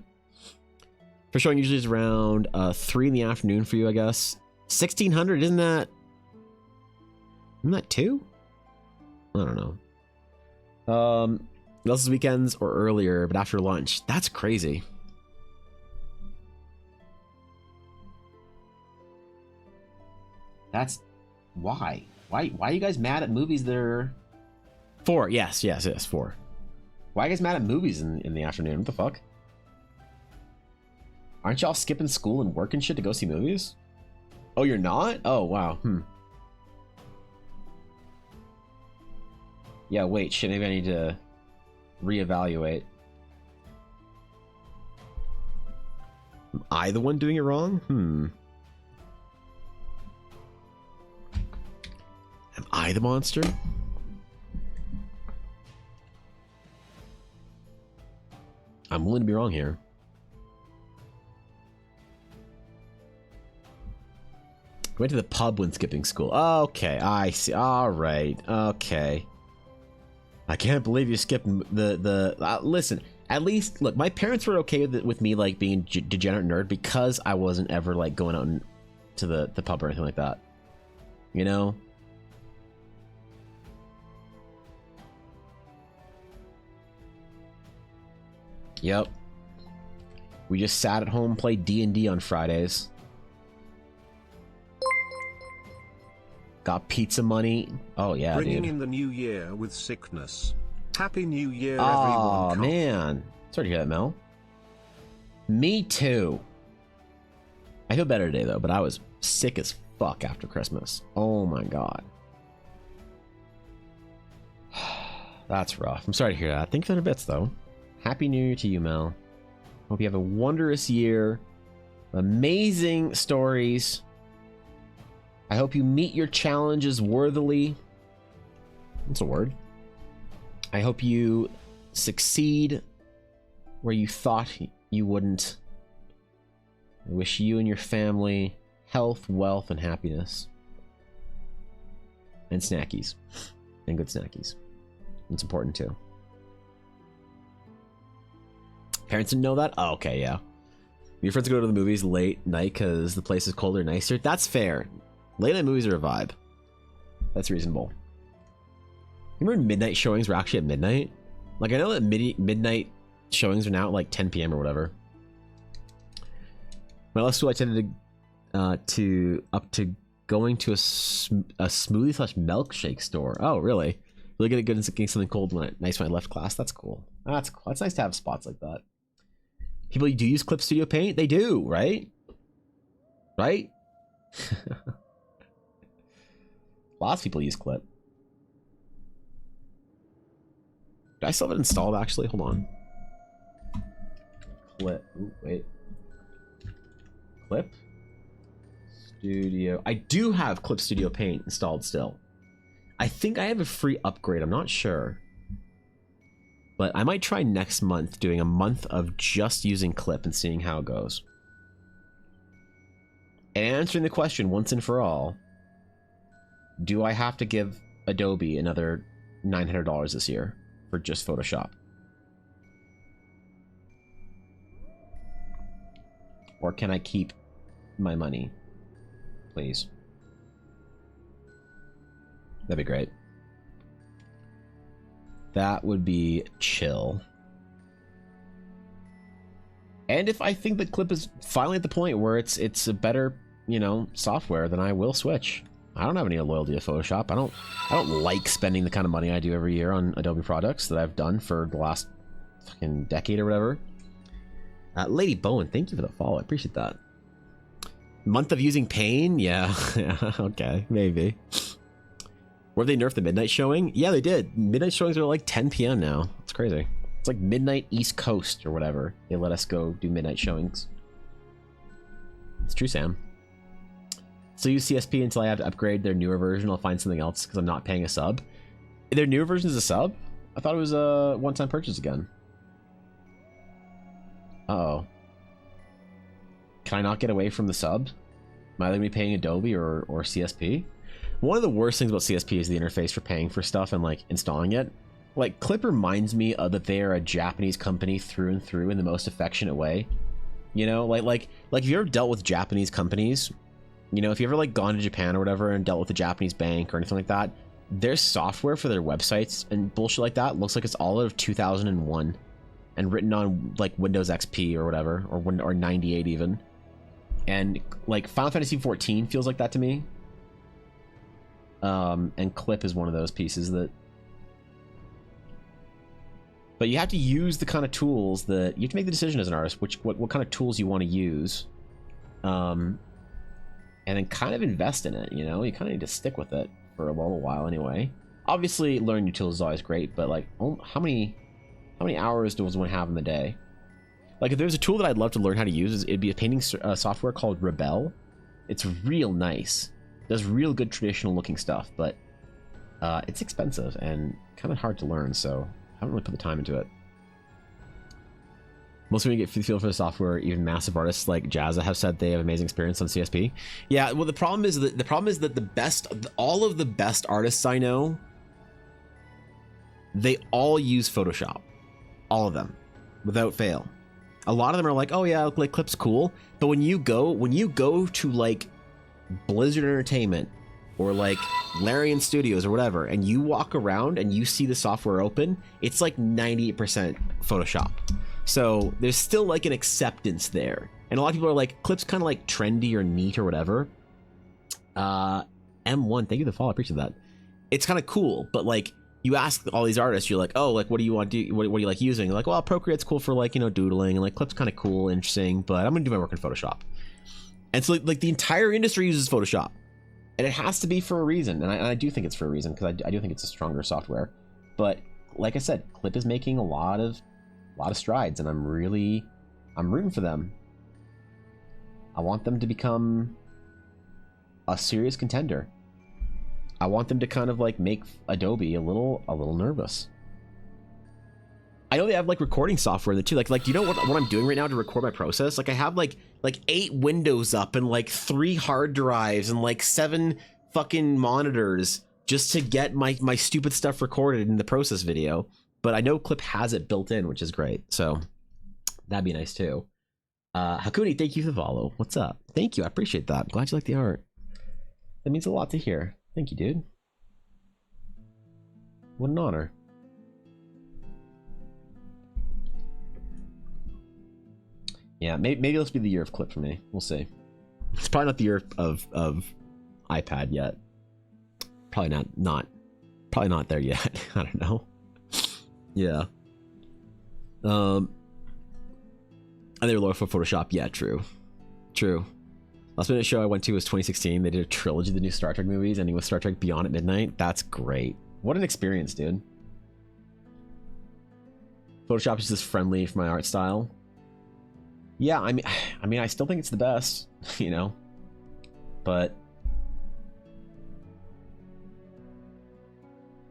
[SPEAKER 2] First showing usually is around 3 in the afternoon for you, I guess. 1600, isn't that 2? I don't know. This is weekends or earlier, but after lunch. That's crazy. That's why are you guys mad at movies that are 4? Yes, 4. Why are you guys mad at movies in the afternoon? What the fuck? Aren't y'all skipping school and work and shit to go see movies? Oh, you're not? Oh, wow. Yeah, wait, shit, maybe I need to reevaluate. Am I the one doing it wrong? Am I the monster? I'm willing to be wrong here. Went to the pub when skipping school. Okay, I see. All right. Okay. I can't believe you skipped the listen, at least, look, my parents were okay with me, like, being a degenerate nerd because I wasn't ever, like, going out to the pub or anything like that. You know? Yep. We just sat at home, played D&D on Fridays. Got pizza money. Oh yeah,
[SPEAKER 1] Bringing
[SPEAKER 2] dude.
[SPEAKER 1] in the new year with sickness. Happy New Year,
[SPEAKER 2] oh,
[SPEAKER 1] everyone.
[SPEAKER 2] Oh man, sorry to hear that, Mel. Me too. I feel better today though, but I was sick as fuck after Christmas. Oh my god. That's rough. I'm sorry to hear that. Thank you for the bits though. Happy New Year to you, Mel. Hope you have a wondrous year. Amazing stories. I hope you meet your challenges worthily. That's a word. I hope you succeed where you thought you wouldn't. I wish you and your family health, wealth, and happiness. And snackies. And good snackies. It's important too. Parents didn't know that? Oh, okay, yeah. Your friends go to the movies late night because the place is colder, nicer. That's fair. Late night movies are a vibe. That's reasonable. Remember midnight showings were actually at midnight? Like, I know that midnight showings are now at like 10 p.m. or whatever. When I left school, I tended to going to a smoothie / milkshake store. Oh, really? Really good at getting something cold when I left class. That's cool. That's cool. That's nice to have spots like that. People do use Clip Studio Paint? They do, right? Right? Lots of people use Clip. Do I still have it installed, actually? Hold on. Clip. Ooh, wait. Clip Studio. I do have Clip Studio Paint installed still. I think I have a free upgrade. I'm not sure. But I might try next month doing a month of just using Clip and seeing how it goes. And answering the question once and for all, do I have to give Adobe another $900 this year for just Photoshop? Or can I keep my money? Please. That'd be great. That would be chill. And if I think that Clip is finally at the point where it's a better, you know, software, then I will switch. I don't have any loyalty to Photoshop. I don't like spending the kind of money I do every year on Adobe products that I've done for the last fucking decade or whatever. Lady Bowen, thank you for the follow. I appreciate that. Month of using Pain? Yeah, yeah, okay, maybe. Where they nerfed the midnight showing? Yeah, they did. Midnight showings are like 10 p.m. now. It's crazy. It's like midnight East Coast or whatever. They let us go do midnight showings. It's true, Sam. So use CSP until I have to upgrade their newer version. I'll find something else because I'm not paying a sub. Their newer version is a sub? I thought it was a one-time purchase again. Uh-oh. Can I not get away from the sub? Am I going to be paying Adobe or CSP? One of the worst things about CSP is the interface for paying for stuff and like installing it. Like Clip reminds me of that they are a Japanese company through and through in the most affectionate way. You know, like if you ever dealt with Japanese companies, you know, if you ever like gone to Japan or whatever and dealt with a Japanese bank or anything like that, their software for their websites and bullshit like that looks like it's all out of 2001 and written on like Windows XP or whatever, or 98 even. And like Final Fantasy 14 feels like that to me. And Clip is one of those pieces that. But you have to use the kind of tools that you have to make the decision as an artist, what kind of tools you want to use, and then kind of invest in it. You know, you kind of need to stick with it for a little while anyway. Obviously, learning new tools is always great, but like, how many hours does one have in the day? Like, if there's a tool that I'd love to learn how to use, it'd be a painting software called Rebel. It's real nice. Does real good traditional looking stuff, but it's expensive and kind of hard to learn, so I haven't really put the time into it. Most of you get the feel for the software. Even massive artists like Jazza have said they have amazing experience on CSP. Yeah, well, the problem is that all of the best artists I know, they all use Photoshop, all of them, without fail. A lot of them are like, oh yeah, like Clip's cool, but when you go to like Blizzard Entertainment or like Larian Studios or whatever, and you walk around and you see the software open, it's like 98% Photoshop. So there's still like an acceptance there. And a lot of people are like, Clip's kind of like trendy or neat or whatever. M1, thank you for the follow, I appreciate that. It's kind of cool, but like you ask all these artists, you're like, oh, like what do you want to do? What do you like using? They're like, well, Procreate's cool for like, you know, doodling, and like Clip's kind of cool, interesting, but I'm gonna do my work in Photoshop. And so like the entire industry uses Photoshop. And it has to be for a reason, and I do think it's for a reason, because I do think it's a stronger software. But like I said, Clip is making a lot of strides, and I'm rooting for them. I want them to become a serious contender. I want them to kind of like make Adobe a little nervous. I know they have like recording software there too. Like you know what I'm doing right now to record my process? Like I have like 8 windows up and like 3 hard drives and like 7 fucking monitors just to get my stupid stuff recorded in the process video. But I know Clip has it built in, which is great. So that'd be nice too. Hakuni, thank you for the follow. What's up? Thank you. I appreciate that. I'm glad you like the art. That means a lot to hear. Thank you, dude. What an honor. Yeah, maybe this will be the year of Clip for me. We'll see. It's probably not the year of iPad yet. Probably not there yet. I don't know. Yeah. Are they lower for Photoshop? Yeah, true. Last minute show I went to was 2016. They did a trilogy of the new Star Trek movies, ending with Star Trek Beyond at midnight. That's great. What an experience, dude. Photoshop is just friendly for my art style. Yeah, I mean, I still think it's the best, you know, but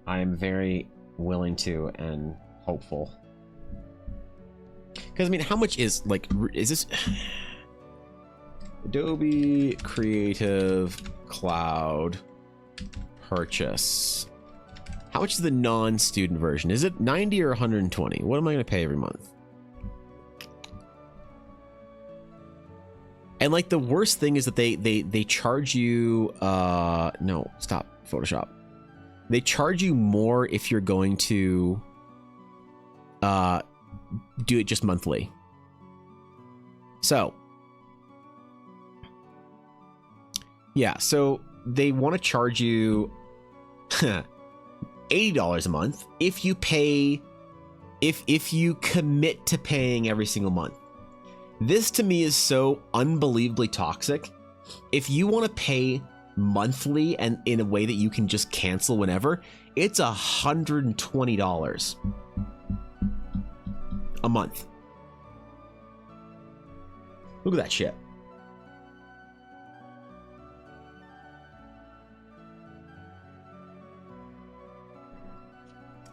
[SPEAKER 2] I am very willing to and hopeful. Because I mean, how much is this Adobe Creative Cloud purchase? How much is the non-student version? Is it 90 or 120? What am I going to pay every month? And like the worst thing is that they charge you no, stop Photoshop. They charge you more if you're going to do it just monthly. So yeah, so they want to charge you $80 a month if you pay, if you commit to paying every single month. This to me is so unbelievably toxic. If you want to pay monthly and in a way that you can just cancel whenever, it's $120 a month. Look at that shit.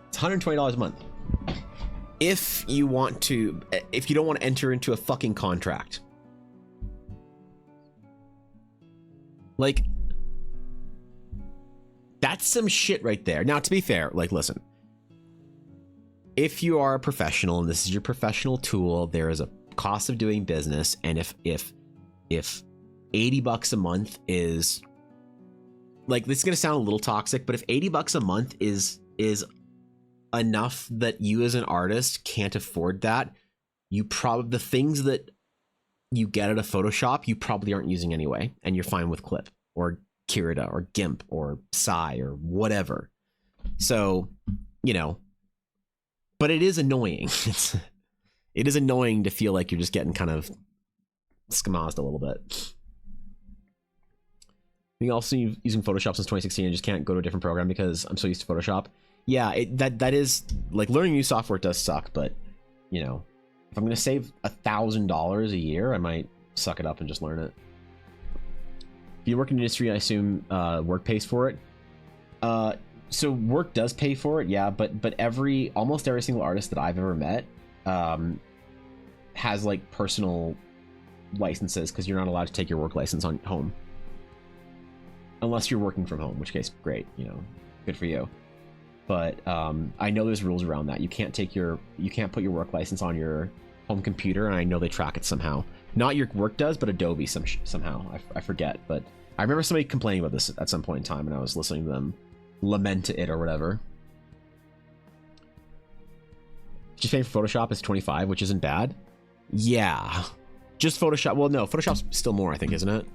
[SPEAKER 2] It's $120 a month. If you don't want to enter into a fucking contract. Like, that's some shit right there. Now, to be fair, like, listen, if you are a professional and this is your professional tool, there is a cost of doing business. And if $80 a month is, like, this is going to sound a little toxic, but if $80 a month is enough that you as an artist can't afford that, the things that you get out of Photoshop you probably aren't using anyway, and you're fine with Clip or Kirita or GIMP or Psy or whatever. So, you know, but it is annoying. It is annoying to feel like you're just getting kind of skamazed a little bit. You also using Photoshop since 2016 and just can't go to a different program because I'm so used to Photoshop. Yeah, that is, like, learning new software does suck, but, you know, if I'm going to save $1,000 a year, I might suck it up and just learn it. If you work in the industry, I assume work pays for it. So work does pay for it, yeah, but almost every single artist that I've ever met has, like, personal licenses, because you're not allowed to take your work license on home. Unless you're working from home, in which case, great, you know, good for you. But I know there's rules around that. You can't put your work license on your home computer, and I know they track it somehow. Not your work does, but Adobe somehow. I forget, but I remember somebody complaining about this at some point in time, and I was listening to them lament it or whatever. Just paying for Photoshop is $25, which isn't bad. Yeah, just Photoshop. Well, no, Photoshop's still more, I think, isn't it?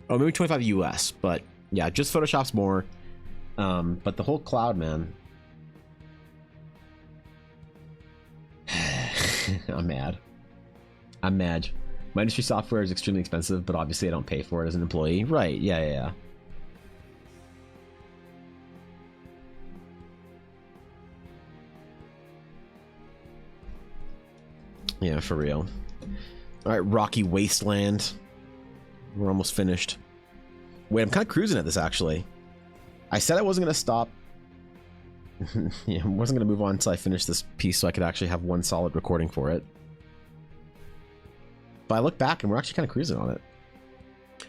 [SPEAKER 2] Oh, maybe 25 US, but yeah, just Photoshop's more. But the whole cloud, man. I'm mad. My industry software is extremely expensive, but obviously I don't pay for it as an employee. Right, yeah. Yeah, for real. Alright, Rocky Wasteland. We're almost finished. Wait, I'm kind of cruising at this, actually. I said I wasn't going to stop. Yeah, I wasn't going to move on until I finished this piece so I could actually have one solid recording for it. But I look back and we're actually kind of cruising on it. How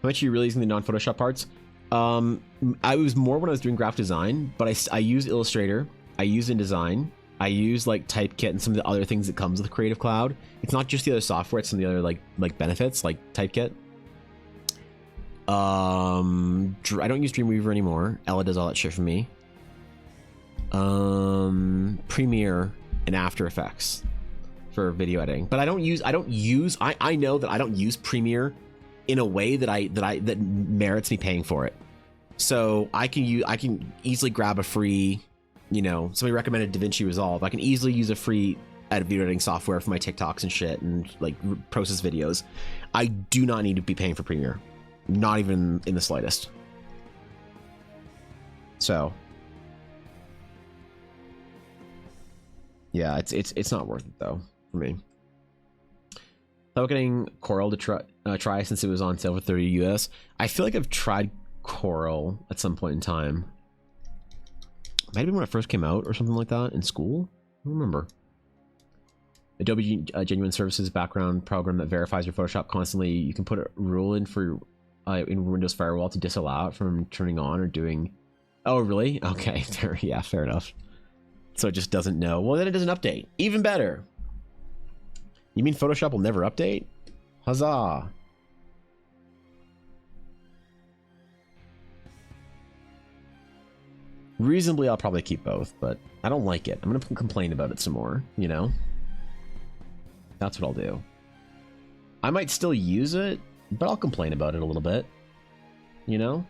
[SPEAKER 2] much are you really using the non-Photoshop parts? I was more when I was doing graphic design, but I use Illustrator. I use InDesign. I use like Typekit and some of the other things that comes with Creative Cloud. It's not just the other software, it's some of the other like benefits like Typekit. I don't use Dreamweaver anymore. Ella does all that shit for me. Premiere and After Effects for video editing, but I know that I don't use Premiere in a way that merits me paying for it. So I can easily grab a free, you know, somebody recommended DaVinci Resolve. I can easily use a free video editing software for my TikToks and shit and like process videos. I do not need to be paying for Premiere. Not even in the slightest. So yeah, it's not worth it though for me. I'm getting Coral to try since it was on sale for 30 US. I feel like I've tried Coral at some point in time, Might have been when it first came out or something like that in school. I don't remember. Adobe Genuine Services background program that verifies your Photoshop constantly. You can put a rule in for in Windows Firewall to disallow it from turning on or doing. Oh, really? Okay, fair. Yeah, fair enough. So it just doesn't know. Well, then it doesn't update. Even better. You mean Photoshop will never update? Huzzah! Reasonably, I'll probably keep both, but I don't like it. I'm gonna complain about it some more. You know. That's what I'll do. I might still use it, but I'll complain about it a little bit. You know?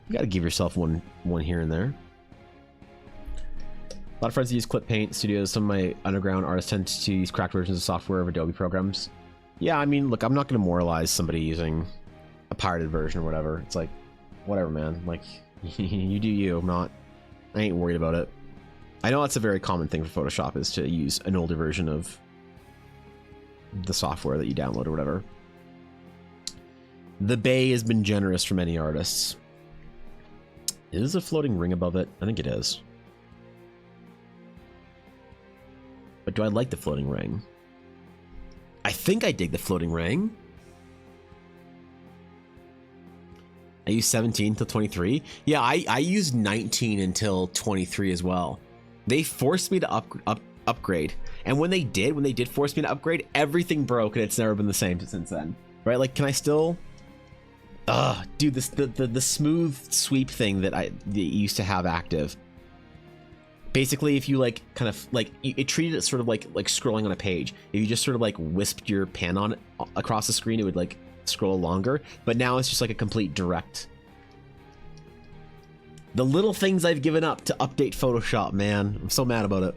[SPEAKER 2] You gotta give yourself one here and there. A lot of friends use Clip Paint studios. Some of my underground artists tend to use cracked versions of software of Adobe programs. Yeah, I mean, look, I'm not gonna moralize somebody using a pirated version or whatever. It's like, whatever, man. Like, you do you. I ain't worried about it. I know that's a very common thing for Photoshop, is to use an older version of the software that you download or whatever. The Bay has been generous for many artists. Is a floating ring above it? I think it is. But do I like the floating ring? I think I dig the floating ring. I used 17 till 23. Yeah, I used 19 until 23 as well. They forced me to upgrade. And when they did force me to upgrade, everything broke and it's never been the same since then. Right? Like, can I still... dude, the smooth sweep thing that used to have active. Basically, if you like kind of like it treated it sort of like scrolling on a page. If you just sort of like wisped your pen on it across the screen, it would like scroll longer. But now it's just like a complete direct. The little things I've given up to update Photoshop, man. I'm so mad about it.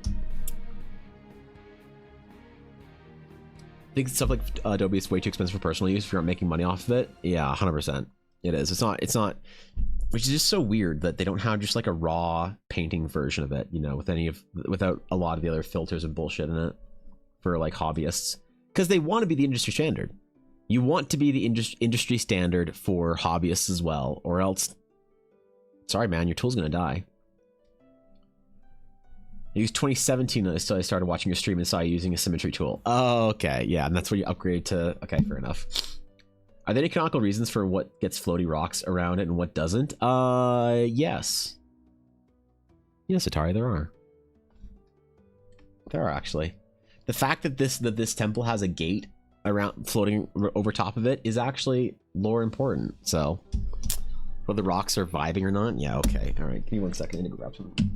[SPEAKER 2] I think stuff like Adobe is way too expensive for personal use if you're not making money off of it. Yeah, 100%. It is. It's not, which is just so weird that they don't have just like a raw painting version of it, you know, without a lot of the other filters and bullshit in it for like hobbyists, because they want to be the industry standard. You want to be the industry standard for hobbyists as well, or else, sorry, man, your tool's gonna die. I used 2017 until I started watching your stream and saw you using a symmetry tool. Oh, okay, yeah, and that's where you upgrade to. Okay, fair enough. Are there any canonical reasons for what gets floaty rocks around it and what doesn't? Yes. Yes, Atari, there are. There are actually. The fact that this temple has a gate around floating over top of it is actually lore important. So, whether the rocks are vibing or not, yeah, okay, all right. Give me 1 second. I need to grab something.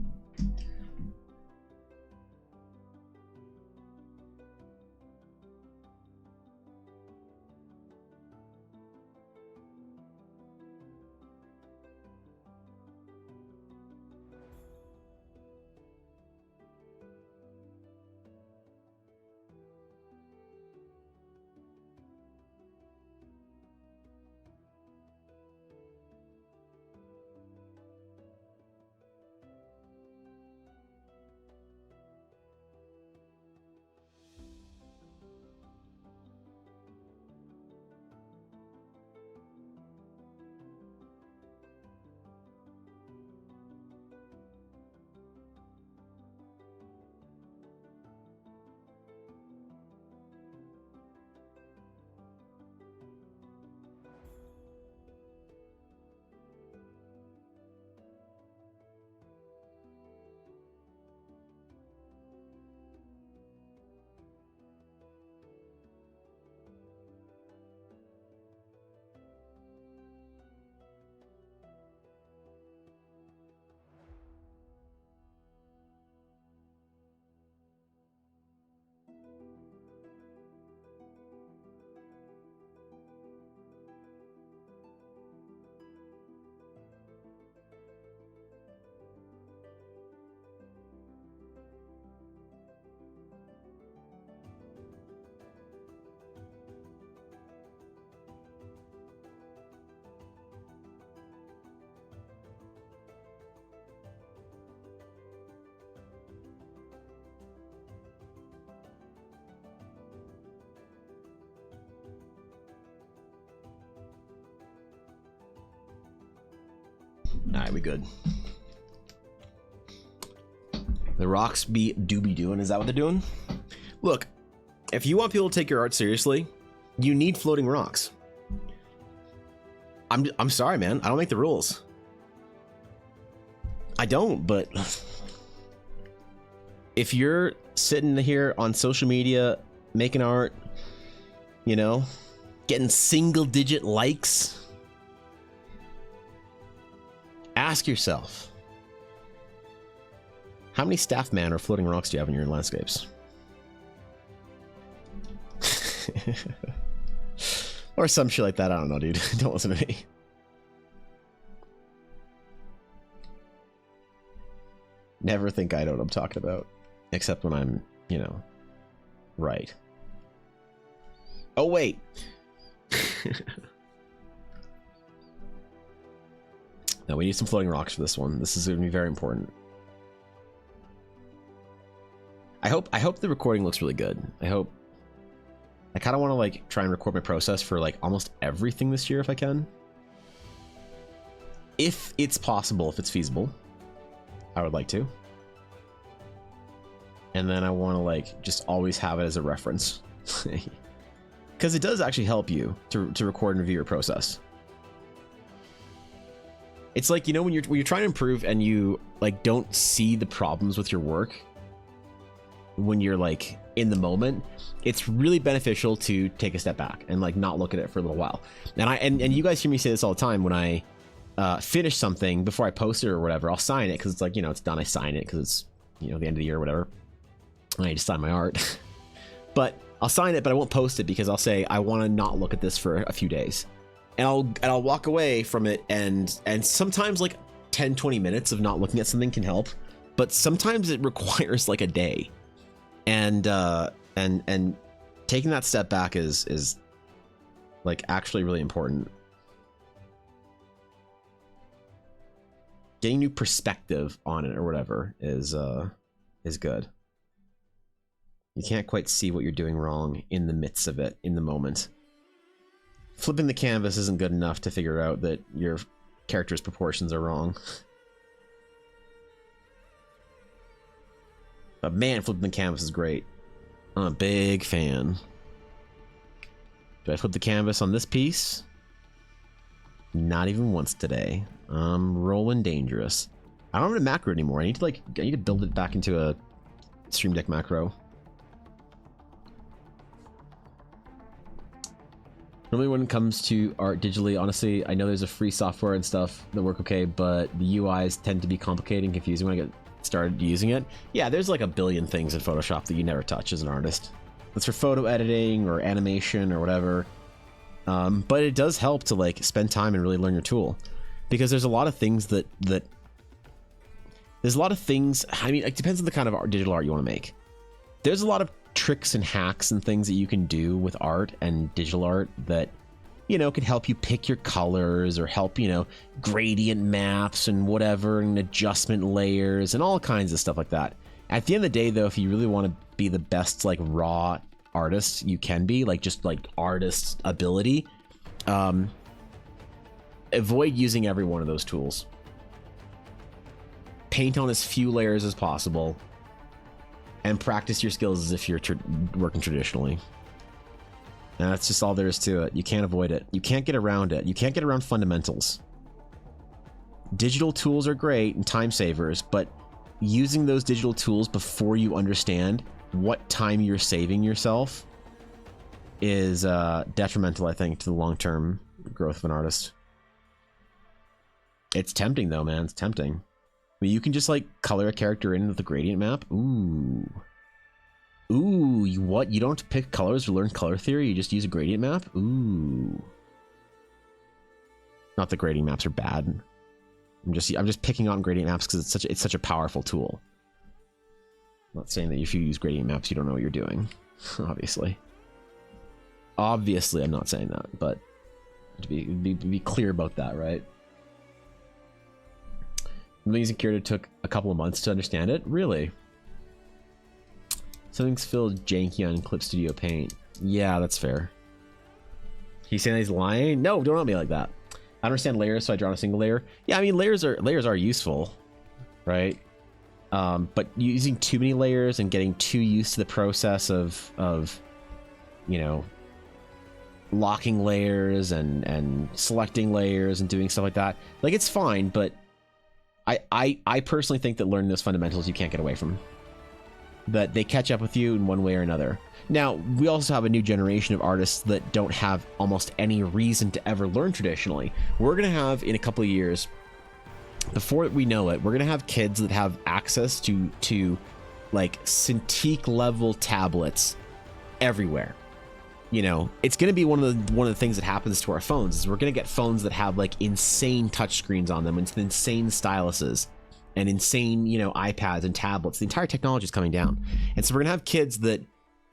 [SPEAKER 2] Alright, we good. The rocks do be doing. Is that what they're doing? Look, if you want people to take your art seriously, you need floating rocks. I'm sorry, man. I don't make the rules. I don't, but if you're sitting here on social media making art, you know, getting single-digit likes, ask yourself, how many staff man or floating rocks do you have in your landscapes? Or some shit like that. I don't know, dude. Don't listen to me. Never think I know what I'm talking about. Except when I'm, you know, right. Oh, wait. No, we need some floating rocks for this one. This is going to be very important. I hope the recording looks really good. I kind of want to like try and record my process for like almost everything this year if I can. If it's possible, if it's feasible, I would like to. And then I want to like just always have it as a reference. Because it does actually help you to record and review your process. It's like, you know, when you're trying to improve and you like don't see the problems with your work when you're like in the moment, it's really beneficial to take a step back and like not look at it for a little while. And you guys hear me say this all the time. When I finish something before I post it or whatever, I'll sign it because it's like, you know, it's done. I sign it because it's, you know, the end of the year or whatever. I need to sign my art. But I'll sign it, but I won't post it because I'll say I want to not look at this for a few days, and I'll walk away from it, and sometimes like 10-20 minutes of not looking at something can help, but sometimes it requires like a day. And taking that step back is like actually really important. Getting new perspective on it or whatever is good. You can't quite see what you're doing wrong in the midst of it, in the moment. Flipping the canvas isn't good enough to figure out that your character's proportions are wrong. But man, flipping the canvas is great. I'm a big fan. Do I flip the canvas on this piece? Not even once today. I'm rolling dangerous. I don't have a macro anymore. I need to build it back into a Stream Deck macro. Normally when it comes to art digitally, honestly, I know there's a free software and stuff that work okay, but the UIs tend to be complicated and confusing when I get started using it. Yeah, there's like a billion things in Photoshop that you never touch as an artist. That's for photo editing or animation or whatever. But it does help to like spend time and really learn your tool, because there's a lot of things that there's a lot of things. I mean, it depends on the kind of digital art you want to make. There's a lot of tricks and hacks and things that you can do with art and digital art that, you know, can help you pick your colors or help, you know, gradient maps and whatever, and adjustment layers and all kinds of stuff like that. At the end of the day, though, if you really want to be the best like raw artist you can be, like just like artist ability, avoid using every one of those tools. Paint on as few layers as possible and practice your skills as if you're working traditionally. And that's just all there is to it. You can't avoid it. You can't get around it. You can't get around fundamentals. Digital tools are great and time savers, but using those digital tools before you understand what time you're saving yourself is detrimental, I think, to the long-term growth of an artist. It's tempting, though, man. It's tempting. I mean, you can just like color a character in with the gradient map. Ooh. Ooh, what? You don't have to pick colors or learn color theory? You just use a gradient map? Ooh. Not that gradient maps are bad. I'm just picking on gradient maps because it's such a powerful tool. I'm not saying that if you use gradient maps, you don't know what you're doing. Obviously. Obviously, I'm not saying that, but to be clear about that, right? Amazing Curator took a couple of months to understand it. Really? Something's filled janky on Clip Studio Paint. Yeah, that's fair. He's saying he's lying? No, don't me like that. I understand layers, so I draw on a single layer. Yeah, I mean layers are useful, right? But using too many layers and getting too used to the process of you know, locking layers and selecting layers and doing stuff like that, like, it's fine, but I personally think that learning those fundamentals you can't get away from. That they catch up with you in one way or another. Now, we also have a new generation of artists that don't have almost any reason to ever learn traditionally. We're going to have, in a couple of years, before we know it, we're going to have kids that have access to like Cintiq level tablets everywhere. You know, it's going to be one of the things that happens to our phones is we're going to get phones that have like insane touchscreens on them and insane styluses and insane, you know, iPads and tablets. The entire technology is coming down. And so we're going to have kids that,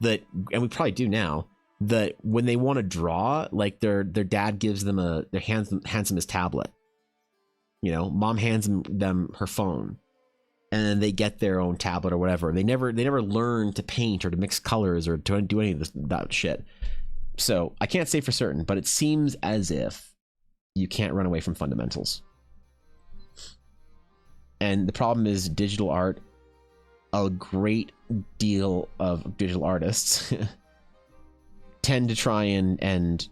[SPEAKER 2] and we probably do now, that when they want to draw, like their dad gives them hands them his tablet. You know, mom hands them her phone, and then they get their own tablet or whatever. They never learn to paint or to mix colors or to do any of that shit. So I can't say for certain, but it seems as if you can't run away from fundamentals. And the problem is digital art, a great deal of digital artists tend to try and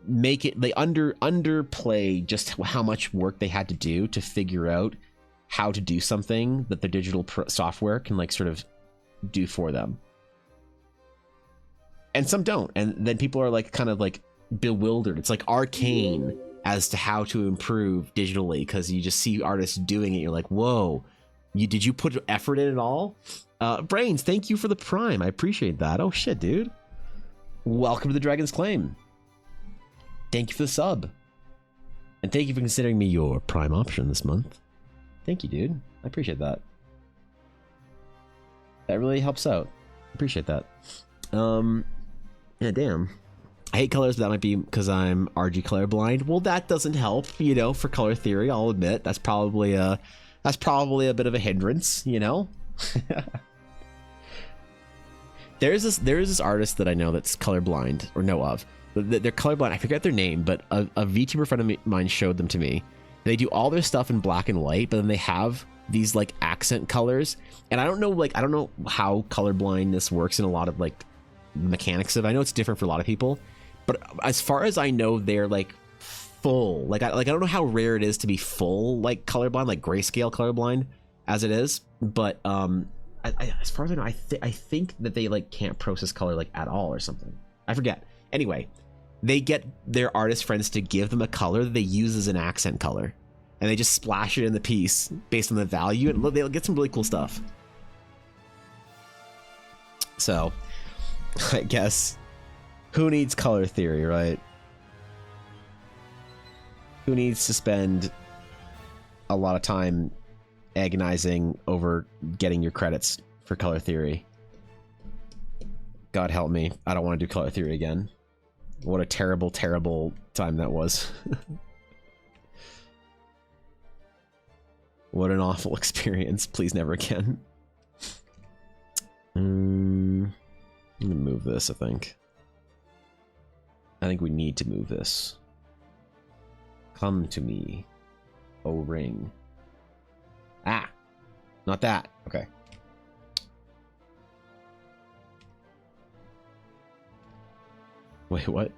[SPEAKER 2] make it, they underplay just how much work they had to do to figure out how to do something that the digital software can like sort of do for them. And some don't. And then people are like kind of like bewildered. It's like arcane as to how to improve digitally because you just see artists doing it. You're like, whoa, did you put effort in at all? Brains, thank you for the Prime. I appreciate that. Oh shit, dude. Welcome to the Dragon's Claim. Thank you for the sub. And thank you for considering me your Prime option this month. Thank you, dude. I appreciate that. That really helps out. Appreciate that. Yeah, damn. I hate colors, but that might be because I'm RG colorblind. Well, that doesn't help, you know, for color theory, I'll admit. That's probably a bit of a hindrance, you know? There's this artist that I know that's colorblind, or know of. They're colorblind. I forget their name, but a VTuber friend of mine showed them to me. They do all their stuff in black and white, but then they have these like accent colors. And I don't know how colorblindness works in a lot of like mechanics of it. I know it's different for a lot of people, but as far as I know, they're like full. Like I don't know how rare it is to be full like colorblind, like grayscale colorblind as it is. But as far as I know, I think that they like can't process color like at all or something. I forget. Anyway, they get their artist friends to give them a color that they use as an accent color, and they just splash it in the piece based on the value, and they'll get some really cool stuff. So, I guess, who needs color theory, right? Who needs to spend a lot of time agonizing over getting your credits for color theory? God help me. I don't want to do color theory again. What a terrible, terrible time that was. What an awful experience. Please never again. I'm gonna move this, I think. I think we need to move this. Come to me, O ring. Ah! Not that. Okay. Wait, what?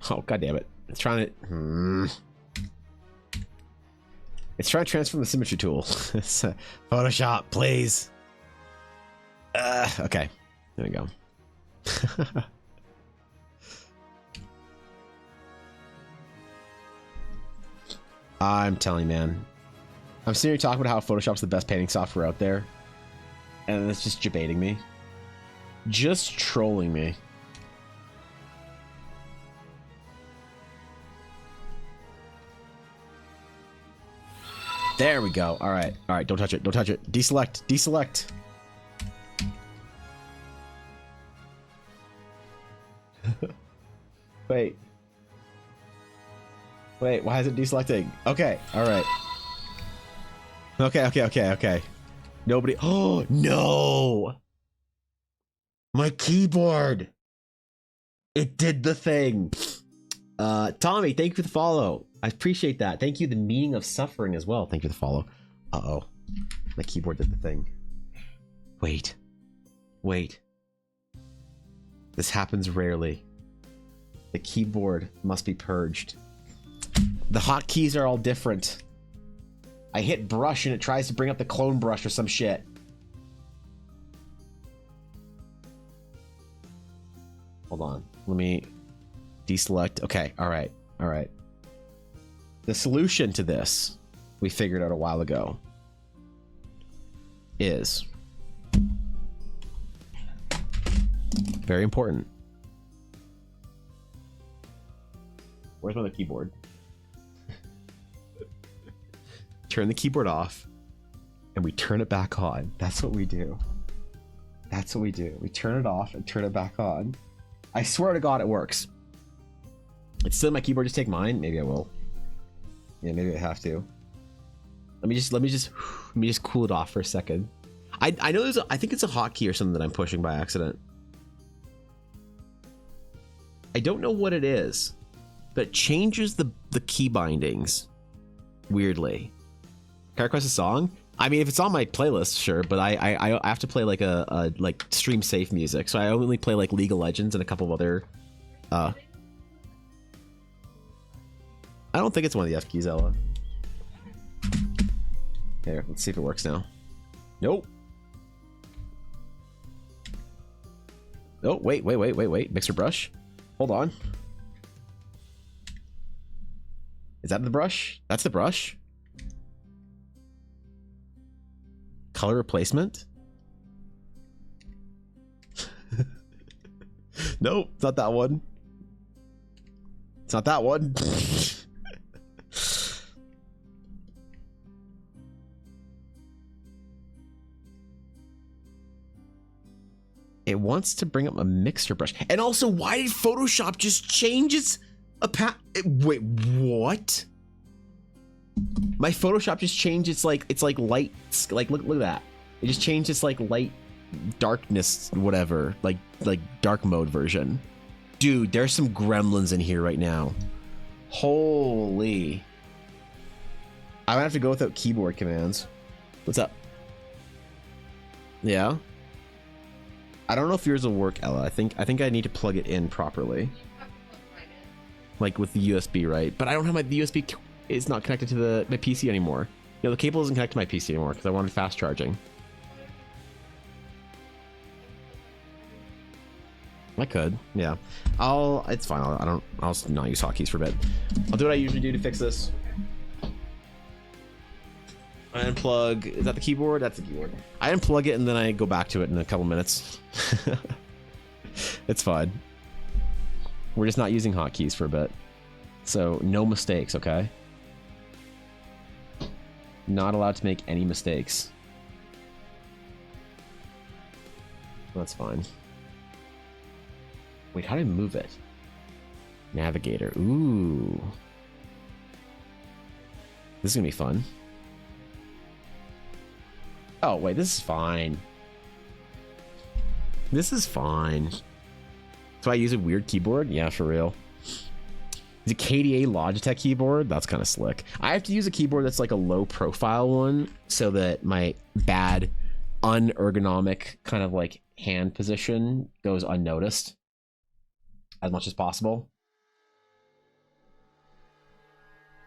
[SPEAKER 2] Oh, god damn it. It's trying to... It's trying to transform the symmetry tool. Photoshop, please. Okay. There we go. I'm telling you, man. I'm sitting here talking about how Photoshop's the best painting software out there, and it's just debating me. Just trolling me. There we go. All right. All right. Don't touch it. Don't touch it. Deselect. Deselect. Wait. Wait. Why is it deselecting? Okay. All right. Okay. Okay. Okay. Okay. Nobody. Oh, no. My keyboard. It did the thing. Tommy, thank you for the follow. I appreciate that. Thank you. The meaning of suffering as well. Thank you for the follow. Uh-oh. My keyboard did the thing. Wait. Wait. This happens rarely. The keyboard must be purged. The hotkeys are all different. I hit brush and it tries to bring up the clone brush or some shit. Hold on. Let me deselect. Okay. All right. All right. The solution to this, we figured out a while ago, is very important. Where's my other keyboard? Turn the keyboard off and we turn it back on. That's what we do. That's what we do. We turn it off and turn it back on. I swear to God it works. It's still my keyboard. Just take mine. Maybe I will. Yeah, maybe I have to. Let me just cool it off for a second. I know I think it's a hotkey or something that I'm pushing by accident. I don't know what it is, but it changes the key bindings weirdly. Can I request a song? I mean, if it's on my playlist, sure, but I have to play like a like stream safe music, so I only play like League of Legends and a couple of other. I don't think it's one of the F keys, Ella. Here, let's see if it works now. Nope. Oh, wait. Mixer brush. Hold on. Is that the brush? That's the brush? Color replacement? Nope, it's not that one. It's not that one. It wants to bring up a mixer brush. And also, why did Photoshop just change its wait, what? My Photoshop just changed its like light, like look at that. It just changed its like light darkness whatever, like dark mode version. Dude, there's some gremlins in here right now. Holy. I'm gonna have to go without keyboard commands. What's up? Yeah. I don't know if yours will work, Ella. I think I need to plug it in properly. Like with the USB, right? But I don't have the USB is not connected to my PC anymore. You know, the cable isn't connected to my PC anymore because I wanted fast charging. I could, yeah. It's fine. I'll not use hotkeys for a bit. I'll do what I usually do to fix this. I unplug. Is that the keyboard? That's the keyboard. I unplug it and then I go back to it in a couple minutes. It's fine. We're just not using hotkeys for a bit. So no mistakes, okay? Not allowed to make any mistakes. That's fine. Wait, how do I move it? Navigator. Ooh. This is gonna be fun. Oh, wait, this is fine. This is fine. So I use a weird keyboard? Yeah, for real. Is it KDA Logitech keyboard? That's kind of slick. I have to use a keyboard that's like a low profile one so that my bad, unergonomic kind of like hand position goes unnoticed as much as possible.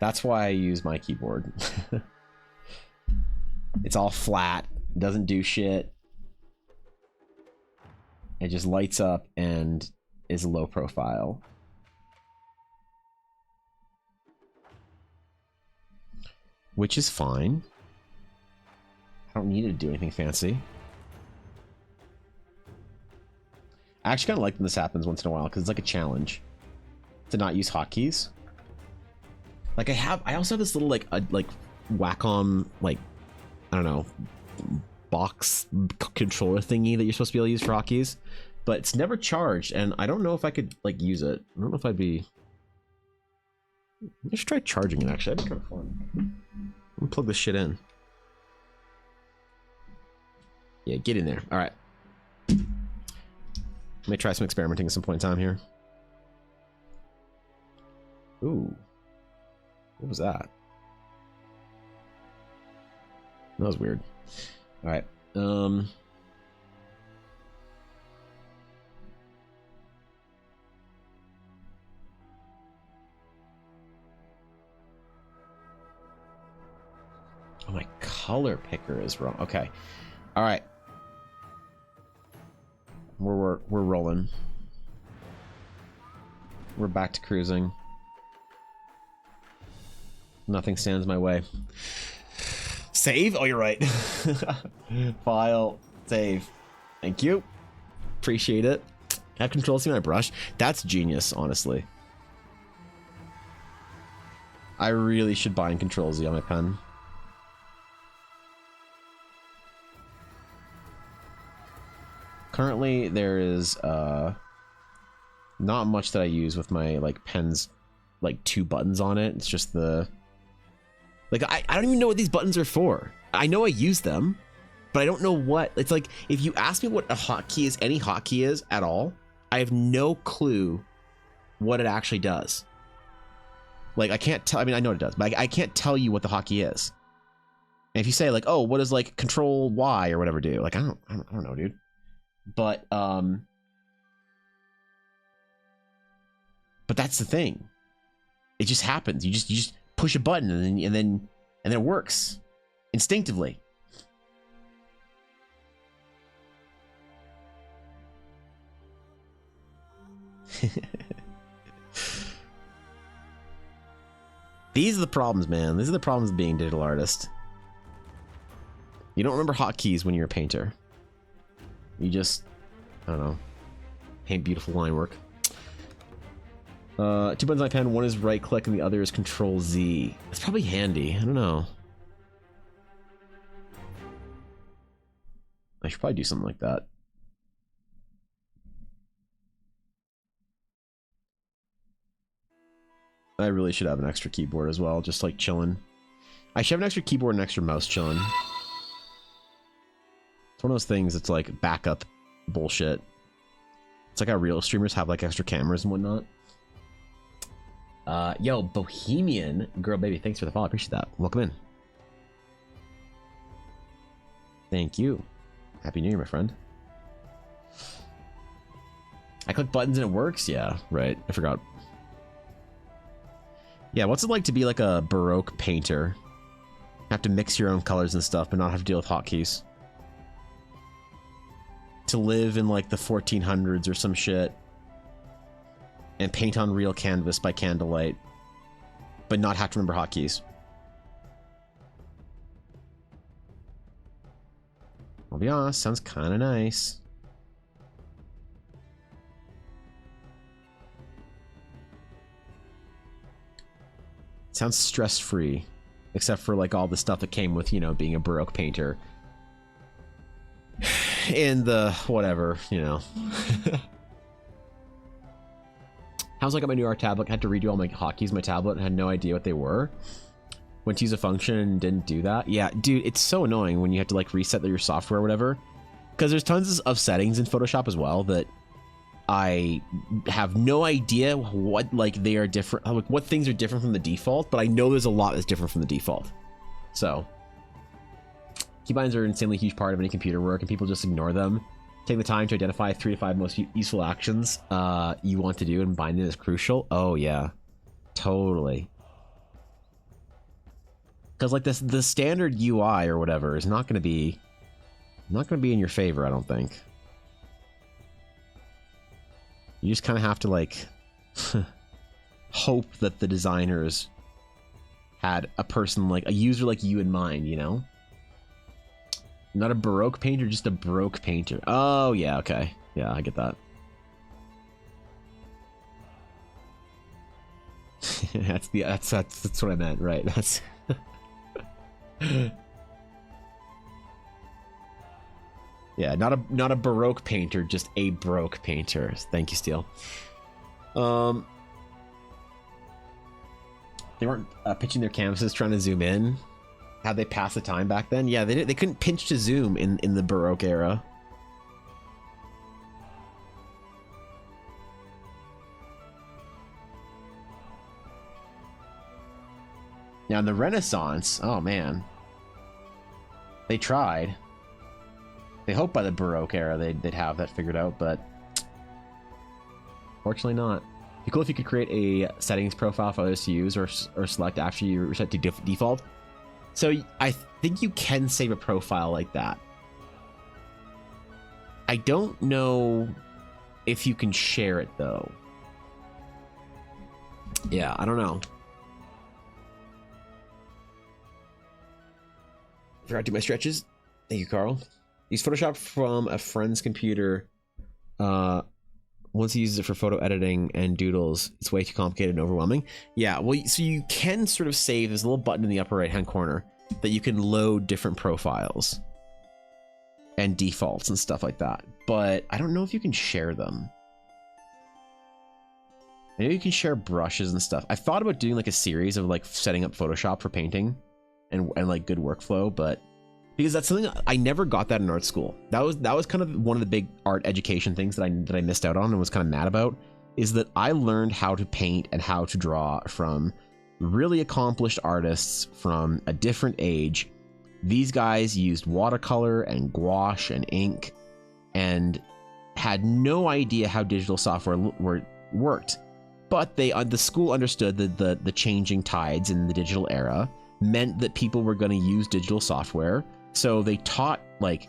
[SPEAKER 2] That's why I use my keyboard. It's all flat, doesn't do shit. It just lights up and is low profile. Which is fine. I don't need it to do anything fancy. I actually kind of like when this happens once in a while because it's like a challenge to not use hotkeys. Like I also have this little like Wacom like, I don't know, box controller thingy that you're supposed to be able to use for hotkeys, but it's never charged, and I don't know if I could like use it. I don't know if I'd be. I should try charging it. Actually, that'd be kind of fun. I'm gonna plug this shit in. Yeah, get in there. All right. Let me try some experimenting at some point in time here. Ooh, what was that? That was weird. All right. Oh, my color picker is wrong. Okay. All right. We're rolling. We're back to cruising. Nothing stands my way. Save? Oh, you're right. File. Save. Thank you. Appreciate it. Have control see my brush. That's genius, honestly. I really should bind Control Z on my pen. Currently, there is not much that I use with my like pen's like 2 buttons on it. It's just the like I don't even know what these buttons are for. I know I use them, but I don't know what. It's like if you ask me what a hotkey is, any hotkey is at all, I have no clue what it actually does. Like I can't tell. I mean, I know what it does, but I can't tell you what the hotkey is. And if you say like, oh, what does like Control Y or whatever do? Like I don't know, dude. But that's the thing. It just happens. You just push a button and then it works instinctively. These are the problems, man. These are the problems of being a digital artist. You don't remember hotkeys when you're a painter. You just, I don't know, paint beautiful line work. 2 buttons on my pen, one is right click and the other is Control Z. It's probably handy. I don't know. I should probably do something like that. I really should have an extra keyboard as well, just like chilling. I should have an extra keyboard and extra mouse chilling. It's one of those things that's like backup bullshit. It's like how real streamers have like extra cameras and whatnot. Yo, Bohemian Girl Baby, thanks for the follow. I appreciate that. Welcome in. Thank you. Happy New Year, my friend. I click buttons and it works? Yeah, right. I forgot. Yeah, what's it like to be like a Baroque painter? Have to mix your own colors and stuff, but not have to deal with hotkeys. To live in like the 1400s or some shit. And paint on real canvas by candlelight. But not have to remember hotkeys. I'll be honest, sounds kind of nice. Sounds stress-free. Except for like all the stuff that came with, you know, being a Baroque painter. In the whatever, you know. How's I got my new art tablet? I had to redo all my hotkeys on my tablet and had no idea what they were. Went to use a function and didn't do that. Yeah, dude, it's so annoying when you have to like reset your software or whatever. Because there's tons of settings in Photoshop as well that I have no idea what like they are different, like what things are different from the default, but I know there's a lot that's different from the default. So keybinds are an insanely huge part of any computer work and people just ignore them. Take the time to identify 3 to 5 most useful actions you want to do, and binding is crucial. Oh yeah, totally. Because like this, the standard UI or whatever is not going to be in your favor, I don't think. You just kind of have to like hope that the designers had a person like a user like you in mind, you know? Not a Baroque painter, just a Baroque painter. Oh yeah, okay. Yeah, I get that. that's what I meant, right? That's yeah, not a Baroque painter, just a Baroque painter. Thank you, Steele. They weren't pitching their canvases trying to zoom in. How'd they pass the time back then? Yeah, they couldn't pinch to zoom in the Baroque era. Now in the Renaissance, oh man. They tried. They hoped by the Baroque era they'd have that figured out, but fortunately not. It'd be cool if you could create a settings profile for others to use or select after you reset to default. So I think you can save a profile like that. I don't know if you can share it though. Yeah, I don't know. Forgot to do my stretches. Thank you, Carl. Use Photoshop from a friend's computer. Once he uses it for photo editing and doodles, it's way too complicated and overwhelming. Yeah, well, so you can sort of save. There's a little button in the upper right-hand corner that you can load different profiles and defaults and stuff like that. But I don't know if you can share them. Maybe you can share brushes and stuff. I've thought about doing like a series of like setting up Photoshop for painting and like good workflow, but because that's something I never got that in art school. That was kind of one of the big art education things that I missed out on and was kind of mad about, is that I learned how to paint and how to draw from really accomplished artists from a different age. These guys used watercolor and gouache and ink and had no idea how digital software worked. But the school understood that the changing tides in the digital era meant that people were going to use digital software. So they taught like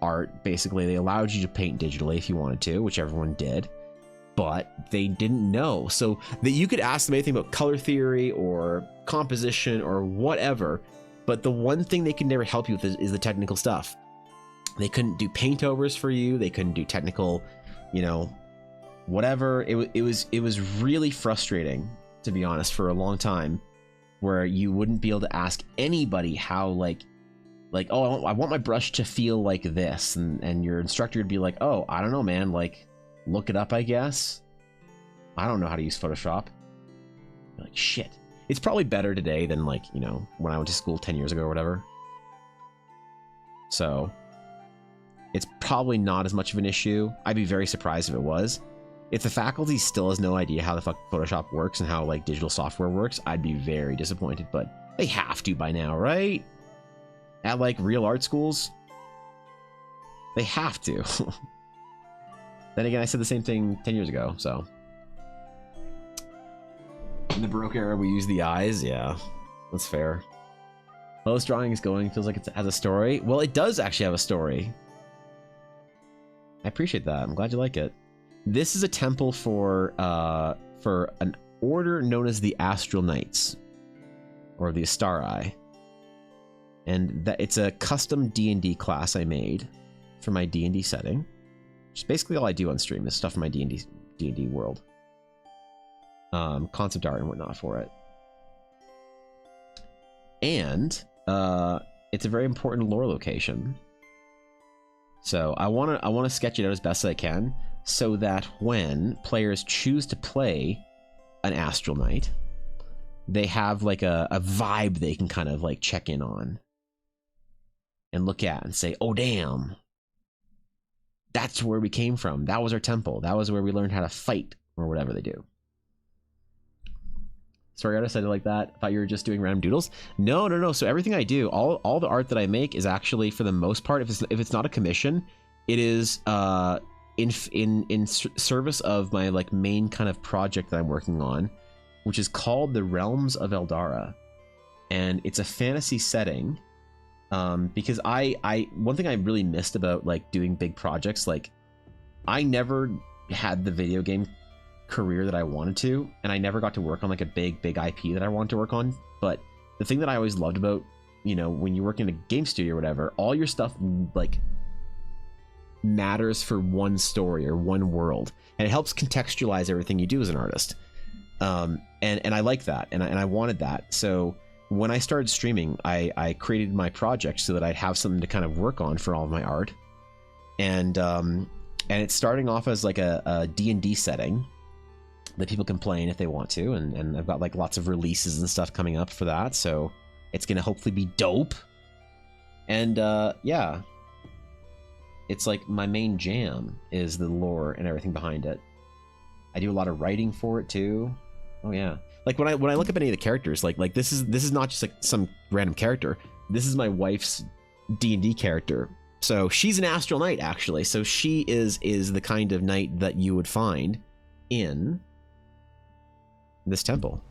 [SPEAKER 2] art, basically. They allowed you to paint digitally if you wanted to, which everyone did, but they didn't know. So that you could ask them anything about color theory or composition or whatever, but the one thing they could never help you with is the technical stuff. They couldn't do paint overs for you. They couldn't do technical, you know, whatever. It was really frustrating, to be honest, for a long time, where you wouldn't be able to ask anybody how like, oh, I want my brush to feel like this. And your instructor would be like, oh, I don't know, man. Like, look it up, I guess. I don't know how to use Photoshop. You're like, shit. It's probably better today than like, you know, when I went to school 10 years ago or whatever. So it's probably not as much of an issue. I'd be very surprised if it was. If the faculty still has no idea how the fuck Photoshop works and how like digital software works, I'd be very disappointed, but they have to by now, right? At like real art schools, they have to. Then again, I said the same thing 10 years ago, so. In the Baroque era, we use the eyes. Yeah, that's fair. Lowest drawing is going, feels like it has a story. Well, it does actually have a story. I appreciate that. I'm glad you like it. This is a temple for an order known as the Astral Knights, or the Astari. And that it's a custom D&D class I made for my D&D setting. Which is basically all I do on stream is stuff from my D&D world. Concept art and whatnot for it. And it's a very important lore location. So I want to sketch it out as best as I can, so that when players choose to play an Astral Knight, they have like a vibe they can kind of like check in on and look at and say, oh damn, that's where we came from. That was our temple. That was where we learned how to fight, or whatever they do. Sorry, I said it like that. I thought you were just doing random doodles. No. So everything I do, all the art that I make is actually, for the most part, if it's not a commission, it is in service of my like main kind of project that I'm working on, which is called the Realms of Eldara, and it's a fantasy setting. Because one thing I really missed about like doing big projects, like I never had the video game career that I wanted to, and I never got to work on like a big IP that I wanted to work on. But the thing that I always loved about, you know, when you work in a game studio or whatever, all your stuff like matters for one story or one world, and it helps contextualize everything you do as an artist. And I like that, and I wanted that. So when I started streaming, I created my project so that I'd have something to kind of work on for all of my art. And it's starting off as like a D&D setting that people can play in if they want to. And I've got like lots of releases and stuff coming up for that. So it's going to hopefully be dope. And yeah, it's like my main jam is the lore and everything behind it. I do a lot of writing for it too. Oh yeah. Like when I look up any of the characters, like this is not just like some random character. This is my wife's D&D character. So she's an astral knight, actually. So she is the kind of knight that you would find in this temple.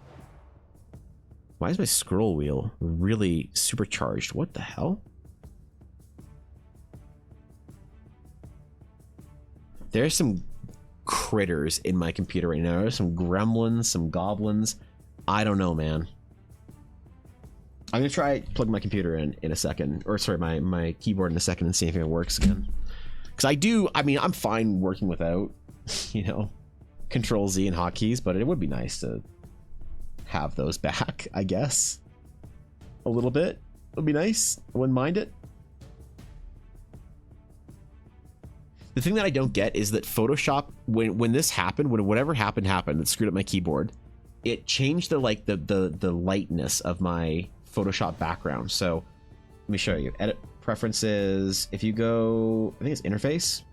[SPEAKER 2] Why is my scroll wheel really supercharged? What the hell? There's some critters in my computer right now. There's some gremlins, some goblins. I don't know, man. I'm gonna try plug my computer in a second, or sorry, my keyboard in a second, and see if it works again. Because I mean, I'm fine working without, you know, Control Z and hotkeys, but it would be nice to have those back, I guess. A little bit. It would be nice. I wouldn't mind it. The thing that I don't get is that Photoshop, when this happened, when whatever happened that screwed up my keyboard, it changed the lightness of my Photoshop background. So let me show you. Edit preferences. If you go, I think it's interface.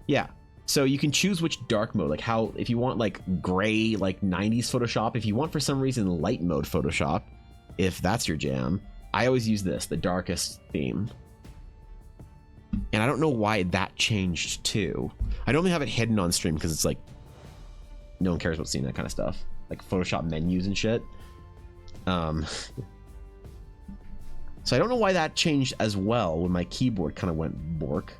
[SPEAKER 2] Yeah. So you can choose which dark mode, like how, if you want like gray, like 90s Photoshop, if you want for some reason light mode Photoshop, if that's your jam, I always use this, the darkest theme. And I don't know why that changed too. I normally have it hidden on stream because it's like, no one cares about seeing that kind of stuff. Like Photoshop menus and shit. So I don't know why that changed as well when my keyboard kind of went bork.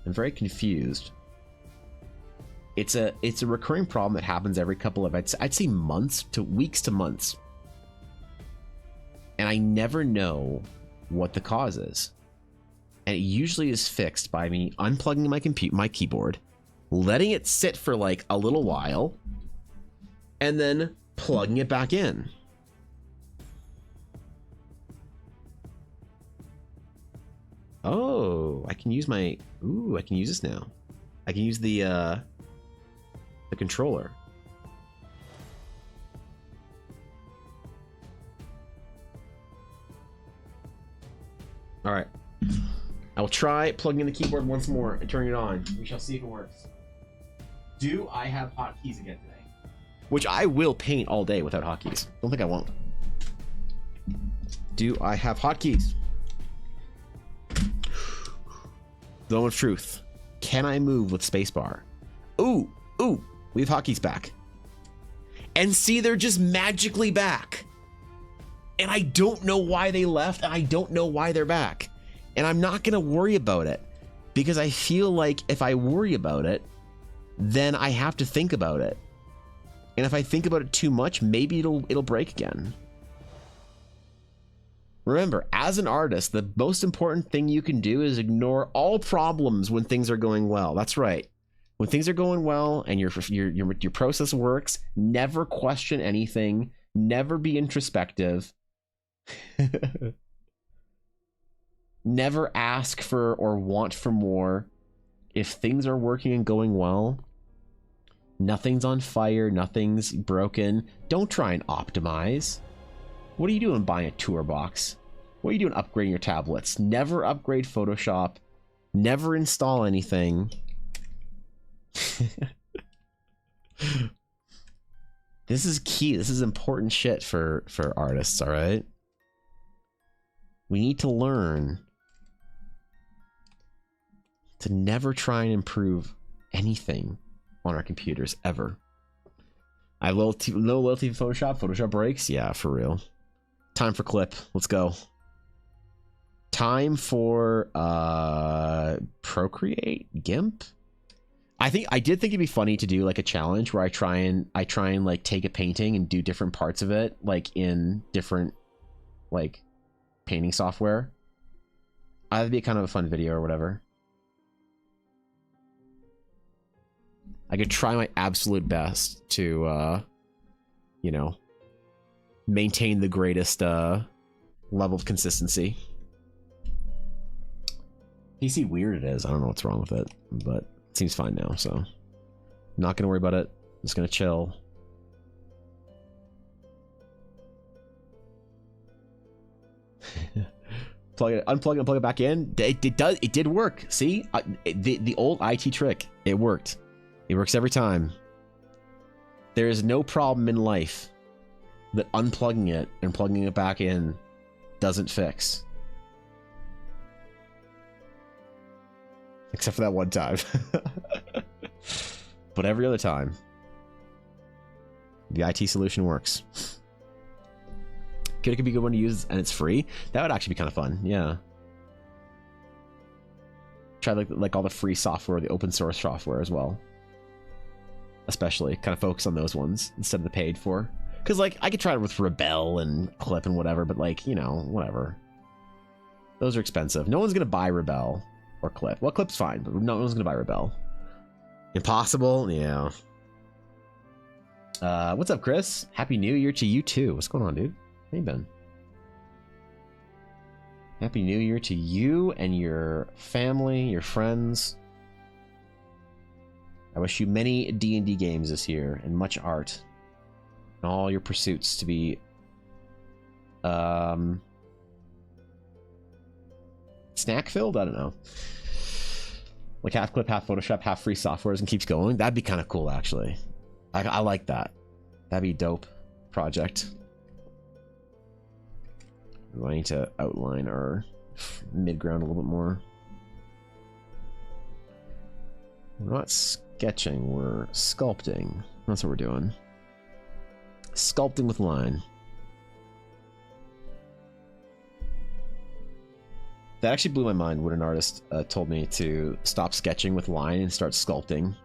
[SPEAKER 2] I'm very confused. It's a recurring problem that happens every couple of, I'd say months to weeks to months. And I never know what the cause is. And it usually is fixed by me unplugging my keyboard, letting it sit for like a little while, and then plugging it back in. Oh, I can use my... Ooh, I can use this now. I can use the controller. All right. I will try plugging in the keyboard once more and turning it on. We shall see if it works. Do I have hotkeys again today? Which I will paint all day without hotkeys. Don't think I won't. Do I have hotkeys? Zone of truth. Can I move with spacebar? Ooh, we have hotkeys back. And see, they're just magically back. And I don't know why they left, and I don't know why they're back. And I'm not gonna worry about it, because I feel like if I worry about it, then I have to think about it. And if I think about it too much, maybe it'll break again. Remember, as an artist, the most important thing you can do is ignore all problems when things are going well. That's right. When things are going well and your process works, never question anything, never be introspective. Never ask for or want for more. If things are working and going well, nothing's on fire, nothing's broken, don't try and optimize. What are you doing buying a tour box? What are you doing upgrading your tablets? Never upgrade Photoshop. Never install anything. This is key. This is important shit for artists, all right? We need to learn to never try and improve anything on our computers ever. I have no loyalty for Photoshop. Photoshop breaks. Yeah, for real. Time for clip. Let's go. Time for Procreate GIMP. I did think it'd be funny to do like a challenge where I try and like take a painting and do different parts of it like in different like painting software. That'd be kind of a fun video or whatever. I could try my absolute best to you know, maintain the greatest level of consistency. PC weird it is. I don't know what's wrong with it, but it seems fine now, so not gonna worry about it. Just gonna chill. Plug it, unplug it, and plug it back in. It did work. See, the old IT trick. It worked. It works every time. There is no problem in life that unplugging it and plugging it back in doesn't fix. Except for that one time. But every other time, the IT solution works. Could be a good one to use, and it's free. That would actually be kind of fun. Yeah. Try like all the free software, the open source software as well. Especially kind of focus on those ones instead of the paid for. Because like I could try it with Rebel and Clip and whatever, but like, you know, whatever. Those are expensive. No one's gonna buy Rebel or Clip. Well, Clip's fine, but no one's gonna buy Rebel. Impossible? Yeah. What's up, Chris? Happy New Year to you too. What's going on, dude? How you been? Happy New Year to you and your family, your friends. I wish you many D&D games this year and much art. And all your pursuits to be snack filled? I don't know. Like half Clip, half Photoshop, half free softwares and keeps going. That'd be kind of cool, actually. I like that. That'd be a dope project. I need to outline our mid-ground a little bit more. We're not sketching, we're sculpting. That's what we're doing. Sculpting with line. That actually blew my mind when an artist told me to stop sketching with line and start sculpting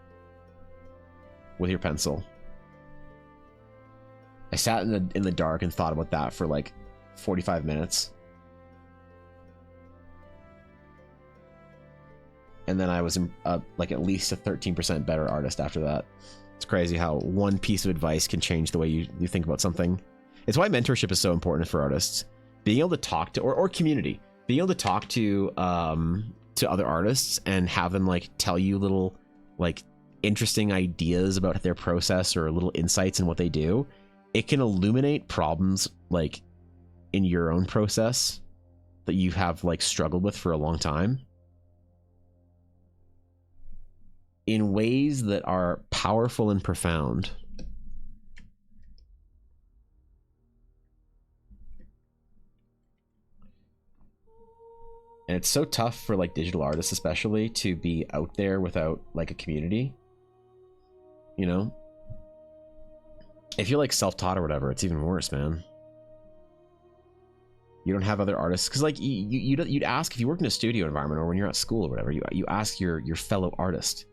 [SPEAKER 2] with your pencil. I sat in the dark and thought about that for like 45 minutes. And then I was like at least a 13% better artist after that. It's crazy how one piece of advice can change the way you think about something. It's why mentorship is so important for artists. Being able to talk to, or community, being able to talk to other artists and have them like tell you little like interesting ideas about their process or little insights in what they do. It can illuminate problems like in your own process that you have like struggled with for a long time in ways that are powerful and profound. And it's so tough for like digital artists especially to be out there without like a community, you know? If you're like self-taught or whatever, it's even worse, man. You don't have other artists, because like you'd ask if you work in a studio environment or when you're at school or whatever. You ask your fellow artist,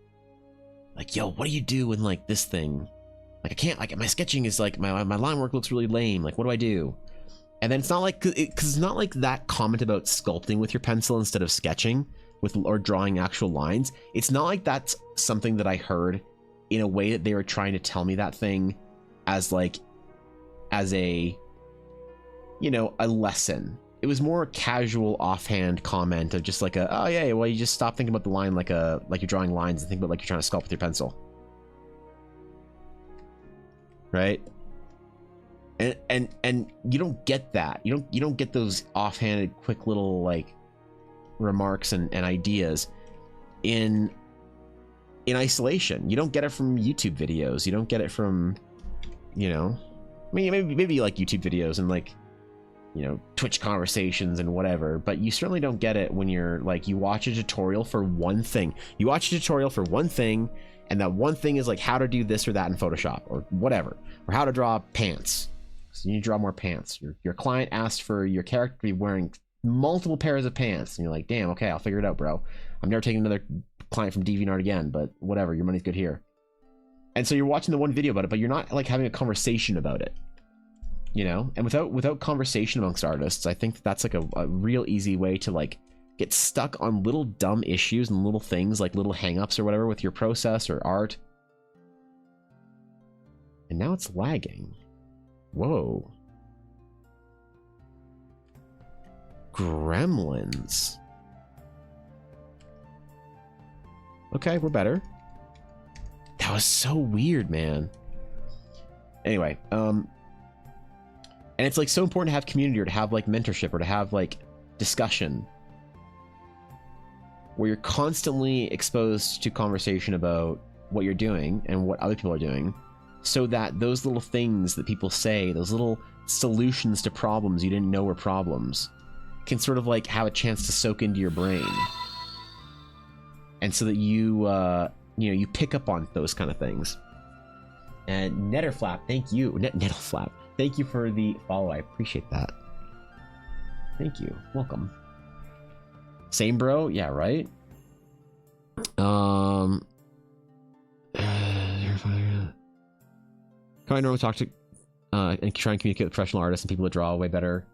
[SPEAKER 2] like, "Yo, what do you do in like this thing? Like I can't, like my sketching is like my line work looks really lame. Like what do I do?" And then it's not like because it's not like that comment about sculpting with your pencil instead of sketching with or drawing actual lines. It's not like that's something that I heard in a way that they were trying to tell me that thing as a, you know, a lesson. It was more a casual offhand comment of just like a, oh yeah, well you just stop thinking about the line like you're drawing lines and think about like you're trying to sculpt with your pencil, right? And you don't get that. You don't get those offhanded quick little like remarks and ideas in isolation. You don't get it from YouTube videos. You don't get it from, you know, I mean, maybe like YouTube videos and like, you know, Twitch conversations and whatever, but you certainly don't get it when you're like, you watch a tutorial for one thing. You watch a tutorial for one thing, and that one thing is like how to do this or that in Photoshop or whatever, or how to draw pants. So you need to draw more pants. Your client asked for your character to be wearing multiple pairs of pants, and you're like, damn, okay, I'll figure it out, bro. I'm never taking another client from DeviantArt again, but whatever, your money's good here. And so you're watching the one video about it, but you're not like having a conversation about it, you know? And without conversation amongst artists, I think that's like a real easy way to like get stuck on little dumb issues and little things like little hangups or whatever with your process or art. And now it's lagging. Whoa. Gremlins. Okay, we're better. That was so weird, man. Anyway, and it's like so important to have community or to have like mentorship or to have like discussion where you're constantly exposed to conversation about what you're doing and what other people are doing, so that those little things that people say, those little solutions to problems you didn't know were problems, can sort of like have a chance to soak into your brain. and so that you you know, you pick up on those kind of things. And Netterflap, thank you. Netterflap, thank you for the follow. I appreciate that. Thank you. Welcome. Same bro, yeah, right. How I normally talk to and try and communicate with professional artists and people that draw way better.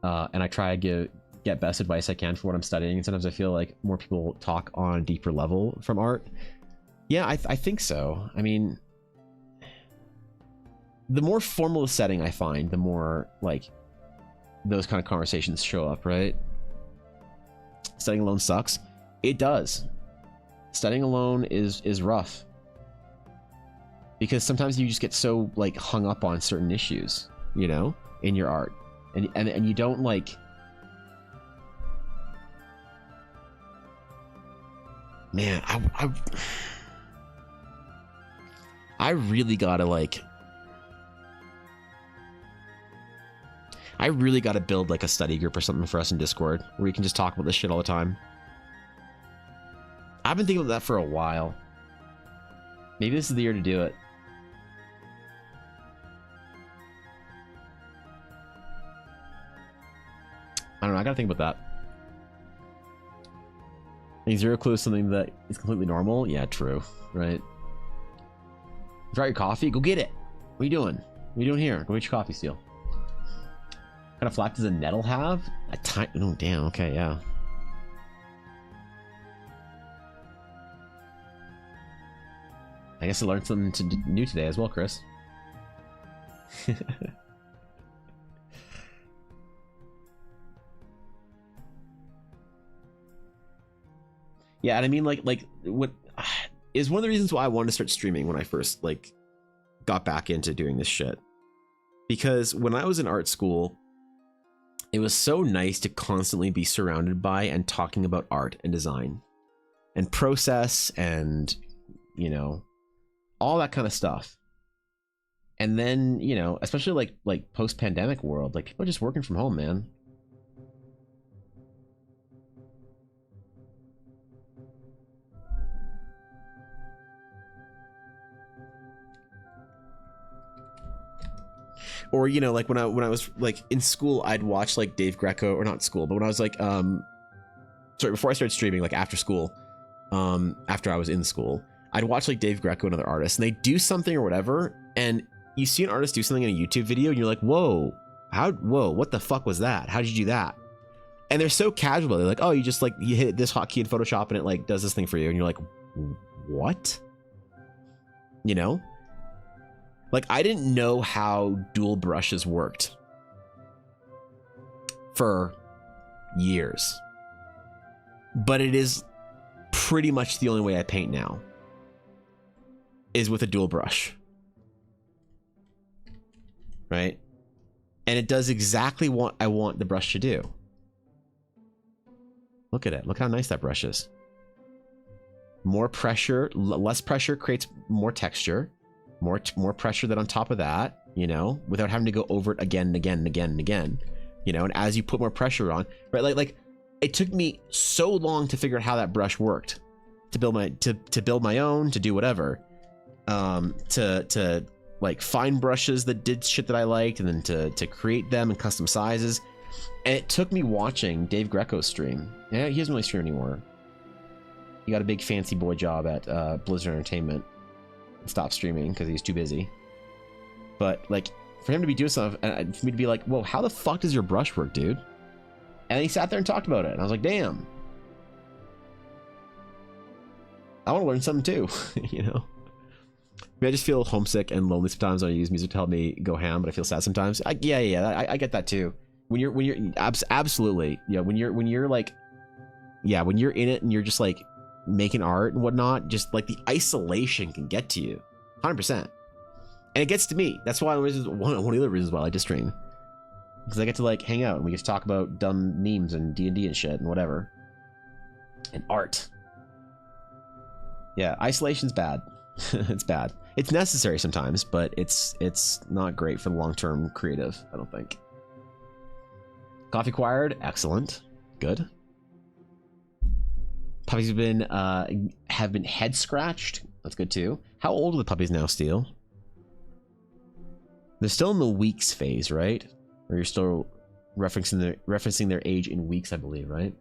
[SPEAKER 2] And I try to get best advice I can for what I'm studying. And sometimes I feel like more people talk on a deeper level from art. Yeah, I think so. I mean, the more formal the setting I find, the more like those kind of conversations show up, right? Studying alone sucks. It does. Studying alone is rough. Because sometimes you just get so like hung up on certain issues, you know, in your art. And you don't like, man, I really gotta like, I really gotta build like a study group or something for us in Discord where we can just talk about this shit all the time. I've been thinking about that for a while. Maybe this is the year to do it. I don't know, I gotta think about that. I think zero clue is something that is completely normal. Yeah, true, right? Try your coffee? Go get it. What are you doing? What are you doing here? Go get your coffee, Steel. What kind of flap does a nettle have? A tiny... Oh, damn. Okay, yeah. I guess I learned something new today as well, Chris. Yeah, and I mean, like what is one of the reasons why I wanted to start streaming when I first like got back into doing this shit. Because when I was in art school, it was so nice to constantly be surrounded by and talking about art and design and process and, you know, all that kind of stuff. And then, you know, especially like post-pandemic world, like people are just working from home, man. Or, you know, like when I was like in school, I'd watch like Dave Greco, or not school, but when I was like sorry, before I started streaming, like after school, after I was in school, I'd watch like Dave Greco and other artists, and they do something or whatever, and you see an artist do something in a YouTube video and you're like, whoa, what the fuck was that? How did you do that? And they're so casual. They're like, oh, you just like, you hit this hotkey in Photoshop and it like does this thing for you. And you're like, what? You know? Like, I didn't know how dual brushes worked for years, but it is pretty much the only way I paint now is with a dual brush, right? And it does exactly what I want the brush to do. Look at it. Look how nice that brush is. More pressure, less pressure creates more texture. More pressure than on top of that, you know, without having to go over it again and again and again and again, you know. And as you put more pressure on, right, like it took me so long to figure out how that brush worked, to build my to build my own, to do whatever, to like find brushes that did shit that I liked, and then to create them in custom sizes. And it took me watching Dave Greco's stream. Yeah, he doesn't really stream anymore. He got a big fancy boy job at Blizzard Entertainment. Stop streaming because he's too busy. But like, for him to be doing something, and for me to be like, whoa, how the fuck does your brush work, dude? And he sat there and talked about it, and I was like, damn, I want to learn something too. You know, I just feel homesick and lonely sometimes when I use music to help me go ham, but I feel sad sometimes. I get that too. When you're absolutely, yeah, when you're like, yeah, when you're in it and you're just like making art and whatnot, just like the isolation can get to you 100%, and it gets to me. That's why one of the other reasons why I like to stream, because I get to like hang out and we get to talk about dumb memes and D&D and shit and whatever, and art. Yeah, isolation's bad. It's bad. It's necessary sometimes, but it's not great for the long-term creative, I don't think. Coffee acquired. Excellent. Good. Puppies have been head scratched. That's good too. How old are the puppies now, Steel? They're still in the weeks phase, right? Or you're still referencing their age in weeks, I believe, right?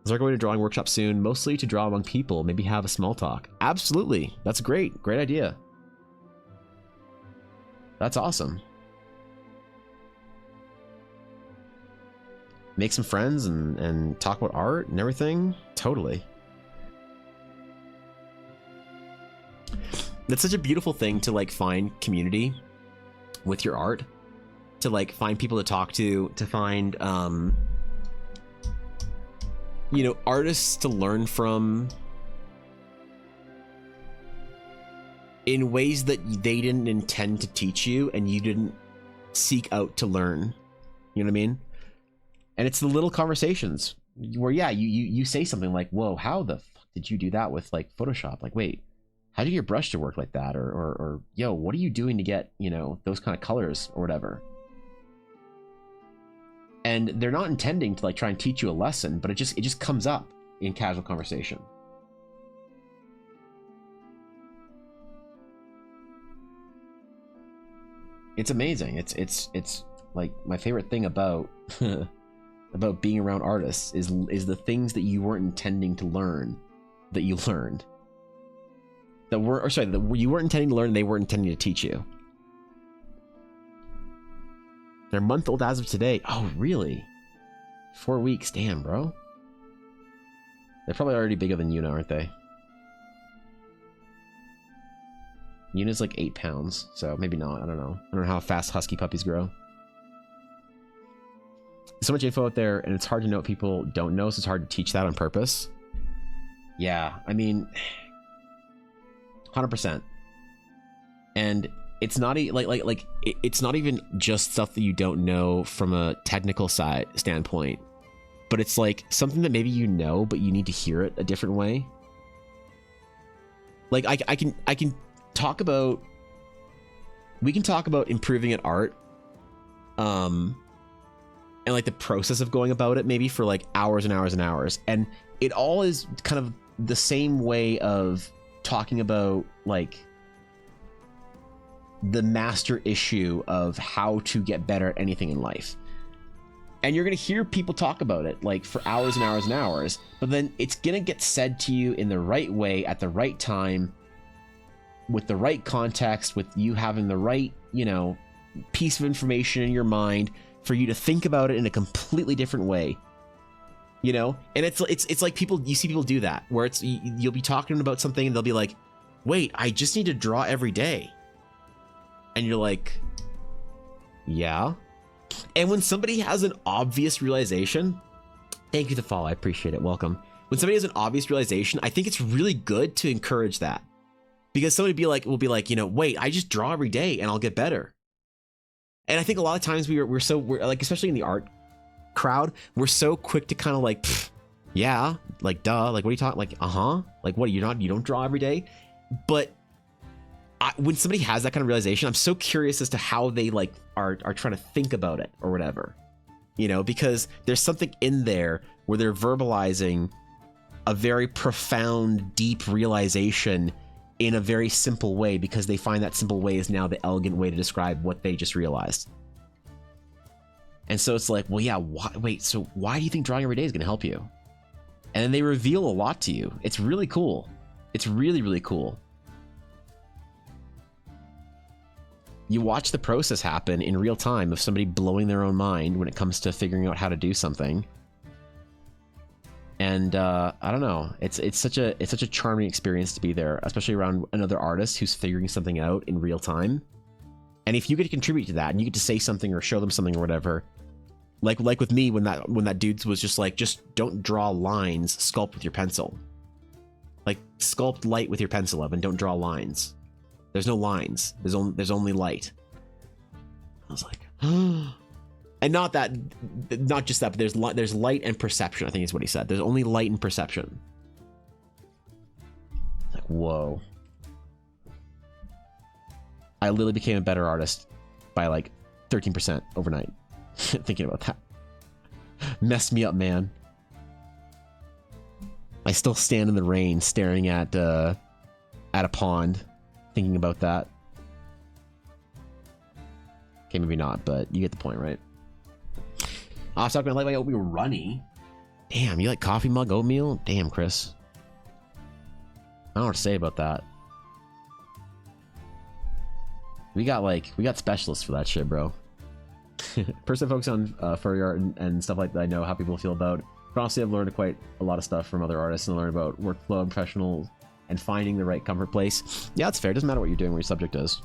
[SPEAKER 2] Is there going to drawing workshop soon? Mostly to draw among people. Maybe have a small talk. Absolutely. That's great. Great idea. That's awesome. Make some friends and talk about art and everything. Totally. That's such a beautiful thing to like find community with your art, to like find people to talk to find you know, artists to learn from in ways that they didn't intend to teach you and you didn't seek out to learn. You know what I mean? And it's the little conversations where, yeah, you say something like, whoa, how the fuck did you do that with like Photoshop? Like, wait, how do you get your brush to work like that? Or yo, what are you doing to get, you know, those kind of colors or whatever? And they're not intending to like try and teach you a lesson, but it just comes up in casual conversation. It's amazing. It's like my favorite thing about about being around artists is the things that you weren't intending to learn that you learned. That you weren't intending to learn, they weren't intending to teach you. They're a month old as of today. Oh, really? 4 weeks. Damn, bro. They're probably already bigger than Yuna, aren't they? Yuna's like 8 pounds, so maybe not. I don't know. I don't know how fast husky puppies grow. So much info out there, and it's hard to know what people don't know, so it's hard to teach that on purpose. Yeah, I mean, 100%. And it's not it's not even just stuff that you don't know from a technical side standpoint, but it's like something that maybe you know, but you need to hear it a different way. Like I can talk about, we can talk about improving at art, and like the process of going about it maybe for like hours and hours and hours, and it all is kind of the same way of talking about like the master issue of how to get better at anything in life. And you're gonna hear people talk about it like for hours and hours and hours, but then it's gonna get said to you in the right way at the right time, with the right context, with you having the right, you know, piece of information in your mind for you to think about it in a completely different way. You know, and it's like people, you see people do that where it's you'll be talking about something and they'll be like, wait, I just need to draw every day. And you're like, yeah. And when somebody has an obvious realization, thank you to follow, I appreciate it, welcome. When somebody has an obvious realization, I think it's really good to encourage that, because somebody will be like, you know, wait, I just draw every day and I'll get better. And I think a lot of times we're like, especially in the art crowd, we're so quick to kind of like, yeah, like duh, like what are you talking, like like what, you don't draw every day? But when somebody has that kind of realization, I'm so curious as to how they like are trying to think about it or whatever, you know, because there's something in there where they're verbalizing a very profound, deep realization in a very simple way, because they find that simple way is now the elegant way to describe what they just realized. And so it's like, well, yeah, wait, so why do you think drawing every day is going to help you? And then they reveal a lot to you. It's really cool. It's really, really cool. You watch the process happen in real time of somebody blowing their own mind when it comes to figuring out how to do something. And I don't know, it's such a charming experience to be there, especially around another artist who's figuring something out in real time. And if you get to contribute to that and you get to say something or show them something or whatever, like with me when that dude was just like, just don't draw lines, sculpt with your pencil. Like sculpt light with your pencil, Evan, don't draw lines. There's no lines. There's only light. I was like, and not just that, but there's light and perception, I think is what he said. There's only light and perception. Like, whoa. I literally became a better artist by like 13% overnight. Thinking about that. Messed me up, man. I still stand in the rain staring at a pond, thinking about that. Okay, maybe not, but you get the point, right? I was talking about like my oatmeal runny. Damn, you like coffee mug oatmeal? Damn, Chris. I don't know what to say about that. We got specialists for that shit, bro. Person focused on furry art and stuff like that. I know how people feel about. But honestly, I've learned quite a lot of stuff from other artists and learned about workflow and professionals and finding the right comfort place. Yeah, it's fair. It doesn't matter what you're doing, what your subject is.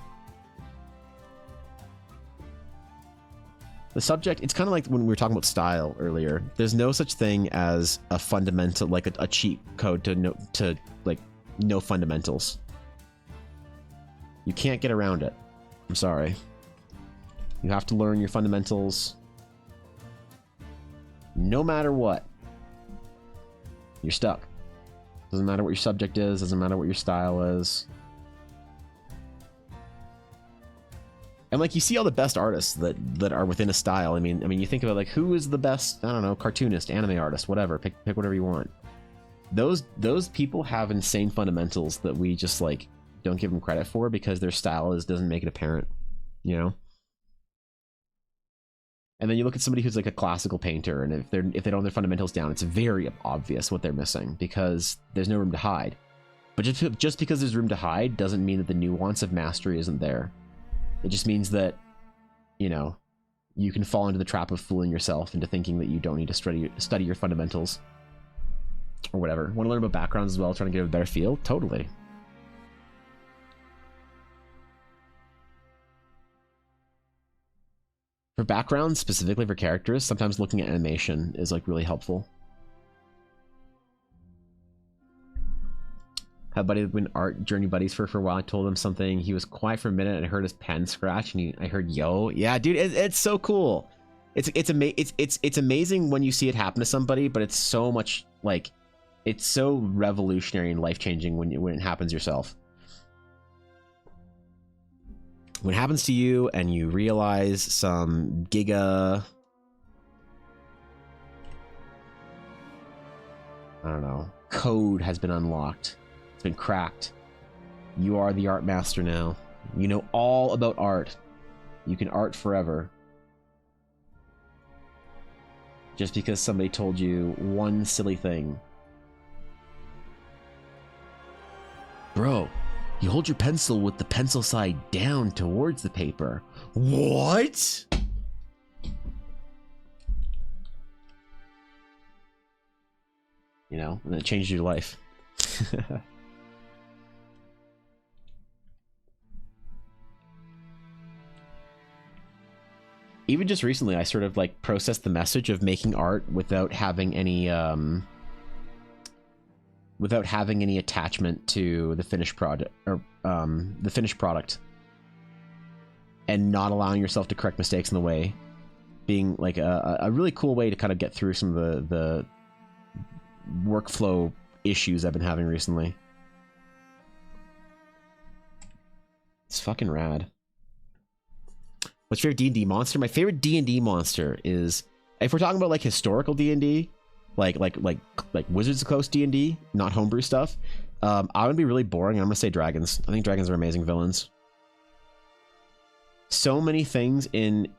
[SPEAKER 2] The subject, it's kind of like when we were talking about style earlier. There's no such thing as a fundamental, like a cheat code to know fundamentals. You can't get around it. I'm sorry. You have to learn your fundamentals no matter what. You're stuck. Doesn't matter what your subject is, doesn't matter what your style is. And like you see all the best artists that are within a style. I mean you think about like who is the best, I don't know, cartoonist, anime artist, whatever. Pick whatever you want. Those people have insane fundamentals that we just like don't give them credit for because their style doesn't make it apparent, you know? And then you look at somebody who's like a classical painter, and if they don't have their fundamentals down, it's very obvious what they're missing because there's no room to hide. But just because there's room to hide doesn't mean that the nuance of mastery isn't there. It just means that, you know, you can fall into the trap of fooling yourself into thinking that you don't need to study your fundamentals or whatever. Want to learn about backgrounds as well, trying to get a better feel? Totally. For backgrounds, specifically for characters, sometimes looking at animation is like really helpful. Had a buddy been art journey buddies for a while. I told him something. He was quiet for a minute, and I heard his pen scratch, and I heard "yo." Yeah, dude, it's so cool. It's amazing when you see it happen to somebody, but it's so much like it's so revolutionary and life changing when it happens yourself. When it happens to you and you realize some I don't know, code has been unlocked. It's been cracked. You are the art master now. You know all about art. You can art forever. Just because somebody told you one silly thing. Bro, you hold your pencil with the pencil side down towards the paper. What? You know, and it changed your life. Even just recently, I sort of like processed the message of making art without having any attachment to the finished product and not allowing yourself to correct mistakes in the way, being like a really cool way to kind of get through some of the workflow issues I've been having recently. It's fucking rad. What's your favorite D&D monster? My favorite D&D monster is, if we're talking about like historical D&D, like Wizards of the Coast D&D, not homebrew stuff, I'm gonna be really boring. I'm gonna say dragons. I think dragons are amazing villains. So many things in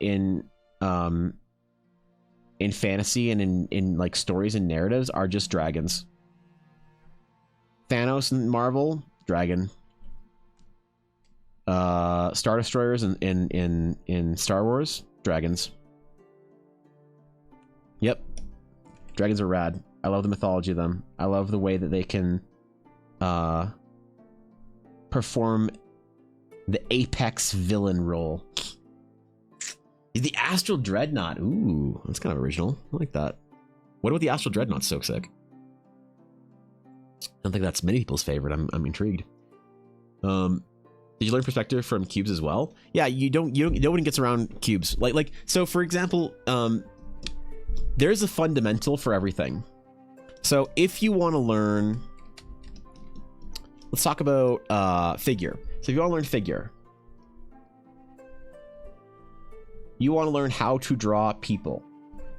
[SPEAKER 2] fantasy and in like stories and narratives are just dragons. Thanos and Marvel, dragon. Star Destroyers in Star Wars, dragons. Yep. Dragons are rad. I love the mythology of them. I love the way that they can perform the apex villain role. The Astral Dreadnought. Ooh, that's kind of original. I like that. What about the Astral Dreadnought? So sick. I don't think that's many people's favorite. I'm intrigued. Did you learn perspective from cubes as well? Yeah, nobody gets around cubes. Like so for example, there's a fundamental for everything. So if you want to learn, let's talk about figure. So if you want to learn figure, you want to learn how to draw people.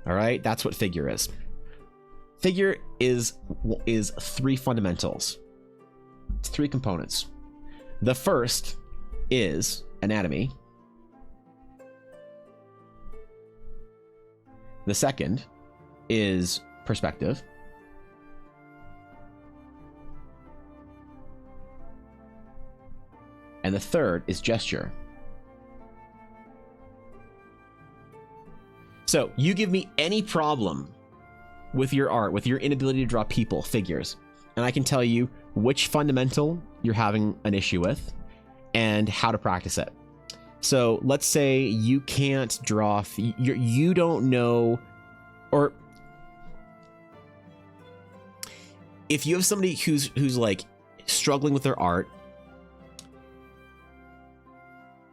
[SPEAKER 2] All right, that's what figure is. Figure is 3 fundamentals. It's 3 components. The first is anatomy. The second is perspective. And the third is gesture. So you give me any problem with your art, with your inability to draw people, figures, and I can tell you which fundamental you're having an issue with and how to practice it. So let's say you can't draw, you don't know, or if you have somebody who's like struggling with their art,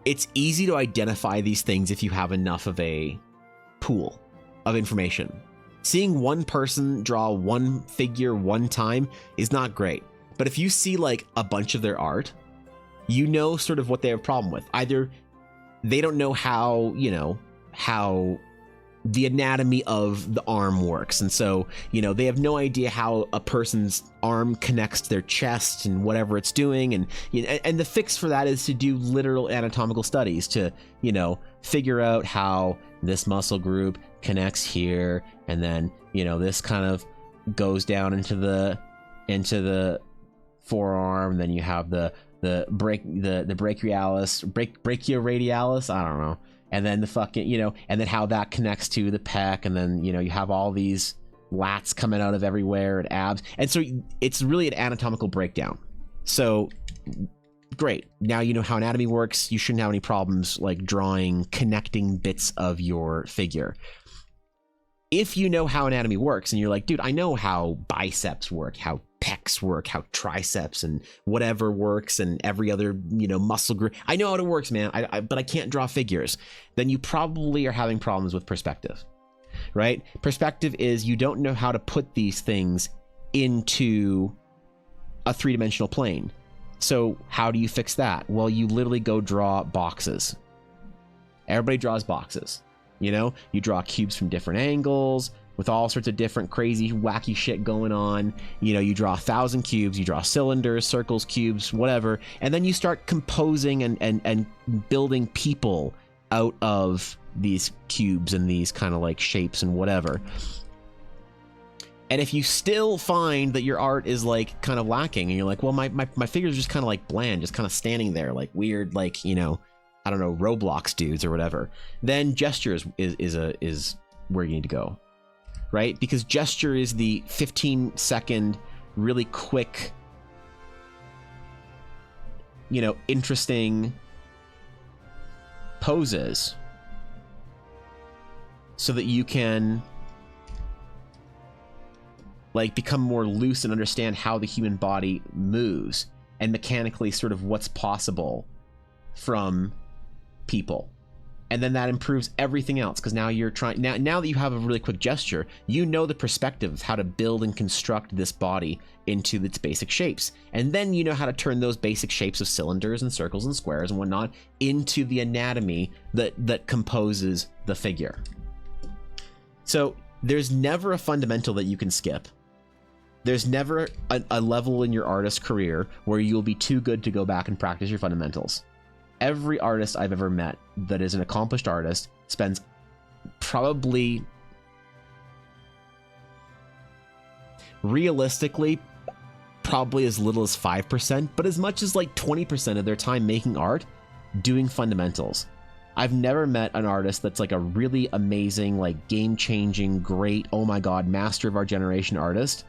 [SPEAKER 2] it's easy to identify these things if you have enough of a pool of information. Seeing one person draw one figure one time is not great. But if you see like a bunch of their art, you know sort of what they have a problem with. Either they don't know how, you know, how the anatomy of the arm works. And so, you know, they have no idea how a person's arm connects to their chest and whatever it's doing. And, you know, and the fix for that is to do literal anatomical studies to, you know, figure out how this muscle group connects here. And then, you know, this kind of goes down into the forearm. Then you have the brachioradialis, I don't know. And then the fucking, you know, and then how that connects to the pec. And then, you know, you have all these lats coming out of everywhere and abs. And so it's really an anatomical breakdown. So great. Now you know how anatomy works. You shouldn't have any problems like drawing connecting bits of your figure. If you know how anatomy works and you're like, dude, I know how biceps work, how pecs work, how triceps and whatever works, and every other, you know, muscle group. I know how it works, man. But I can't draw figures. Then you probably are having problems with perspective, right? Perspective is you don't know how to put these things into a 3-dimensional plane. So how do you fix that? Well, you literally go draw boxes. Everybody draws boxes. You know, you draw cubes from different angles with all sorts of different crazy, wacky shit going on. You know, you draw 1,000 cubes, you draw cylinders, circles, cubes, whatever. And then you start composing and building people out of these cubes and these kind of like shapes and whatever. And if you still find that your art is like kind of lacking and you're like, well, my figures are just kind of like bland, just kind of standing there like weird, like, you know, I don't know, Roblox dudes or whatever, then gesture is where you need to go, right? Because gesture is the 15-second, really quick, you know, interesting poses so that you can like become more loose and understand how the human body moves and mechanically sort of what's possible from people. And then that improves everything else because now you're trying, now that you have a really quick gesture, you know the perspective of how to build and construct this body into its basic shapes. And then you know how to turn those basic shapes of cylinders and circles and squares and whatnot into the anatomy that composes the figure. So there's never a fundamental that you can skip. There's never a level in your artist career where you'll be too good to go back and practice your fundamentals. Every artist I've ever met that is an accomplished artist spends probably, realistically, probably as little as 5%, but as much as like 20% of their time making art doing fundamentals. I've never met an artist that's like a really amazing, like game-changing, great, oh my god, master of our generation artist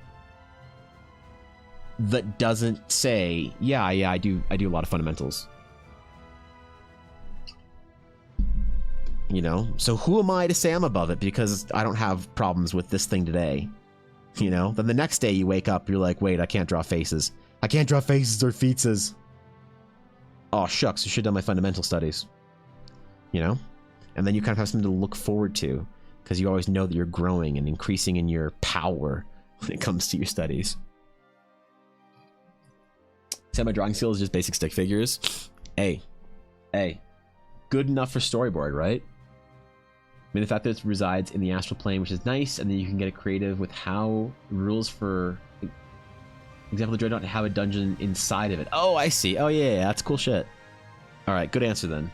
[SPEAKER 2] that doesn't say, yeah, I do a lot of fundamentals. You know, so who am I to say I'm above it because I don't have problems with this thing today? You know, then the next day you wake up, you're like, wait, I can't draw faces. I can't draw faces or feetses. Oh, shucks, I should have done my fundamental studies. You know? And then you kind of have something to look forward to because you always know that you're growing and increasing in your power when it comes to your studies. So my drawing skill is just basic stick figures. Hey, good enough for storyboard, right? mean, the fact that it resides in the astral plane, which is nice, and then you can get creative with how rules for example, the Dreadnought have a dungeon inside of it. Oh, I see. Oh yeah, that's cool shit. All right, good answer then.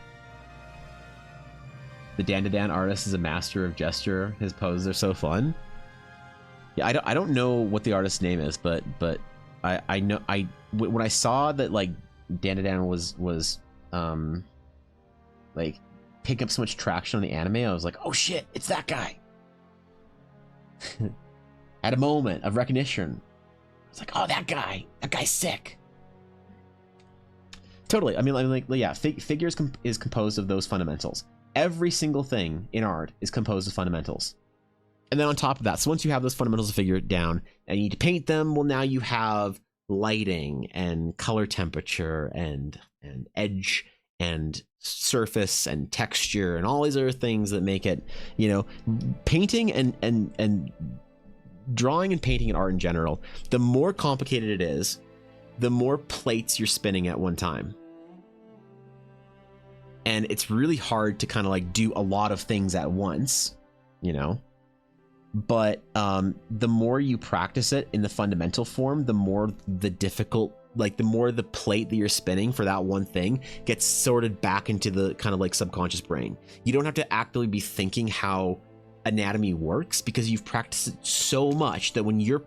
[SPEAKER 2] The Dandadan artist is a master of gesture. His poses are so fun. Yeah, I don't know what the artist's name is, but I know when I saw that like Dandadan was like picking up so much traction on the anime, I was like, oh shit, it's that guy. At a moment of recognition, it's like, oh, that guy's sick. Totally. I mean, like, yeah, figures is composed of those fundamentals. Every single thing in art is composed of fundamentals. And then on top of that, so once you have those fundamentals figured down and you need to paint them, well, now you have lighting and color temperature and edge and surface and texture and all these other things that make it, you know, painting and drawing and painting and art in general, the more complicated it is, the more plates you're spinning at one time. And it's really hard to kind of like do a lot of things at once, you know? But the more you practice it in the fundamental form, the more the difficult, like the more the plate that you're spinning for that one thing gets sorted back into the kind of like subconscious brain. You don't have to actively be thinking how anatomy works because you've practiced it so much that when you're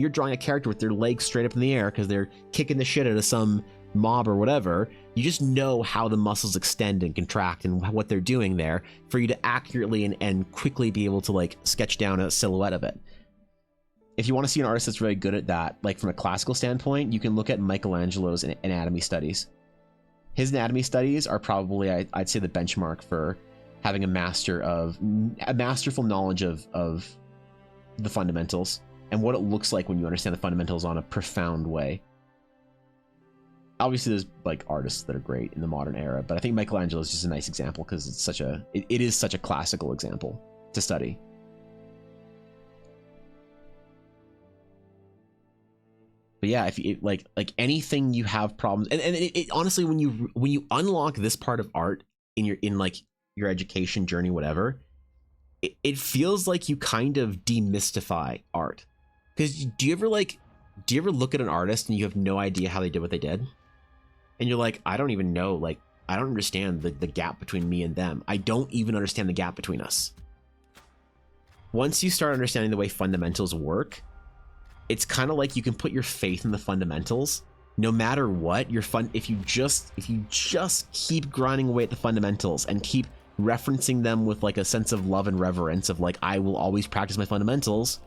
[SPEAKER 2] drawing a character with their legs straight up in the air because they're kicking the shit out of some mob or whatever, you just know how the muscles extend and contract and what they're doing there for you to accurately and quickly be able to like sketch down a silhouette of it. If you want to see an artist that's really good at that, like from a classical standpoint, you can look at Michelangelo's anatomy studies. His anatomy studies are probably, I'd say, the benchmark for having a masterful knowledge of the fundamentals and what it looks like when you understand the fundamentals on a profound way. Obviously, there's like artists that are great in the modern era, but I think Michelangelo is just a nice example because it's it is such a classical example to study. But yeah, if you like anything you have problems, and it honestly, when you unlock this part of art in your education journey, whatever, it feels like you kind of demystify art. Because do you ever look at an artist and you have no idea how they did what they did? And you're like, I don't even know, like, I don't understand the gap between me and them. I don't even understand the gap between us. Once you start understanding the way fundamentals work, it's kind of like you can put your faith in the fundamentals no matter what. If you just keep grinding away at the fundamentals and keep referencing them with like a sense of love and reverence of like, I will always practice my fundamentals,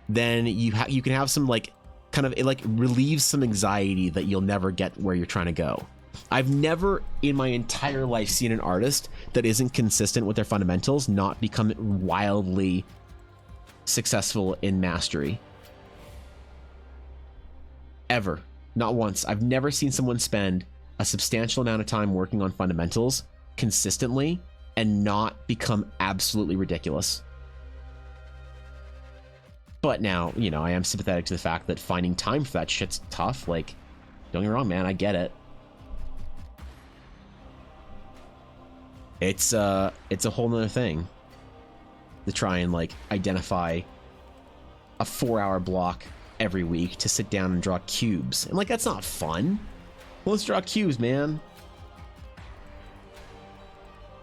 [SPEAKER 2] then you can have some like kind of, it like relieves some anxiety that you'll never get where you're trying to go. I've never in my entire life seen an artist that isn't consistent with their fundamentals not become wildly successful in mastery. Ever. Not once. I've never seen someone spend a substantial amount of time working on fundamentals consistently and not become absolutely ridiculous. But now, you know, I am sympathetic to the fact that finding time for that shit's tough. Like, don't get me wrong, man, I get it. It's a whole nother thing to try and like identify a 4-hour block every week to sit down and draw cubes. And like, that's not fun. Well, let's draw cubes, man.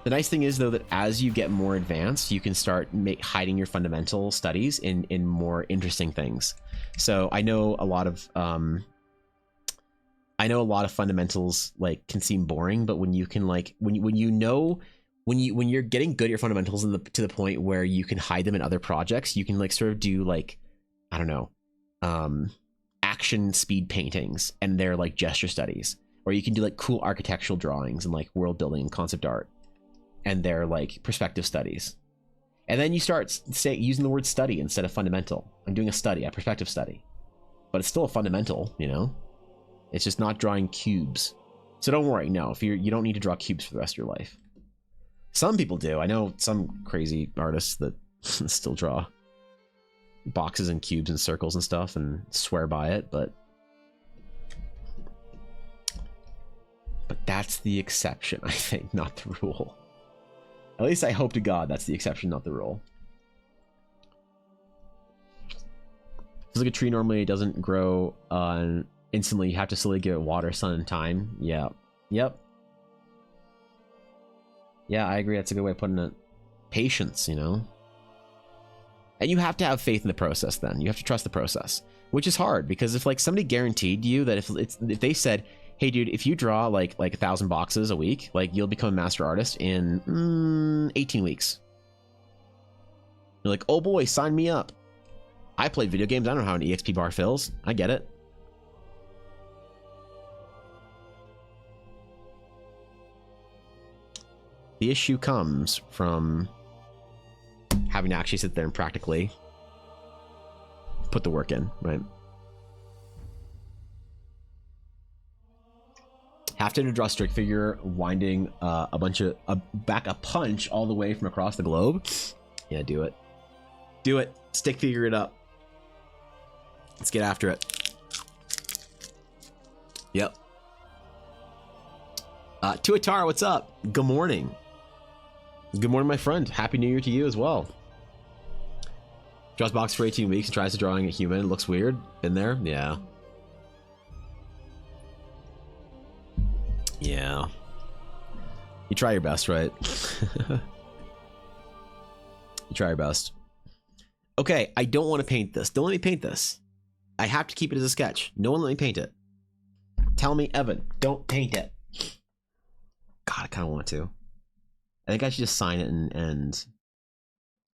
[SPEAKER 2] The nice thing is, though, that as you get more advanced, you can start hiding your fundamental studies in more interesting things. So I know a lot of fundamentals like can seem boring, but when you can like when you're getting good at your fundamentals to the point where you can hide them in other projects, you can like sort of do like, I don't know, action speed paintings and they're like gesture studies, or you can do like cool architectural drawings and like world building and concept art, and they're like perspective studies. And then you start using the word study instead of fundamental. I'm doing a study, a perspective study, but it's still a fundamental, you know. It's just not drawing cubes. So don't worry, no, if you don't need to draw cubes for the rest of your life. Some people do. I know some crazy artists that still draw boxes and cubes and circles and stuff and swear by it, but that's the exception, I think, not the rule. At least I hope to God that's the exception, not the rule. It's like a tree normally doesn't grow instantly. You have to slowly give it water, sun, and time. Yeah. Yep. Yeah, I agree. That's a good way of putting it. Patience, you know? And you have to have faith in the process then. You have to trust the process. Which is hard, because if like somebody guaranteed you that if they said, hey dude, if you draw like 1,000 boxes a week, like you'll become a master artist in 18 weeks. You're like, oh boy, sign me up. I played video games. I don't know how an EXP bar fills. I get it. The issue comes from having to actually sit there and practically put the work in, right? Have to draw a stick figure winding back a punch all the way from across the globe. Yeah, do it. Do it. Stick figure it up. Let's get after it. Yep. Tuatara, what's up? Good morning. Good morning, my friend. Happy New Year to you as well. Draws box for 18 weeks and tries to drawing a human. It looks weird. Been there? Yeah. Yeah. You try your best, right? You try your best. Okay, I don't want to paint this. Don't let me paint this. I have to keep it as a sketch. No one let me paint it. Tell me, Evan, don't paint it. God, I kind of want to. I think I should just sign it and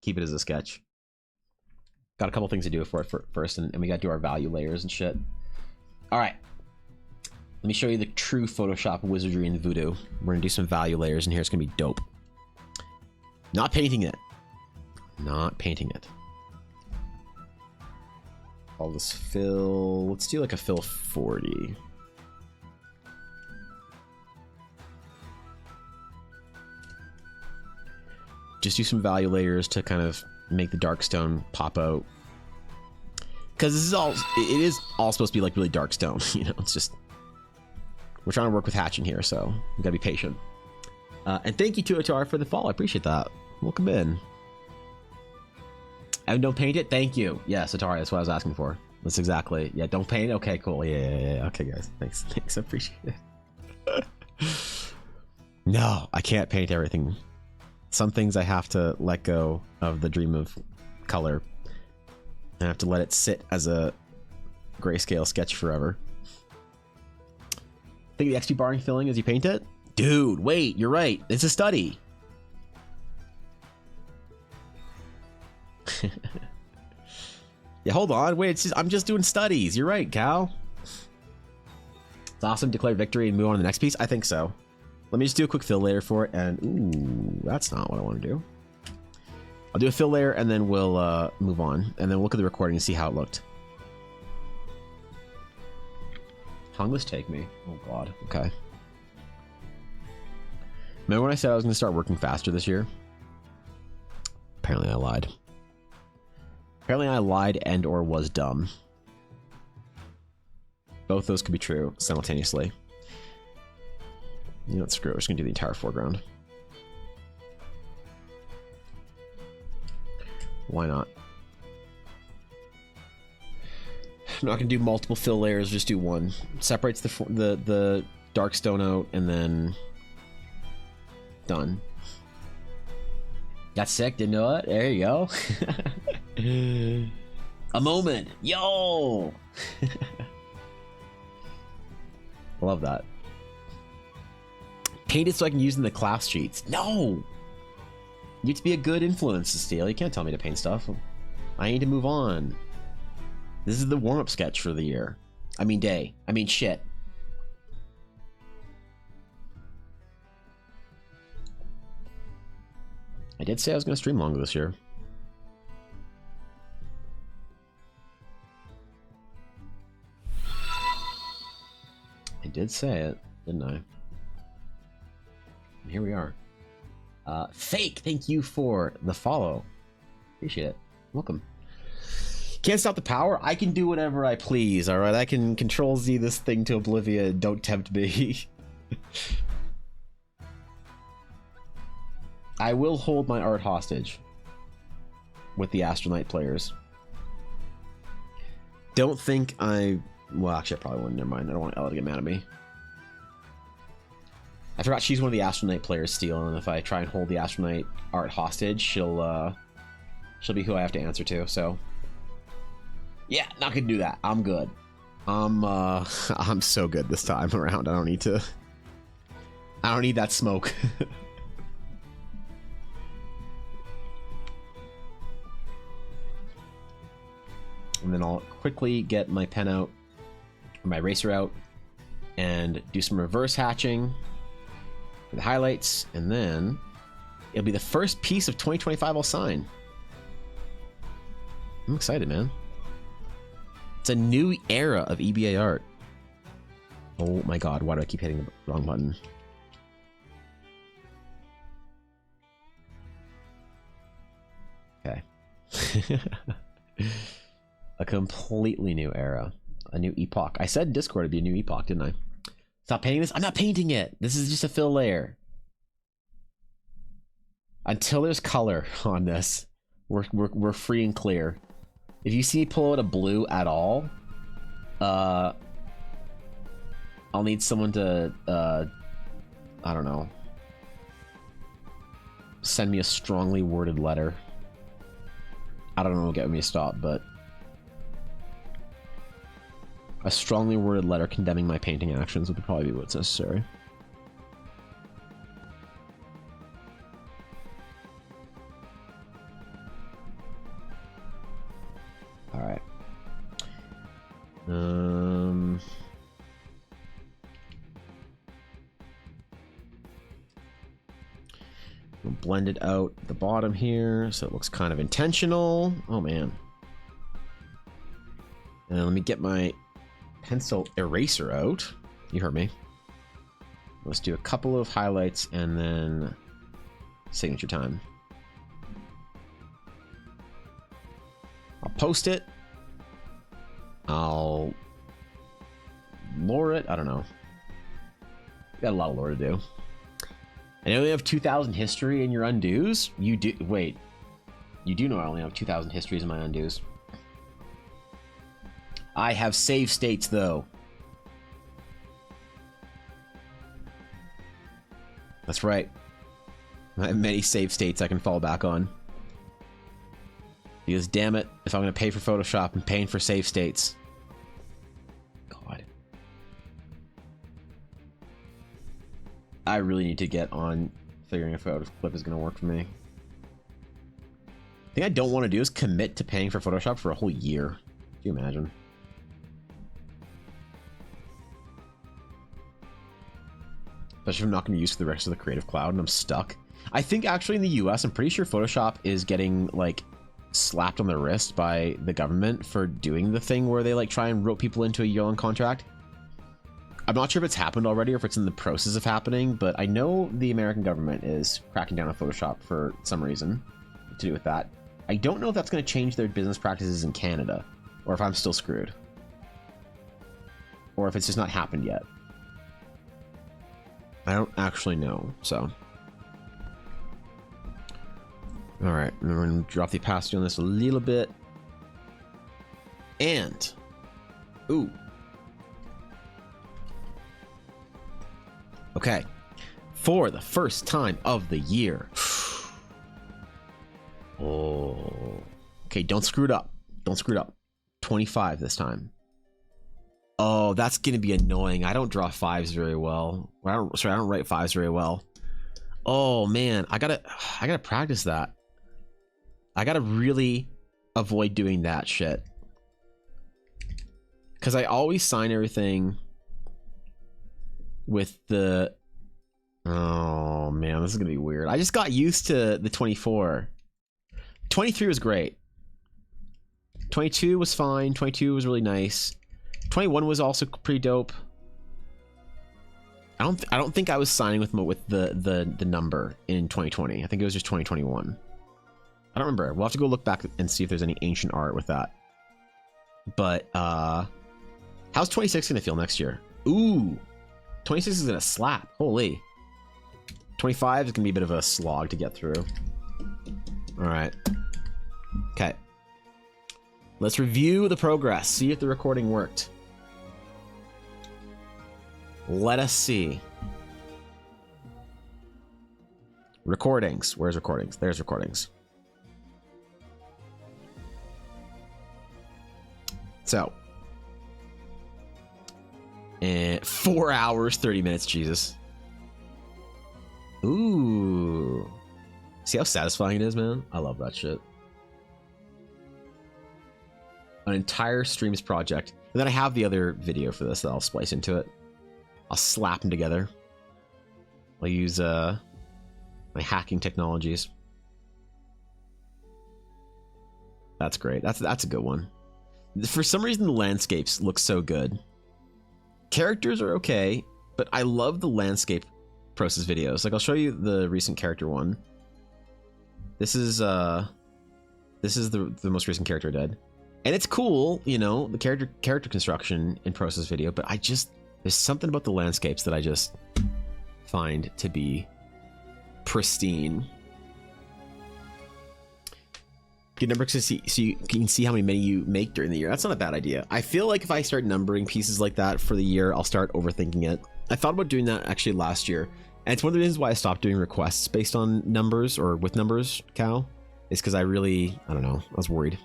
[SPEAKER 2] keep it as a sketch. Got a couple things to do for it first, and we got to do our value layers and shit. All right. Let me show you the true Photoshop wizardry and voodoo. We're going to do some value layers in here. It's going to be dope. Not painting it. Not painting it. I'll just fill... Let's do like a fill 40. Just do some value layers to kind of make the dark stone pop out. Because this is all... It is all supposed to be like really dark stone. You know, it's just... We're trying to work with hatching here, so we gotta be patient. And thank you to Atar for the follow. I appreciate that. Welcome in. And don't paint it. Thank you. Yes, Atari. That's what I was asking for. That's exactly. Yeah, don't paint. Okay, cool. Yeah. Okay, guys. Thanks. I appreciate it. No, I can't paint everything. Some things I have to let go of the dream of color. I have to let it sit as a grayscale sketch forever. Think the XP barring filling as you paint it? Dude, wait, you're right. It's a study. Yeah, hold on. Wait, I'm just doing studies. You're right, Cal. It's awesome. Declare victory and move on to the next piece. I think so. Let me just do a quick fill layer for it. And ooh, that's not what I want to do. I'll do a fill layer and then we'll move on. And then we'll look at the recording and see how it looked. How long does this take me? Oh god. Okay. Remember when I said I was going to start working faster this year? Apparently I lied. Apparently I lied and or was dumb. Both those could be true simultaneously. You know what, screw it. We're just going to do the entire foreground. Why not? I'm not going to do multiple fill layers, just do one. Separates the dark stone out and then done. Got sick, didn't know it? There you go. A moment. Yo! I love that. Paint it so I can use it in the class sheets. No! You have to be a good influence, Steele. You can't tell me to paint stuff. I need to move on. This is the warm-up sketch for the year. I mean day. I mean shit. I did say I was going to stream longer this year. I did say it, didn't I? And here we are. Fake, thank you for the follow. Appreciate it. Welcome. Can't stop the power. I can do whatever I please, alright? I can control Z this thing to oblivion. Don't tempt me. I will hold my art hostage with the Astronaut players. Don't think well, actually, I probably wouldn't. Never mind. I don't want Ella to get mad at me. I forgot she's one of the Astronaut players, Steel, and if I try and hold the Astronaut art hostage, she'll be who I have to answer to. So, yeah, not gonna do that. I'm good. I'm so good this time around. I don't need that smoke. And then I'll quickly get my pen out, or my eraser out, and do some reverse hatching for the highlights, and then it'll be the first piece of 2025 I'll sign. I'm excited, man. It's a new era of EBA art. Oh my god, why do I keep hitting the wrong button? Okay. A completely new era. A new epoch. I said Discord would be a new epoch, didn't I? Stop painting this? I'm not painting it! This is just a fill layer. Until there's color on this, we're free and clear. If you see me pull out a blue at all, I'll need someone to, I don't know, send me a strongly worded letter. I don't know what'll get me to stop, but a strongly worded letter condemning my painting actions would probably be what's necessary. All right. We'll blend it out at the bottom here so it looks kind of intentional. Oh man. And let me get my pencil eraser out. You heard me. Let's do a couple of highlights and then signature time. I'll post it. I'll lore it. I don't know. Got a lot of lore to do. I know you have 2,000 history in your undos. You do. Wait. You do know I only have 2,000 histories in my undos. I have save states, though. That's right. I have many save states I can fall back on. Because, damn it, if I'm going to pay for Photoshop, I'm paying for save states. God. I really need to get on figuring if a clip is going to work for me. The thing I don't want to do is commit to paying for Photoshop for a whole year. Can you imagine? Especially if I'm not going to use for the rest of the Creative Cloud and I'm stuck. I think actually in the US, I'm pretty sure Photoshop is getting like slapped on the wrist by the government for doing the thing where they like try and rope people into a year-long contract. I'm not sure if it's happened already or if it's in the process of happening, but I know the American government is cracking down on Photoshop for some reason to do with that. I don't know if that's going to change their business practices in Canada or if I'm still screwed or if it's just not happened yet. I don't actually know, so. All right, we're going to drop the opacity on this a little bit. And, ooh. Okay, for the first time of the year. Oh. Okay, don't screw it up. Don't screw it up. 25 this time. Oh, that's going to be annoying. I don't draw fives very well. I don't write fives very well. Oh man, I gotta practice that. I gotta really avoid doing that shit. Because I always sign everything with the... Oh man, this is gonna be weird. I just got used to the 24. 23 was great. 22 was fine. 22 was really nice. 21 was also pretty dope. I don't think I was signing with the number in 2020. I think it was just 2021. I don't remember. We'll have to go look back and see if there's any ancient art with that. But how's 26 gonna feel next year? Ooh, 26 is gonna slap. Holy. 25 is gonna be a bit of a slog to get through. All right. Okay. Let's review the progress. See if the recording worked. Let us see. Recordings. Where's recordings? There's recordings. So. 4 hours, 30 minutes, Jesus. Ooh. See how satisfying it is, man? I love that shit. An entire streams project. And then I have the other video for this that I'll splice into it. I'll slap them together. I'll use my hacking technologies. That's great. That's a good one. For some reason, the landscapes look so good. Characters are okay, but I love the landscape process videos. Like, I'll show you the recent character one. This is the most recent character I did, and it's cool, you know, the character construction in process video. But there's something about the landscapes that I just find to be pristine. Get number so you can see how many you make during the year. That's not a bad idea. I feel like if I start numbering pieces like that for the year, I'll start overthinking it. I thought about doing that actually last year, and it's one of the reasons why I stopped doing requests based on numbers or with numbers, Cal, is because I don't know, I was worried.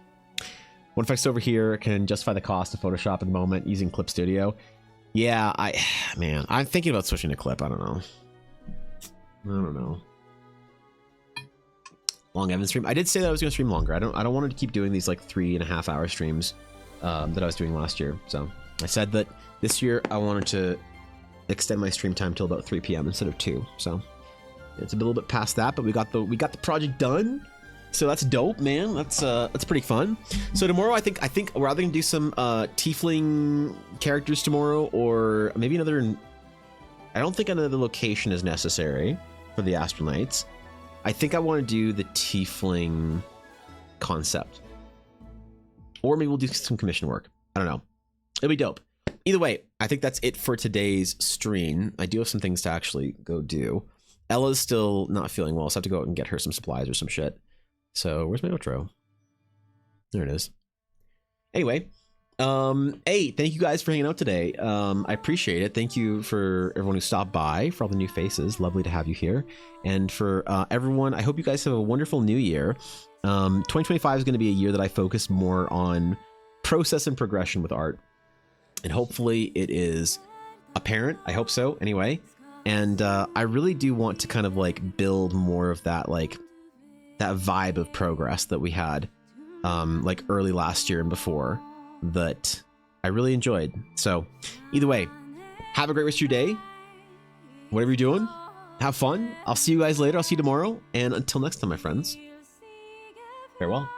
[SPEAKER 2] One effects over here can justify the cost of Photoshop at the moment using Clip Studio. Yeah, I'm thinking about switching to Clip. I don't know. Long Evan stream. I did say that I was going to stream longer. I don't want to keep doing these like 3.5 hour streams that I was doing last year. So I said that this year I wanted to extend my stream time till about 3 p.m. instead of 2. So it's a little bit past that, but we got the project done. So that's dope, man. That's pretty fun. So tomorrow I think we're either gonna do some tiefling characters tomorrow, or maybe another. I don't think another location is necessary for the Astronauts. I think I want to do the tiefling concept, or maybe we'll do some commission work. I don't know. It'll be dope. Either way, I think that's it for today's stream. I do have some things to actually go do. Ella's still not feeling well, so I have to go out and get her some supplies or some shit. So where's my outro? There it is. Anyway, hey, thank you guys for hanging out today. I appreciate it. Thank you for everyone who stopped by, for all the new faces. Lovely to have you here. And for everyone, I hope you guys have a wonderful new year. 2025 is going to be a year that I focus more on process and progression with art. And hopefully it is apparent. I hope so anyway. And I really do want to kind of like build more of that, like that vibe of progress that we had like early last year and before, that I really enjoyed. So either way, have a great rest of your day. Whatever you're doing, have fun. I'll see you guys later. I'll see you tomorrow. And until next time, my friends, farewell.